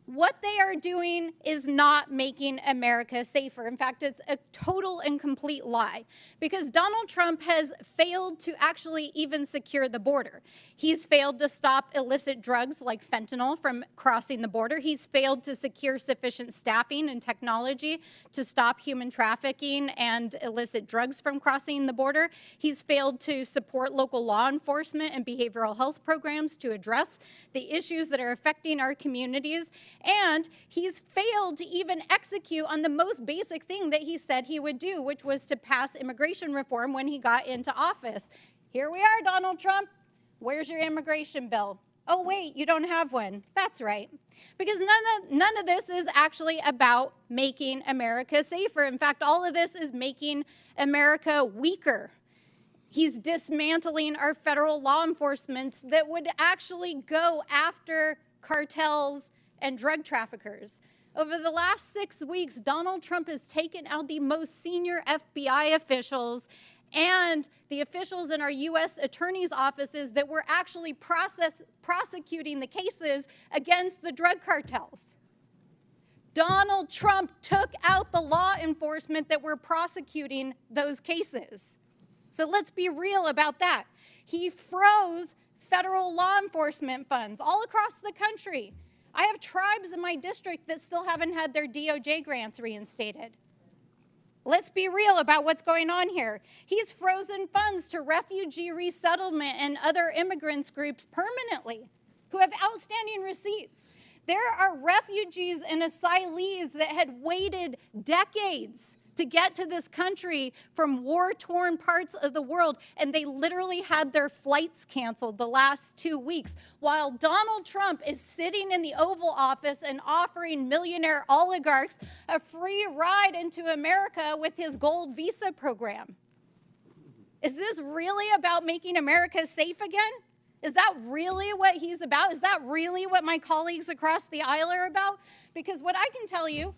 What they are doing is not making America safer. In fact, it's a total and complete lie, because Donald Trump has failed to actually even secure the border. He's failed to stop illicit drugs like fentanyl from crossing the border. He's failed to secure sufficient staffing and technology to stop human trafficking and illicit drugs from crossing the border. He's failed to support local law enforcement and behavioral health programs to address the issues that are affecting our communities. And he's failed to even execute on the most basic thing that he said he would do, which was to pass immigration reform when he got into office. Here we are, Donald Trump. Where's your immigration bill? Oh, wait, you don't have one. That's right. Because none of this is actually about making America safer. In fact, all of this is making America weaker. He's dismantling our federal law enforcement that would actually go after cartels and drug traffickers. Over the last 6 weeks, Donald Trump has taken out the most senior FBI officials and the officials in our U.S. attorney's offices that were actually prosecuting the cases against the drug cartels. Donald Trump took out the law enforcement that were prosecuting those cases. So let's be real about that. He froze federal law enforcement funds all across the country. I have tribes in my district that still haven't had their DOJ grants reinstated. Let's be real about what's going on here. He's frozen funds to refugee resettlement and other immigrants groups permanently who have outstanding receipts. There are refugees and asylees that had waited decades to get to this country from war-torn parts of the world, and they literally had their flights canceled the last 2 weeks, while Donald Trump is sitting in the Oval Office and offering millionaire oligarchs a free ride into America with his gold visa program. Is this really about making America safe again? Is that really what he's about? Is that really what my colleagues across the aisle are about? Because what I can tell you,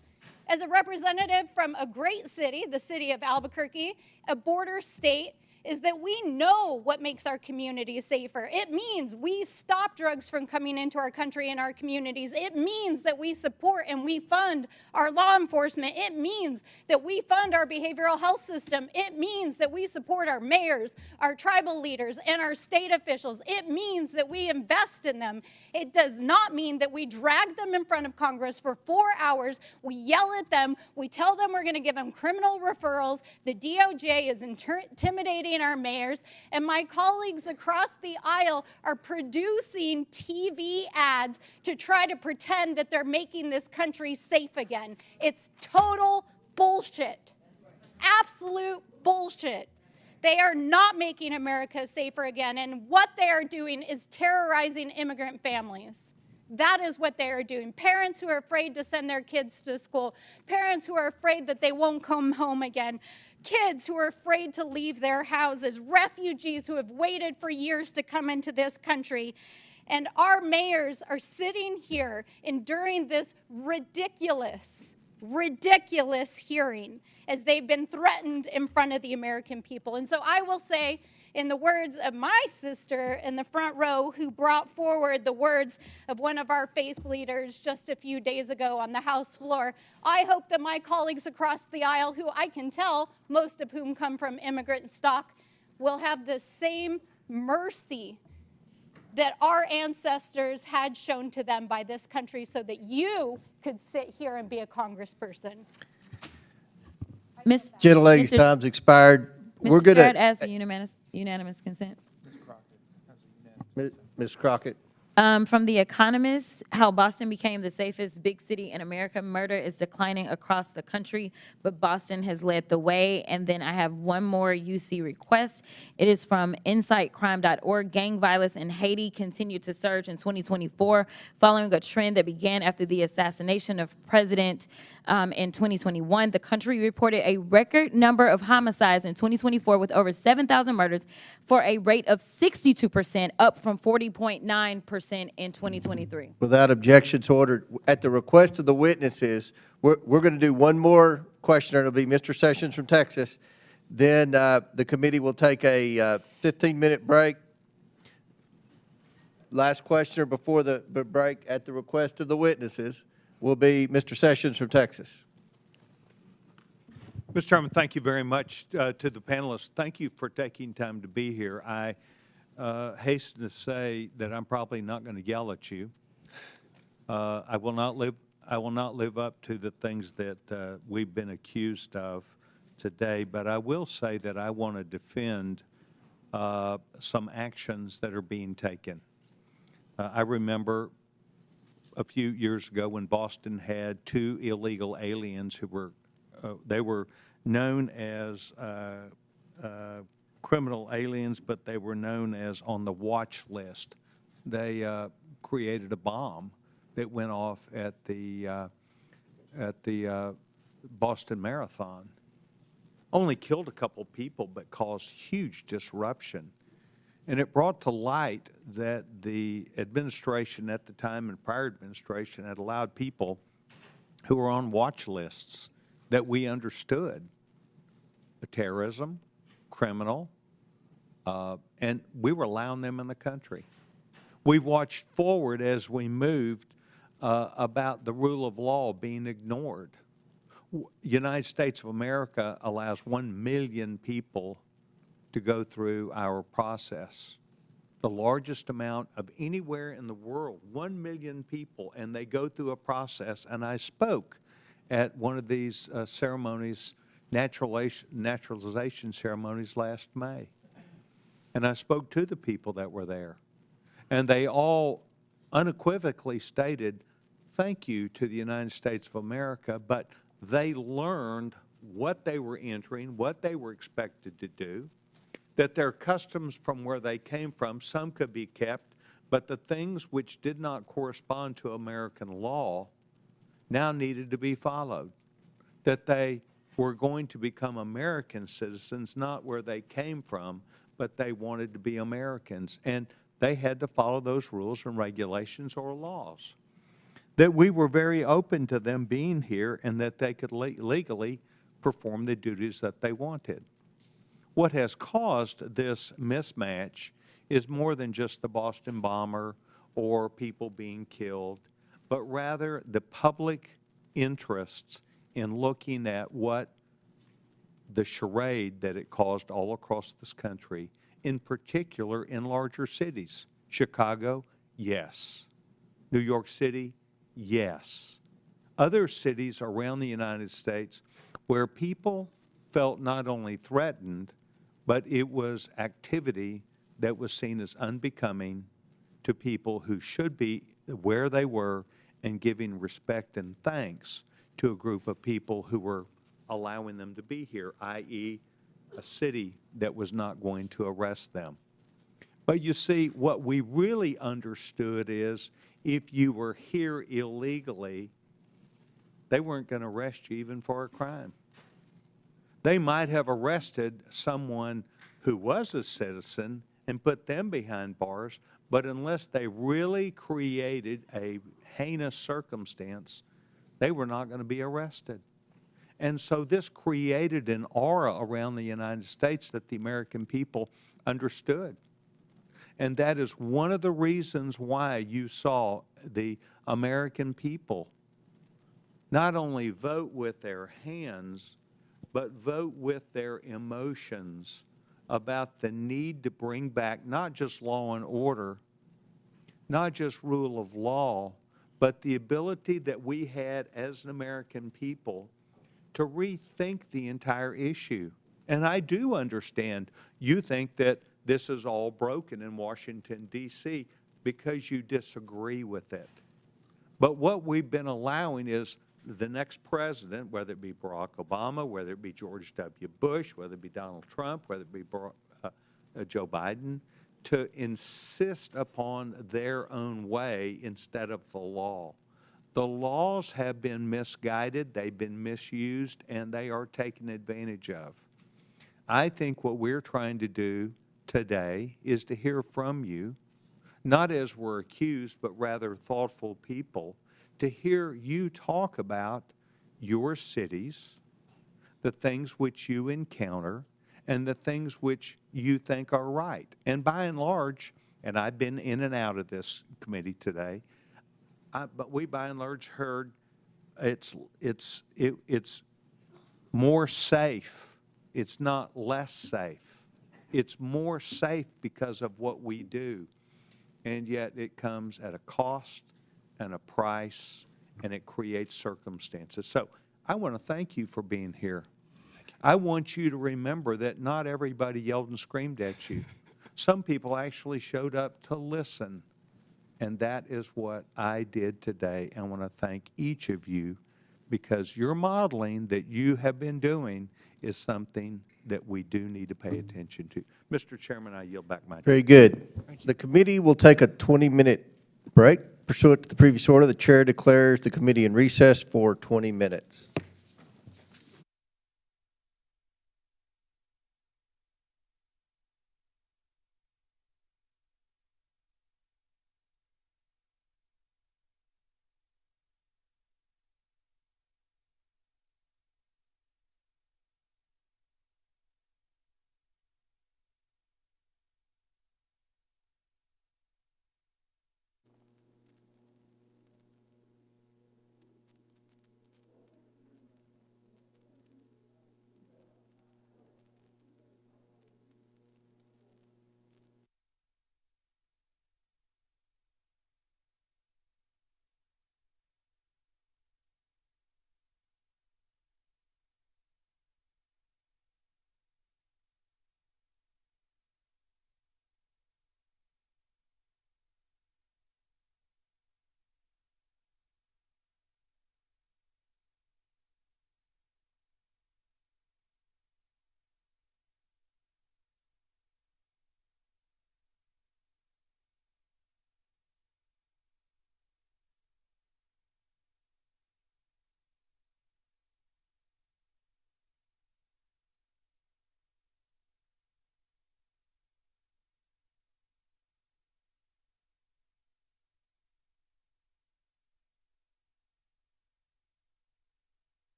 as a representative from a great city, the city of Albuquerque, a border state, is that we know what makes our communities safer. It means we stop drugs from coming into our country and our communities. It means that we support and we fund our law enforcement. It means that we fund our behavioral health system. It means that we support our mayors, our tribal leaders, and our state officials. It means that we invest in them. It does not mean that we drag them in front of Congress for 4 hours. We yell at them. We tell them we're going to give them criminal referrals. The DOJ is intimidating our mayors, and my colleagues across the aisle are producing TV ads to try to pretend that they're making this country safe again. It's total bullshit. Absolute bullshit. They are not making America safer again, and what they are doing is terrorizing immigrant families. That is what they are doing. Parents who are afraid to send their kids to school, parents who are afraid that they won't come home again, kids who are afraid to leave their houses, refugees who have waited for years to come into this country. And our mayors are sitting here enduring this ridiculous hearing as they've been threatened in front of the American people. And so I will say, in the words of my sister in the front row who brought forward the words of one of our faith leaders just a few days ago on the House floor, I hope that my colleagues across the aisle, who I can tell, most of whom come from immigrant stock, will have the same mercy that our ancestors had shown to them by this country so that you could sit here and be a congressperson. Gentlelady's time's expired. We're good Chair, I'd at, ask the unanimous consent. Ms. Crockett. From The Economist, how Boston became the safest big city in America. Murder is declining across the country, but Boston has led the way. And then I have one more UC request. It is from insightcrime.org. Gang violence in Haiti continued to surge in 2024, following a trend that began after the assassination of President in 2021. The country reported a record number of homicides in 2024 with over 7,000 murders for a rate of 62%, up from 40.9% in 2023. Without objections ordered, at the request of the witnesses, we're going to do one more questioner. It'll be Mr. Sessions from Texas. Then the committee will take a 15-minute break. Last questioner before the break, at the request of the witnesses, will be Mr. Sessions from Texas. Mr. Chairman, thank you very much to the panelists. Thank you for taking time to be here. I hasten to say that I'm probably not going to yell at you. I will not live up to the things that we've been accused of today, but I will say that I want to defend some actions that are being taken. I remember a few years ago when Boston had 2 illegal aliens who were, they were known as criminal aliens, but they were known as on the watch list. They created a bomb that went off at the Boston Marathon. Only killed a couple people, but caused huge disruption. And it brought to light that the administration at the time and prior administration had allowed people who were on watch lists that we understood, terrorism, criminal, and we were allowing them in the country. We watched forward as we moved about the rule of law being ignored. United States of America allows 1 million people to go through our process, the largest amount of anywhere in the world, 1 million people, and they go through a process. And I spoke at one of these ceremonies, naturalization ceremonies last May. And I spoke to the people that were there. And they all unequivocally stated, thank you to the United States of America, but they learned what they were entering, what they were expected to do, that their customs from where they came from, some could be kept, but the things which did not correspond to American law now needed to be followed, that they were going to become American citizens, not where they came from, but they wanted to be Americans, and they had to follow those rules and regulations or laws. That we were very open to them being here and that they could legally perform the duties that they wanted. What has caused this mismatch is more than just the Boston bomber or people being killed, but rather the public interests in looking at what the charade that it caused all across this country, in particular in larger cities. Chicago, yes. New York City, yes. Other cities around the United States where people felt not only threatened, but it was activity that was seen as unbecoming to people who should be where they were and giving respect and thanks to a group of people who were allowing them to be here, i.e., a city that was not going to arrest them. But you see, what we really understood is if you were here illegally, they weren't going to arrest you even for a crime. They might have arrested someone who was a citizen and put them behind bars, but unless they really created a heinous circumstance, they were not going to be arrested. And so this created an aura around the United States that the American people understood. And that is one of the reasons why you saw the American people not only vote with their hands, but vote with their emotions about the need to bring back not just law and order, not just rule of law, but the ability that we had as an American people to rethink the entire issue. And I do understand you think that this is all broken in Washington, D.C. because you disagree with it. But what we've been allowing is the next president, whether it be Barack Obama, whether it be George W. Bush, whether it be Donald Trump, whether it be Joe Biden, to insist upon their own way instead of the law. The laws have been misguided, they've been misused, and they are taken advantage of. I think what we're trying to do today is to hear from you, not as we're accused, but rather thoughtful people, to hear you talk about your cities, the things which you encounter, and the things which you think are right. And by and large, and I've been in and out of this committee today, but we by and large heard it's more safe. It's not less safe. It's more safe because of what we do. And yet it comes at a cost and a price, and it creates circumstances. So I want to thank you for being here. I want you to remember that not everybody yelled and screamed at you. Some people actually showed up to listen, and that is what I did today. I want to thank each of you because your modeling that you have been doing is something that we do need to pay attention to. Mr. Chairman, I yield back my time. Very good. The committee will take a 20-minute break. Pursuant to the previous order, the chair declares the committee in recess for 20 minutes.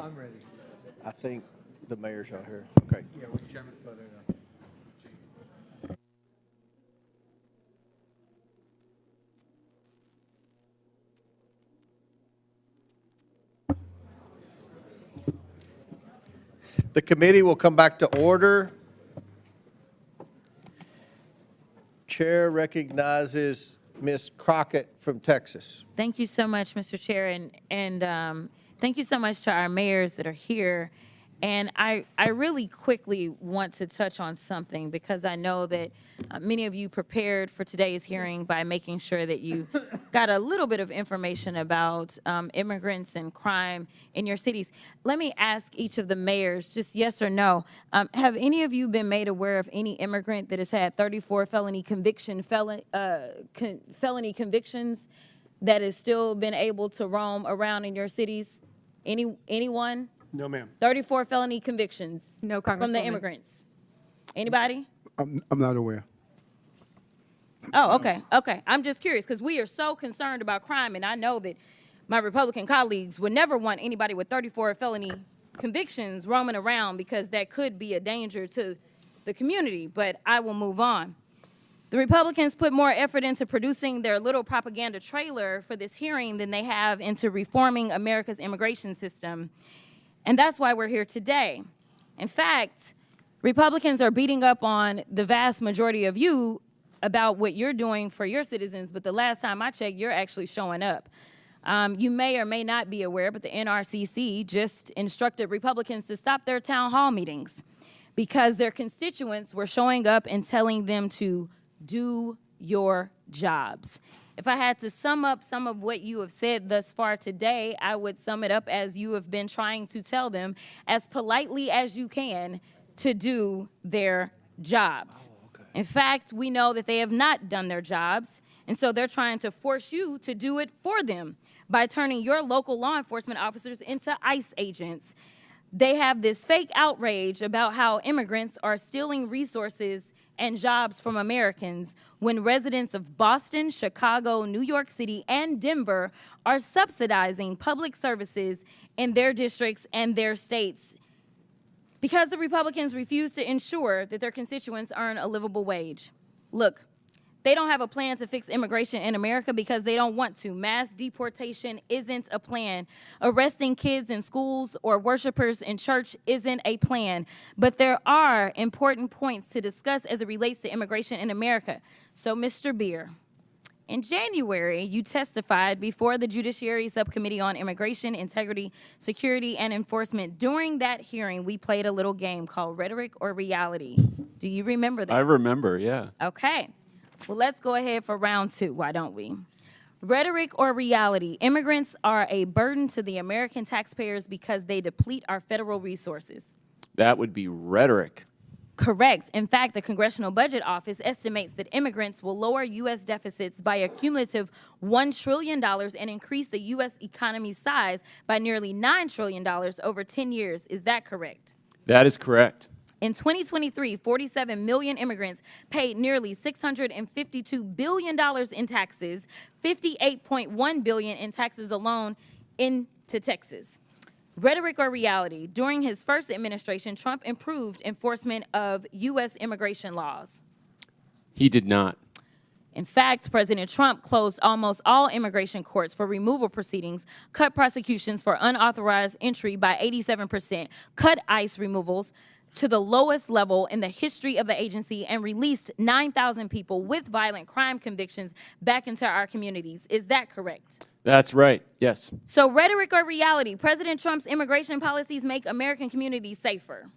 I'm ready. I think the mayor's out here. Okay. Yeah, with Chairman put it up. The committee will come back to order. Chair recognizes Ms. Crockett from Texas. Thank you so much, Mr. Chair, and thank you so much to our mayors that are here. And I really quickly want to touch on something because I know that many of you prepared for today's hearing by making sure that you got a little bit of information about immigrants and crime in your cities. Let me ask each of the mayors, just yes or no, have any of you been made aware of any immigrant that has had 34 felony convictions that has still been able to roam around in your cities? Anyone? No, ma'am. 34 felony convictions. No, From the Congresswoman. immigrants. Anybody? I'm not aware. Oh, okay, okay. I'm just curious because we are so concerned about crime, and I know that my Republican colleagues would never want anybody with 34 felony convictions roaming around because that could be a danger to the community, but I will move on. The Republicans put more effort into producing their little propaganda trailer for this hearing than they have into reforming America's immigration system. And that's why we're here today. In fact, Republicans are beating up on the vast majority of you about what you're doing for your citizens, but the last time I checked, you're actually showing up. You may or may not be aware, but the NRCC just instructed Republicans to stop their town hall meetings because their constituents were showing up and telling them to do your jobs. If I had to sum up some of what you have said thus far today, I would sum it up as you have been trying to tell them as politely as you can to do their jobs. In fact, we know that they have not done their jobs, and so they're trying to force you to do it for them by turning your local law enforcement officers into ICE agents. They have this fake outrage about how immigrants are stealing resources and jobs from Americans when residents of Boston, Chicago, New York City, and Denver are subsidizing public services in their districts and their states because the Republicans refuse to ensure that their constituents earn a livable wage. Look, they don't have a plan to fix immigration in America because they don't want to. Mass deportation isn't a plan. Arresting kids in schools or worshipers in church isn't a plan. But there are important points to discuss as it relates to immigration in America. So, Mr. Bier, in January, you testified before the Judiciary Subcommittee on Immigration, Integrity, Security, and Enforcement. During that hearing, we played a little game called Rhetoric or Reality. Do you remember that? I remember, yeah. Okay. Well, let's go ahead for round two, why don't we? Rhetoric or reality? Immigrants are a burden to the American taxpayers because they deplete our federal resources. That would be rhetoric. Correct. In fact, the Congressional Budget Office estimates that immigrants will lower U.S. deficits by a cumulative $1 trillion and increase the U.S. economy's size by nearly $9 trillion over 10 years. Is that correct? That is correct. In 2023, 47 million immigrants paid nearly $652 billion in taxes, $58.1 billion in taxes alone into Texas. Rhetoric or reality? During his first administration, Trump improved enforcement of U.S. immigration laws. He did not. In fact, President Trump closed almost all immigration courts for removal proceedings, cut prosecutions for unauthorized entry by 87%, cut ICE removals to the lowest level in the history of the agency, and released 9,000 people with violent crime convictions back into our communities. Is that correct? That's right, yes. So rhetoric or reality? President Trump's immigration policies make American communities safer.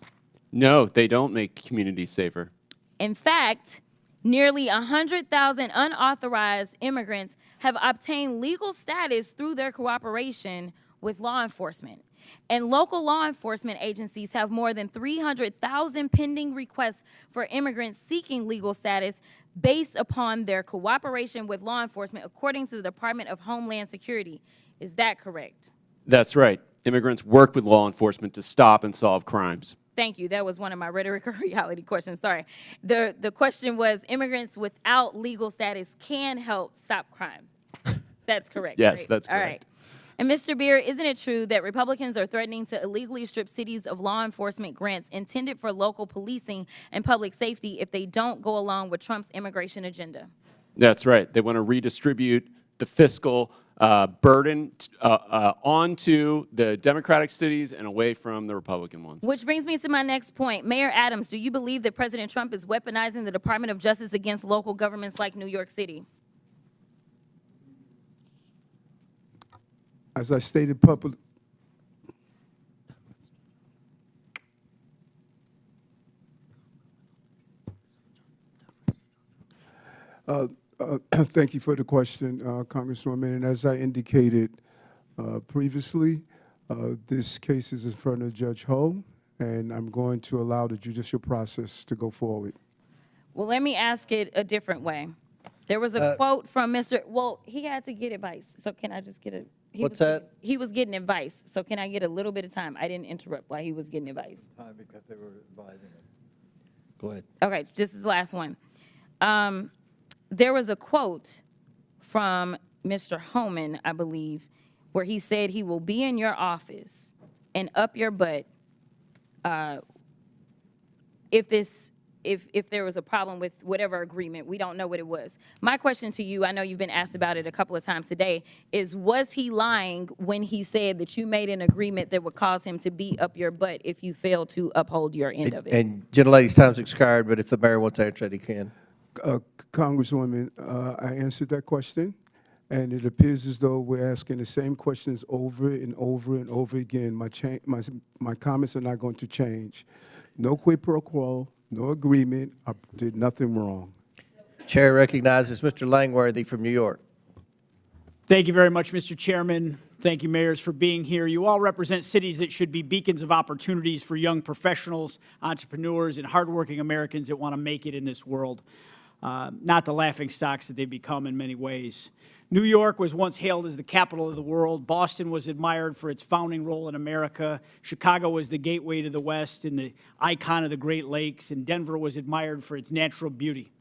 No, they don't make communities safer. In fact, nearly 100,000 unauthorized immigrants have obtained legal status through their cooperation with law enforcement. And local law enforcement agencies have more than 300,000 pending requests for immigrants seeking legal status based upon their cooperation with law enforcement, according to the Department of Homeland Security. Is that correct? That's right. Immigrants work with law enforcement to stop and solve crimes. Thank you. That was one of my rhetoric or reality questions. Sorry. The question was, immigrants without legal status can help stop crime. That's correct. Yes, right? that's All correct. right. And Mr. Bier, isn't it true that Republicans are threatening to illegally strip cities of law enforcement grants intended for local policing and public safety if they don't go along with Trump's immigration agenda? That's right. They want to redistribute the fiscal burden onto the Democratic cities and away from the Republican ones. Which brings me to my next point. Mayor Adams, do you believe that President Trump is weaponizing the Department of Justice against local governments like New York City? As I stated publicly, thank you for the question, Congresswoman. And as I indicated previously, this case is in front of Judge Ho, and I'm going to allow the judicial process to go forward. Well, let me ask it a different way. There was a quote from Mr. Well, he had to get advice, so can I just get a... What's that? He was getting advice, so can I get a little bit of time? I didn't interrupt while he was getting advice. Because they were advising us. Go ahead. Okay, this is the last one. There was a quote from Mr. Homan, I believe, where he said he will be in your office and up your butt if there was a problem with whatever agreement. We don't know what it was. My question to you, I know you've been asked about it a couple of times today, is was he lying when he said that you made an agreement that would cause him to be up your butt if you failed to uphold your end of it? And gentlelady's time's expired, but if the mayor wants to answer that, he can. Congresswoman, I answered that question, and it appears as though we're asking the same questions over and over and over again. My comments are not going to change. No quid pro quo, no agreement. I did nothing wrong. Chair recognizes Mr. Langworthy from New York. Thank you very much, Mr. Chairman. Thank you, mayors, for being here. You all represent cities that should be beacons of opportunities for young professionals, entrepreneurs, and hardworking Americans that want to make it in this world. Not the laughing stocks that they've become in many ways. New York was once hailed as the capital of the world. Boston was admired for its founding role in America. Chicago was the gateway to the West and the icon of the Great Lakes. And Denver was admired for its natural beauty.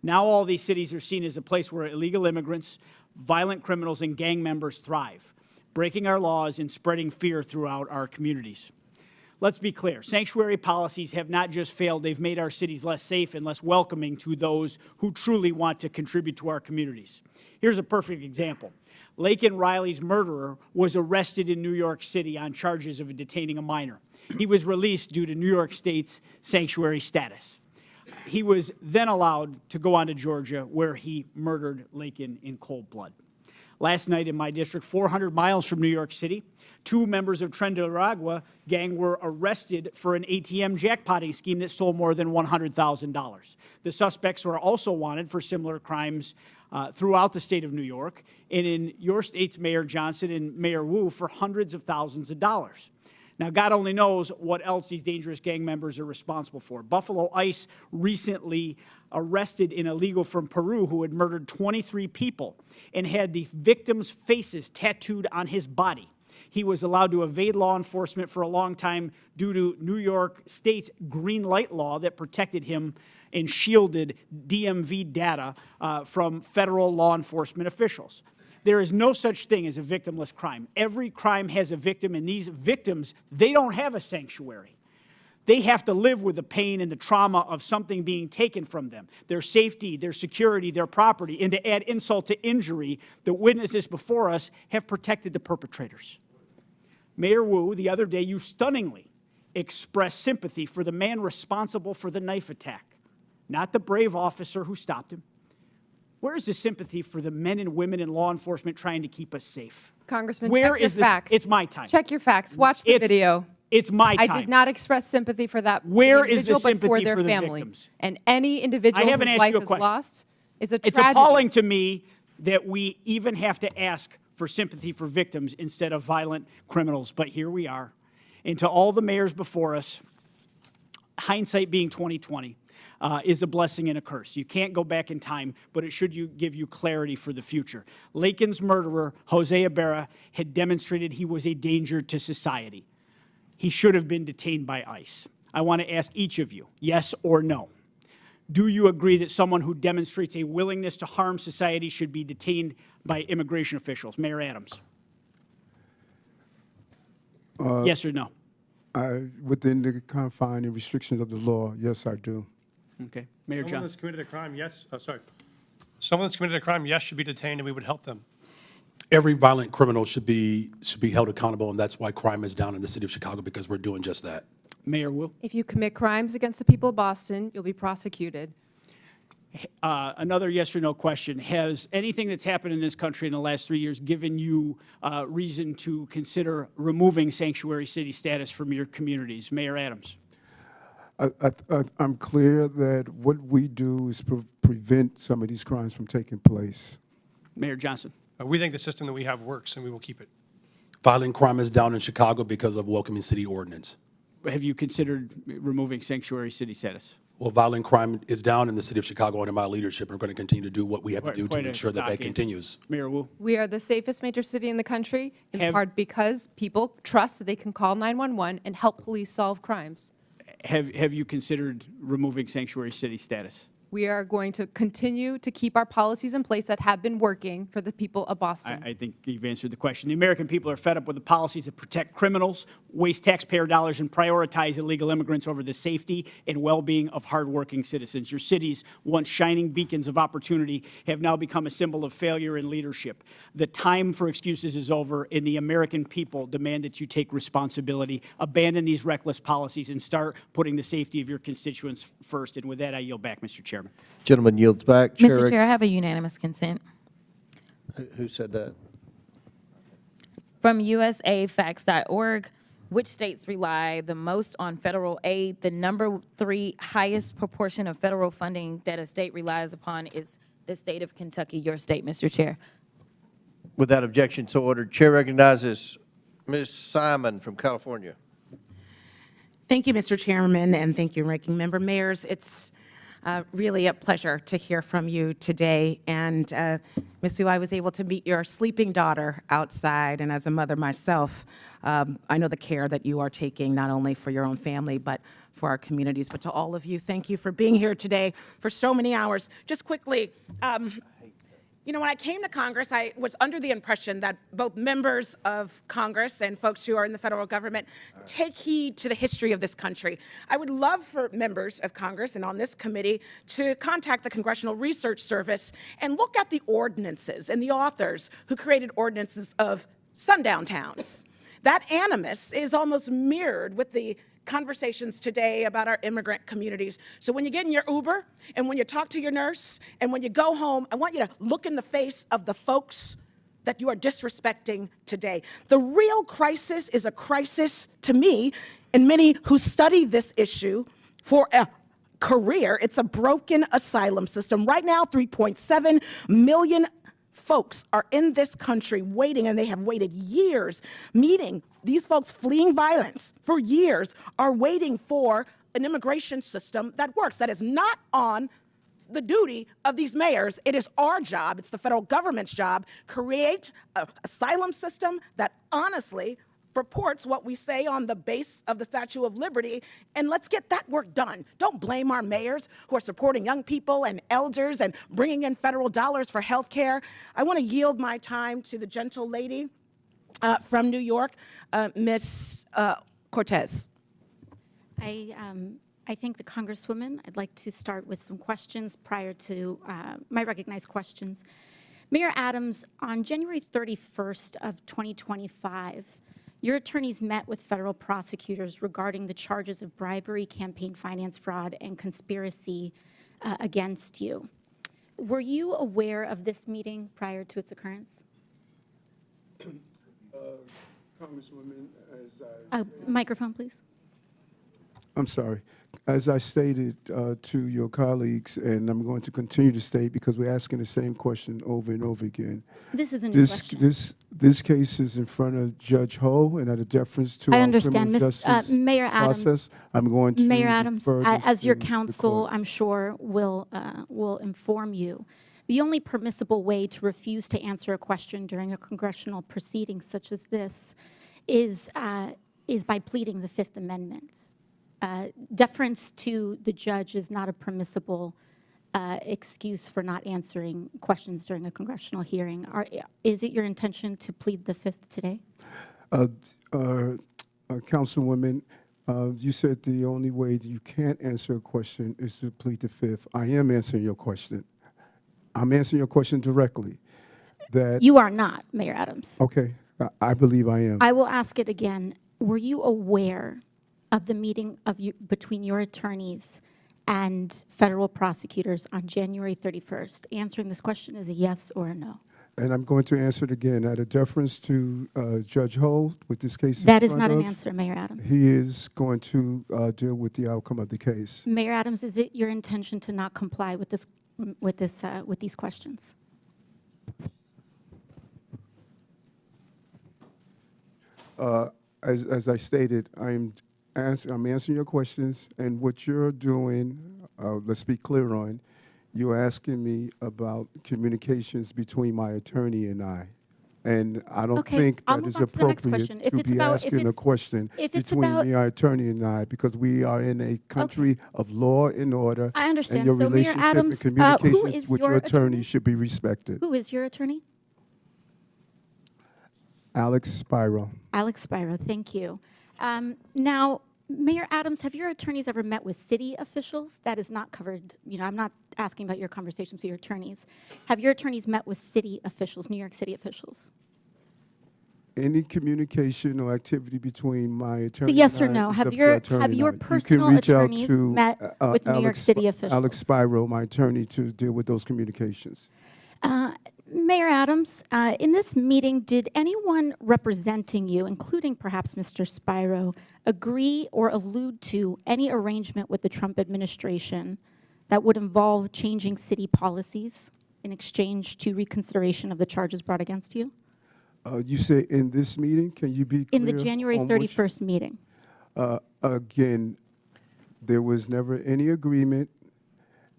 Now all these cities are seen as a place where illegal immigrants, violent criminals, and gang members thrive, breaking our laws and spreading fear throughout our communities. Let's be clear. Sanctuary policies have not just failed, they've made our cities less safe and less welcoming to those who truly want to contribute to our communities. Here's a perfect example. Laken Riley's murderer was arrested in New York City on charges of detaining a minor. He was released due to New York State's sanctuary status. He was then allowed to go on to Georgia, where he murdered Laken in cold blood. Last night in my district, 400 miles from New York City, 2 members of Tren de Aragua gang were arrested for an ATM jackpotting scheme that stole more than $100,000. The suspects were also wanted for similar crimes throughout the state of New York, and in your state's Mayor Johnston and Mayor Wu for hundreds of thousands of dollars. Now, God only knows what else these dangerous gang members are responsible for. Buffalo ICE recently arrested an illegal from Peru who had murdered 23 people and had the victims' faces tattooed on his body. He was allowed to evade law enforcement for a long time due to New York State's green light law that protected him and shielded DMV data from federal law enforcement officials. There is no such thing as a victimless crime. Every crime has a victim, and these victims, they don't have a sanctuary. They have to live with the pain and the trauma of something being taken from them, their safety, their security, their property. And to add insult to injury, the witnesses before us have protected the perpetrators. Mayor Wu, the other day, you stunningly expressed sympathy for the man responsible for the knife attack, not the brave officer who stopped him. Where is the sympathy for the men and women in law enforcement trying to keep us safe? Congressman, Where check your is this? facts. It's my time. Check your facts. Watch the video. It's my time. I did not express sympathy for that Where is the individual, but for sympathy their for the family. victims? And any individual I haven't whose asked life you a is question. lost is a It's tragedy. appalling to me that we even have to ask for sympathy for victims instead of violent criminals, but here we are. And to all the mayors before us, hindsight being 20/20, is a blessing and a curse. You can't go back in time, but it should give you clarity for the future. Laken's murderer, Jose Ibarra, had demonstrated he was a danger to society. He should have been detained by ICE. I want to ask each of you, yes or no. Do you agree that someone who demonstrates a willingness to harm society should be detained by immigration officials? Mayor Adams. Yes or no? Within the confine and restrictions of the law, yes, I do. Okay. Mayor Someone John. that's committed a crime, yes, Someone that's committed a crime, yes, should be detained, and we would help them. Every violent criminal should be held accountable, and that's why crime is down in the city of Chicago, because we're doing just that. Mayor Wu. If you commit crimes against the people of Boston, you'll be prosecuted. Another yes or no question. Has anything that's happened in this country in the last 3 years given you reason to consider removing sanctuary city status from your communities? Mayor Adams. I'm clear that what we do is prevent some of these crimes from taking place. Mayor Johnston. We think the system that we have works, and we will keep it. Violent crime is down in Chicago because of welcoming city ordinance. Have you considered removing sanctuary city status? Well, violent crime is down in the city of Chicago under my leadership, and we're going to continue to do what we have to do to ensure that that continues. Mayor Wu. We are the safest major city in the country, in part because people trust that they can call 911 and help police solve crimes. Have you considered removing sanctuary city status? We are going to continue to keep our policies in place that have been working for the people of Boston. I think you've answered the question. The American people are fed up with the policies that protect criminals, waste taxpayer dollars, and prioritize illegal immigrants over the safety and well-being of hardworking citizens. Your cities, once shining beacons of opportunity, have now become a symbol of failure in leadership. The time for excuses is over, and the American people demand that you take responsibility, abandon these reckless policies, and start putting the safety of your constituents first. And with that, I yield back, Mr. Chairman. Gentleman yields back. Mr. Chair, I have a unanimous consent. Who said that? From USAFacts.org, which states rely the most on federal aid? The number 3 highest proportion of federal funding that a state relies upon is the state of Kentucky, your state, Mr. Chair. Without objection, so ordered. Chair recognizes Ms. Simon from California. Thank you, Mr. Chairman, and thank you, Ranking Member Mayors. It's really a pleasure to hear from you today. And Ms. Wu, I was able to meet your sleeping daughter outside, and as a mother myself, I know the care that you are taking not only for your own family, but for our communities. But to all of you, thank you for being here today for so many hours. Just quickly, you know, when I came to Congress, I was under the impression that both members of Congress and folks who are in the federal government take heed to the history of this country. I would love for members of Congress and on this committee to contact the Congressional Research Service and look at the ordinances and the authors who created ordinances of sundown towns. That animus is almost mirrored with the conversations today about our immigrant communities. So when you get in your Uber and when you talk to your nurse and when you go home, I want you to look in the face of the folks that you are disrespecting today. The real crisis is a crisis to me and many who study this issue for a career. It's a broken asylum system. Right now, 3.7 million folks are in this country waiting, and they have waited years, meaning these folks fleeing violence for years are waiting for an immigration system that works. That is not on the duty of these mayors. It is our job, it's the federal government's job, create an asylum system that honestly purports what we say on the base of the Statue of Liberty, and let's get that work done. Don't blame our mayors who are supporting young people and elders and bringing in federal dollars for health care. I want to yield my time to the gentle lady from New York, Ms. Cortez. I thank the Congresswoman. I'd like to start with some questions prior to my recognized questions. Mayor Adams, on January 31st of 2025, your attorneys met with federal prosecutors regarding the charges of bribery, campaign finance fraud, and conspiracy against you. Were you aware of this meeting prior to its occurrence? Congresswoman, as Microphone, please. I'm sorry. As I stated to your colleagues, and I'm going to continue to state because we're asking the same question over and over again. This is a new question. This case is in front of Judge Ho, and out of deference to I our understand, criminal justice Mayor Adams. process, I'm going to Mayor Adams, defer this as your to the counsel, court. I'm sure will inform you. The only permissible way to refuse to answer a question during a congressional proceeding such as this is by pleading the Fifth Amendment. Deference to the judge is not a permissible excuse for not answering questions during a congressional hearing. Is it your intention to plead the Fifth today? Councilwoman, you said the only way that you can't answer a question is to plead the fifth. I am answering your question. I'm answering your question directly. That You are not, Mayor Adams. Okay, I believe I am. I will ask it again. Were you aware of the meeting between your attorneys and federal prosecutors on January 31st? Answering this question is a yes or a no. And I'm going to answer it again. Out of deference to Judge Holt with this case in That is front not an of, answer, Mayor Adams. He is going to deal with the outcome of the case. Mayor Adams, is it your intention to not comply with these questions? As I stated, I'm answering your questions, and what you're doing, let's be clear on, you're asking me about communications between my attorney and I. And I don't Okay, think I'll that move is on to the next appropriate question. If to it's be about- if asking a it's- question if it's between about- me, our attorney, and I, because we are in a country of law and order. I understand. And your So, Mayor relationship Adams, and who communications is with your your attorney attorney? should be respected. Who is your attorney? Alex Spiro. Alex Spiro, thank you. Now, Mayor Adams, have your attorneys ever met with city officials? That is not covered. I'm not asking about your conversations with your attorneys. Have your attorneys met with city officials, New York City officials? Any communication or activity between my attorney yes or and I no? is Have up to your- our attorney have and your I. You can personal reach out attorneys to, met with New York City officials? Alex Spiro, my attorney, to deal with those communications. Mayor Adams, in this meeting, did anyone representing you, including perhaps Mr. Spiro, agree or allude to any arrangement with the Trump administration that would involve changing city policies in exchange to reconsideration of the charges brought against you? You say in this meeting, can you be clear? In the January on which- 31st meeting? Again, there was never any agreement,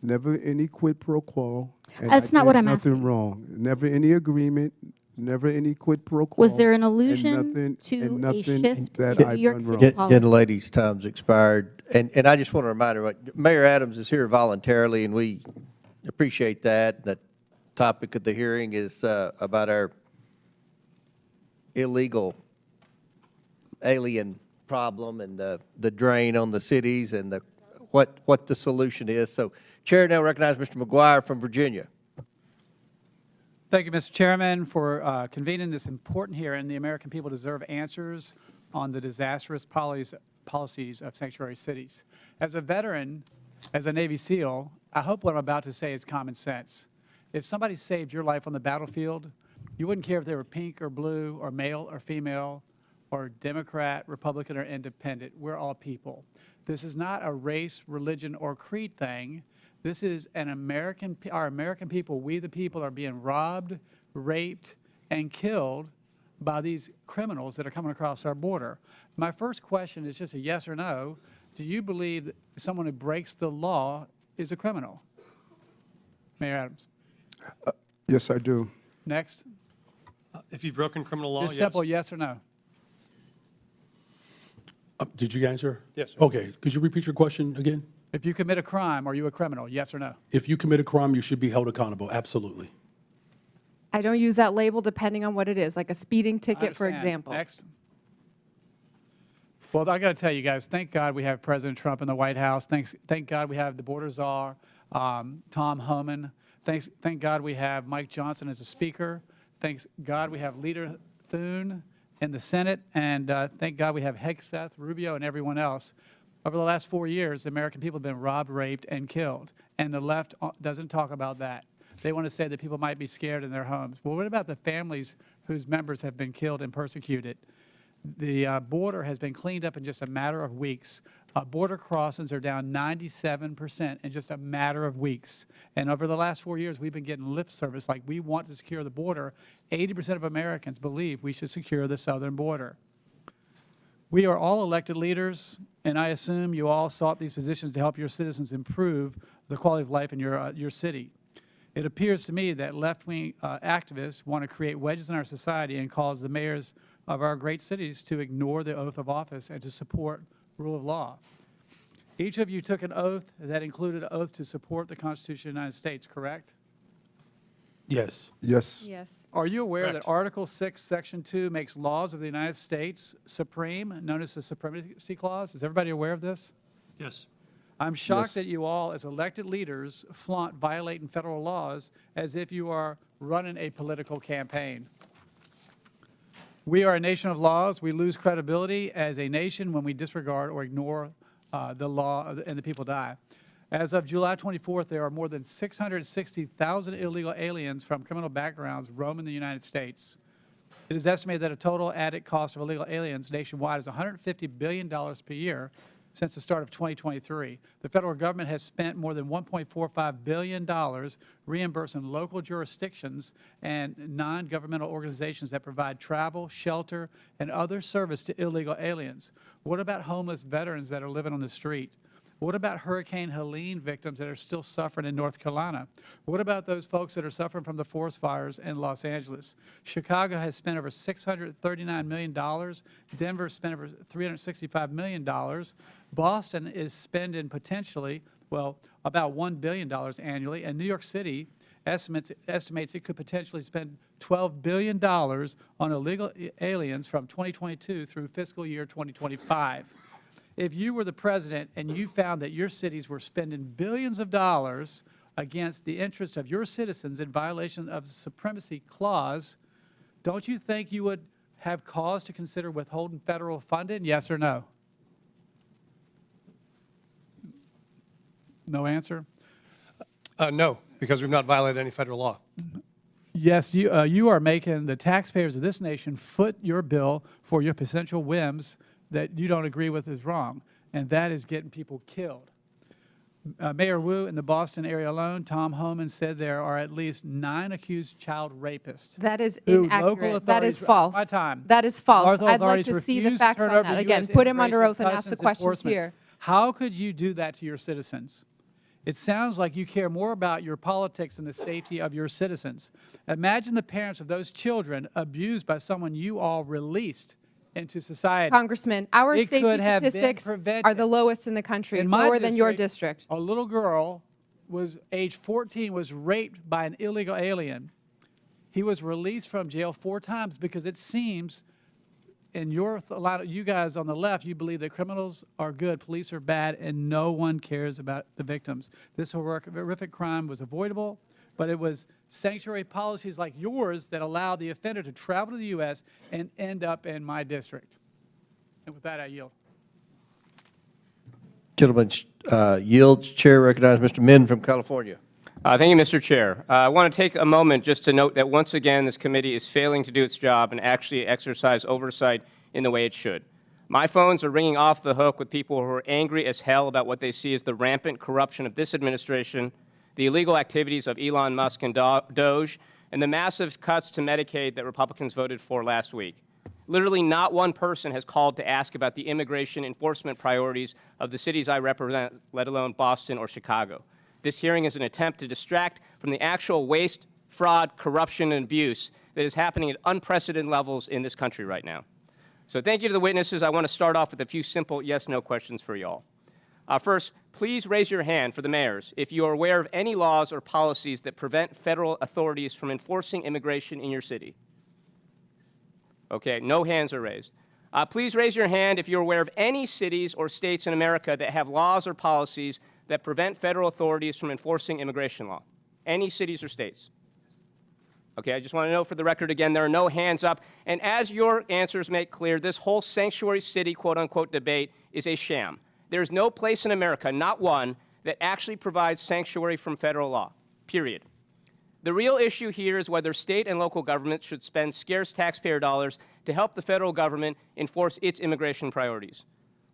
never any quid pro quo. and That's I not what did I'm nothing asking. wrong. Never any agreement, never any quid pro quo. Was there an and allusion nothing- to and a nothing shift that in I've New York done City wrong. policy? Gentlelady's time's expired. And I just want to remind everybody, Mayor Adams is here voluntarily, and we appreciate that. The topic of the hearing is about our illegal alien problem and the drain on the cities and what the solution is. So Chair now recognizes Mr. McGuire from Virginia. Thank you, Mr. Chairman, for convening this important hearing. The American people deserve answers on the disastrous policies of sanctuary cities. As a veteran, as a Navy SEAL, I hope what I'm about to say is common sense. If somebody saved your life on the battlefield, you wouldn't care if they were pink or blue or male or female or Democrat, Republican, or independent. We're all people. This is not a race, religion, or creed thing. This is our American people, we the people, are being robbed, raped, and killed by these criminals that are coming across our border. My first question is just a yes or no. Do you believe that someone who breaks the law is a criminal? Mayor Adams. Yes, I do. Next. If you've broken criminal law, Just yes. simple yes or no. Did you answer? Yes, sir. Okay, could you repeat your question again? If you commit a crime, are you a criminal? Yes or no? If you commit a crime, you should be held accountable, absolutely. I don't use that label depending on what it is, like a speeding ticket, for Understand. example. Next. Well, I got to tell you guys, thank God we have President Trump in the White House. Thank God we have the border czar, Tom Homan. Thank God we have Mike Johnston as a speaker. Thank God we have Leader Thune in the Senate. And thank God we have Hegseth, Rubio, and everyone else. Over the last 4 years, the American people have been robbed, raped, and killed. And the left doesn't talk about that. They want to say that people might be scared in their homes. Well, what about the families whose members have been killed and persecuted? The border has been cleaned up in just a matter of weeks. Border crossings are down 97% in just a matter of weeks. And over the last 4 years, we've been getting lip service like we want to secure the border. 80% of Americans believe we should secure the southern border. We are all elected leaders, and I assume you all sought these positions to help your citizens improve the quality of life in your city. It appears to me that left-wing activists want to create wedges in our society and cause the mayors of our great cities to ignore the oath of office and to support rule of law. Each of you took an oath that included an oath to support the Constitution of the United States, correct? Yes. Yes. Yes. Are you aware Correct. that Article 6, Section 2 makes laws of the United States supreme, known as the Supremacy Clause? Is everybody aware of this? Yes. I'm shocked Yes. that you all, as elected leaders, flaunt violating federal laws as if you are running a political campaign. We are a nation of laws. We lose credibility as a nation when we disregard or ignore the law and the people die. As of July 24th, there are more than 660,000 illegal aliens from criminal backgrounds roaming the United States. It is estimated that a total added cost of illegal aliens nationwide is $150 billion per year since the start of 2023. The federal government has spent more than $1.45 billion reimbursing local jurisdictions and non-governmental organizations that provide travel, shelter, and other service to illegal aliens. What about homeless veterans that are living on the street? What about Hurricane Helene victims that are still suffering in North Carolina? What about those folks that are suffering from the forest fires in Los Angeles? Chicago has spent over $639 million. Denver spent over $365 million. Boston is spending potentially, well, about $1 billion annually. And New York City estimates it could potentially spend $12 billion on illegal aliens from 2022 through fiscal year 2025. If you were the president and you found that your cities were spending billions of dollars against the interest of your citizens in violation of the Supremacy Clause, don't you think you would have cause to consider withholding federal funding? Yes or no? No answer? No, because we've not violated any federal law. Yes, you are making the taxpayers of this nation foot your bill for your potential whims that you don't agree with is wrong, and that is getting people killed. Mayor Wu, in the Boston area alone, Tom Homan said there are at least 9 accused child rapists. That is who local inaccurate. That is authorities- false. My time. That is false. Local I'd like authorities to see the refuse to facts turn on over that. to Again, US put him under Immigration oath and ask the Customs questions Enforcement. here. How could you do that to your citizens? It sounds like you care more about your politics than the safety of your citizens. Imagine the parents of those children abused by someone you all released into society. Congressman, our It safety could have been statistics prevented. are the lowest in the country, In my lower than your district. A little girl was age 14, was raped by an illegal alien. He was released from jail 4 times because it seems, and a lot of you guys on the left, you believe that criminals are good, police are bad, and no one cares about the victims. This horrific crime was avoidable, but it was sanctuary policies like yours that allowed the offender to travel to the U.S. and end up in my district. And with that, I yield. Gentleman yields. Chair recognizes Mr. Min from California. Thank you, Mr. Chair. I want to take a moment just to note that once again, this committee is failing to do its job and actually exercise oversight in the way it should. My phones are ringing off the hook with people who are angry as hell about what they see as the rampant corruption of this administration, the illegal activities of Elon Musk and Doge, and the massive cuts to Medicaid that Republicans voted for last week. Literally not one person has called to ask about the immigration enforcement priorities of the cities I represent, let alone Boston or Chicago. This hearing is an attempt to distract from the actual waste, fraud, corruption, and abuse that is happening at unprecedented levels in this country right now. So thank you to the witnesses. I want to start off with a few simple yes-no questions for you all. First, please raise your hand for the mayors if you are aware of any laws or policies that prevent federal authorities from enforcing immigration in your city. Okay, no hands are raised. Please raise your hand if you're aware of any cities or states in America that have laws or policies that prevent federal authorities from enforcing immigration law. Any cities or states. Okay, I just want to know for the record again, there are no hands up. And as your answers make clear, this whole sanctuary city, quote-unquote, debate is a sham. There's no place in America, not one, that actually provides sanctuary from federal law, period. The real issue here is whether state and local governments should spend scarce taxpayer dollars to help the federal government enforce its immigration priorities.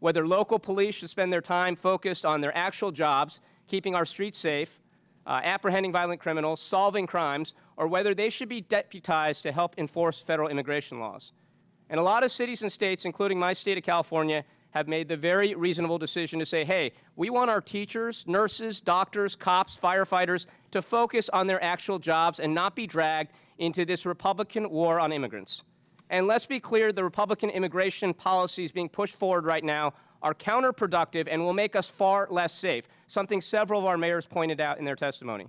Whether local police should spend their time focused on their actual jobs, keeping our streets safe, apprehending violent criminals, solving crimes, or whether they should be deputized to help enforce federal immigration laws. And a lot of cities and states, including my state of California, have made the very reasonable decision to say, hey, we want our teachers, nurses, doctors, cops, firefighters to focus on their actual jobs and not be dragged into this Republican war on immigrants. And let's be clear, the Republican immigration policies being pushed forward right now are counterproductive and will make us far less safe, something several of our mayors pointed out in their testimony.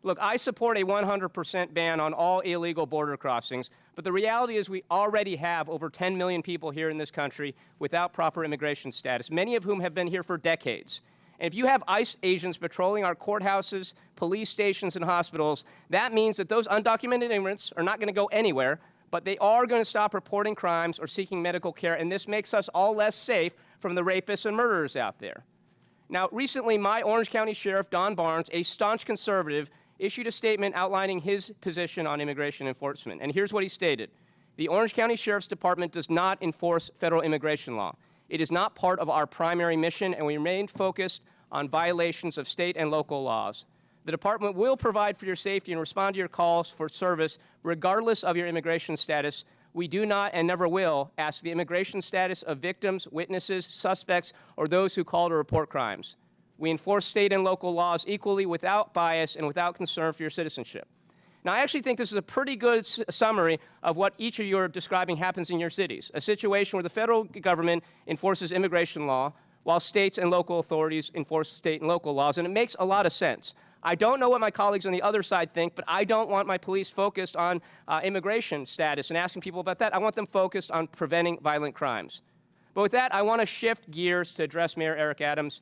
Look, I support a 100% ban on all illegal border crossings, but the reality is we already have over 10 million people here in this country without proper immigration status, many of whom have been here for decades. And if you have ICE agents patrolling our courthouses, police stations, and hospitals, that means that those undocumented immigrants are not going to go anywhere, but they are going to stop reporting crimes or seeking medical care, and this makes us all less safe from the rapists and murderers out there. Now, recently, my Orange County Sheriff, Don Barnes, a staunch conservative, issued a statement outlining his position on immigration enforcement. And here's what he stated. The Orange County Sheriff's Department does not enforce federal immigration law. It is not part of our primary mission, and we remain focused on violations of state and local laws. The department will provide for your safety and respond to your calls for service regardless of your immigration status. We do not and never will ask the immigration status of victims, witnesses, suspects, or those who call to report crimes. We enforce state and local laws equally without bias and without concern for your citizenship. Now, I actually think this is a pretty good summary of what each of you are describing happens in your cities, a situation where the federal government enforces immigration law while states and local authorities enforce state and local laws, and it makes a lot of sense. I don't know what my colleagues on the other side think, but I don't want my police focused on immigration status and asking people about that. I want them focused on preventing violent crimes. But with that, I want to shift gears to address Mayor Eric Adams.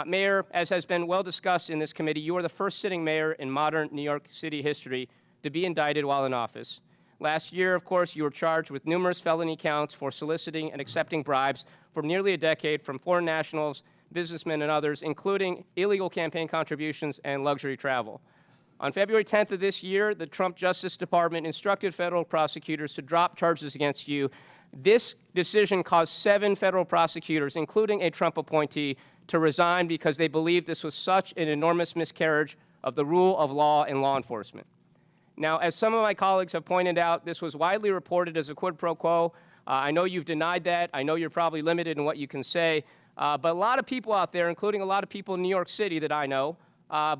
Mayor, as has been well discussed in this committee, you are the first sitting mayor in modern New York City history to be indicted while in office. Last year, of course, you were charged with numerous felony counts for soliciting and accepting bribes for nearly a decade from foreign nationals, businessmen, and others, including illegal campaign contributions and luxury travel. On February 10th of this year, the Trump Justice Department instructed federal prosecutors to drop charges against you. This decision caused 7 federal prosecutors, including a Trump appointee, to resign because they believed this was such an enormous miscarriage of the rule of law in law enforcement. Now, as some of my colleagues have pointed out, this was widely reported as a quid pro quo. I know you've denied that. I know you're probably limited in what you can say. But a lot of people out there, including a lot of people in New York City that I know,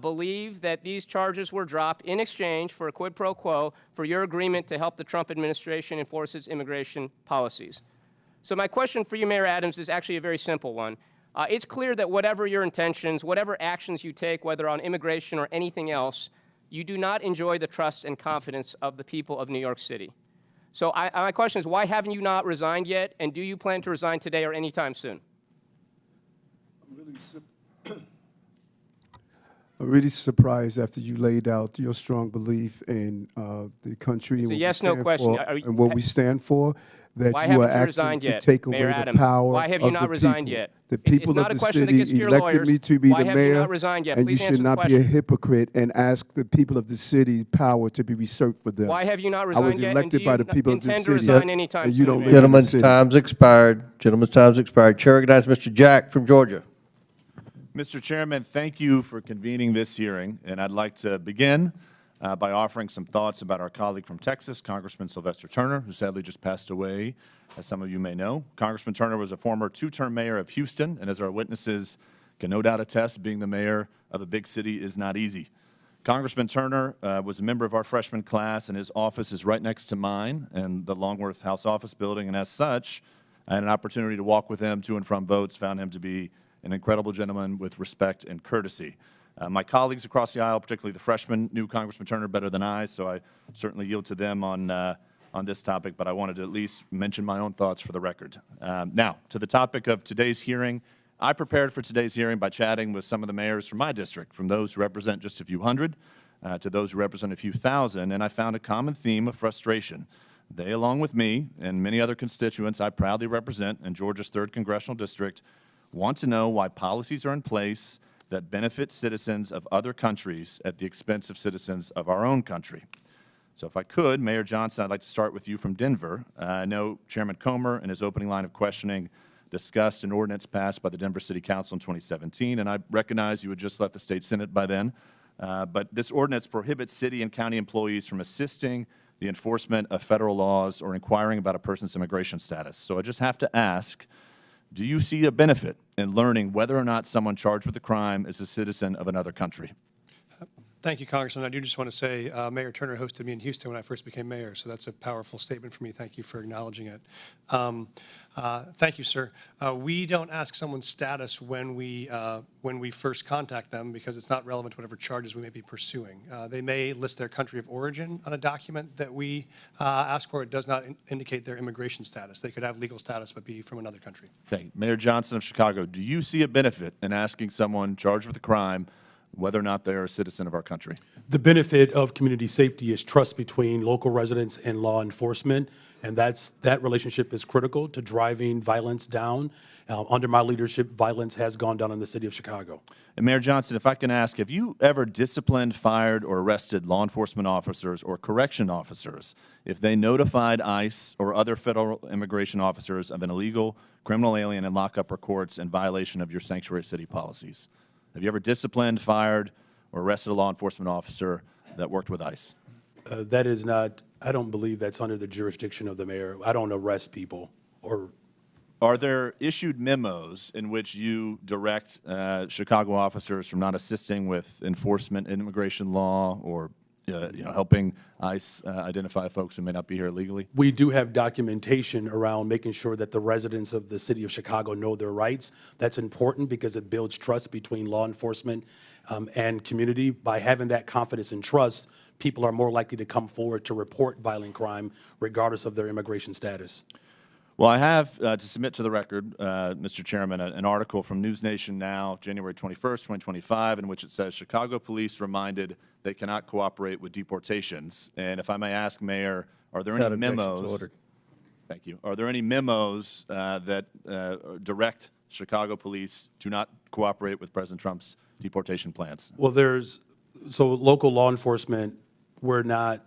believe that these charges were dropped in exchange for a quid pro quo for your agreement to help the Trump administration enforce its immigration policies. So my question for you, Mayor Adams, is actually a very simple one. It's clear that whatever your intentions, whatever actions you take, whether on immigration or anything else, you do not enjoy the trust and confidence of the people of New York City. So my question is, why haven't you not resigned yet, and do you plan to resign today or anytime soon? I'm really surprised after you laid out your strong belief in the country It's a and yes/no question. and what we stand for, that Why you are haven't you acting resigned to yet, take away Mayor the Adams? power Why have you of not the resigned people. yet? The It's people not of a the question that city gets to your elected lawyers. me to be Why the have you mayor, not resigned yet? and Please you answer should the not be a question. hypocrite and ask the people of the city power to be reserved for them. Why have you not I resigned was yet, and elected do by you the people of the intend to city, resign anytime and you soon, don't Mayor? live in the Gentleman's city. time's expired. Gentleman's time's expired. Chair recognizes Mr. Jack from Georgia. Mr. Chairman, thank you for convening this hearing, and I'd like to begin by offering some thoughts about our colleague from Texas, Congressman Sylvester Turner, who sadly just passed away, as some of you may know. Congressman Turner was a former 2-term mayor of Houston, and as our witnesses can no doubt attest, being the mayor of a big city is not easy. Congressman Turner was a member of our freshman class, and his office is right next to mine in the Longworth House Office Building, and as such, I had an opportunity to walk with him to and from votes, found him to be an incredible gentleman with respect and courtesy. My colleagues across the aisle, particularly the freshmen, knew Congressman Turner better than I, so I certainly yield to them on this topic, but I wanted to at least mention my own thoughts for the record. Now, to the topic of today's hearing, I prepared for today's hearing by chatting with some of the mayors from my district, from those who represent just a few hundred to those who represent a few thousand, and I found a common theme of frustration. They, along with me and many other constituents I proudly represent in Georgia's 3rd Congressional District, want to know why policies are in place that benefit citizens of other countries at the expense of citizens of our own country. So if I could, Mayor Johnston, I'd like to start with you from Denver. I know Chairman Comer, in his opening line of questioning, discussed an ordinance passed by the Denver City Council in 2017, and I recognize you had just left the state Senate by then. But this ordinance prohibits city and county employees from assisting the enforcement of federal laws or inquiring about a person's immigration status. So I just have to ask, do you see a benefit in learning whether or not someone charged with a crime is a citizen of another country? Thank you, Congressman. I do just want to say Mayor Turner hosted me in Houston when I first became mayor, so that's a powerful statement for me. Thank you for acknowledging it. Thank you, sir. We don't ask someone's status when we first contact them because it's not relevant to whatever charges we may be pursuing. They may list their country of origin on a document that we ask for. It does not indicate their immigration status. They could have legal status but be from another country. Thank you. Mayor Johnston of Chicago, do you see a benefit in asking someone charged with a crime whether or not they're a citizen of our country? The benefit of community safety is trust between local residents and law enforcement, and that relationship is critical to driving violence down. Under my leadership, violence has gone down in the city of Chicago. And Mayor Johnston, if I can ask, have you ever disciplined, fired, or arrested law enforcement officers or correction officers if they notified ICE or other federal immigration officers of an illegal criminal alien in lockup or courts in violation of your sanctuary city policies? Have you ever disciplined, fired, or arrested a law enforcement officer that worked with ICE? That is not, I don't believe that's under the jurisdiction of the mayor. I don't arrest people or. Are there issued memos in which you direct Chicago officers from not assisting with enforcement in immigration law or helping ICE identify folks who may not be here illegally? We do have documentation around making sure that the residents of the city of Chicago know their rights. That's important because it builds trust between law enforcement and community. By having that confidence and trust, people are more likely to come forward to report violent crime regardless of their immigration status. Well, I have to submit to the record, Mr. Chairman, an article from News Nation Now, January 21st, 2025, in which it says Chicago police reminded they cannot cooperate with deportations. And if I may ask, Mayor, are there any memos? Thank you. Are there any memos that direct Chicago police to not cooperate with President Trump's deportation plans? Well, so local law enforcement, we're not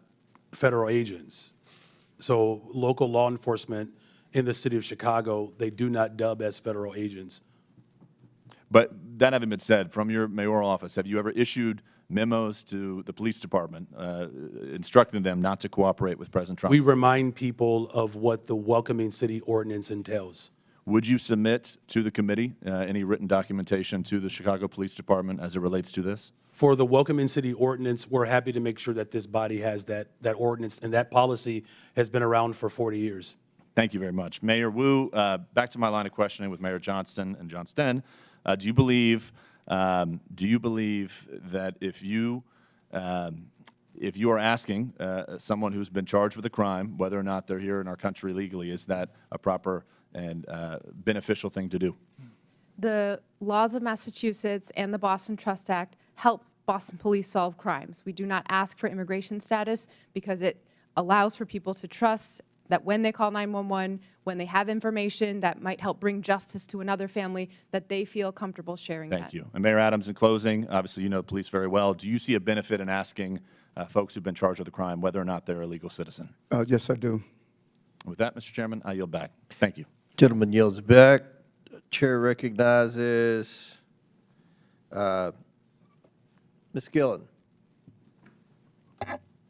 federal agents. So local law enforcement in the city of Chicago, they do not dub as federal agents. But that having been said, from your mayoral office, have you ever issued memos to the police department instructing them not to cooperate with President Trump? We remind people of what the Welcoming City Ordinance entails. Would you submit to the committee any written documentation to the Chicago Police Department as it relates to this? For the Welcoming City Ordinance, we're happy to make sure that this body has that ordinance, and that policy has been around for 40 years. Thank you very much. Mayor Wu, back to my line of questioning with Mayor Johnston and Johnston. Do you believe that if you are asking someone who's been charged with a crime, whether or not they're here in our country legally, is that a proper and beneficial thing to do? The laws of Massachusetts and the Boston Trust Act help Boston police solve crimes. We do not ask for immigration status because it allows for people to trust that when they call 911, when they have information that might help bring justice to another family, that they feel comfortable sharing that. Thank you. And Mayor Adams, in closing, obviously you know the police very well. Do you see a benefit in asking folks who've been charged with a crime whether or not they're a legal citizen? Yes, I do. With that, Mr. Chairman, I yield back. Thank you. Gentleman yields back. Chair recognizes Ms. Gillen.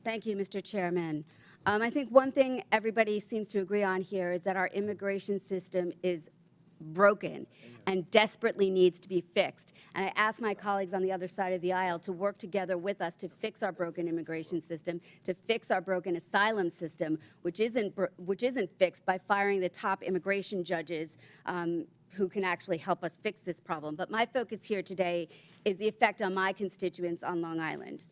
Thank you, Mr. Chairman. I think one thing everybody seems to agree on here is that our immigration system is broken and desperately needs to be fixed. And I ask my colleagues on the other side of the aisle to work together with us to fix our broken immigration system, to fix our broken asylum system, which isn't fixed by firing the top immigration judges who can actually help us fix this problem. But my focus here today is the effect on my constituents on Long Island.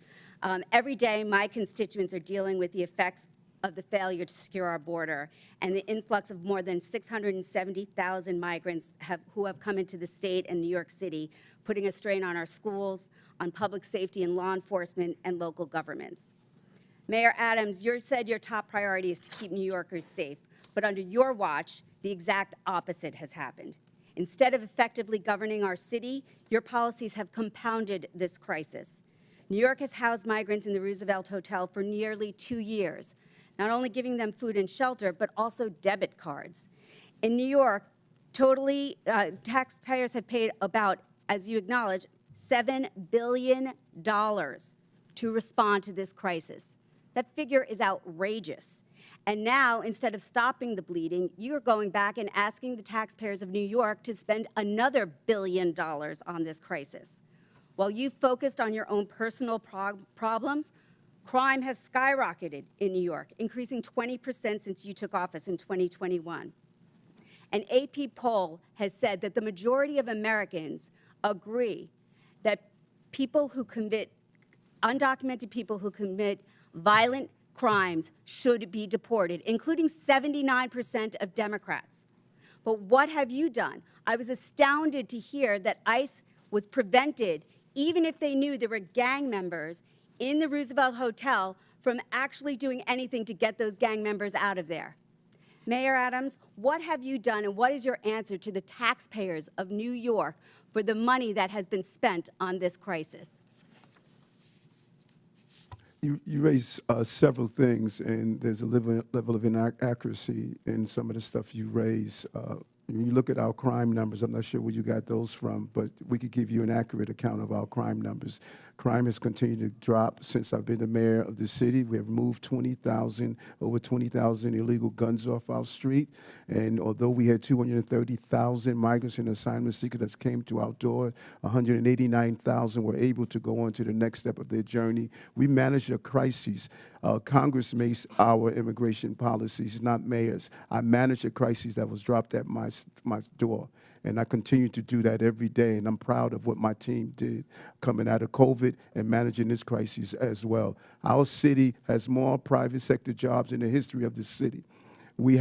Every day, my constituents are dealing with the effects of the failure to secure our border and the influx of more than 670,000 migrants who have come into the state and New York City, putting a strain on our schools, on public safety and law enforcement, and local governments. Mayor Adams, you said your top priority is to keep New Yorkers safe, but under your watch, the exact opposite has happened. Instead of effectively governing our city, your policies have compounded this crisis. New York has housed migrants in the Roosevelt Hotel for nearly 2 years, not only giving them food and shelter, but also debit cards. In New York, taxpayers have paid about, as you acknowledge, $7 billion to respond to this crisis. That figure is outrageous. And now, instead of stopping the bleeding, you are going back and asking the taxpayers of New York to spend another $1 billion on this crisis. While you focused on your own personal problems, crime has skyrocketed in New York, increasing 20% since you took office in 2021. An AP poll has said that the majority of Americans agree that undocumented people who commit violent crimes should be deported, including 79% of Democrats. But what have you done? I was astounded to hear that ICE was prevented, even if they knew there were gang members in the Roosevelt Hotel, from actually doing anything to get those gang members out of there. Mayor Adams, what have you done and what is your answer to the taxpayers of New York for the money that has been spent on this crisis? You raise several things, and there's a level of inaccuracy in some of the stuff you raise. When you look at our crime numbers, I'm not sure where you got those from, but we could give you an accurate account of our crime numbers. Crime has continued to drop since I've been the mayor of the city. We have moved over 20,000 illegal guns off our street. And although we had 230,000 migrants and assignment seekers that came to our door, 189,000 were able to go on to the next step of their journey. We managed a crisis. Congress makes our immigration policies, not mayors. I managed a crisis that was dropped at my door. And I continue to do that every day, and I'm proud of what my team did coming out of COVID and managing this crisis as well. Our city has more private sector jobs in the history of the city. We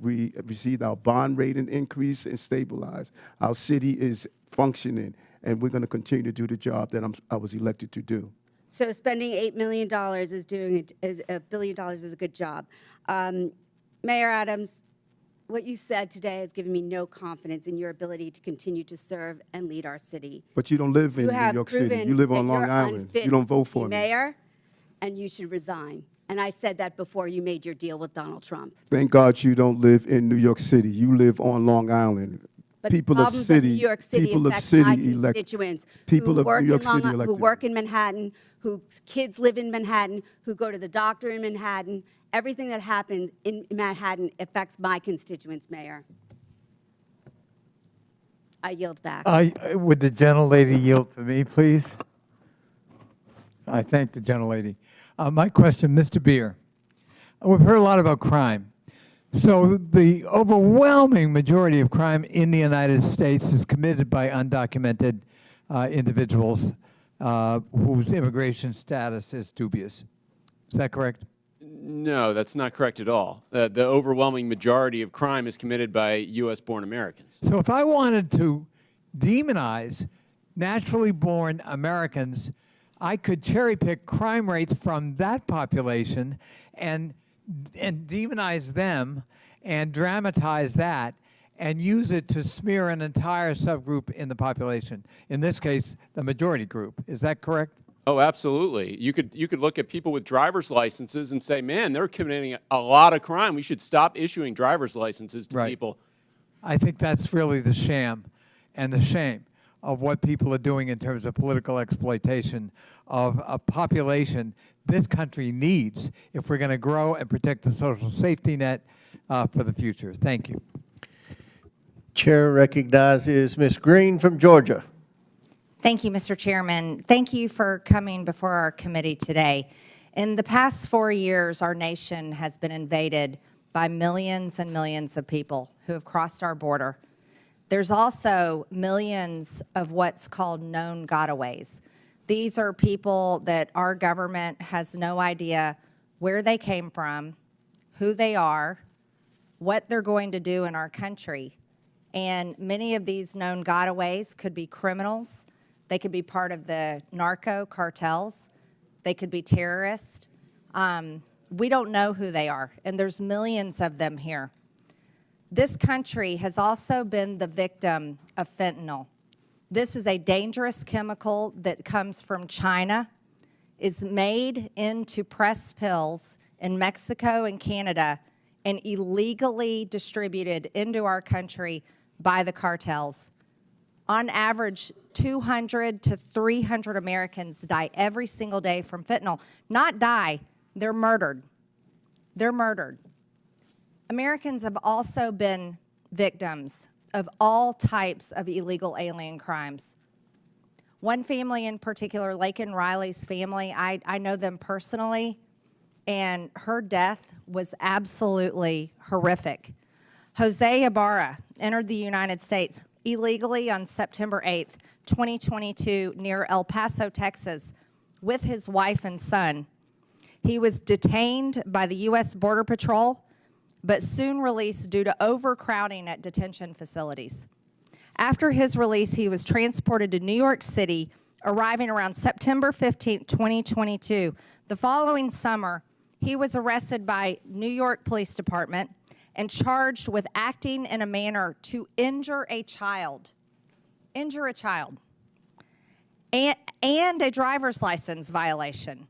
received our bond rating increase and stabilized. Our city is functioning, and we're going to continue to do the job that I was elected to do. So spending $8 million $1 billion is a good job. Mayor Adams, what you said today has given me no confidence in your ability to continue to serve and lead our city. But you don't live in New York City. You live on Long Island. You don't vote for me. Mayor, and you should resign. And I said that before you made your deal with Donald Trump. Thank God you don't live in New York City. You live on Long Island. But people of city, New York City people of affect city my elect constituents people of New York City who elected. work in Manhattan, whose kids live in Manhattan, who go to the doctor in Manhattan. Everything that happens in Manhattan affects my constituents, Mayor. I yield back. Would the gentlelady yield to me, please? I thank the gentlelady. My question, Mr. Bier. We've heard a lot about crime. So the overwhelming majority of crime in the United States is committed by undocumented individuals whose immigration status is dubious. Is that correct? No, that's not correct at all. The overwhelming majority of crime is committed by U.S.-born Americans. So if I wanted to demonize naturally born Americans, I could cherry pick crime rates from that population and demonize them and dramatize that and use it to smear an entire subgroup in the population. In this case, the majority group. Is that correct? Oh, absolutely. You could look at people with driver's licenses and say, man, they're committing a lot of crime. We should stop issuing driver's licenses to people. I think that's really the sham and the shame of what people are doing in terms of political exploitation of a population this country needs if we're going to grow and protect the social safety net for the future. Thank you. Chair recognizes Ms. Green from Georgia. Thank you, Mr. Chairman. Thank you for coming before our committee today. In the past 4 years, our nation has been invaded by millions and millions of people who have crossed our border. There's also millions of what's called known gotaways. These are people that our government has no idea where they came from, who they are, what they're going to do in our country. And many of these known gotaways could be criminals. They could be part of the narco cartels. They could be terrorists. We don't know who they are, and there's millions of them here. This country has also been the victim of fentanyl. This is a dangerous chemical that comes from China, is made into pressed pills in Mexico and Canada, and illegally distributed into our country by the cartels. On average, 200 to 300 Americans die every single day from fentanyl. Not die, they're murdered. They're murdered. Americans have also been victims of all types of illegal alien crimes. One family in particular, Lakin Riley's family, I know them personally, and her death was absolutely horrific. Jose Ibarra entered the United States illegally on September 8th, 2022, near El Paso, Texas, with his wife and son. He was detained by the U.S. Border Patrol, but soon released due to overcrowding at detention facilities. After his release, he was transported to New York City, arriving around September 15th, 2022. The following summer, he was arrested by New York Police Department and charged with acting in a manner to injure a child. Injure a child. And a driver's license violation.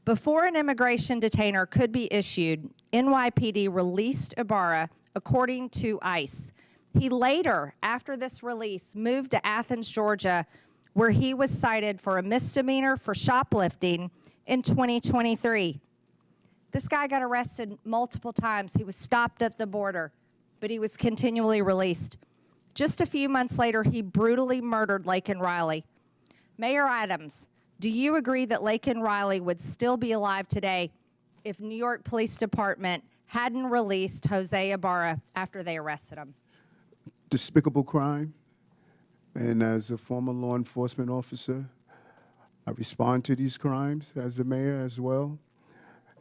Before an immigration detainer could be issued, NYPD released Ibarra according to ICE. He later, after this release, moved to Athens, Georgia, where he was cited for a misdemeanor for shoplifting in 2023. This guy got arrested multiple times. He was stopped at the border, but he was continually released. Just a few months later, he brutally murdered Lakin Riley. Mayor Adams, do you agree that Lakin Riley would still be alive today if New York Police Department hadn't released Jose Ibarra after they arrested him? Despicable crime. And as a former law enforcement officer, I respond to these crimes as the mayor as well.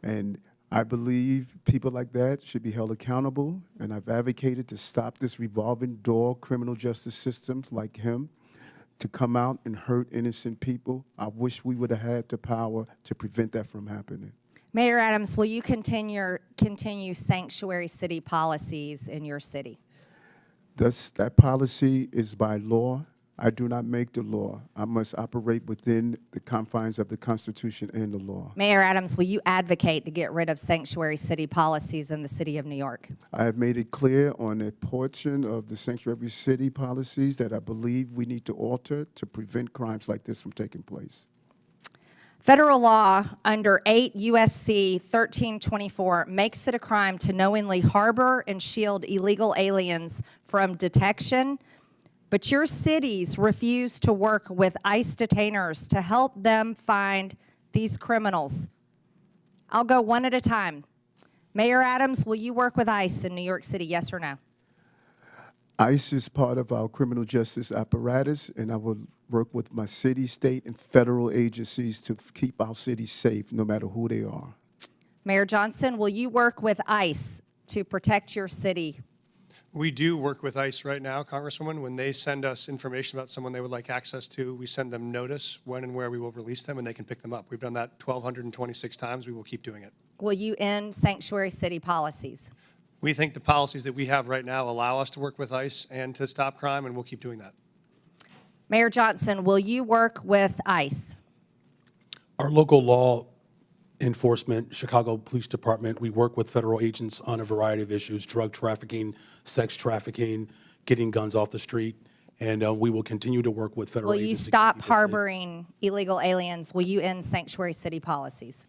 And I believe people like that should be held accountable. And I've advocated to stop this revolving door criminal justice systems like him to come out and hurt innocent people. I wish we would have had the power to prevent that from happening. Mayor Adams, will you continue sanctuary city policies in your city? That policy is by law. I do not make the law. I must operate within the confines of the Constitution and the law. Mayor Adams, will you advocate to get rid of sanctuary city policies in the city of New York? I have made it clear on a portion of the sanctuary city policies that I believe we need to alter to prevent crimes like this from taking place. Federal law under 8 U.S.C. 1324 makes it a crime to knowingly harbor and shield illegal aliens from detection, but your cities refuse to work with ICE detainers to help them find these criminals. I'll go one at a time. Mayor Adams, will you work with ICE in New York City, yes or no? ICE is part of our criminal justice apparatus, and I will work with my city, state, and federal agencies to keep our cities safe, no matter who they are. Mayor Johnston, will you work with ICE to protect your city? We do work with ICE right now, Congresswoman. When they send us information about someone they would like access to, we send them notice when and where we will release them, and they can pick them up. We've done that 1,226 times. We will keep doing it. Will you end sanctuary city policies? We think the policies that we have right now allow us to work with ICE and to stop crime, and we'll keep doing that. Mayor Johnston, will you work with ICE? Our local law enforcement, Chicago Police Department, we work with federal agents on a variety of issues: drug trafficking, sex trafficking, getting guns off the street, and we will continue to work with federal Will you agents. stop harboring illegal aliens? Will you end sanctuary city policies?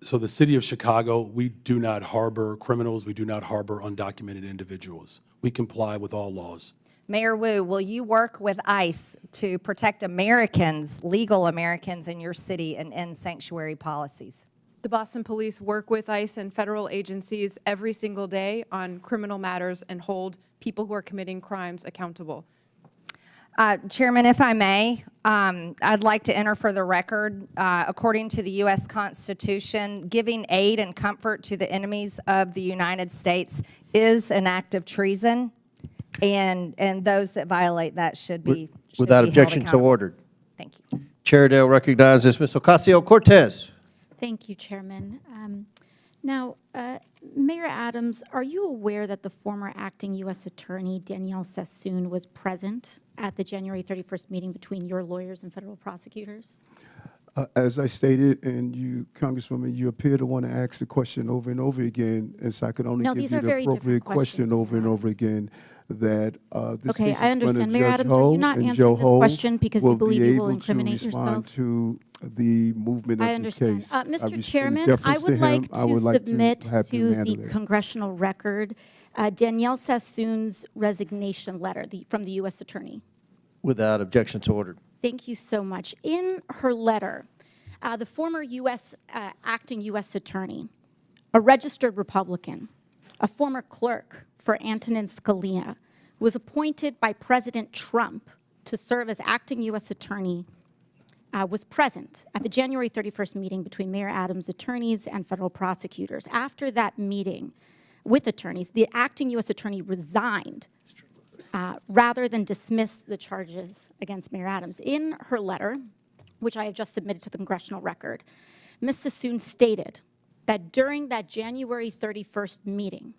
So the city of Chicago, we do not harbor criminals. We do not harbor undocumented individuals. We comply with all laws. Mayor Wu, will you work with ICE to protect Americans, legal Americans in your city, and end sanctuary policies? The Boston Police work with ICE and federal agencies every single day on criminal matters and hold people who are committing crimes accountable. Chairman, if I may, I'd like to enter for the record, according to the U.S. Constitution, giving aid and comfort to the enemies of the United States is an act of treason, and those that violate that should be Without held objection, so accountable. ordered. Thank you. Chair Dale recognizes Ms. Ocasio-Cortez. Thank you, Chairman. Now, Mayor Adams, are you aware that the former acting U.S. Attorney Danielle Sassoon was present at the January 31st meeting between your lawyers and federal prosecutors? As I stated, and you, Congresswoman, you appear to want to ask the question over and over again, and so I could only No, give these you are the very different appropriate question questions, over and over again. That this Okay, case is I in front of understand. Mayor Judge Adams, are Ho, you not and answering Joe this Ho question because you believe you will be able to incriminate respond yourself? to the movement I of this understand. case. I Mr. in Chairman, I deference to would him, like I to would like submit have him to handle the it. congressional record Danielle Sassoon's resignation letter from the U.S. Attorney. Without objection, so ordered. Thank you so much. In her letter, the former acting U.S. attorney, a registered Republican, a former clerk for Antonin Scalia, was appointed by President Trump to serve as acting U.S. attorney, was present at the January 31st meeting between Mayor Adams' attorneys and federal prosecutors. After that meeting with attorneys, the acting U.S. attorney resigned rather than dismiss the charges against Mayor Adams. In her letter, which I have just submitted to the Congressional record, Ms. Sassoon stated that during that January 31st meeting,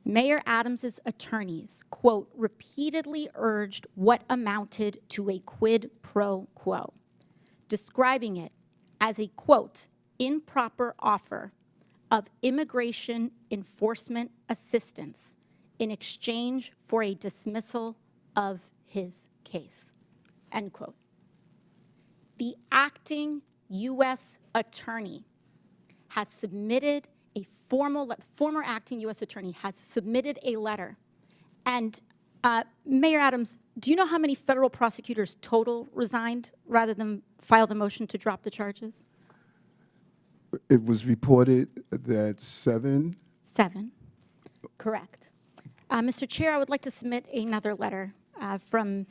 Mayor Adams's attorneys, quote, repeatedly urged what amounted to a quid pro quo, describing it as a, quote, improper offer of immigration enforcement assistance in exchange for a dismissal of his case, end quote. The acting U.S. attorney has submitted a former acting U.S. attorney has submitted a letter. And Mayor Adams, do you know how many federal prosecutors total resigned rather than file the motion to drop the charges? It was reported that 7. 7, correct. Mr. Chair, I would like to submit another letter from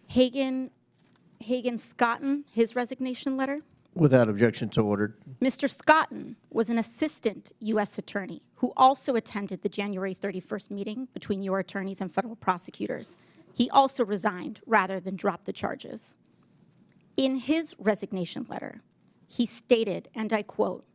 Hagan Scotton, his resignation letter. Without objection, so ordered. Mr. Scotton was an assistant U.S. attorney who also attended the January 31st meeting between your attorneys and federal prosecutors. He also resigned rather than drop the charges. In his resignation letter, he stated, and I quote,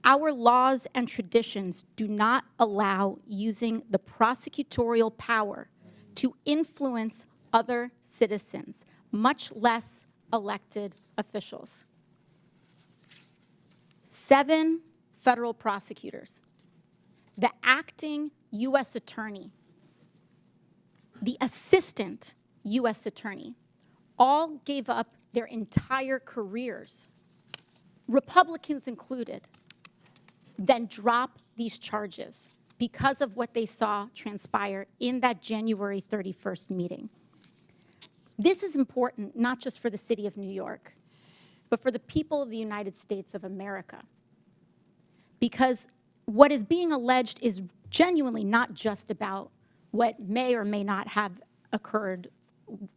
"Our laws and traditions do not allow using the prosecutorial power to influence other citizens, much less elected officials." 7 federal prosecutors, the acting U.S. attorney, the assistant U.S. attorney, all gave up their entire careers, Republicans included, then drop these charges because of what they saw transpire in that January 31st meeting. This is important not just for the city of New York, but for the people of the United States of America. Because what is being alleged is genuinely not just about what may or may not have occurred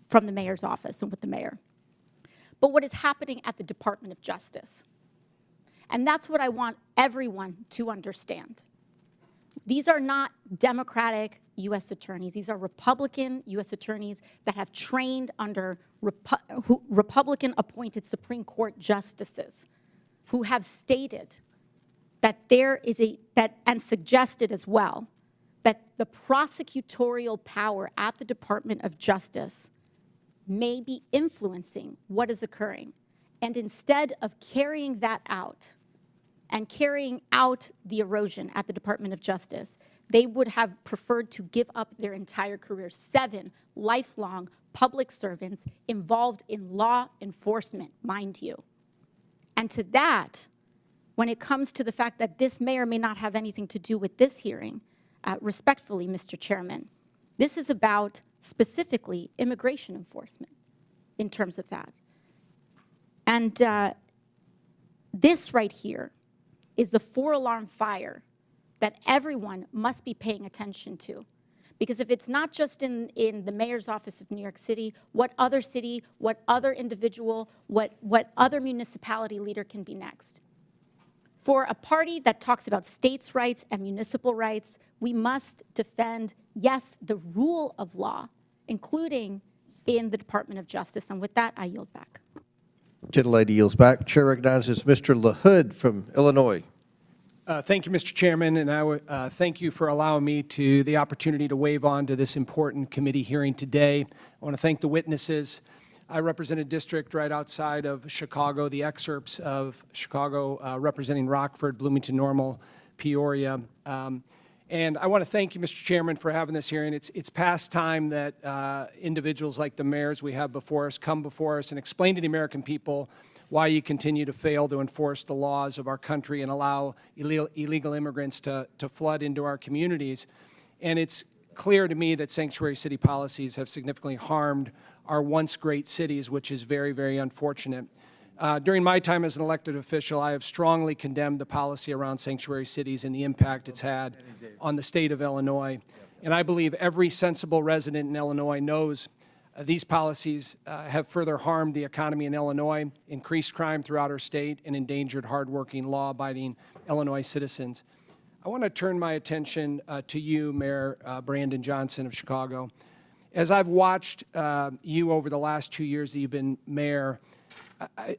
from the mayor's office and with the mayor, but what is happening at the Department of Justice. And that's what I want everyone to understand. These are not Democratic U.S. attorneys. These are Republican U.S. attorneys that have trained under Republican-appointed Supreme Court justices who have stated that there is and suggested as well, that the prosecutorial power at the Department of Justice may be influencing what is occurring. And instead of carrying that out and carrying out the erosion at the Department of Justice, they would have preferred to give up their entire careers. 7 lifelong public servants involved in law enforcement, mind you. And to that, when it comes to the fact that this may or may not have anything to do with this hearing, respectfully, Mr. Chairman, this is about specifically immigration enforcement in terms of that. And this right here is the 4-alarm fire that everyone must be paying attention to. Because if it's not just in the mayor's office of New York City, what other city, what other individual, what other municipality leader can be next? For a party that talks about states' rights and municipal rights, we must defend, yes, the rule of law, including in the Department of Justice. And with that, I yield back. Gentlelady yields back. Chair recognizes Mr. LaHood from Illinois. Thank you, Mr. Chairman, and I thank you for allowing me the opportunity to wave on to this important committee hearing today. I want to thank the witnesses. I represent a district right outside of Chicago, the excerpts of Chicago representing Rockford, Bloomington Normal, Peoria. And I want to thank you, Mr. Chairman, for having this hearing. It's past time that individuals like the mayors we have before us come before us and explain to the American people why you continue to fail to enforce the laws of our country and allow illegal immigrants to flood into our communities. And it's clear to me that sanctuary city policies have significantly harmed our once great cities, which is very, very unfortunate. During my time as an elected official, I have strongly condemned the policy around sanctuary cities and the impact it's had on the state of Illinois. And I believe every sensible resident in Illinois knows these policies have further harmed the economy in Illinois, increased crime throughout our state, and endangered hardworking, law-abiding Illinois citizens. I want to turn my attention to you, Mayor Brandon Johnston of Chicago. As I've watched you over the last 2 years that you've been mayor,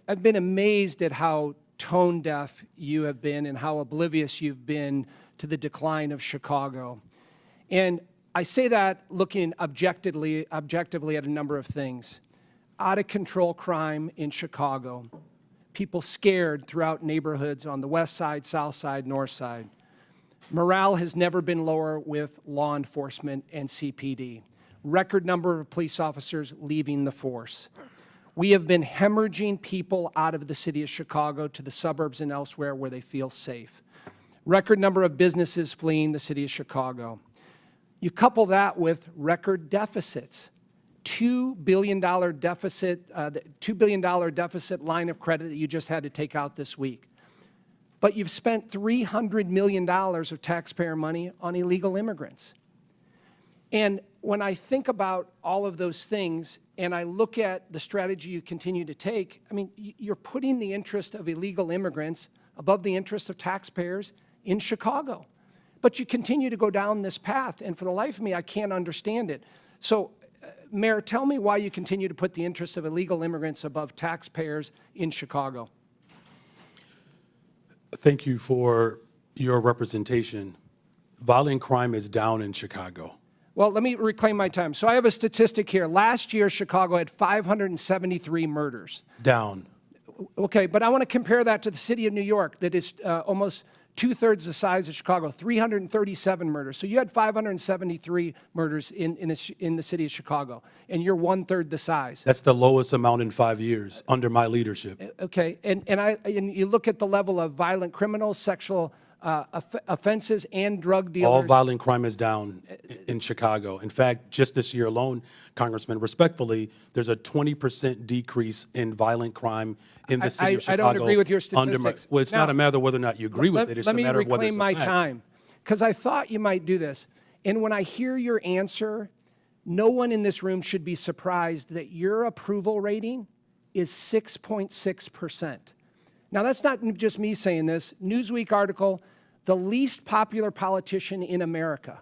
I've been amazed at how tone deaf you have been and how oblivious you've been to the decline of Chicago. And I say that looking objectively at a number of things. Out of control crime in Chicago, people scared throughout neighborhoods on the west side, south side, north side. Morale has never been lower with law enforcement and CPD. Record number of police officers leaving the force. We have been hemorrhaging people out of the city of Chicago to the suburbs and elsewhere where they feel safe. Record number of businesses fleeing the city of Chicago. You couple that with record deficits. $2 billion deficit, $2 billion deficit line of credit that you just had to take out this week. But you've spent $300 million of taxpayer money on illegal immigrants. And when I think about all of those things and I look at the strategy you continue to take, I mean, you're putting the interest of illegal immigrants above the interest of taxpayers in Chicago. But you continue to go down this path, and for the life of me, I can't understand it. So, Mayor, tell me why you continue to put the interest of illegal immigrants above taxpayers in Chicago. Thank you for your representation. Violent crime is down in Chicago. Well, let me reclaim my time. So I have a statistic here. Last year, Chicago had 573 murders. Down. Okay, but I want to compare that to the city of New York that is almost two-thirds the size of Chicago, 337 murders. So you had 573 murders in the city of Chicago, and you're one-third the size. That's the lowest amount in 5 years under my leadership. Okay, and you look at the level of violent criminals, sexual offenses, and drug dealers. All violent crime is down in Chicago. In fact, just this year alone, Congressman, respectfully, there's a 20% decrease in violent crime in the city of Chicago. I don't agree with your statistics. Well, it's not a matter of whether or not you agree with it. It's a matter of whether it's a fact. Let me reclaim my time, because I thought you might do this. And when I hear your answer, no one in this room should be surprised that your approval rating is 6.6%. Now, that's not just me saying this. Newsweek article, the least popular politician in America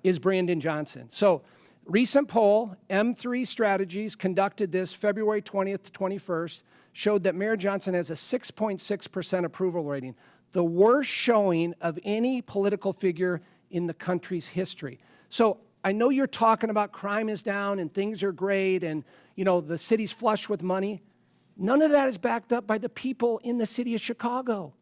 is Brandon Johnston. So, recent poll, M3 Strategies, conducted this February 20th to 21st, showed that Mayor Johnston has a 6.6% approval rating, the worst showing of any political figure in the country's history. So, I know you're talking about crime is down and things are great and, you know, the city's flush with money. None of that is backed up by the people in the city of Chicago.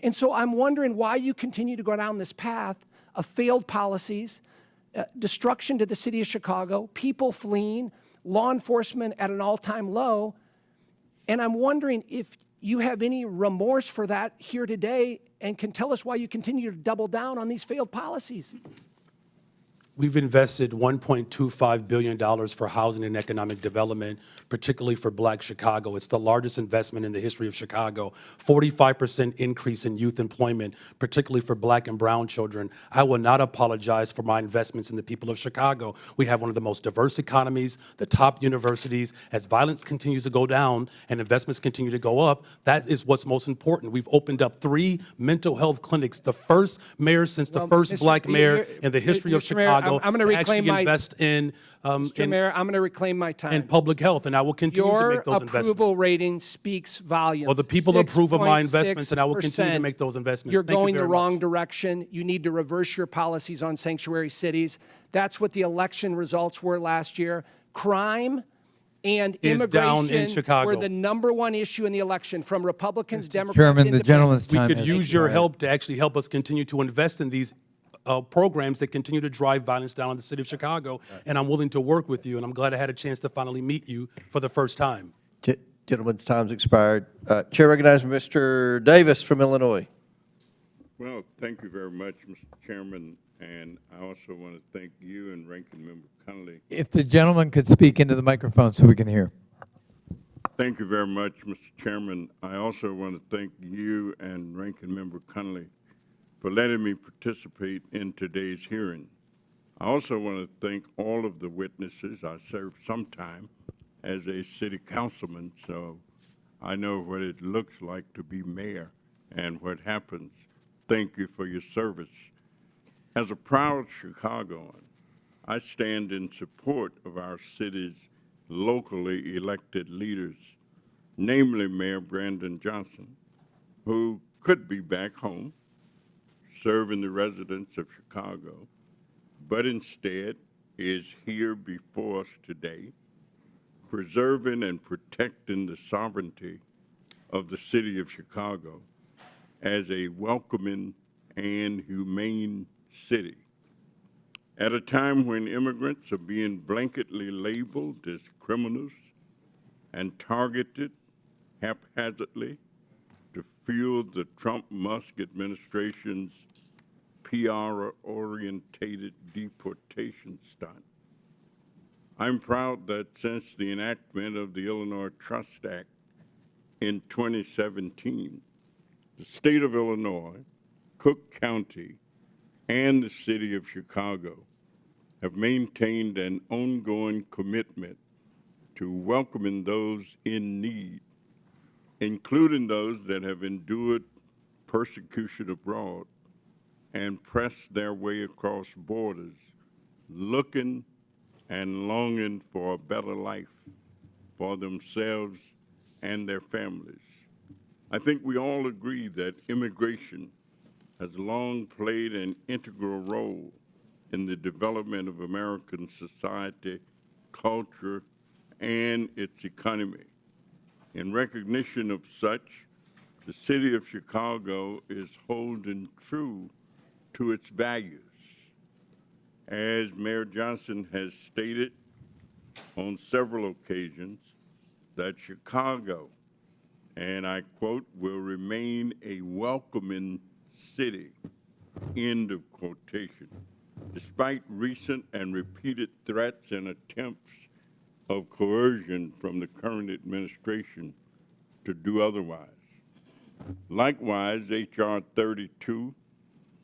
And so I'm wondering why you continue to go down this path of failed policies, destruction to the city of Chicago, people fleeing, law enforcement at an all-time low. And I'm wondering if you have any remorse for that here today and can tell us why you continue to double down on these failed policies. We've invested $1.25 billion for housing and economic development, particularly for Black Chicago. It's the largest investment in the history of Chicago. 45% increase in youth employment, particularly for Black and brown children. I will not apologize for my investments in the people of Chicago. We have one of the most diverse economies, the top universities. As violence continues to go down and investments continue to go up, that is what's most important. We've opened up 3 mental health clinics, the first mayor since the first Black mayor in the history of Chicago. I'm going to reclaim my invest in Mr. Mayor, I'm going to reclaim my time. in public health, and I will continue to make those investments. Your approval rating speaks volumes. Well, the people approve of my investments, and I will continue to make those investments. You're Thank you going the very wrong much. direction. You need to reverse your policies on sanctuary cities. That's what the election results were last year. Crime and Is down in immigration Chicago. were the #1 issue in the election, from Republicans, Democrats, Chairman, the Independents. gentleman's We time could has use your expired. help to actually help us continue to invest in these programs that continue to drive violence down in the city of Chicago, and I'm willing to work with you, and I'm glad I had a chance to finally meet you for the first time. Gentleman's time's expired. Chair recognizes Mr. Davis from Illinois. Well, thank you very much, Mr. Chairman, And I also want to thank you and Ranking Member Connolly. If the gentleman could speak into the microphone so we can hear. Thank you very much, Mr. Chairman. I also want to thank you and Ranking Member Connolly for letting me participate in today's hearing. I also want to thank all of the witnesses. I served some time as a city councilman, so I know what it looks like to be mayor and what happens. Thank you for your service. As a proud Chicagoan, I stand in support of our city's locally elected leaders, namely Mayor Brandon Johnston, who could be back home serving the residents of Chicago, but instead is here before us today, preserving and protecting the sovereignty of the city of Chicago as a welcoming and humane city. At a time when immigrants are being blanketly labeled as criminals and targeted haphazardly to fuel the Trump-Musk administration's PR-orientated deportation stunt, I'm proud that since the enactment of the Illinois Trust Act in 2017, the state of Illinois, Cook County, and the city of Chicago have maintained an ongoing commitment to welcoming those in need, including those that have endured persecution abroad and pressed their way across borders, looking and longing for a better life for themselves and their families. I think we all agree that immigration has long played an integral role in the development of American society, culture, and its economy. In recognition of such, the city of Chicago is holding true to its values. As Mayor Johnston has stated on several occasions, that Chicago, and I quote, will remain a welcoming city, end of quotation, despite recent and repeated threats and attempts of coercion from the current administration to do otherwise. Likewise, H.R. 32,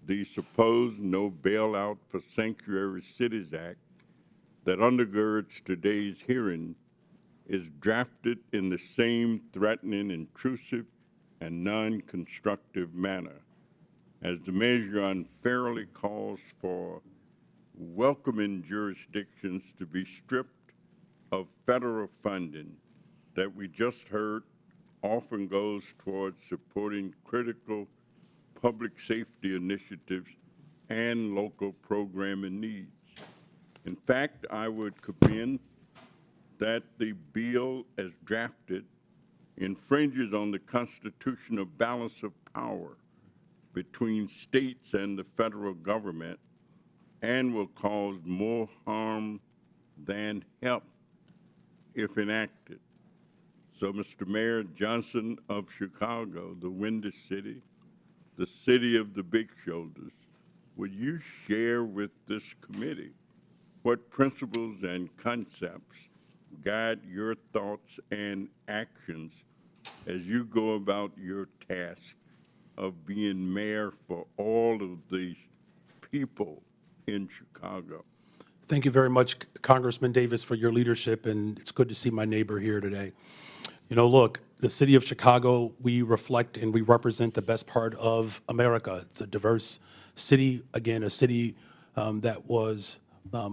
the supposed No Bailout for Sanctuary Cities Act that undergirds today's hearing, is drafted in the same threatening, intrusive, and non-constructive manner, as the measure unfairly calls for welcoming jurisdictions to be stripped of federal funding that we just heard often goes towards supporting critical public safety initiatives and local programming needs. In fact, I would commend that the bill as drafted infringes on the constitutional balance of power between states and the federal government and will cause more harm than help if enacted. So, Mr. Mayor Johnston of Chicago, the Windy City, the city of the big shoulders, would you share with this committee what principles and concepts guide your thoughts and actions as you go about your task of being mayor for all of these people in Chicago? Thank you very much, Congressman Davis, for your leadership, and it's good to see my neighbor here today. You know, look, the city of Chicago, we reflect and we represent the best part of America. It's a diverse city, again, a city that was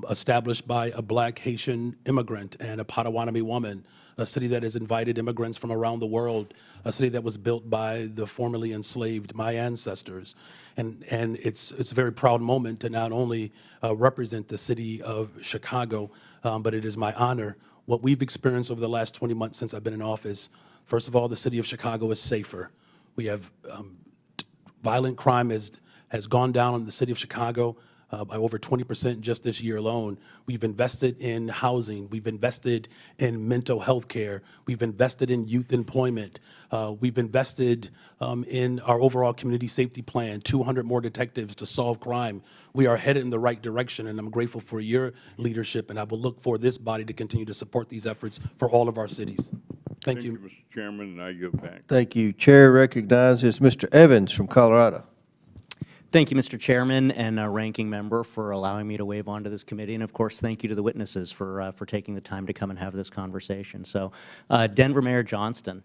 established by a Black Haitian immigrant and a Potawatomi woman, a city that has invited immigrants from around the world, a city that was built by the formerly enslaved, my ancestors. And it's a very proud moment to not only represent the city of Chicago, but it is my honor. What we've experienced over the last 20 months since I've been in office, first of all, the city of Chicago is safer. We have violent crime has gone down in the city of Chicago. by over 20% just this year alone. We've invested in housing. We've invested in mental health care. We've invested in youth employment. We've invested in our overall community safety plan, 200 more detectives to solve crime. We are headed in the right direction, and I'm grateful for your leadership, and I will look for this body to continue to support these efforts for all of our cities. Thank you. Mr. Chairman, and I yield back. Thank you. Chair recognizes Mr. Evans from Colorado. Thank you, Mr. Chairman and Ranking Member, for allowing me to wave onto this committee. And of course, thank you to the witnesses for taking the time to come and have this conversation. So, Denver Mayor Johnston.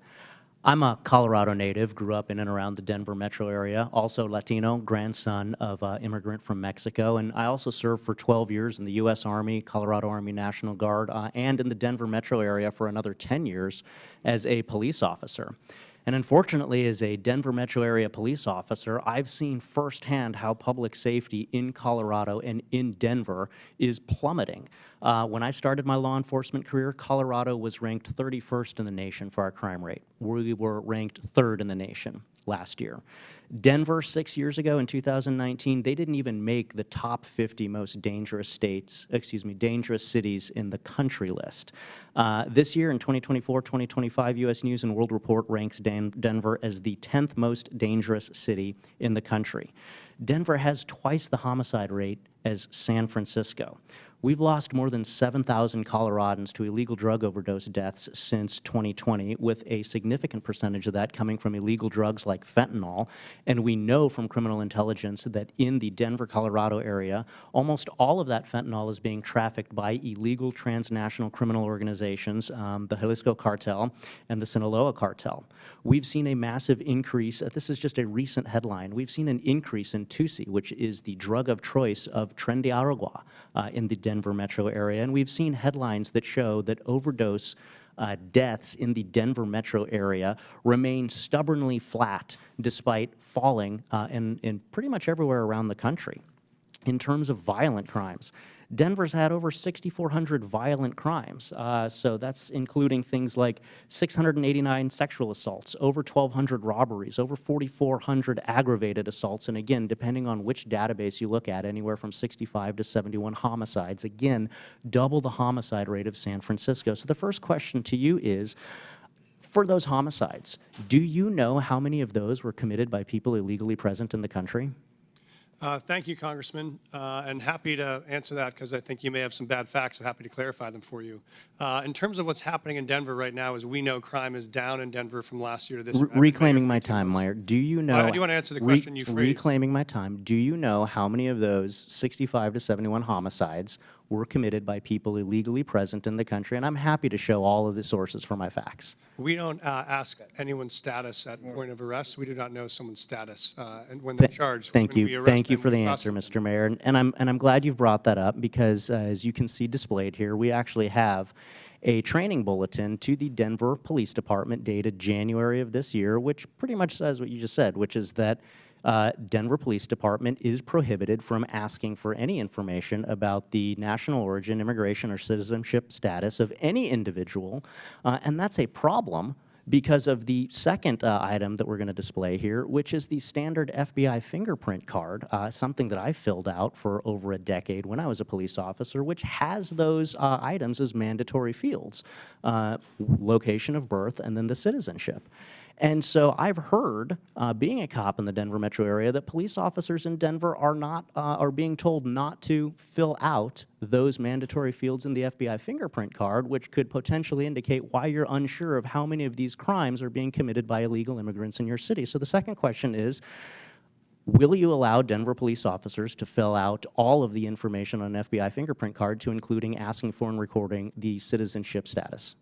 I'm a Colorado native, grew up in and around the Denver metro area, also Latino, grandson of an immigrant from Mexico, and I also served for 12 years in the U.S. Army, Colorado Army National Guard, and in the Denver metro area for another 10 years as a police officer. And unfortunately, as a Denver metro area police officer, I've seen firsthand how public safety in Colorado and in Denver is plummeting. When I started my law enforcement career, Colorado was ranked 31st in the nation for our crime rate. We were ranked 3rd in the nation last year. Denver, 6 years ago in 2019, they didn't even make the top 50 most dangerous dangerous cities in the country list. This year in 2024-2025, U.S. News & World Report ranks Denver as the 10th most dangerous city in the country. Denver has twice the homicide rate as San Francisco. We've lost more than 7,000 Coloradans to illegal drug overdose deaths since 2020, with a significant percentage of that coming from illegal drugs like fentanyl. And we know from criminal intelligence that in the Denver, Colorado area, almost all of that fentanyl is being trafficked by illegal transnational criminal organizations, the Jalisco cartel and the Sinaloa cartel. We've seen a massive increase, this is just a recent headline, we've seen an increase in Tusi, which is the drug of choice of Tren de Aragua in the Denver metro area, and we've seen headlines that show that overdose deaths in the Denver metro area remain stubbornly flat despite falling in pretty much everywhere around the country. In terms of violent crimes, Denver's had over 6,400 violent crimes, so that's including things like 689 sexual assaults, over 1,200 robberies, over 4,400 aggravated assaults, and again, depending on which database you look at, anywhere from 65 to 71 homicides. Again, double the homicide rate of San Francisco. So the first question to you is, for those homicides, do you know how many of those were committed by people illegally present in the country? Thank you, Congressman, and happy to answer that because I think you may have some bad facts. I'm happy to clarify them for you. In terms of what's happening in Denver right now, as we know, crime is down in Denver from last year to this year. Reclaiming my time, Meyer. Do you know? I do want to answer the question you phrased. Reclaiming my time. Do you know how many of those 65 to 71 homicides were committed by people illegally present in the country? And I'm happy to show all of the sources for my facts. We don't ask anyone's status at point of arrest. We do not know someone's status and when they're charged. Thank you. Thank you for the answer, Mr. Mayor. And I'm glad you've brought that up because, as you can see displayed here, we actually have a training bulletin to the Denver Police Department dated January of this year, which pretty much says what you just said, which is that Denver Police Department is prohibited from asking for any information about the national origin, immigration, or citizenship status of any individual, and that's a problem because of the second item that we're going to display here, which is the standard FBI fingerprint card, something that I filled out for over a decade when I was a police officer, which has those items as mandatory fields, location of birth and then the citizenship. And so I've heard, being a cop in the Denver metro area, that police officers in Denver are being told not to fill out those mandatory fields in the FBI fingerprint card, which could potentially indicate why you're unsure of how many of these crimes are being committed by illegal immigrants in your city. So the second question is, will you allow Denver police officers to fill out all of the information on an FBI fingerprint card, to including asking for and recording the citizenship status?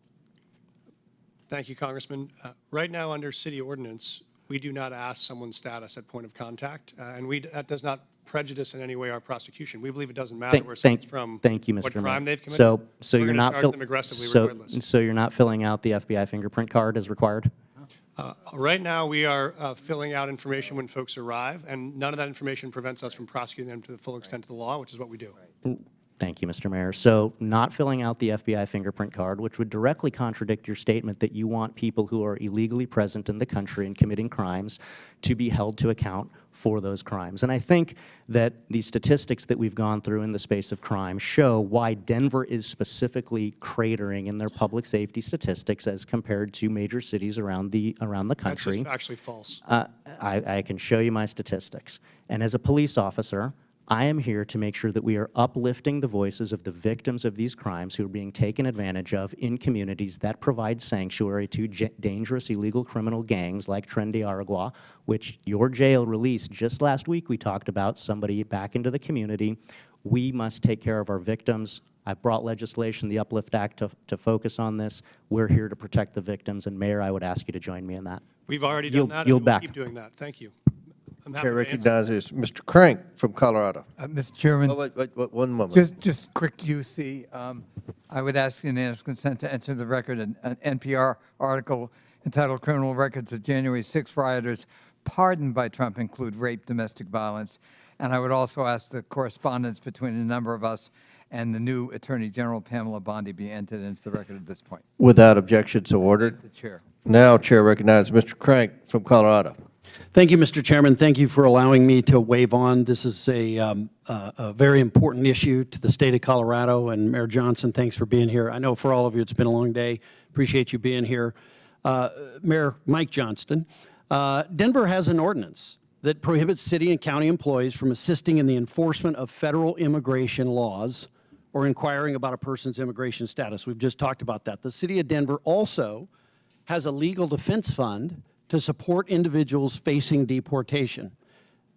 Thank you, Congressman. Right now, under city ordinance, we do not ask someone's status at point of contact, and that does not prejudice in any way our prosecution. We believe it doesn't matter where someone's from, thank you, Mr. what Mayor. crime they've committed. So you're not so you're not filling out the FBI fingerprint card as required? Right now, we are filling out information when folks arrive, and none of that information prevents us from prosecuting them to the full extent of the law, which is what we do. Thank you, Mr. Mayor. So not filling out the FBI fingerprint card, which would directly contradict your statement that you want people who are illegally present in the country and committing crimes to be held to account for those crimes. And I think that the statistics that we've gone through in the space of crime show why Denver is specifically cratering in their public safety statistics as compared to major cities around the country. That's just actually false. I can show you my statistics. And as a police officer, I am here to make sure that we are uplifting the voices of the victims of these crimes who are being taken advantage of in communities that provide sanctuary to dangerous illegal criminal gangs like Tren de Aragua, which your jail released just last week. We talked about somebody back into the community. We must take care of our victims. I've brought legislation, the Uplift Act, to focus on this. We're here to protect the victims. And Mayor, I would ask you to join me in that. We've already done that, and Yield we'll back. keep doing that. Thank you. I'm happy Chair to answer. recognizes Mr. Crank from Colorado. Mr. Chairman. Oh, wait, one moment. Just quick UC. I would ask unanimous consent to enter the record an NPR article entitled Criminal Records of January 6 Rioters Pardoned by Trump Include Rape, Domestic Violence. And I would also ask the correspondence between a number of us and the new Attorney General, Pamela Bondi, be entered into the record at this point. Without objection, so ordered. The Chair. Now, Chair recognizes Mr. Crank from Colorado. Thank you, Mr. Chairman. Thank you for allowing me to wave on. This is a very important issue to the state of Colorado. And Mayor Johnston, thanks for being here. I know for all of you it's been a long day. Appreciate you being here. Mayor Mike Johnston, Denver has an ordinance that prohibits city and county employees from assisting in the enforcement of federal immigration laws or inquiring about a person's immigration status. We've just talked about that. The city of Denver also has a legal defense fund to support individuals facing deportation.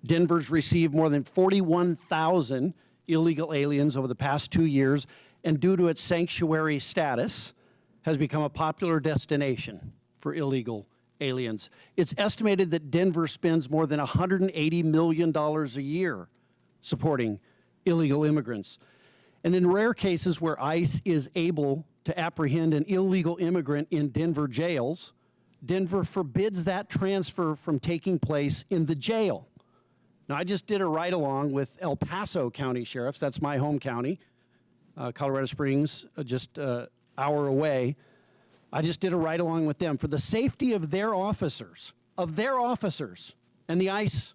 Denver's received more than 41,000 illegal aliens over the past 2 years, and due to its sanctuary status, has become a popular destination for illegal aliens. It's estimated that Denver spends more than $180 million a year supporting illegal immigrants. And in rare cases where ICE is able to apprehend an illegal immigrant in Denver jails, Denver forbids that transfer from taking place in the jail. Now, I just did a ride-along with El Paso County Sheriffs. That's my home county. Colorado Springs, just an hour away. I just did a ride-along with them for the safety of their officers, and the ICE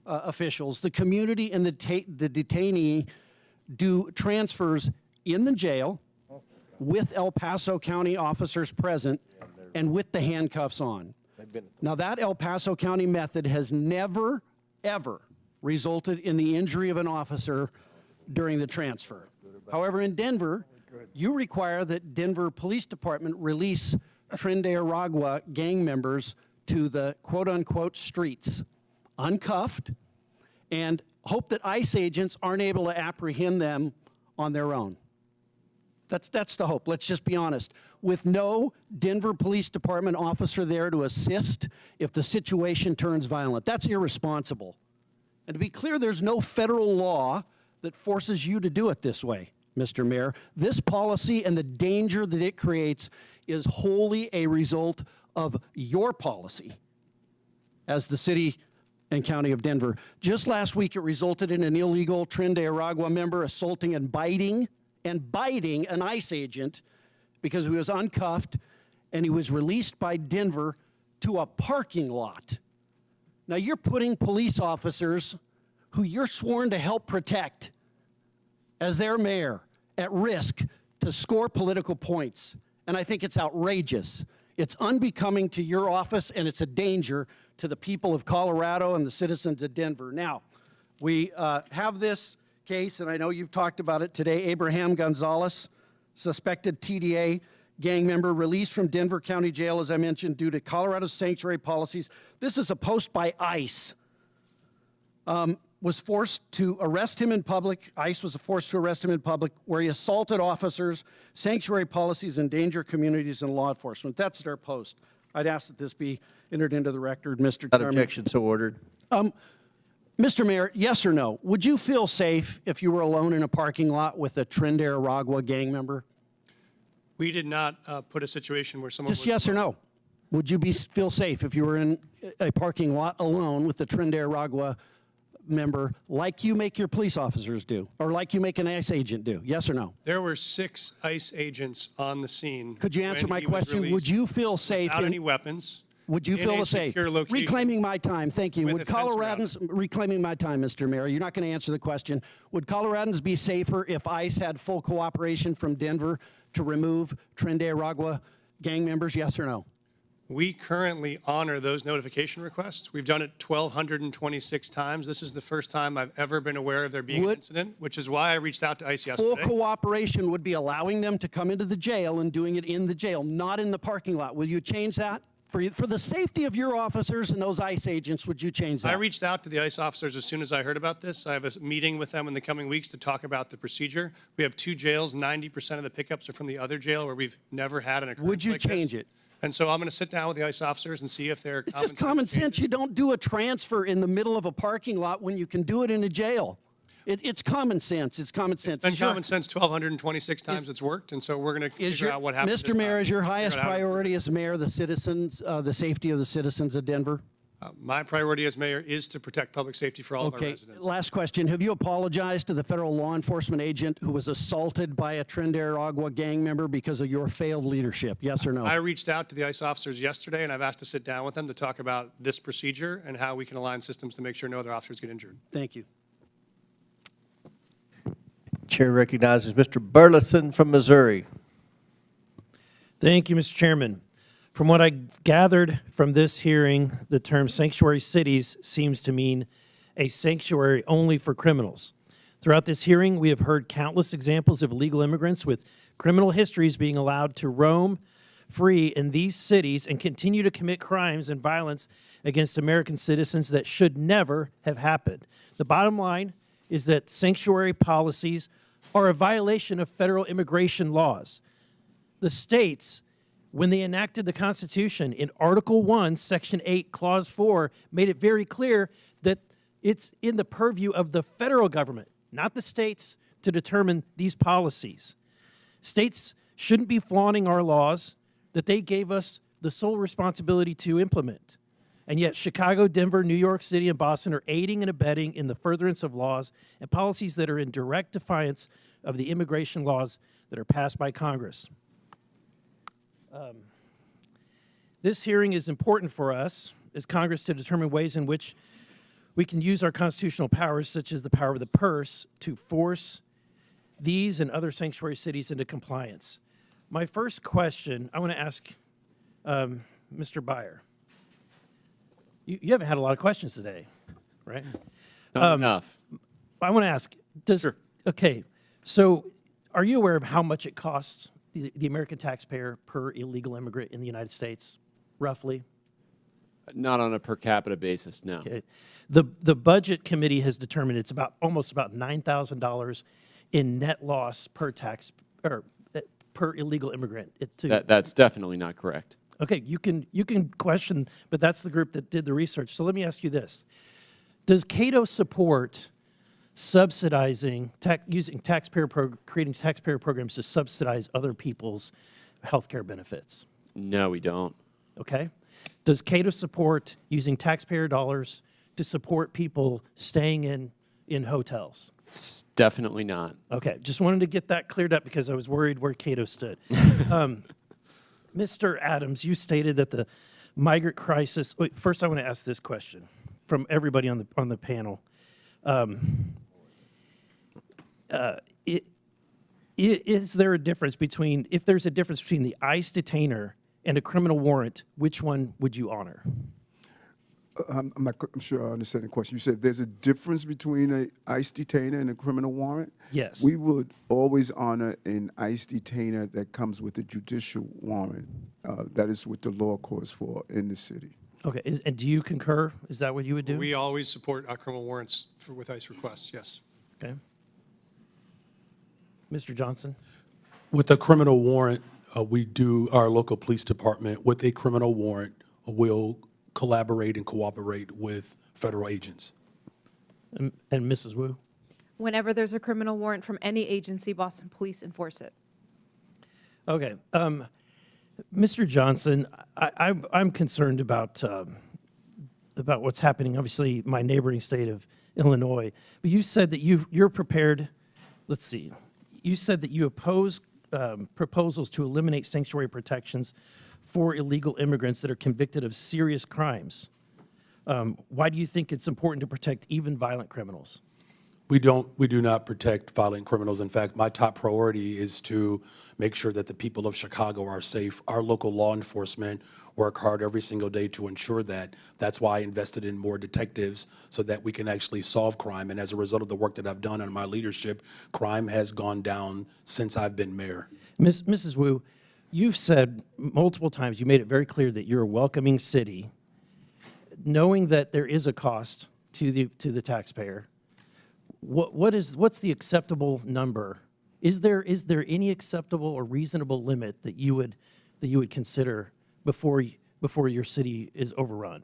officials. The community and the detainee do transfers in the jail with El Paso County officers present and with the handcuffs on. Now, that El Paso County method has never, ever resulted in the injury of an officer during the transfer. However, in Denver, you require that Denver Police Department release Tren de Aragua gang members to the quote-unquote streets, uncuffed, and hope that ICE agents aren't able to apprehend them on their own. That's the hope. Let's just be honest. With no Denver Police Department officer there to assist if the situation turns violent, that's irresponsible. And to be clear, there's no federal law that forces you to do it this way, Mr. Mayor. This policy and the danger that it creates is wholly a result of your policy as the city and county of Denver. Just last week, it resulted in an illegal Tren de Aragua member assaulting and biting an ICE agent because he was uncuffed and he was released by Denver to a parking lot. Now, you're putting police officers who you're sworn to help protect as their mayor at risk to score political points. And I think it's outrageous. It's unbecoming to your office, and it's a danger to the people of Colorado and the citizens of Denver. Now, we have this case, and I know you've talked about it today. Abraham Gonzalez, suspected TDA gang member, released from Denver County Jail, as I mentioned, due to Colorado's sanctuary policies. This is a post by ICE. Was forced to arrest him in public. ICE was forced to arrest him in public where he assaulted officers, sanctuary policies, endanger communities, and law enforcement. That's their post. I'd ask that this be entered into the record, Mr. Chairman. Objection, so ordered. Mr. Mayor, yes or no? Would you feel safe if you were alone in a parking lot with a Tren de Aragua gang member? We did not put a situation where someone Just was yes or no? Would you feel safe if you were in a parking lot alone with the Tren de Aragua member like you make your police officers do, or like you make an ICE agent do? Yes or no? There were 6 ICE agents on the scene. Could you answer when my he was question? Would released you feel safe without in- any weapons? Would you in feel a safe? secure location Reclaiming my time, thank you. with Would a fence around Coloradans, reclaiming my time, Mr. Mayor, you're not going to answer the question. Would Coloradans be safer if ICE had full cooperation from Denver to remove Tren de Aragua gang members, yes or no? We currently honor those notification requests. We've done it 1,226 times. This is the first time I've ever been aware of there being an incident, which is why I reached out to ICE Full yesterday. cooperation would be allowing them to come into the jail and doing it in the jail, not in the parking lot. Will you change that? For the safety of your officers and those ICE agents, would you change that? I reached out to the ICE officers as soon as I heard about this. I have a meeting with them in the coming weeks to talk about the procedure. We have 2 jails. 90% of the pickups are from the other jail where we've never had an occurrence Would you like this. change it? And so I'm going to sit down with the ICE officers and see if they're It's just common sense. You don't do a transfer in the middle of a parking lot when you can do it in a jail. It's common sense. It's common sense. It's been common sense 1,226 times it's worked, and so we're going to figure out what happened. Mr. Mayor, is your highest priority as mayor the citizens, the safety of the citizens of Denver? My priority as mayor is to protect public safety for all of our Okay, residents. last question. Have you apologized to the federal law enforcement agent who was assaulted by a Tren de Aragua gang member because of your failed leadership? Yes or no? I reached out to the ICE officers yesterday, and I've asked to sit down with them to talk about this procedure and how we can align systems to make sure no other officers get injured. Thank you. Chair recognizes Mr. Burleson from Missouri. Thank you, Mr. Chairman. From what I gathered from this hearing, the term sanctuary cities seems to mean a sanctuary only for criminals. Throughout this hearing, we have heard countless examples of illegal immigrants with criminal histories being allowed to roam free in these cities and continue to commit crimes and violence against American citizens that should never have happened. The bottom line is that sanctuary policies are a violation of federal immigration laws. The states, when they enacted the Constitution in Article 1, Section 8, Clause 4, made it very clear that it's in the purview of the federal government, not the states, to determine these policies. States shouldn't be flaunting our laws that they gave us the sole responsibility to implement. And yet Chicago, Denver, New York City, and Boston are aiding and abetting in the furtherance of laws and policies that are in direct defiance of the immigration laws that are passed by Congress. This hearing is important for us as Congress to determine ways in which we can use our constitutional powers, such as the power of the purse, to force these and other sanctuary cities into compliance. My first question, I want to ask Mr. Bier. You haven't had a lot of questions today, right? Not enough. I want to ask, okay, so are you aware of how much it costs the American taxpayer per illegal immigrant in the United States, roughly? Not on a per capita basis, no. Okay. The Budget Committee has determined it's almost about $9,000 in net loss per per illegal immigrant. That's definitely not correct. Okay, you can question, but that's the group that did the research. So let me ask you this. Does Cato support subsidizing, creating taxpayer programs to subsidize other people's health care benefits? No, we don't. Okay. Does Cato support using taxpayer dollars to support people staying in hotels? Definitely not. Okay, just wanted to get that cleared up because I was worried where Cato stood. Mr. Adams, you stated that the migrant crisis. Wait, first, I want to ask this question from everybody on the panel. Is there a difference between, if there's a difference between the ICE detainer and a criminal warrant, which one would you honor? I'm sure I understand the question. You said there's a difference between an ICE detainer and a criminal warrant? Yes. We would always honor an ICE detainer that comes with a judicial warrant. That is what the law calls for in the city. Okay, and do you concur? Is that what you would do? We always support our criminal warrants with ICE requests, yes. Okay. Mr. Johnston? With a criminal warrant, our local police department, with a criminal warrant, will collaborate and cooperate with federal agents. And Mrs. Wu? Whenever there's a criminal warrant from any agency, Boston Police enforce it. Okay. Mr. Johnson, I'm concerned about what's happening. Obviously, my neighboring state of Illinois. But you said that you're prepared, let's see, you said that you oppose proposals to eliminate sanctuary protections for illegal immigrants that are convicted of serious crimes. Why do you think it's important to protect even violent criminals? We do not protect violent criminals. In fact, my top priority is to make sure that the people of Chicago are safe. Our local law enforcement work hard every single day to ensure that. That's why I invested in more detectives so that we can actually solve crime. And as a result of the work that I've done in my leadership, crime has gone down since I've been mayor. Mrs. Wu, you've said multiple times, you made it very clear that you're a welcoming city, knowing that there is a cost to the taxpayer. What's the acceptable number? Is there any acceptable or reasonable limit that you would consider before your city is overrun?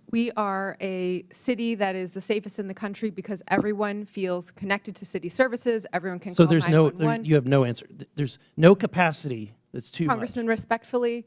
We are a city that is the safest in the country because everyone feels connected to city services. Everyone can So call there's 911. you have no answer. There's no capacity that's too much. Congressman, respectfully,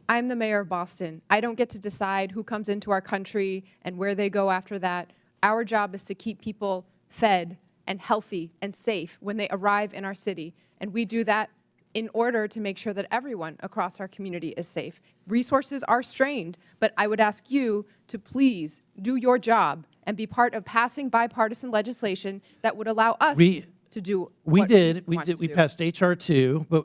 I'm the mayor of Boston. I don't get to decide who comes into our country and where they go after that. Our job is to keep people fed and healthy and safe when they arrive in our city. And we do that in order to make sure that everyone across our community is safe. Resources are strained, but I would ask you to please do your job and be part of passing bipartisan legislation that would allow us to do what we want to do. We passed HR 2, but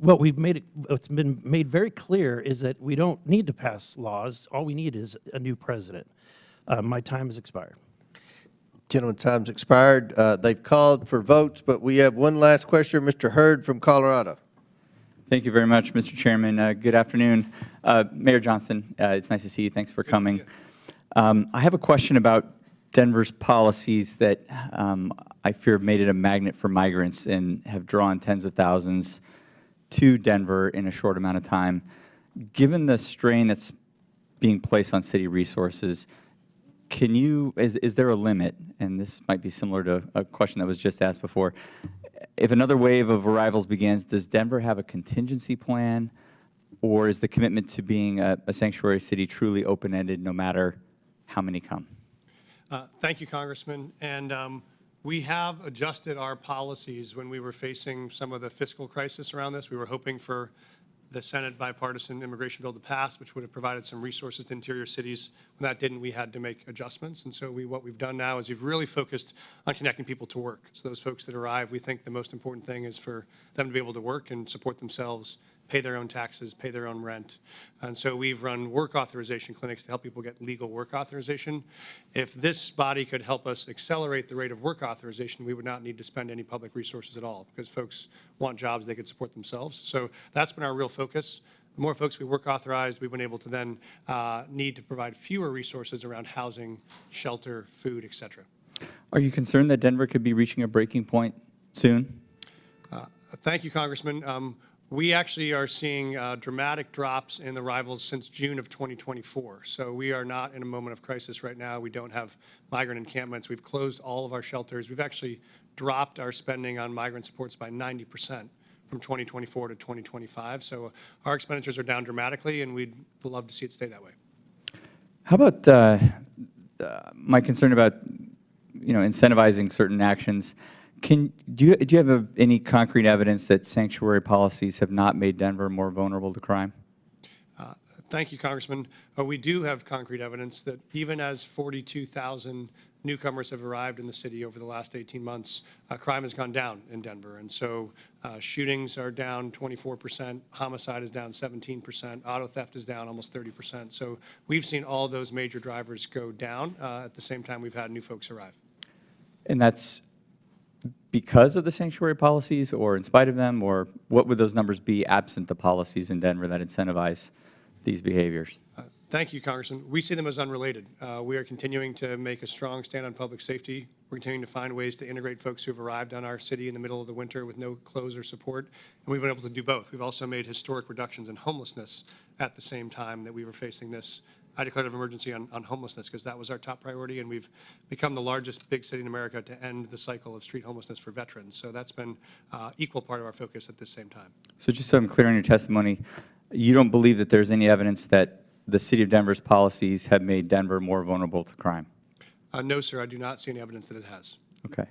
what's been made very clear is that we don't need to pass laws. All we need is a new president. My time has expired. Gentleman's time's expired. They've called for votes, but we have one last question. Mr. Hurd from Colorado. Thank you very much, Mr. Chairman. Good afternoon. Mayor Johnston, it's nice to see you. Thanks for coming. I have a question about Denver's policies that I fear have made it a magnet for migrants and have drawn tens of thousands to Denver in a short amount of time. Given the strain that's being placed on city resources, is there a limit, and this might be similar to a question that was just asked before, if another wave of arrivals begins, does Denver have a contingency plan, or is the commitment to being a sanctuary city truly open-ended no matter how many come? Thank you, Congressman. And we have adjusted our policies when we were facing some of the fiscal crisis around this. We were hoping for the Senate bipartisan immigration bill to pass, which would have provided some resources to interior cities. When that didn't, we had to make adjustments. And so what we've done now is we've really focused on connecting people to work. So those folks that arrive, we think the most important thing is for them to be able to work and support themselves, pay their own taxes, pay their own rent. And so we've run work authorization clinics to help people get legal work authorization. If this body could help us accelerate the rate of work authorization, we would not need to spend any public resources at all because folks want jobs they could support themselves. So that's been our real focus. The more folks we work authorized, we've been able to then need to provide fewer resources around housing, shelter, food, et cetera. Are you concerned that Denver could be reaching a breaking point soon? Thank you, Congressman. We actually are seeing dramatic drops in arrivals since June of 2024. So we are not in a moment of crisis right now. We don't have migrant encampments. We've closed all of our shelters. We've actually dropped our spending on migrant supports by 90% from 2024 to 2025. So our expenditures are down dramatically, and we'd love to see it stay that way. How about my concern about incentivizing certain actions? Do you have any concrete evidence that sanctuary policies have not made Denver more vulnerable to crime? Thank you, Congressman. We do have concrete evidence that even as 42,000 newcomers have arrived in the city over the last 18 months, crime has gone down in Denver. And so shootings are down 24%, homicide is down 17%, auto theft is down almost 30%. So we've seen all those major drivers go down. At the same time, we've had new folks arrive. And that's because of the sanctuary policies or in spite of them, or what would those numbers be absent the policies in Denver that incentivize these behaviors? Thank you, Congressman. We see them as unrelated. We are continuing to make a strong stand on public safety. We're continuing to find ways to integrate folks who have arrived on our city in the middle of the winter with no clothes or support, and we've been able to do both. We've also made historic reductions in homelessness at the same time that we were facing this declarative emergency on homelessness, because that was our top priority, and we've become the largest big city in America to end the cycle of street homelessness for veterans. So that's been equal part of our focus at this same time. So just so I'm clear on your testimony, you don't believe that there's any evidence that the city of Denver's policies have made Denver more vulnerable to crime? No, sir, I do not see any evidence that it has. Okay.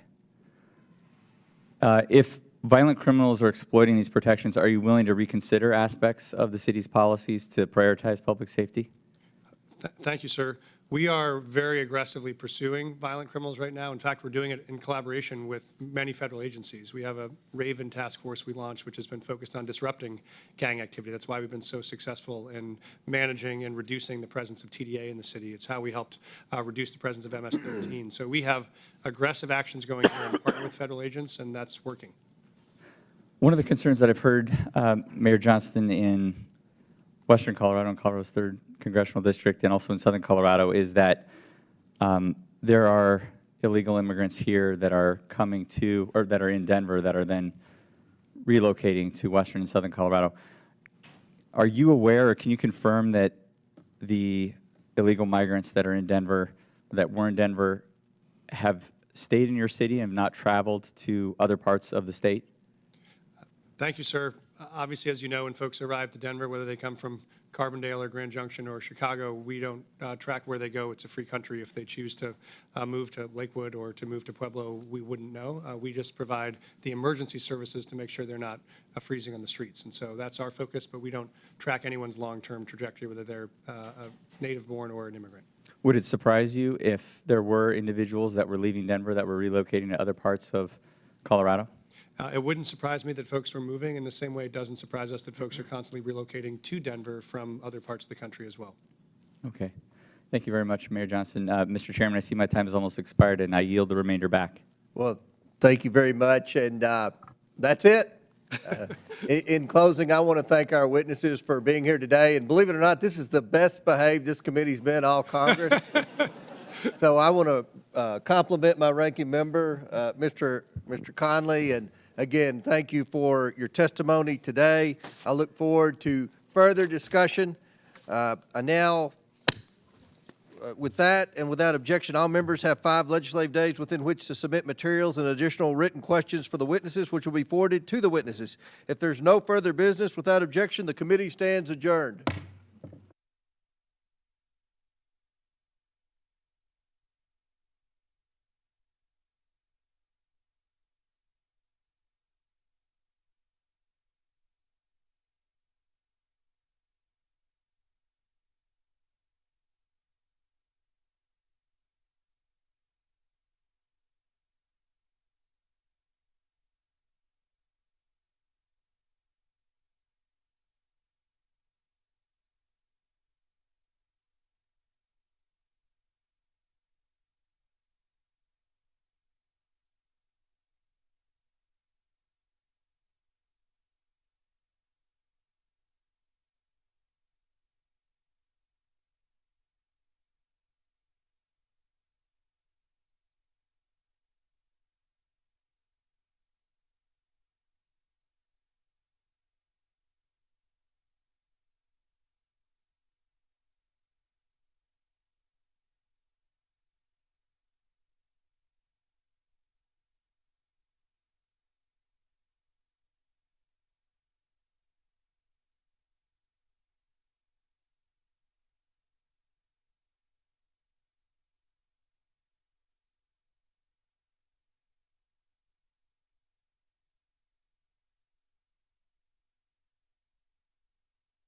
If violent criminals are exploiting these protections, are you willing to reconsider aspects of the city's policies to prioritize public safety? Thank you, sir. We are very aggressively pursuing violent criminals right now. In fact, we're doing it in collaboration with many federal agencies. We have a Raven task force we launched, which has been focused on disrupting gang activity. That's why we've been so successful in managing and reducing the presence of TDA in the city. It's how we helped reduce the presence of MS-13. So we have aggressive actions going on and partner with federal agents, and that's working. One of the concerns that I've heard, Mayor Johnston, in Western Colorado and Colorado's 3rd Congressional District and also in Southern Colorado is that there are illegal immigrants here that are coming to, or that are in Denver that are then relocating to Western and Southern Colorado. Are you aware, or can you confirm that the illegal migrants that are in Denver, that were in Denver, have stayed in your city and have not traveled to other parts of the state? Thank you, sir. Obviously, as you know, when folks arrive to Denver, whether they come from Carbondale or Grand Junction or Chicago, we don't track where they go. It's a free country. If they choose to move to Lakewood or to move to Pueblo, we wouldn't know. We just provide the emergency services to make sure they're not freezing on the streets. And so that's our focus, but we don't track anyone's long-term trajectory, whether they're a native-born or an immigrant. Would it surprise you if there were individuals that were leaving Denver that were relocating to other parts of Colorado? It wouldn't surprise me that folks were moving in the same way it doesn't surprise us that folks are constantly relocating to Denver from other parts of the country as well. Okay. Thank you very much, Mayor Johnston. Mr. Chairman, I see my time has almost expired, and I yield the remainder back. Well, thank you very much, and that's it. In closing, I want to thank our witnesses for being here today, and believe it or not, this is the best behaved this committee's been all Congress. So I want to compliment my ranking member, Mr. Conley, and again, thank you for your testimony today. I look forward to further discussion. With that and without objection, all members have 5 legislative days within which to submit materials and additional written questions for the witnesses, which will be forwarded to the witnesses. If there's no further business, without objection, the committee stands adjourned.